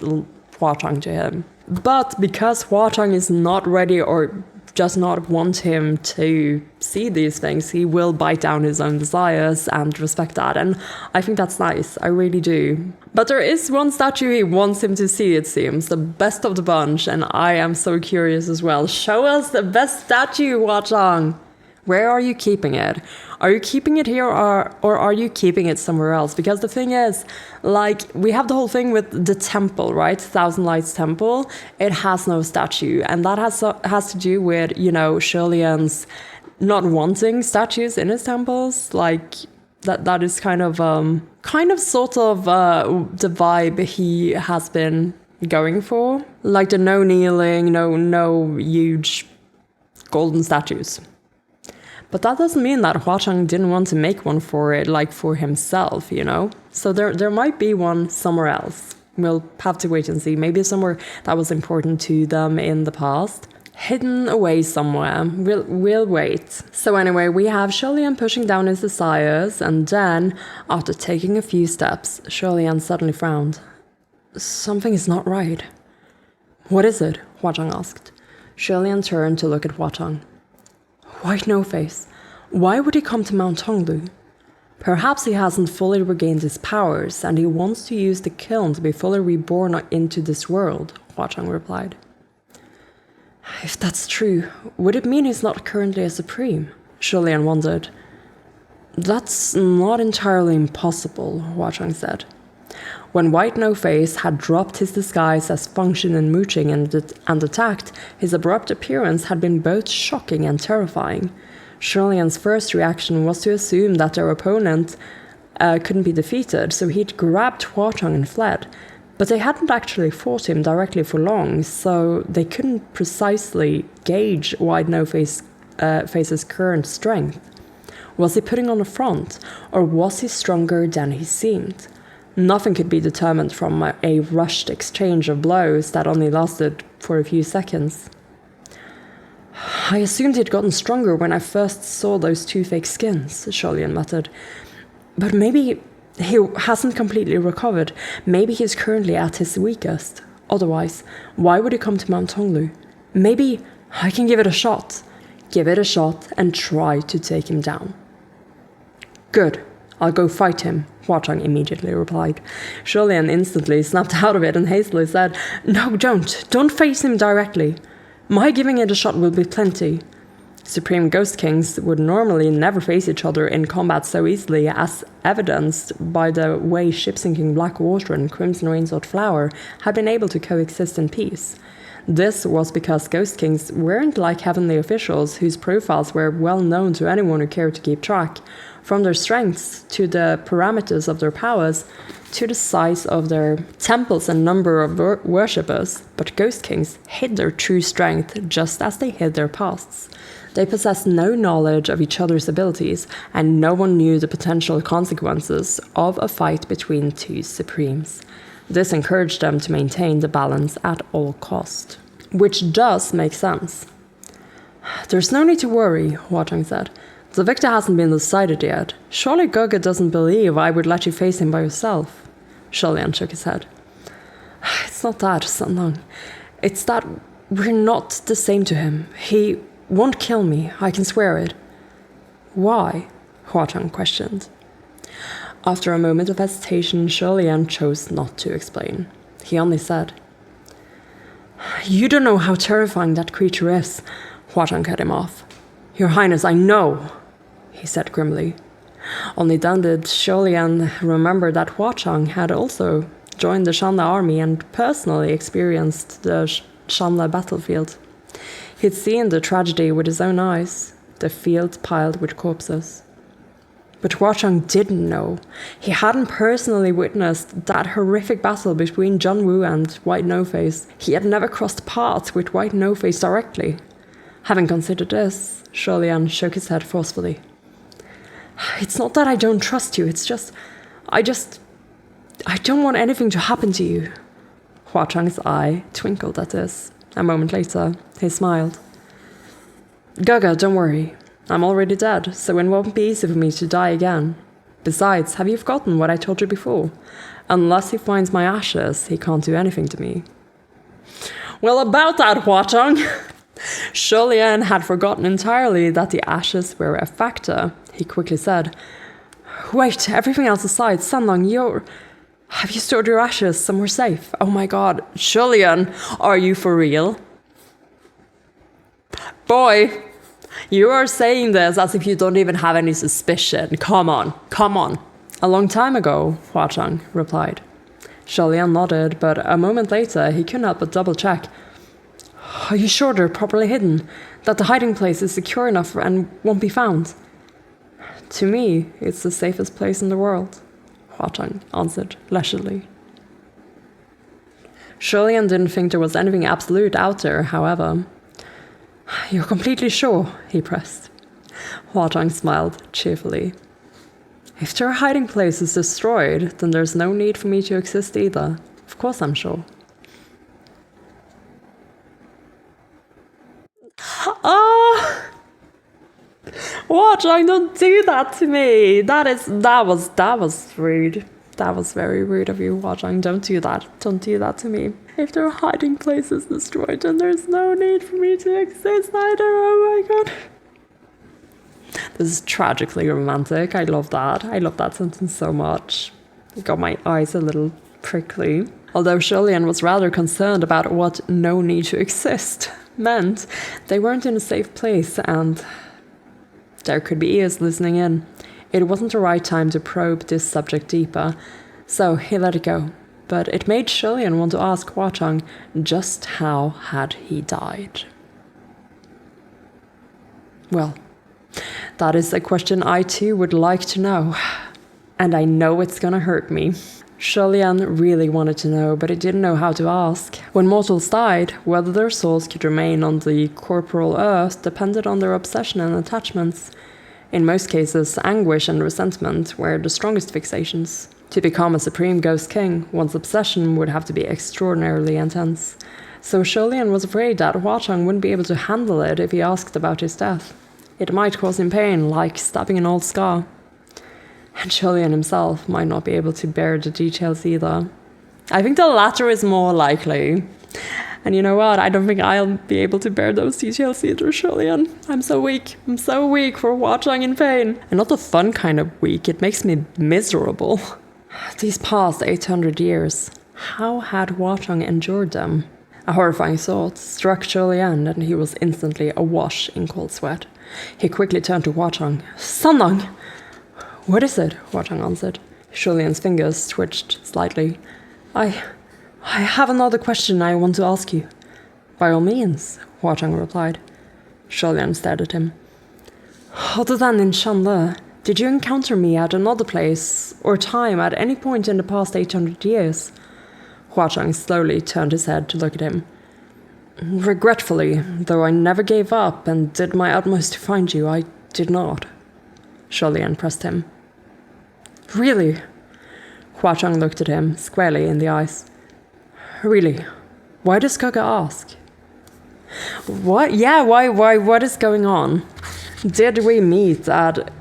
Hua Chang to him. But because Hua Chang is not ready or does not want him to see these things, he will bite down his own desires and respect that. And I think that's nice. I really do. But there is one statue he wants him to see, it seems. The best of the bunch. And I am so curious as well. Show us the best statue, Hua Chang. Where are you keeping it? Are you keeping it here or are you keeping it somewhere else? Because the thing is, like, we have the whole thing with the temple, right? Thousand Lights Temple. It has no statue. And that has to do with, you know, Lian's not wanting statues in his temples. Like, that is kind of sort of the vibe he has been going for. Like the no kneeling, no huge golden statues. But that doesn't mean that Hua Chang didn't want to make one for it, like for himself, you know? So there might be one somewhere else. We'll have to wait and see. Maybe somewhere that was important to them in the past. Hidden away somewhere. We'll wait. So anyway, we have Lian pushing down his desires, and then, after taking a few steps, Lian suddenly frowned. Something is not right. What is it? Hua Chang asked. Lian turned to look at Hua Chang. White No-Face. Why would he come to Mount Tonglu? Perhaps he hasn't fully regained his powers, and he wants to use the kiln to be fully reborn into this world, Hua Chang replied. If that's true, would it mean he's not currently a supreme? Lian wondered. That's not entirely impossible, Hua Chang said. When White No-Face had dropped his disguise as Function and Mooching and attacked, his abrupt appearance had been both shocking and terrifying. Lian's first reaction was to assume that their opponent couldn't be defeated, so he'd grabbed Hua Chang and fled. But they hadn't actually fought him directly for long, so they couldn't precisely gauge White No-Face's current strength. Was he putting on a front, or was he stronger than he seemed? Nothing could be determined from a rushed exchange of blows that only lasted for a few seconds. I assumed he'd gotten stronger when I first saw those two fake skins, Lian muttered. But maybe he hasn't completely recovered. Maybe he's currently at his weakest. Otherwise, why would he come to Mount Tonglu? Maybe I can give it a shot. Give it a shot and try to take him down. Good. I'll go fight him, Hua Chang immediately replied. Lian instantly snapped out of it and hastily said, No, don't. Don't face him directly. My giving it a shot will be plenty. Supreme Ghost Kings would normally never face each other in combat so easily, as evidenced by the way ship-sinking Blackwater and Crimson Rainsword Flower had been able to coexist in peace. This was because Ghost Kings weren't like heavenly officials whose profiles were well known to anyone who cared to keep track. From their strengths to the parameters of their powers to the size of their temples and number of worshippers, but Ghost Kings hid their true strength just as they hid their pasts. They possessed no knowledge of each other's abilities, and no one knew the potential consequences of a fight between two supremes. This encouraged them to maintain the balance at all cost. Which does make sense. There's no need to worry, Hua Chang said. The victor hasn't been decided yet. Surely Gaga doesn't believe I would let you face him by yourself. Lian shook his head. It's not that, Sanlang. It's that we're not the same to him. He won't kill me, I can swear it. Why? Hua Chang questioned. After a moment of hesitation, Lian chose not to explain. He only said, You don't know how terrifying that creature is. Hua Chang cut him off. Your Highness, I know, he said grimly. Only then did Lian remember that Hua Chang had also joined the Shanla army and personally experienced the Shanla battlefield. He'd seen the tragedy with his own eyes, the field piled with corpses. But Hua Chang didn't know. He hadn't personally witnessed that horrific battle between John Woo and White No-Face. He had never crossed paths with White No-Face directly. Having considered this, Lian shook his head forcefully. It's not that I don't trust you, it's just... I don't want anything to happen to you. Hua Chang's eye twinkled at this. A moment later, he smiled. Gaga, don't worry. I'm already dead, so it won't be easy for me to die again. Besides, have you forgotten what I told you before? Unless he finds my ashes, he can't do anything to me. Well, about that, Huatong. Lian had forgotten entirely that the ashes were a factor. He quickly said, Wait, everything else aside, Sanlang, have you stored your ashes somewhere safe? Oh my god, Lian, are you for real? Boy, you are saying this as if you don't even have any suspicion. Come on. A long time ago, Huatong replied. Lian nodded, but a moment later he couldn't help but double-check. Are you sure they're properly hidden? That the hiding place is secure enough and won't be found? To me, it's the safest place in the world, Huatong answered leisurely. Lian didn't think there was anything absolute out there, however. You're completely sure? He pressed. Huatong smiled cheerfully. If their hiding place is destroyed, then there's no need for me to exist either. Of course I'm sure. Oh! Huatong, don't do that to me! That was rude. That was very rude of you, Huatong. Don't do that. Don't do that to me. If their hiding place is destroyed, then there's no need for me to exist either. Oh my god. This is tragically romantic. I love that. I love that sentence so much. It got my eyes a little prickly. Although Lian was rather concerned about what no need to exist meant, they weren't in a safe place and there could be ears listening in. It wasn't the right time to probe this subject deeper, so he let it go. But it made Lian want to ask Huatong just how had he died. Well, that is a question I too would like to know. And I know it's gonna hurt me. Lian really wanted to know, but he didn't know how to ask. When mortals died, whether their souls could remain on the corporal earth depended on their obsession and attachments. In most cases, anguish and resentment were the strongest fixations. To become a supreme ghost king, one's obsession would have to be extraordinarily intense. So Lian was afraid that Huatong wouldn't be able to handle it if he asked about his death. It might cause him pain, like stabbing an old scar. And Lian himself might not be able to bear the details either. I think the latter is more likely. And you know what? I don't think I'll be able to bear those details either, Lian. I'm so weak. I'm so weak for Huatong in pain. And not the fun kind of weak. It makes me miserable. These past 800 years, how had Huatong endured them? A horrifying thought struck Lian, and he was instantly awash in cold sweat. He quickly turned to Huatong. Sanlang! What is it? Huatong answered. Lian's fingers twitched slightly. I have another question I want to ask you. By all means, Huatong replied. Lian stared at him. Other than in Shanle, did you encounter me at another place or time at any point in the past 800 years? Huatong slowly turned his head to look at him. Regretfully, though I never gave up and did my utmost to find you, I did not. Lian pressed him. Really? Huatong looked at him squarely in the eyes. Really? Why does Gaga ask? What? Yeah, why, what is going on? Did we meet at...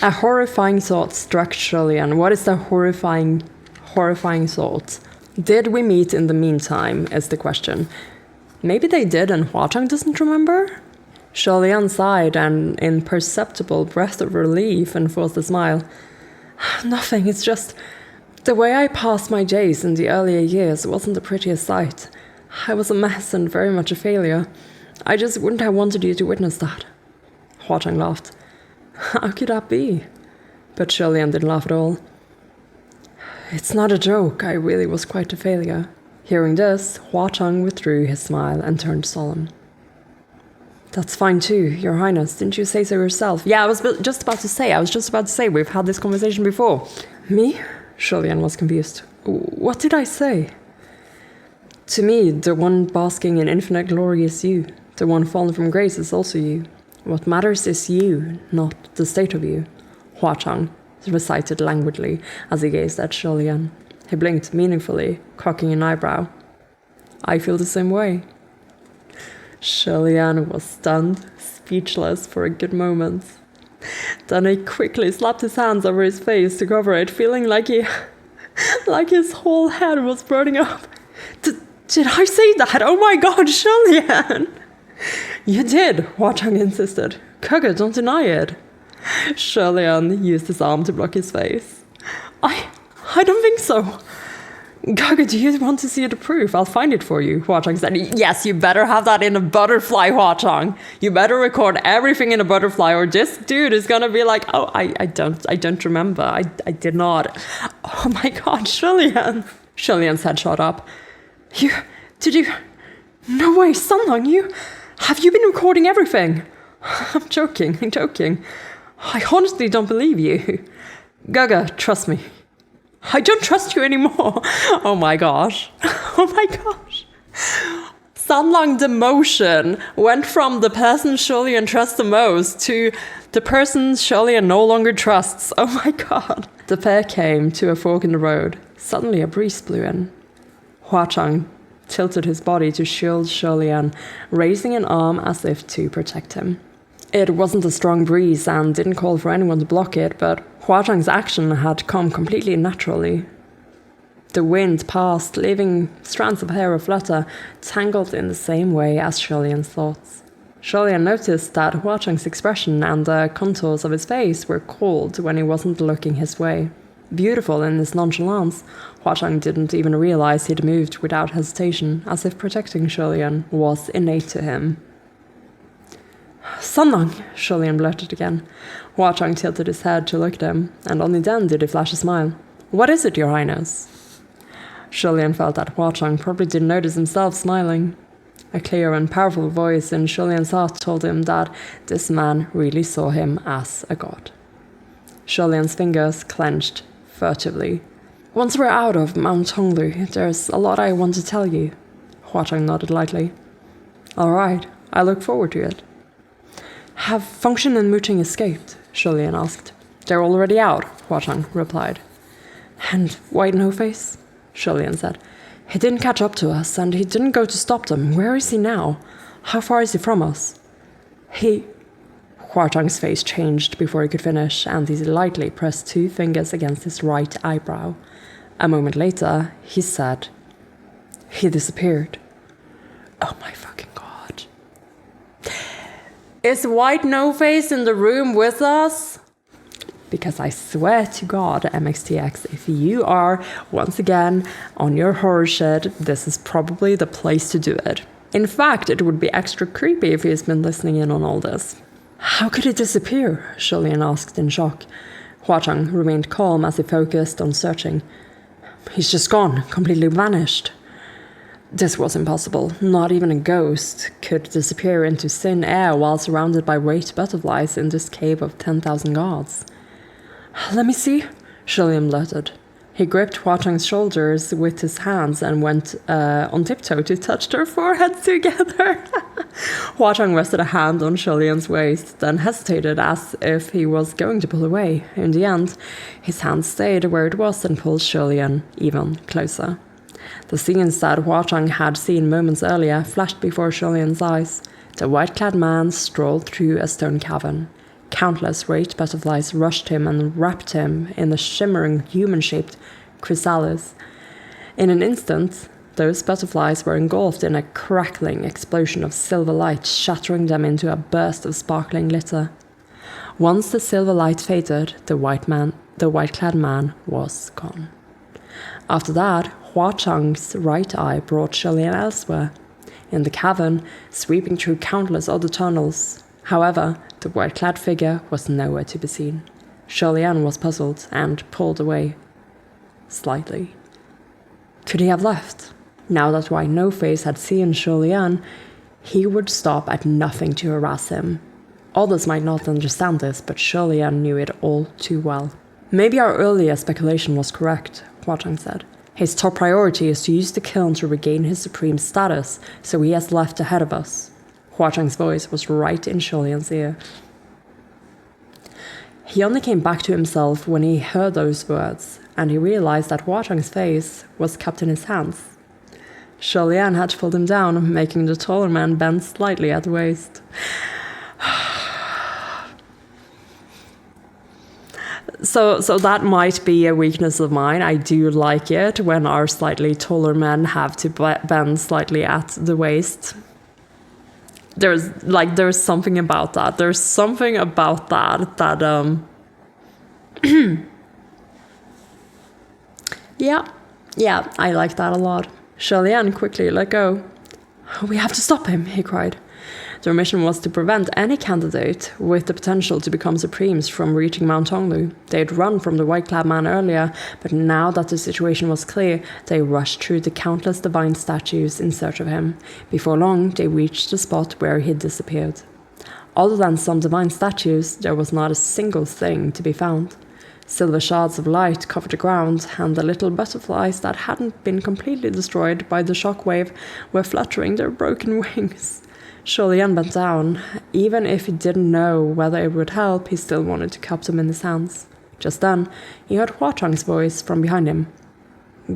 A horrifying thought struck Lian. What is the horrifying thought? Did we meet in the meantime, is the question. Maybe they did and Huatong doesn't remember? Lian sighed an imperceptible breath of relief and forced a smile. Nothing, it's just... The way I passed my days in the earlier years wasn't the prettiest sight. I was a mess and very much a failure. I just wouldn't have wanted you to witness that. Huatong laughed. How could that be? But Lian didn't laugh at all. It's not a joke, I really was quite a failure. Hearing this, Huatong withdrew his smile and turned solemn. That's fine too, Your Highness. Didn't you say so yourself? Yeah, I was just about to say. We've had this conversation before. Me? Lian was confused. What did I say? To me, the one basking in infinite glory is you. The one fallen from grace is also you. What matters is you, not the state of you. Huatong recited languidly as he gazed at Lian. He blinked meaningfully, cocking an eyebrow. I feel the same way. Lian was stunned, speechless for a good moment. Then he quickly slapped his hands over his face to cover it, feeling like his whole head was burning up. Did I say that? Oh my god, Lian! You did, Huang insisted. Kugger, don't deny it. Lian used his arm to block his face. I don't think so. Gaga, do you want to see the proof? I'll find it for you, Huang said. Yes, you better have that in a butterfly, Huang. You better record everything in a butterfly or this dude is gonna be like, oh, I don't remember. I did not. Oh my god, Lian. Lian's head shot up. Did you? No way, Sunlong, have you been recording everything? I'm joking. I honestly don't believe you. Gaga, trust me. I don't trust you anymore. Oh my gosh. Sunlong demotion went from the person Lian trusts the most to the person Lian no longer trusts. Oh my god. The pair came to a fork in the road. Suddenly a breeze blew in. Huang tilted his body to shield Lian, raising an arm as if to protect him. It wasn't a strong breeze and didn't call for anyone to block it, but Huang's action had come completely naturally. The wind passed, leaving strands of hair aflutter, tangled in the same way as Lian's thoughts. Lian noticed that Huang's expression and the contours of his face were cold when he wasn't looking his way. Beautiful in his nonchalance, Huang didn't even realize he'd moved without hesitation, as if protecting Lian was innate to him. Sunlong, Lian blurted again. Huang tilted his head to look at him, and only then did he flash a smile. What is it, Your Highness? Lian felt that Huang probably didn't notice himself smiling. A clear and powerful voice in Lian's heart told him that this man really saw him as a god. Lian's fingers clenched furtively. Once we're out of Mount Honglu, there's a lot I want to tell you. Huang nodded lightly. All right, I look forward to it. Have Function and Muting escaped? Lian asked. They're already out, Huang replied. And White No-Face? Lian said. He didn't catch up to us, and he didn't go to stop them. Where is he now? How far is he from us? Huang's face changed before he could finish, and he lightly pressed 2 fingers against his right eyebrow. A moment later, he said, he disappeared. Oh my fucking god. Is White No-Face in the room with us? Because I swear to God, MXTX, if you are, once again, on your horror shit, this is probably the place to do it. In fact, it would be extra creepy if he's been listening in on all this. How could he disappear? Lian asked in shock. Huang remained calm as he focused on searching. He's just gone, completely vanished. This was impossible. Not even a ghost could disappear into thin air while surrounded by great butterflies in this cave of 10,000 gods. Let me see, Lian blurted. He gripped Huang's shoulders with his hands and went on tiptoe to touch their foreheads together. Huang rested a hand on Lian's waist, then hesitated as if he was going to pull away. In the end, his hand stayed where it was and pulled Lian even closer. The scenes that Huang had seen moments earlier flashed before Lian's eyes. The white-clad man strolled through a stone cavern. Countless great butterflies rushed him and wrapped him in the shimmering human-shaped chrysalis. In an instant, those butterflies were engulfed in a crackling explosion of silver light, shattering them into a burst of sparkling glitter. Once the silver light faded, the white-clad man was gone. After that, Huang's right eye brought Lian elsewhere, in the cavern, sweeping through countless other tunnels. However, the white-clad figure was nowhere to be seen. Lian was puzzled and pulled away slightly. Could he have left? Now that White No-Face had seen Lian, he would stop at nothing to harass him. Others might not understand this, but Lian knew it all too well. Maybe our earlier speculation was correct, Huang said. His top priority is to use the kiln to regain his supreme status, so he has left ahead of us. Huang's voice was right in Lian's ear. He only came back to himself when he heard those words, and he realized that Huang's face was cupped in his hands. Lian had pulled him down, making the taller man bend slightly at the waist. So that might be a weakness of mine. I do like it when our slightly taller men have to bend slightly at the waist. There's something about that. There's something about that Yeah, I like that a lot. Lian quickly let go. We have to stop him, he cried. Their mission was to prevent any candidate with the potential to become supremes from reaching Mount Honglu. They had run from the white-clad man earlier, but now that the situation was clear, they rushed through the countless divine statues in search of him. Before long, they reached the spot where he had disappeared. Other than some divine statues, there was not a single thing to be found. Silver shards of light covered the ground, and the little butterflies that hadn't been completely destroyed by the shockwave were fluttering their broken wings. Lian bent down. Even if he didn't know whether it would help, he still wanted to cup them in his hands. Just then, he heard Hua Chang's voice from behind him.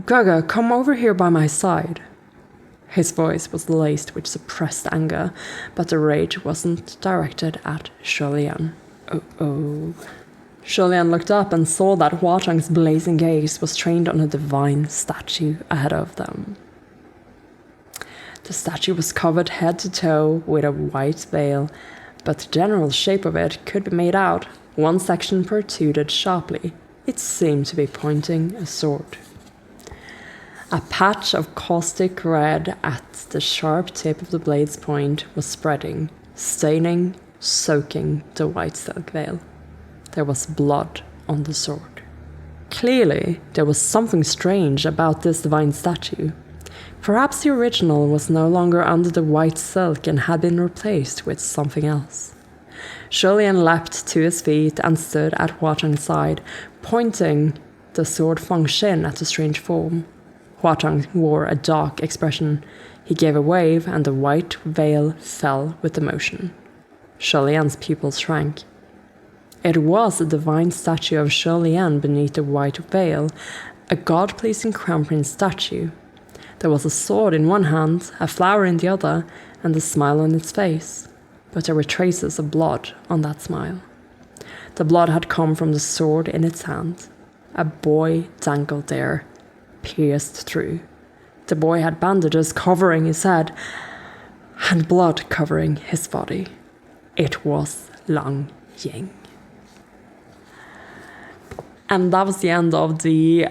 Gaga, come over here by my side. His voice was laced with suppressed anger, but the rage wasn't directed at Lian. Oh. Lian looked up and saw that Hua Chang's blazing gaze was trained on a divine statue ahead of them. The statue was covered head to toe with a white veil, but the general shape of it could be made out. One section protruded sharply. It seemed to be pointing a sword. A patch of caustic red at the sharp tip of the blade's point was spreading, staining, soaking the white silk veil. There was blood on the sword. Clearly, there was something strange about this divine statue. Perhaps the original was no longer under the white silk and had been replaced with something else. Lian leapt to his feet and stood at Hua Chang's side, pointing the sword Feng Xin at the strange form. Hua Chang wore a dark expression. He gave a wave, and the white veil fell with the motion. Lian's pupils shrank. It was a divine statue of Lian beneath the white veil, a god-pleasing crown prince statue. There was a sword in one hand, a flower in the other, and a smile on its face. But there were traces of blood on that smile. The blood had come from the sword in its hand. A boy dangled there, pierced through. The boy had bandages covering his head, and blood covering his body. It was Lang Ying. And that was the end of the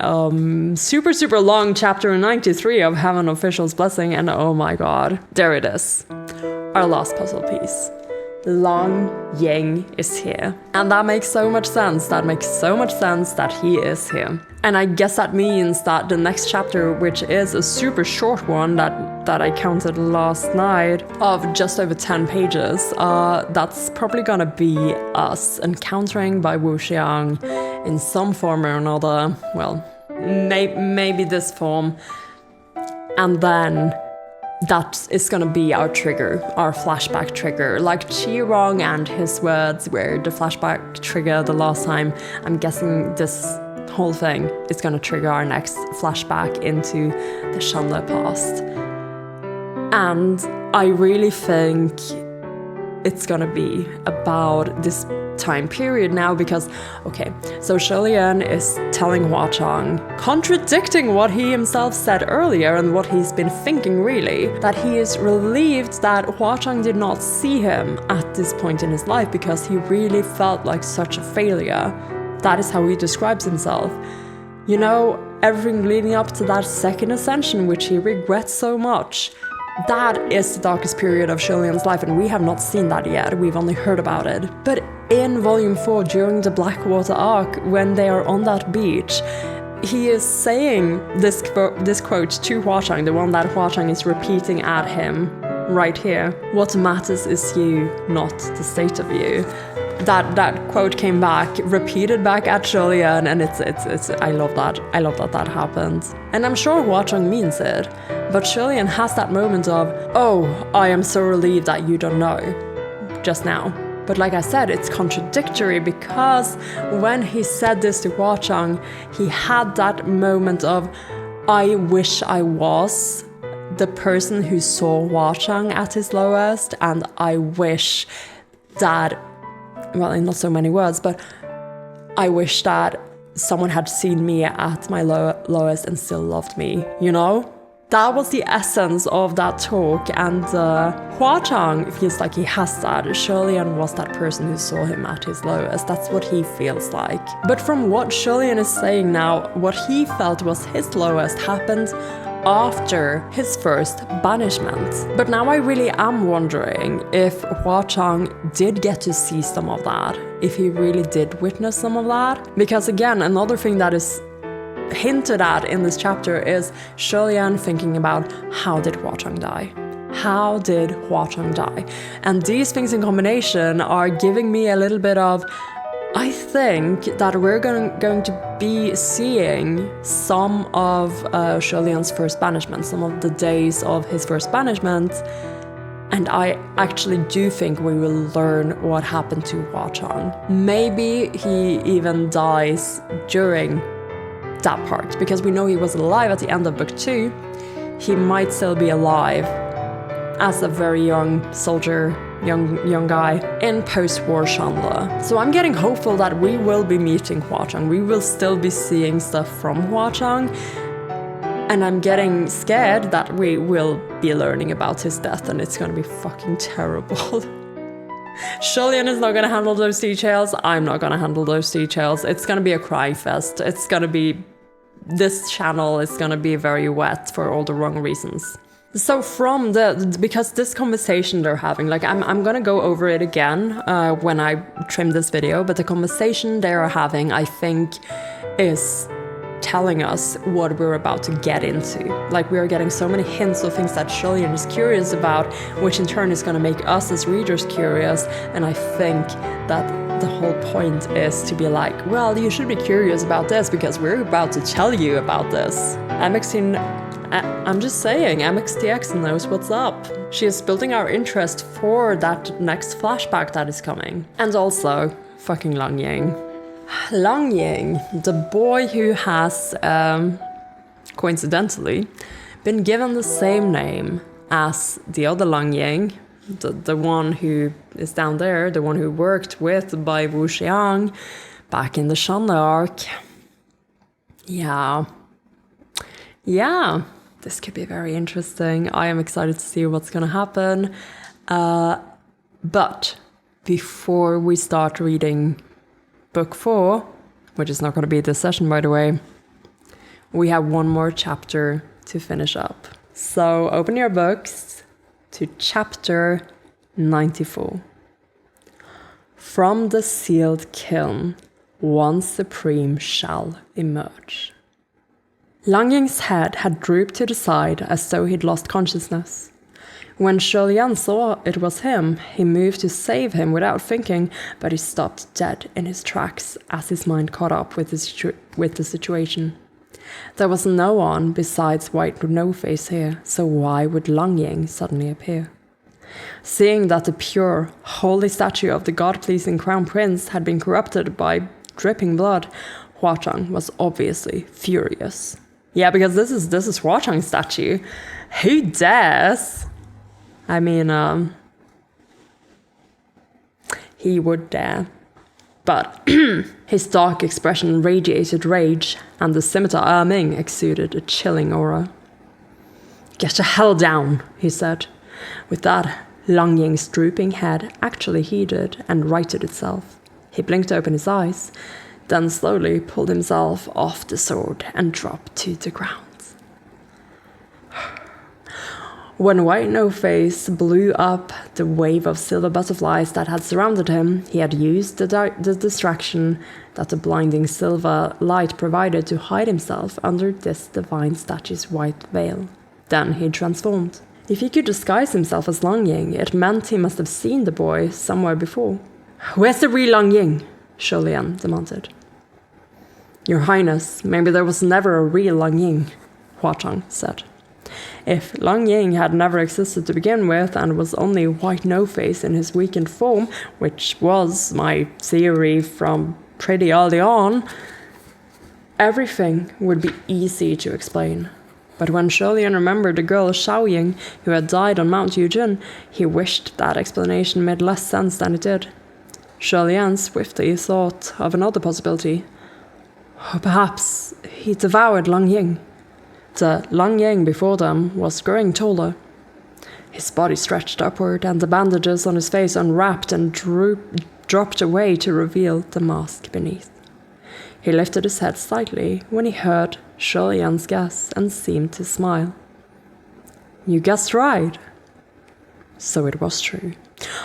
super long chapter 93 of Heaven Official's Blessing. And oh my god, there it is. Our last puzzle piece. Lang Ying is here. And that makes so much sense. That makes so much sense that he is here. And I guess that means that the next chapter, which is a super short one that I counted last night, of just over 10 pages, that's probably gonna be us encountering by Wu Xiang in some form or another. Well, maybe this form. And then that is gonna be our trigger, our flashback trigger. Like Qirong and his words were the flashback trigger the last time. I'm guessing this whole thing is gonna trigger our next flashback into the Shanle past. And I really think it's gonna be about this time period now because, okay, so Lian is telling Hua Chang, contradicting what he himself said earlier and what he's been thinking really, that he is relieved that Hua Chang did not see him at this point in his life because he really felt like such a failure. That is how he describes himself. You know, everything leading up to that second ascension, which he regrets so much. That is the darkest period of Lian's life, and we have not seen that yet. We've only heard about it. But in Volume 4, during the Blackwater arc, when they are on that beach, he is saying this quote to Hua Chang, the one that Hua Chang is repeating at him right here. What matters is you, not the state of you. That quote came back, repeated back at Lian, and it's I love that. I love that happened. And I'm sure Hua Chang means it, but Lian has that moment of, oh, I am so relieved that you don't know, just now. But like I said, it's contradictory because when he said this to Hua Chang, he had that moment of, I wish I was the person who saw Hua Chang at his lowest, and I wish that, well, in not so many words, but I wish that someone had seen me at my lowest and still loved me, you know? That was the essence of that talk, and Hua Chang feels like he has that. Lian was that person who saw him at his lowest. That's what he feels like. But from what Lian is saying now, what he felt was his lowest happened after his first banishment. But now I really am wondering if Hua Chang did get to see some of that, if he really did witness some of that. Because again, another thing that is hinted at in this chapter is Lian thinking about, how did Hua Chang die? How did Hua Chang die? And these things in combination are giving me a little bit of, I think that we're going to be seeing some of Lian's first banishment, some of the days of his first banishment. And I actually do think we will learn what happened to Hua Chang. Maybe he even dies during that part, because we know he was alive at the end of book 2. He might still be alive as a very young soldier, young guy in post-war Shanla. So I'm getting hopeful that we will be meeting Hua Chang. We will still be seeing stuff from Hua Chang. And I'm getting scared that we will be learning about his death, and it's gonna be fucking terrible. Lian is not gonna handle those details. I'm not gonna handle those details. It's gonna be a cry fest. It's gonna be, this channel is gonna be very wet for all the wrong reasons. So from because this conversation they're having, like I'm gonna go over it again when I trim this video, but the conversation they are having, I think, is telling us what we're about to get into. Like, we are getting so many hints of things that Lian is curious about, which in turn is going to make us as readers curious. And I think that the whole point is to be like, well, you should be curious about this because we're about to tell you about this. I'm just saying, MXTX knows what's up. She is building our interest for that next flashback that is coming. And also, fucking Lianlian. Lianlian, the boy who has, coincidentally, been given the same name as the other Lianlian, the one who is down there, the one who worked with by Yushi Huang back in the Shanla arc. Yeah, this could be very interesting. I am excited to see what's gonna happen. But before we start reading Book 4, which is not going to be this session, by the way, we have one more chapter to finish up. So open your books to chapter 94. From the sealed kiln, one supreme shall emerge. Lianlian's head had drooped to the side as though he'd lost consciousness. When Lian saw it was him, he moved to save him without thinking, but he stopped dead in his tracks as his mind caught up with the situation. There was no one besides White No-Face here, so why would Lianlian suddenly appear? Seeing that the pure, holy statue of the god-pleasing crown prince had been corrupted by dripping blood, Hua Chang was obviously furious. Yeah, because this is Hua Chang's statue. Who dares? I mean, he would dare. But his dark expression radiated rage, and the scimitar Ming exuded a chilling aura. "Get the hell down," he said. With that, Lianlian's drooping head actually heeded and righted itself. He blinked open his eyes, then slowly pulled himself off the sword and dropped to the ground. When White No-Face blew up the wave of silver butterflies that had surrounded him, he had used the distraction that the blinding silver light provided to hide himself under this divine statue's white veil. Then he transformed. If he could disguise himself as Lianlian, it meant he must have seen the boy somewhere before. "Where's the real Lianlian?" Lian demanded. "Your Highness, maybe there was never a real Lianlian," Hua Chang said. "If Lianlian had never existed to begin with and was only White No-Face in his weakened form, which was my theory from pretty early on, everything would be easy to explain. But when Lian remembered the girl Xiaoying who had died on Mount Yujin, he wished that explanation made less sense than it did. Lian swiftly thought of another possibility. Or perhaps he devoured Lang Ying. The Lang Ying before them was growing taller. His body stretched upward, and the bandages on his face unwrapped and dropped away to reveal the mask beneath. He lifted his head slightly when he heard Lian's guess and seemed to smile. You guessed right. So it was true.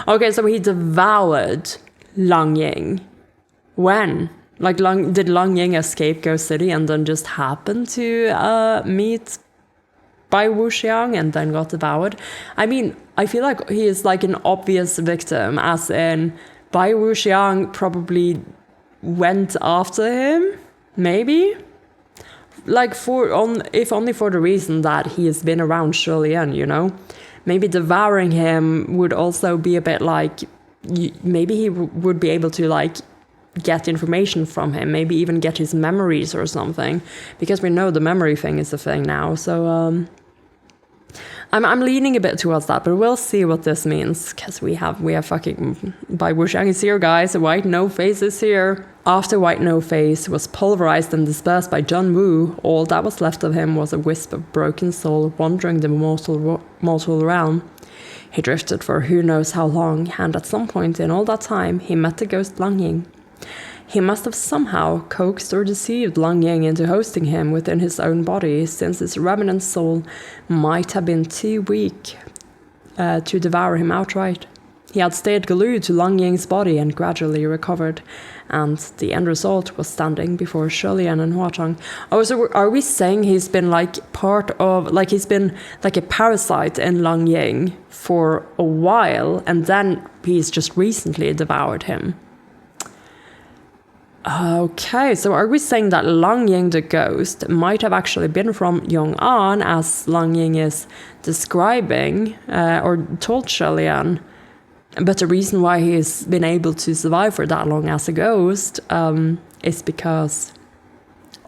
Okay, so he devoured Lang Ying. When? Like, did Lang Ying escape Ghost City and then just happen to meet Bai Wuxiang and then got devoured? I mean, I feel like he is like an obvious victim, as in Bai Wuxiang probably went after him, maybe? Like, if only for the reason that he has been around Lian, you know? Maybe devouring him would also be a bit like, maybe he would be able to, like, get information from him, maybe even get his memories or something, because we know the memory thing is a thing now. So I'm leaning a bit towards that, but we'll see what this means, because we have fucking Bai Wuxiang is here, guys. White No Face is here. After White No Face was pulverized and dispersed by John Wu, all that was left of him was a wisp of broken soul wandering the mortal realm. He drifted for who knows how long, and at some point in all that time, he met the ghost Lang Ying. He must have somehow coaxed or deceived Lang Ying into hosting him within his own body, since his remnant soul might have been too weak to devour him outright. He had stayed glued to Lang Ying's body and gradually recovered, and the end result was standing before Lian and Huatong. Oh, so are we saying he's been like part of, like he's been like a parasite in Lang Ying for a while, and then he's just recently devoured him? Okay, so are we saying that Lang Ying the ghost might have actually been from Yong'an, as Lang Ying is describing, or told Lian? But the reason why he's been able to survive for that long as a ghost is because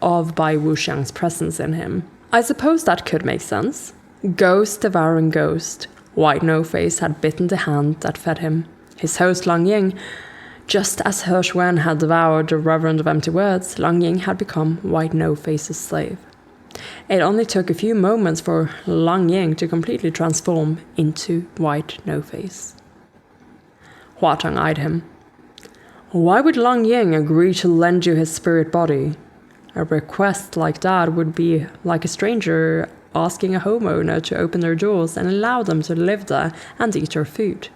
of Bai Wuxiang's presence in him. I suppose that could make sense. Ghost devouring ghost. White No Face had bitten the hand that fed him. His host Lang Ying, just as He Xuan had devoured the Reverend of Empty Words, Lang Ying had become White No Face's slave. It only took a few moments for Lang Ying to completely transform into White No Face. Huatong eyed him. Why would Lang Ying agree to lend you his spirit body? A request like that would be like a stranger asking a homeowner to open their doors and allow them to live there and eat their food.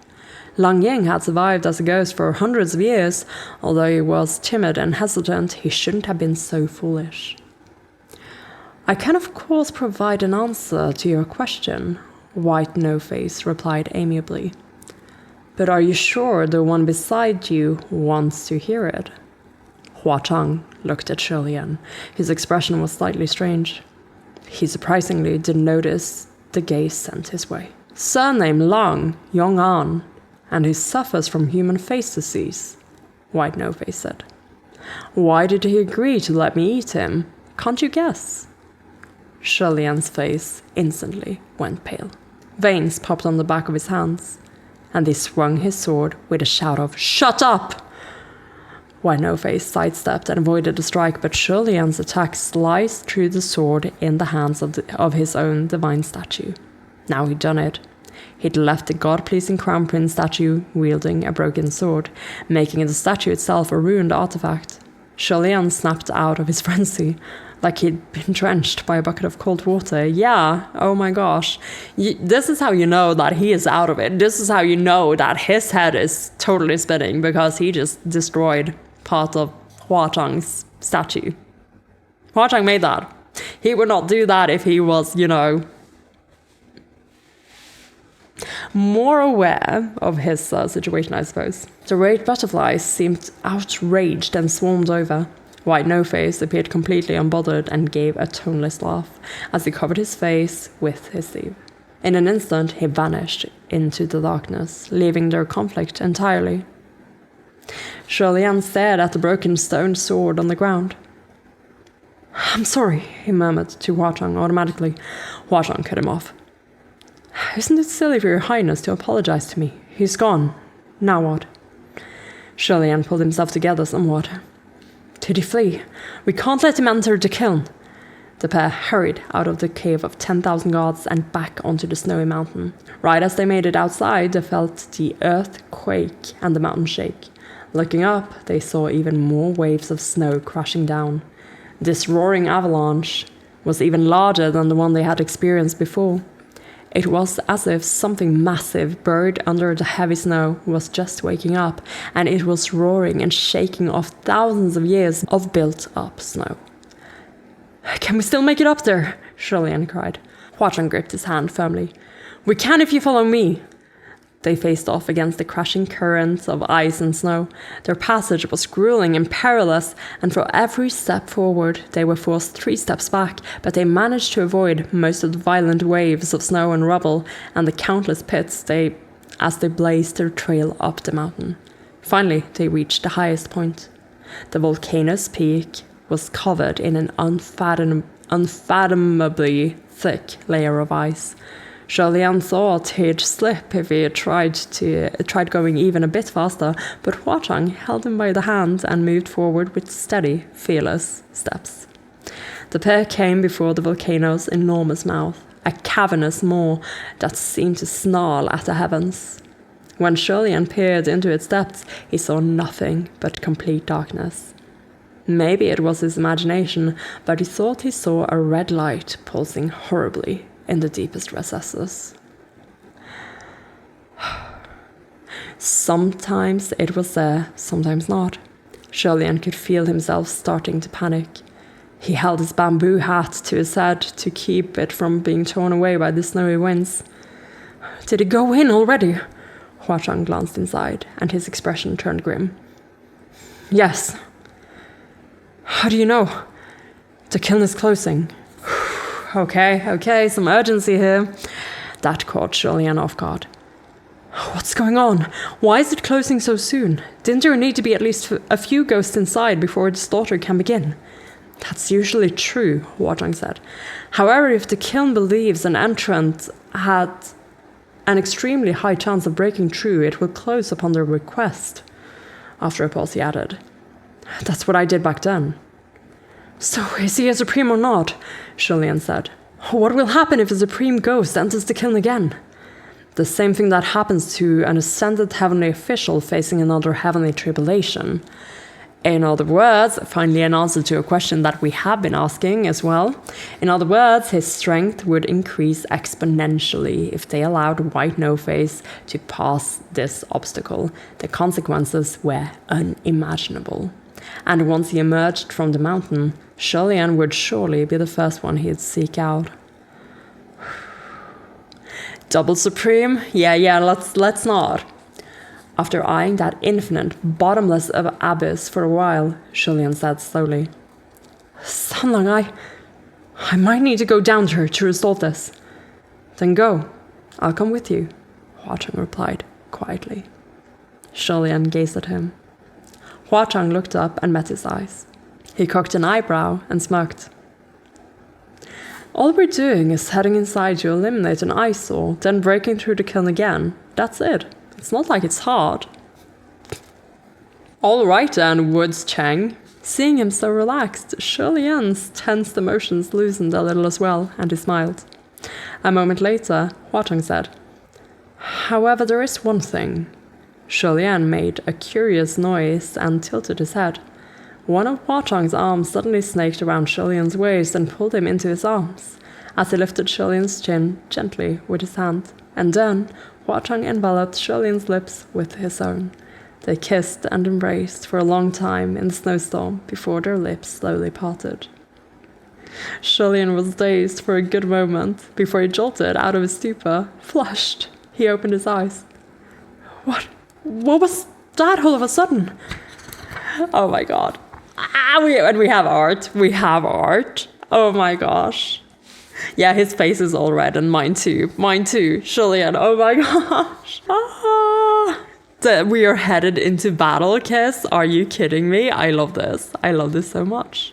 Lang Ying had survived as a ghost for hundreds of years. Although he was timid and hesitant, he shouldn't have been so foolish. I can of course provide an answer to your question, White No Face replied amiably. But are you sure the one beside you wants to hear it? Huatong looked at Lian. His expression was slightly strange. He surprisingly didn't notice the gaze sent his way. Surname Lang, Yong'an, and who suffers from human face disease, White No Face said. Why did he agree to let me eat him? Can't you guess? Lian's face instantly went pale. Veins popped on the back of his hands, and he swung his sword with a shout of, "Shut up!" White No Face sidestepped and avoided the strike, but Lian's attack sliced through the sword in the hands of his own divine statue. Now he'd done it. He'd left the god-pleasing crown prince statue wielding a broken sword, making the statue itself a ruined artifact. Lian snapped out of his frenzy, like he'd been drenched by a bucket of cold water. Yeah, oh my gosh. This is how you know that he is out of it. This is how you know that his head is totally spinning, because he just destroyed part of Huatong's statue. Huatong made that. He would not do that if he was, more aware of his situation, I suppose. The raged butterflies seemed outraged and swarmed over. White No Face appeared completely unbothered and gave a toneless laugh as he covered his face with his sleeve. In an instant, he vanished into the darkness, leaving their conflict entirely. Lian stared at the broken stone sword on the ground. "I'm sorry," he murmured to Huatong automatically. Huatong cut him off. "Isn't it silly for your highness to apologize to me? He's gone. Now what?" Lian pulled himself together somewhat. Did he flee? We can't let him enter the kiln. The pair hurried out of the cave of 10,000 gods and back onto the snowy mountain. Right as they made it outside, they felt the earth quake and the mountain shake. Looking up, they saw even more waves of snow crashing down. This roaring avalanche was even larger than the one they had experienced before. It was as if something massive buried under the heavy snow was just waking up, and it was roaring and shaking off thousands of years of built-up snow. Can we still make it up there? Lian cried. Huachang gripped his hand firmly. We can if you follow me. They faced off against the crashing currents of ice and snow. Their passage was grueling and perilous, and for every step forward they were forced 3 steps back, but they managed to avoid most of the violent waves of snow and rubble and the countless pits as they blazed their trail up the mountain. Finally, they reached the highest point. The volcano's peak was covered in an unfathomably thick layer of ice. Lian thought he'd slip if he tried going even a bit faster, but Huachang held him by the hand and moved forward with steady, fearless steps. The pair came before the volcano's enormous mouth, a cavernous maw that seemed to snarl at the heavens. When Lian peered into its depths, he saw nothing but complete darkness. Maybe it was his imagination, but he thought he saw a red light pulsing horribly in the deepest recesses. Sometimes it was there, sometimes not. Lian could feel himself starting to panic. He held his bamboo hat to his head to keep it from being torn away by the snowy winds. Did it go in already? Huachang glanced inside, and his expression turned grim. Yes. How do you know? The kiln is closing. Okay, some urgency here. That caught Lian off guard. What's going on? Why is it closing so soon? Didn't there need to be at least a few ghosts inside before the slaughter can begin? That's usually true, Huachang said. However, if the kiln believes an entrant had an extremely high chance of breaking through, it will close upon their request. After a pause, he added, That's what I did back then. So, is he a supreme or not? Lian said. What will happen if a supreme ghost enters the kiln again? The same thing that happens to an ascended heavenly official facing another heavenly tribulation. In other words, finally an answer to a question that we have been asking as well. In other words, his strength would increase exponentially if they allowed White No-Face to pass this obstacle. The consequences were unimaginable. And once he emerged from the mountain, Lian would surely be the first one he'd seek out. Double supreme? Yeah, let's not. After eyeing that infinite, bottomless abyss for a while, Lian said slowly, Sanlang, I might need to go down there to resolve this. Then go. I'll come with you, Huachang replied quietly. Lian gazed at him. Huachang looked up and met his eyes. He cocked an eyebrow and smirked. All we're doing is heading inside to eliminate an eyesore, then breaking through the kiln again. That's it. It's not like it's hard. All right then, Woods Cheng. Seeing him so relaxed, Lian's tensed emotions loosened a little as well, and he smiled. A moment later, Huachang said, However, there is one thing. Lian made a curious noise and tilted his head. One of Huachang's arms suddenly snaked around Lian's waist and pulled him into his arms, as he lifted Lian's chin gently with his hand, and then Huachang enveloped Lian's lips with his own. They kissed and embraced for a long time in the snowstorm before their lips slowly parted. Lian was dazed for a good moment before he jolted out of his stupor. Flushed, he opened his eyes. What was that all of a sudden? Oh my god. We have art. We have art. Oh my gosh. Yeah, his face is all red, and mine too. Lian, oh my gosh. We are headed into battle, Kiss. Are you kidding me? I love this. I love this so much.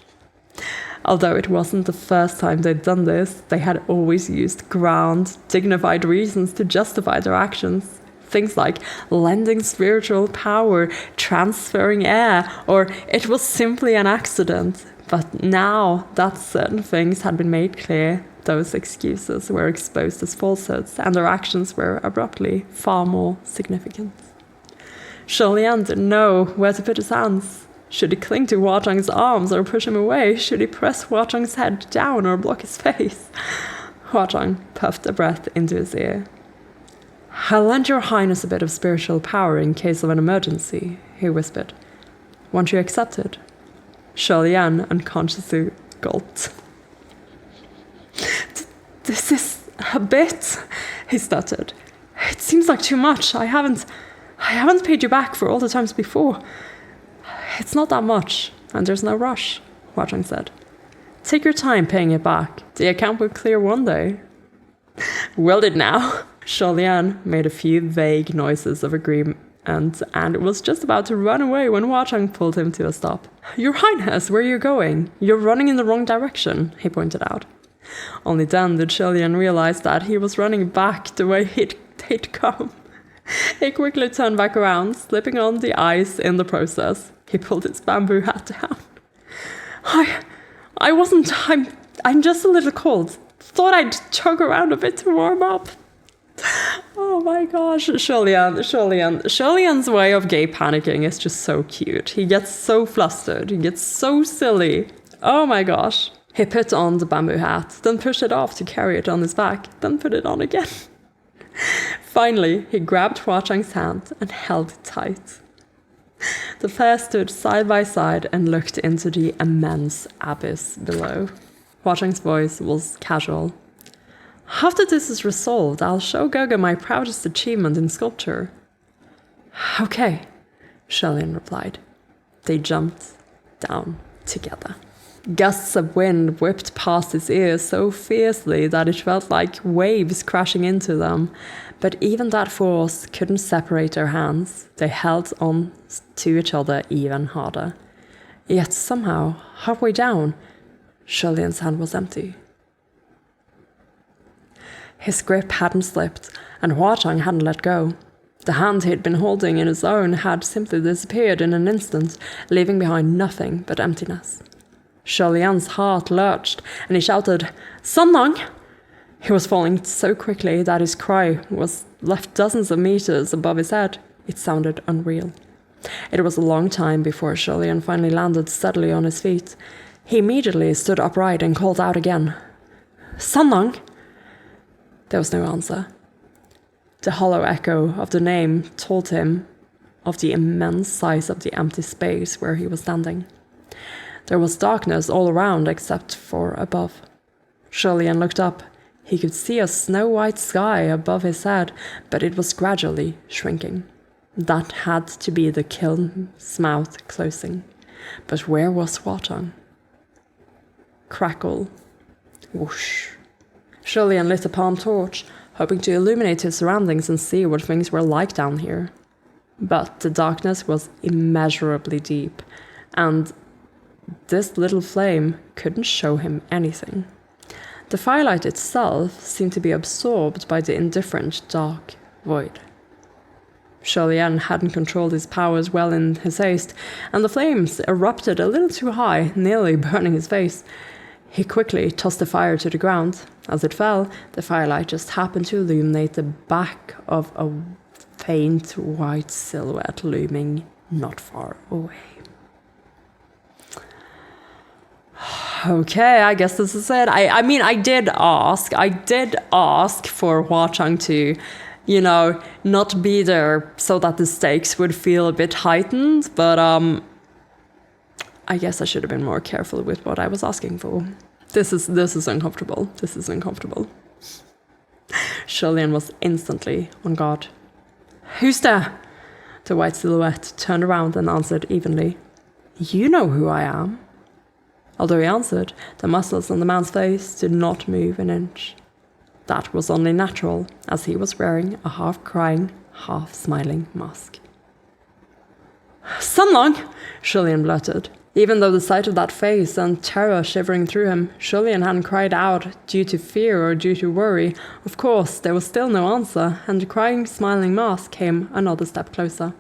Although it wasn't the first time they'd done this, they had always used grand, dignified reasons to justify their actions. things like lending spiritual power, transferring air, or it was simply an accident. But now that certain things had been made clear, those excuses were exposed as falsehoods, and their actions were abruptly far more significant. Lian didn't know where to put his hands. Should he cling to Huazhang's arms or push him away? Should he press Huazhang's head down or block his face? Huazhang puffed a breath into his ear. "I'll lend your highness a bit of spiritual power in case of an emergency," he whispered. "Won't you accept it?" Lian unconsciously gulped. "This is a bit," he stuttered. "It seems like too much. I haven't paid you back for all the times before." "It's not that much, and there's no rush," Huazhang said. "Take your time paying it back. The account will clear one day." "Will it now?" Lian made a few vague noises of agreement and was just about to run away when Huazhang pulled him to a stop. "Your Highness, where are you going? You're running in the wrong direction," he pointed out. Only then did Lian realize that he was running back the way they'd come. He quickly turned back around, slipping on the ice in the process. He pulled his bamboo hat down. I wasn't. I'm just a little cold. Thought I'd jog around a bit to warm up." Oh my gosh, Lian's way of gay panicking is just so cute. He gets so flustered, he gets so silly. Oh my gosh. He put on the bamboo hat, then pushed it off to carry it on his back, then put it on again. Finally, he grabbed Huazhang's hand and held it tight. The pair stood side by side and looked into the immense abyss below. Huazhang's voice was casual. "After this is resolved, I'll show Gogo my proudest achievement in sculpture." "Okay," Lian replied. They jumped down together. Gusts of wind whipped past his ears so fiercely that it felt like waves crashing into them. But even that force couldn't separate their hands. They held on to each other even harder. Yet somehow, halfway down, Lian's hand was empty. His grip hadn't slipped, and Huazhang hadn't let go. The hand he'd been holding in his own had simply disappeared in an instant, leaving behind nothing but emptiness. Lian's heart lurched, and he shouted, "Sunlong!" He was falling so quickly that his cry was left dozens of meters above his head. It sounded unreal. It was a long time before Lian finally landed steadily on his feet. He immediately stood upright and called out again, "Sunlong!" There was no answer. The hollow echo of the name told him of the immense size of the empty space where he was standing. There was darkness all around except for above. Lian looked up. He could see a snow-white sky above his head, but it was gradually shrinking. That had to be the kiln's mouth closing. But where was Huazhang? Crackle. Whoosh. Lian lit a palm torch, hoping to illuminate his surroundings and see what things were like down here. But the darkness was immeasurably deep, and this little flame couldn't show him anything. The firelight itself seemed to be absorbed by the indifferent dark void. Lian hadn't controlled his powers well in his haste, and the flames erupted a little too high, nearly burning his face. He quickly tossed the fire to the ground. As it fell, the firelight just happened to illuminate the back of a faint white silhouette looming not far away. Okay, I guess this is it. I mean, I did ask for Huazhang to, not be there so that the stakes would feel a bit heightened, but I guess I should have been more careful with what I was asking for. This is uncomfortable. This is uncomfortable. Lian was instantly on guard. "Who's there?" The white silhouette turned around and answered evenly. "You know who I am." Although he answered, the muscles on the man's face did not move an inch. That was only natural, as he was wearing a half-crying, half-smiling mask. "Sunlong!" Lian blurted. Even though the sight of that face sent terror shivering through him, Julian hadn't cried out due to fear or due to worry. Of course, there was still no answer, and the crying, smiling mask came another step closer.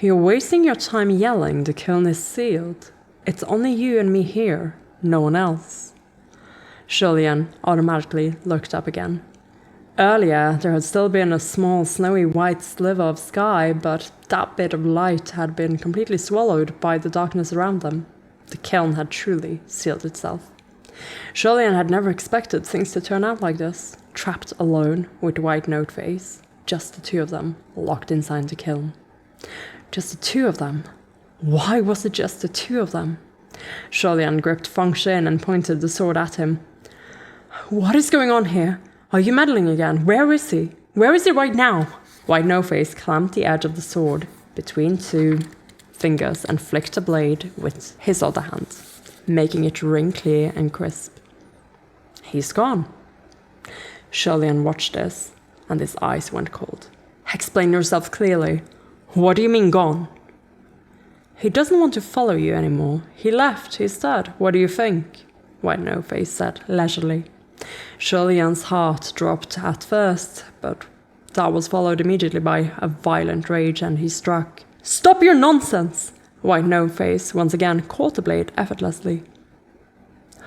You're wasting your time yelling. The kiln is sealed. It's only you and me here, no one else. Julian automatically looked up again. Earlier, there had still been a small snowy white sliver of sky, but that bit of light had been completely swallowed by the darkness around them. The kiln had truly sealed itself. Julian had never expected things to turn out like this. Trapped alone with White Noteface, just the two of them, locked inside the kiln. Just the two of them. Why was it just the two of them? Julian gripped Feng Xin and pointed the sword at him. What is going on here? Are you meddling again? Where is he? Where is he right now? White Noteface clamped the edge of the sword between two fingers and flicked the blade with his other hand, making it ring clear and crisp. He's gone. Julian watched this, and his eyes went cold. Explain yourself clearly. What do you mean gone? He doesn't want to follow you anymore. He left. He's dead. What do you think? White Noteface said leisurely. Julian's heart dropped at first, but that was followed immediately by a violent rage, and he struck. Stop your nonsense! White Noteface once again caught the blade effortlessly.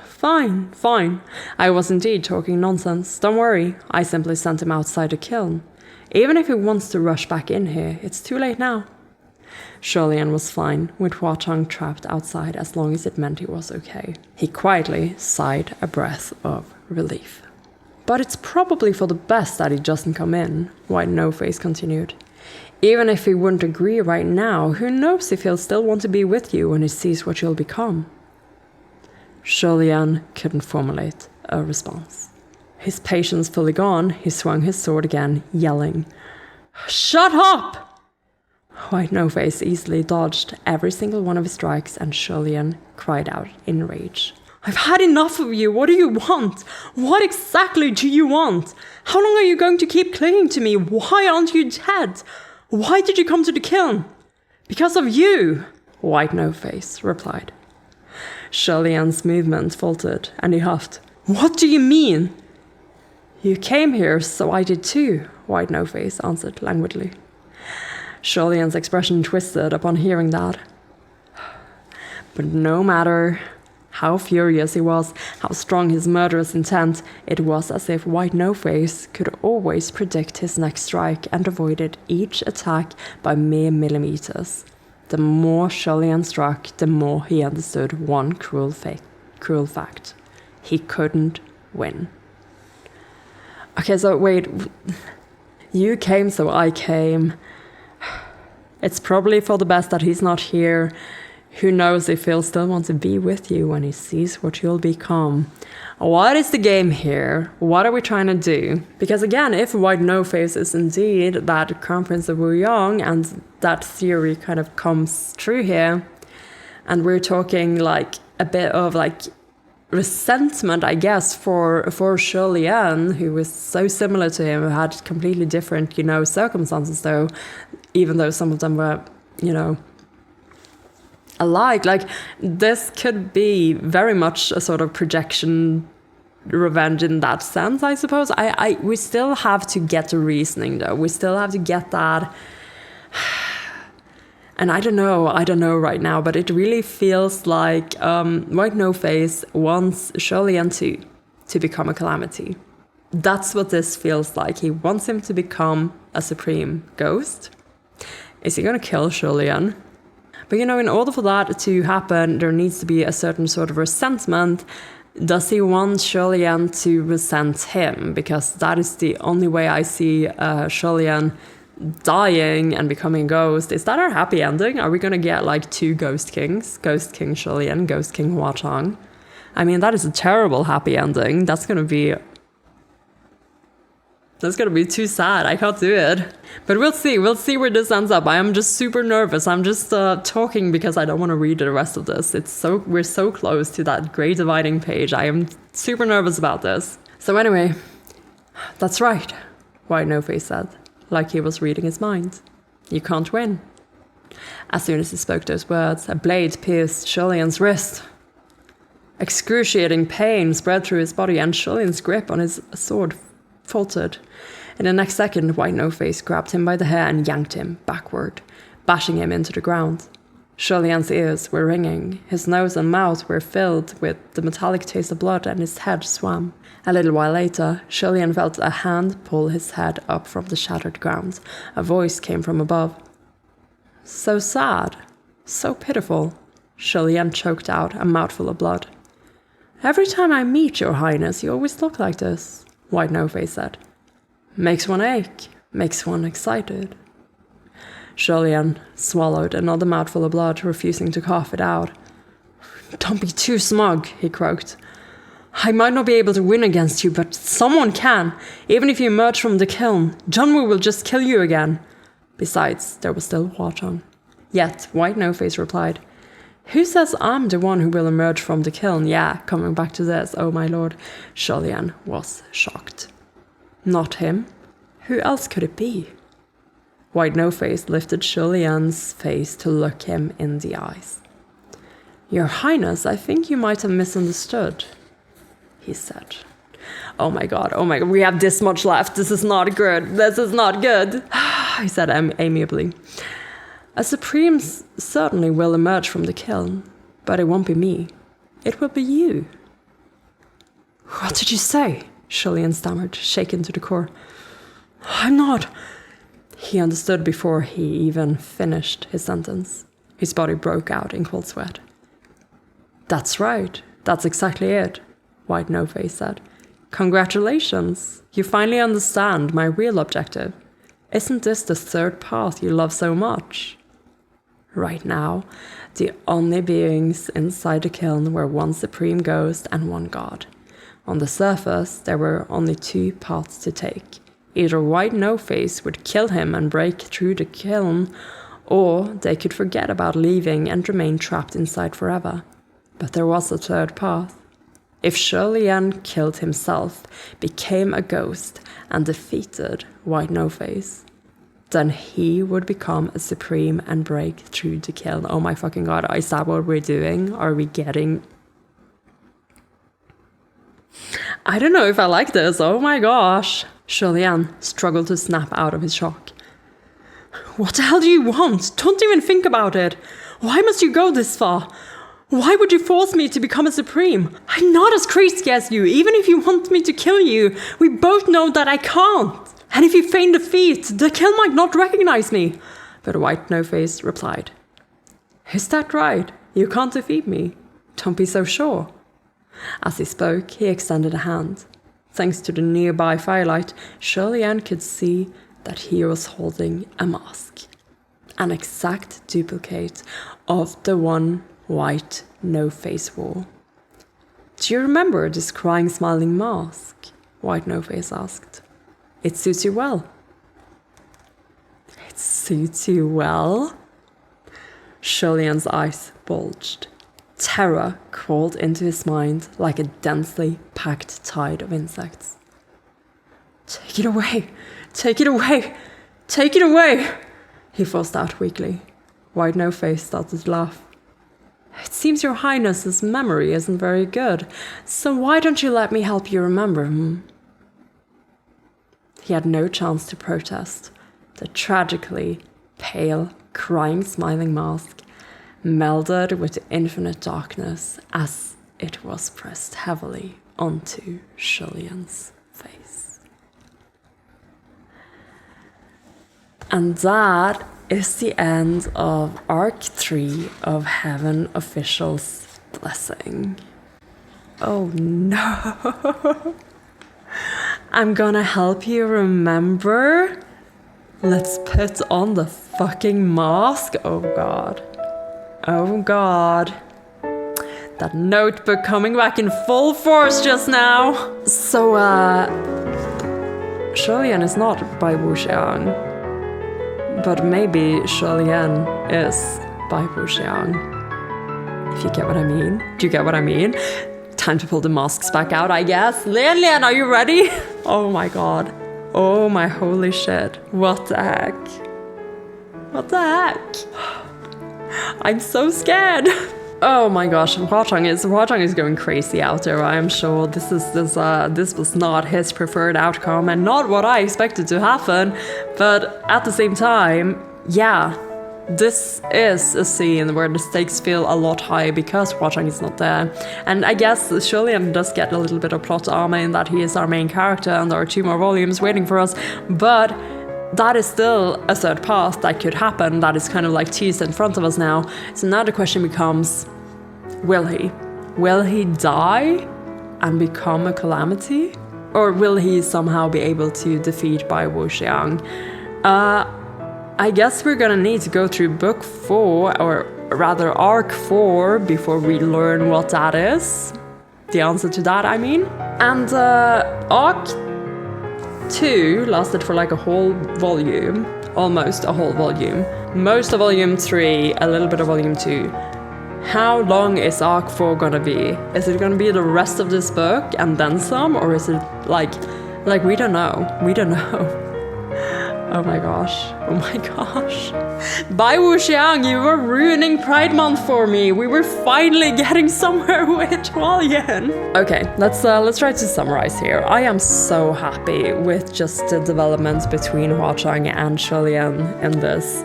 Fine, fine. I was indeed talking nonsense. Don't worry, I simply sent him outside the kiln. Even if he wants to rush back in here, it's too late now. Julian was fine with Huatong trapped outside as long as it meant he was okay. He quietly sighed a breath of relief. But it's probably for the best that he doesn't come in, White Noteface continued. Even if he wouldn't agree right now, who knows if he'll still want to be with you when he sees what you'll become. Julian couldn't formulate a response. His patience fully gone, he swung his sword again, yelling, Shut up! White Noteface easily dodged every single one of his strikes, and Julian cried out in rage. I've had enough of you. What do you want? What exactly do you want? How long are you going to keep clinging to me? Why aren't you dead? Why did you come to the kiln? Because of you, White Noteface replied. Julian's movement faltered, and he huffed. What do you mean? You came here, so I did too, White Noteface answered languidly. Julian's expression twisted upon hearing that. But no matter how furious he was, how strong his murderous intent, it was as if White Noteface could always predict his next strike and avoided each attack by mere millimeters. The more Julian struck, the more he understood one cruel fact. He couldn't win. Okay, so wait. You came, so I came. It's probably for the best that he's not here. Who knows if he'll still want to be with you when he sees what you'll become. What is the game here? What are we trying to do? Because again, if White Noteface is indeed that Crown Prince of Wuyong, and that theory kind of comes true here, and we're talking like a bit of like resentment, I guess, for Lian, who was so similar to him, who had completely different, circumstances though, even though some of them were, alike. Like, this could be very much a sort of projection revenge in that sense, I suppose. We still have to get the reasoning though. We still have to get that. And I don't know right now, but it really feels like White Noteface wants Julian to become a calamity. That's what this feels like. He wants him to become a supreme ghost. Is he going to kill Julian? But in order for that to happen, there needs to be a certain sort of resentment. Does he want Julian to resent him? Because that is the only way I see Julian dying and becoming a ghost. Is that our happy ending? Are we going to get like two Ghost Kings? Ghost King Julian, Ghost King Huatong? I mean, that is a terrible happy ending. That's going to be too sad. I can't do it. But we'll see. We'll see where this ends up. I am just super nervous. I'm just talking because I don't want to read the rest of this. We're so close to that great dividing page. I am super nervous about this. So anyway, that's right, White Noteface said, like he was reading his mind. You can't win. As soon as he spoke those words, a blade pierced Shulian's wrist. Excruciating pain spread through his body, and Shulian's grip on his sword faltered. In the next second, White No-Face grabbed him by the hair and yanked him backward, bashing him into the ground. Shulian's ears were ringing, his nose and mouth were filled with the metallic taste of blood, and his head swam. A little while later, Shulian felt a hand pull his head up from the shattered ground. A voice came from above. So sad, so pitiful. Shulian choked out a mouthful of blood. Every time I meet your highness, you always look like this, White No-Face said. Makes one ache, makes one excited. Shulian swallowed another mouthful of blood, refusing to cough it out. Don't be too smug, he croaked. I might not be able to win against you, but someone can. Even if you emerge from the kiln, Junwu will just kill you again. Besides, there was still Huatong. Yet, White No-Face replied, Who says I'm the one who will emerge from the kiln? Yeah, coming back to this, oh my lord. Shulian was shocked. Not him. Who else could it be? White No-Face lifted Shulian's face to look him in the eyes. Your Highness, I think you might have misunderstood, he said. Oh my god, we have this much left. This is not good. This is not good, he said amiably. A Supreme certainly will emerge from the kiln, but it won't be me. It will be you. What did you say? Shulian stammered, shaken to the core. I'm not... He understood before he even finished his sentence. His body broke out in cold sweat. That's right. That's exactly it, White No-Face said. Congratulations. You finally understand my real objective. Isn't this the third path you love so much? Right now, the only beings inside the kiln were one supreme ghost and one god. On the surface, there were only two paths to take. Either White No-Face would kill him and break through the kiln, or they could forget about leaving and remain trapped inside forever. But there was a third path. If Shulian killed himself, became a ghost, and defeated White No-Face, then he would become a supreme and break through the kiln. Oh my fucking god, is that what we're doing? Are we getting... I don't know if I like this, oh my gosh. Shulian struggled to snap out of his shock. What the hell do you want? Don't even think about it. Why must you go this far? Why would you force me to become a supreme? I'm not as crazy as you. Even if you want me to kill you, we both know that I can't. And if you feign defeat, the kiln might not recognize me. But White No-Face replied, Is that right? You can't defeat me. Don't be so sure. As he spoke, he extended a hand. Thanks to the nearby firelight, Shulian could see that he was holding a mask. An exact duplicate of the one White No-Face wore. Do you remember this crying, smiling mask? White No-Face asked. It suits you well. It suits you well? Shulian's eyes bulged. Terror crawled into his mind like a densely packed tide of insects. Take it away! Take it away! Take it away! He forced out weakly. White No-Face started to laugh. It seems your highness's memory isn't very good, so why don't you let me help you remember him? He had no chance to protest. The tragically pale, crying, smiling mask melded with the infinite darkness as it was pressed heavily onto Shulian's face. And that is the end of Arc 3 of Heaven Official's Blessing. Oh no! I'm gonna help you remember. Let's put on the fucking mask. Oh god. Oh god. That notebook coming back in full force just now. So, Shulian is not by Wuxiang. But maybe Shulian is by Wuxiang. If you get what I mean. Do you get what I mean? Time to pull the masks back out, I guess. Lian, are you ready? Oh my god. Oh my holy shit. What the heck? What the heck? I'm so scared. Oh my gosh, Hua-Chang is going crazy out there. I am sure this was not his preferred outcome and not what I expected to happen. But at the same time, yeah, this is a scene where the stakes feel a lot higher because Hua-Chang is not there. And I guess Lian does get a little bit of plot armor in that he is our main character and there are 2 more volumes waiting for us. But that is still a third path that could happen, that is kind of like teased in front of us now. So now the question becomes, will he? Will he die and become a calamity? Or will he somehow be able to defeat Bai Wuxiang? I guess we're gonna need to go through book 4, or rather arc 4, before we learn what that is. The answer to that, I mean. And arc 2 lasted for like a whole volume, almost a whole volume. Most of volume 3, a little bit of volume 2. How long is arc 4 gonna be? Is it gonna be the rest of this book and then some, or is it like we don't know. We don't know. Oh my gosh. Oh my gosh. Bai Wuxiang, you were ruining Pride Month for me. We were finally getting somewhere with Hualien. Okay, let's try to summarize here. I am so happy with just the development between Hua-Chang and Lian in this.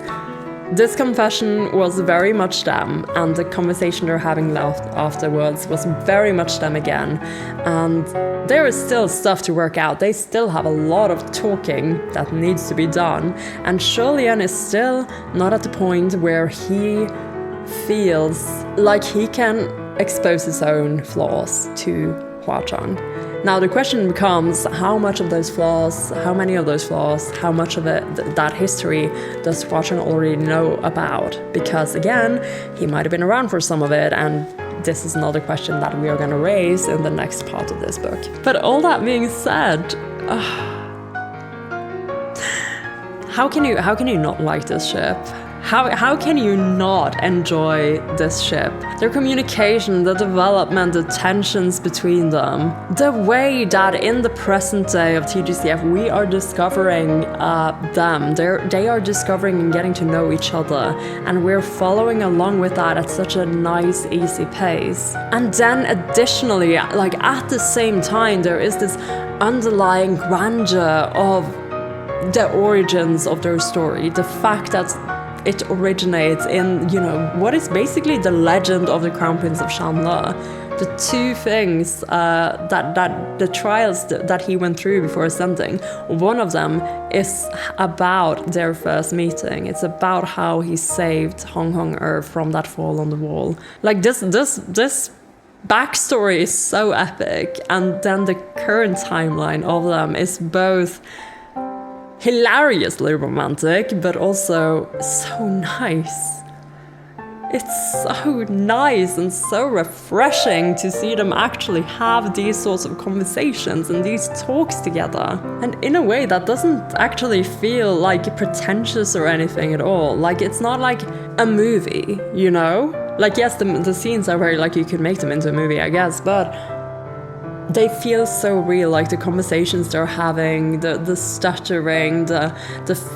This confession was very much them, and the conversation they're having left afterwards was very much them again. And there is still stuff to work out. They still have a lot of talking that needs to be done. And Lian is still not at the point where he feels like he can expose his own flaws to Hua-Chang. Now the question becomes, how much of those flaws, how many of those flaws, how much of it, that history does Hua-Chang already know about? Because again, he might have been around for some of it, and this is another question that we are going to raise in the next part of this book. But all that being said, how can you not like this ship? How can you not enjoy this ship? Their communication, the development, the tensions between them. The way that in the present day of TGCF we are discovering them. They are discovering and getting to know each other. And we're following along with that at such a nice, easy pace. And then additionally, like at the same time, there is this underlying grandeur of the origins of their story. The fact that it originates in, you know, what is basically the legend of the Crown Prince of Shanle. The 2 things that the trials that he went through before ascending, one of them is about their first meeting. It's about how he saved Hong Hong from that fall on the wall. Like this backstory is so epic, and then the current timeline of them is both hilariously romantic, but also so nice. It's so nice and so refreshing to see them actually have these sorts of conversations and these talks together. And in a way that doesn't actually feel like pretentious or anything at all. Like it's not like a movie, you know? Like yes, the scenes are very like you could make them into a movie, I guess, but they feel so real, like the conversations they're having, the stuttering, the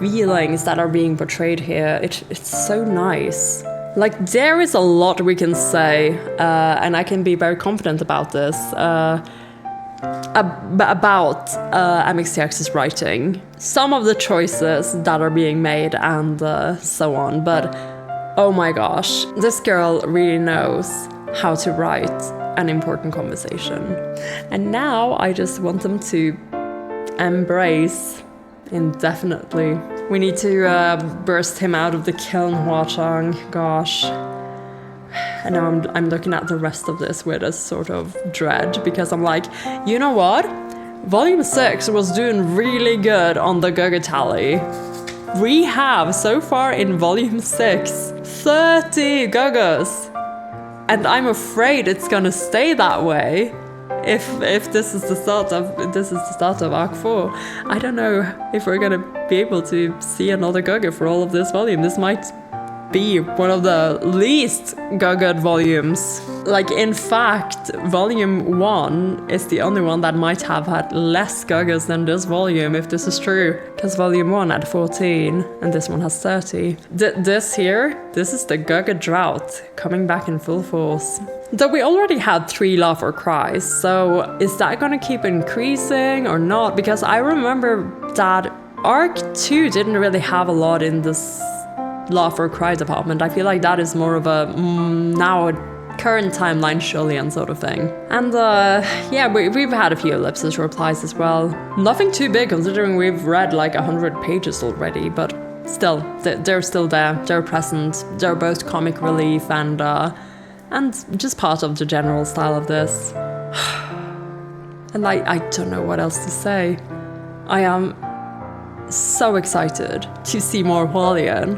feelings that are being portrayed here. It's so nice. Like there is a lot we can say, and I can be very confident about this, about MXTX's writing. Some of the choices that are being made and so on, but oh my gosh, this girl really knows how to write an important conversation. And now I just want them to embrace indefinitely. We need to burst him out of the kiln, Hua-Chang. Gosh. And now I'm looking at the rest of this with a sort of dread, because I'm like, you know what? Volume 6 was doing really good on the Gugger tally. We have, so far in Volume 6, 30 Guggers. And I'm afraid it's gonna stay that way if this is the start of Arc 4. I don't know if we're gonna be able to see another Gugger for all of this volume. This might be one of the least good volumes. Like, in fact, volume 1 is the only one that might have had less gagas than this volume, if this is true. Because volume 1 had 14, and this one has 30. This is the gaga drought, coming back in full force. Though we already had 3 laugh or cries, so is that gonna keep increasing or not? Because I remember that Arc 2 didn't really have a lot in this laugh or cry department. I feel like that is more of a now current timeline Shulian sort of thing. And yeah, we've had a few ellipsis replies as well. Nothing too big considering we've read like 100 pages already, but still, they're still there, they're present, they're both comic relief and just part of the general style of this. And I don't know what else to say. I am so excited to see more Hualian.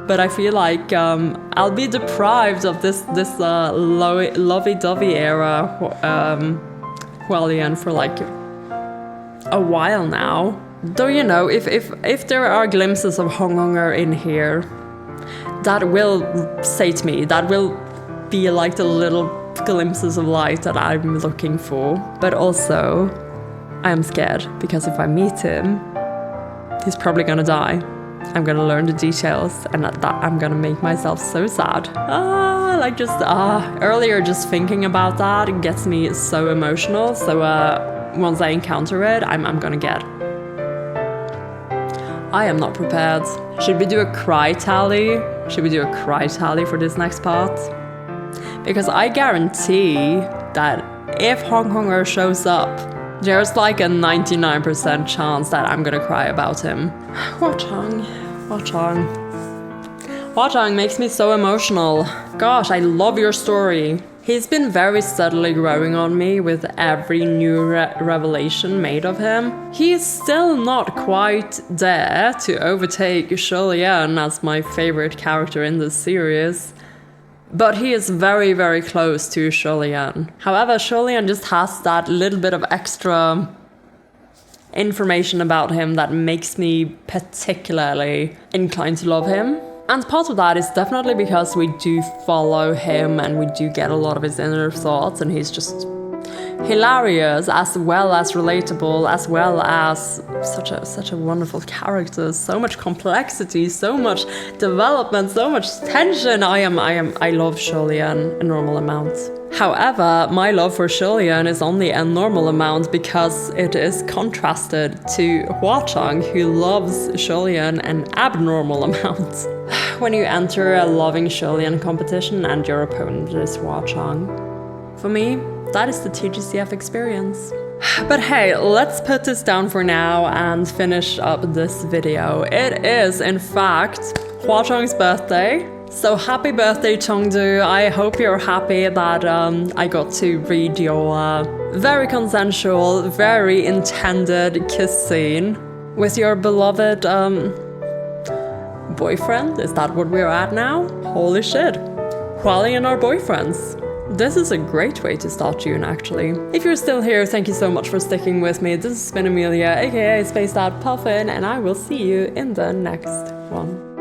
But I feel like I'll be deprived of this lovey-dovey era Hualian for like a while now. Though, you know, if there are glimpses of Honghonger in here, that will sate me. That will be like the little glimpses of light that I'm looking for. But also, I am scared because if I meet him, he's probably gonna die. I'm gonna learn the details and that I'm gonna make myself so sad. Earlier just thinking about that gets me so emotional. So once I encounter it, I'm gonna get. I am not prepared. Should we do a cry tally? Should we do a cry tally for this next part? Because I guarantee that if Honghonger shows up, there's like a 99% chance that I'm gonna cry about him. Huachang. Huachang makes me so emotional. Gosh, I love your story. He's been very steadily growing on me with every new revelation made of him. He's still not quite there to overtake Shulian as my favorite character in this series. But he is very, very close to Shulian. However, Shulian just has that little bit of extra information about him that makes me particularly inclined to love him. And part of that is definitely because we do follow him and we do get a lot of his inner thoughts, and he's just hilarious as well as relatable, as well as such a wonderful character. So much complexity, so much development, so much tension. I love Shulian a normal amount. However, my love for Shulian is only a normal amount because it is contrasted to Huachang, who loves Shulian an abnormal amount. When you enter a loving Shulian competition and your opponent is Huachang, for me, that is the TGCF experience. But hey, let's put this down for now and finish up this video. It is, in fact, Huachang's birthday. So happy birthday, Chengdu. I hope you're happy that I got to read your very consensual, very intended kiss scene with your beloved boyfriend. Is that what we're at now? Holy shit. Hualian are boyfriends. This is a great way to start June, actually. If you're still here, thank you so much for sticking with me. This has been Amelia, aka Spaced Out Puffin, and I will see you in the next one.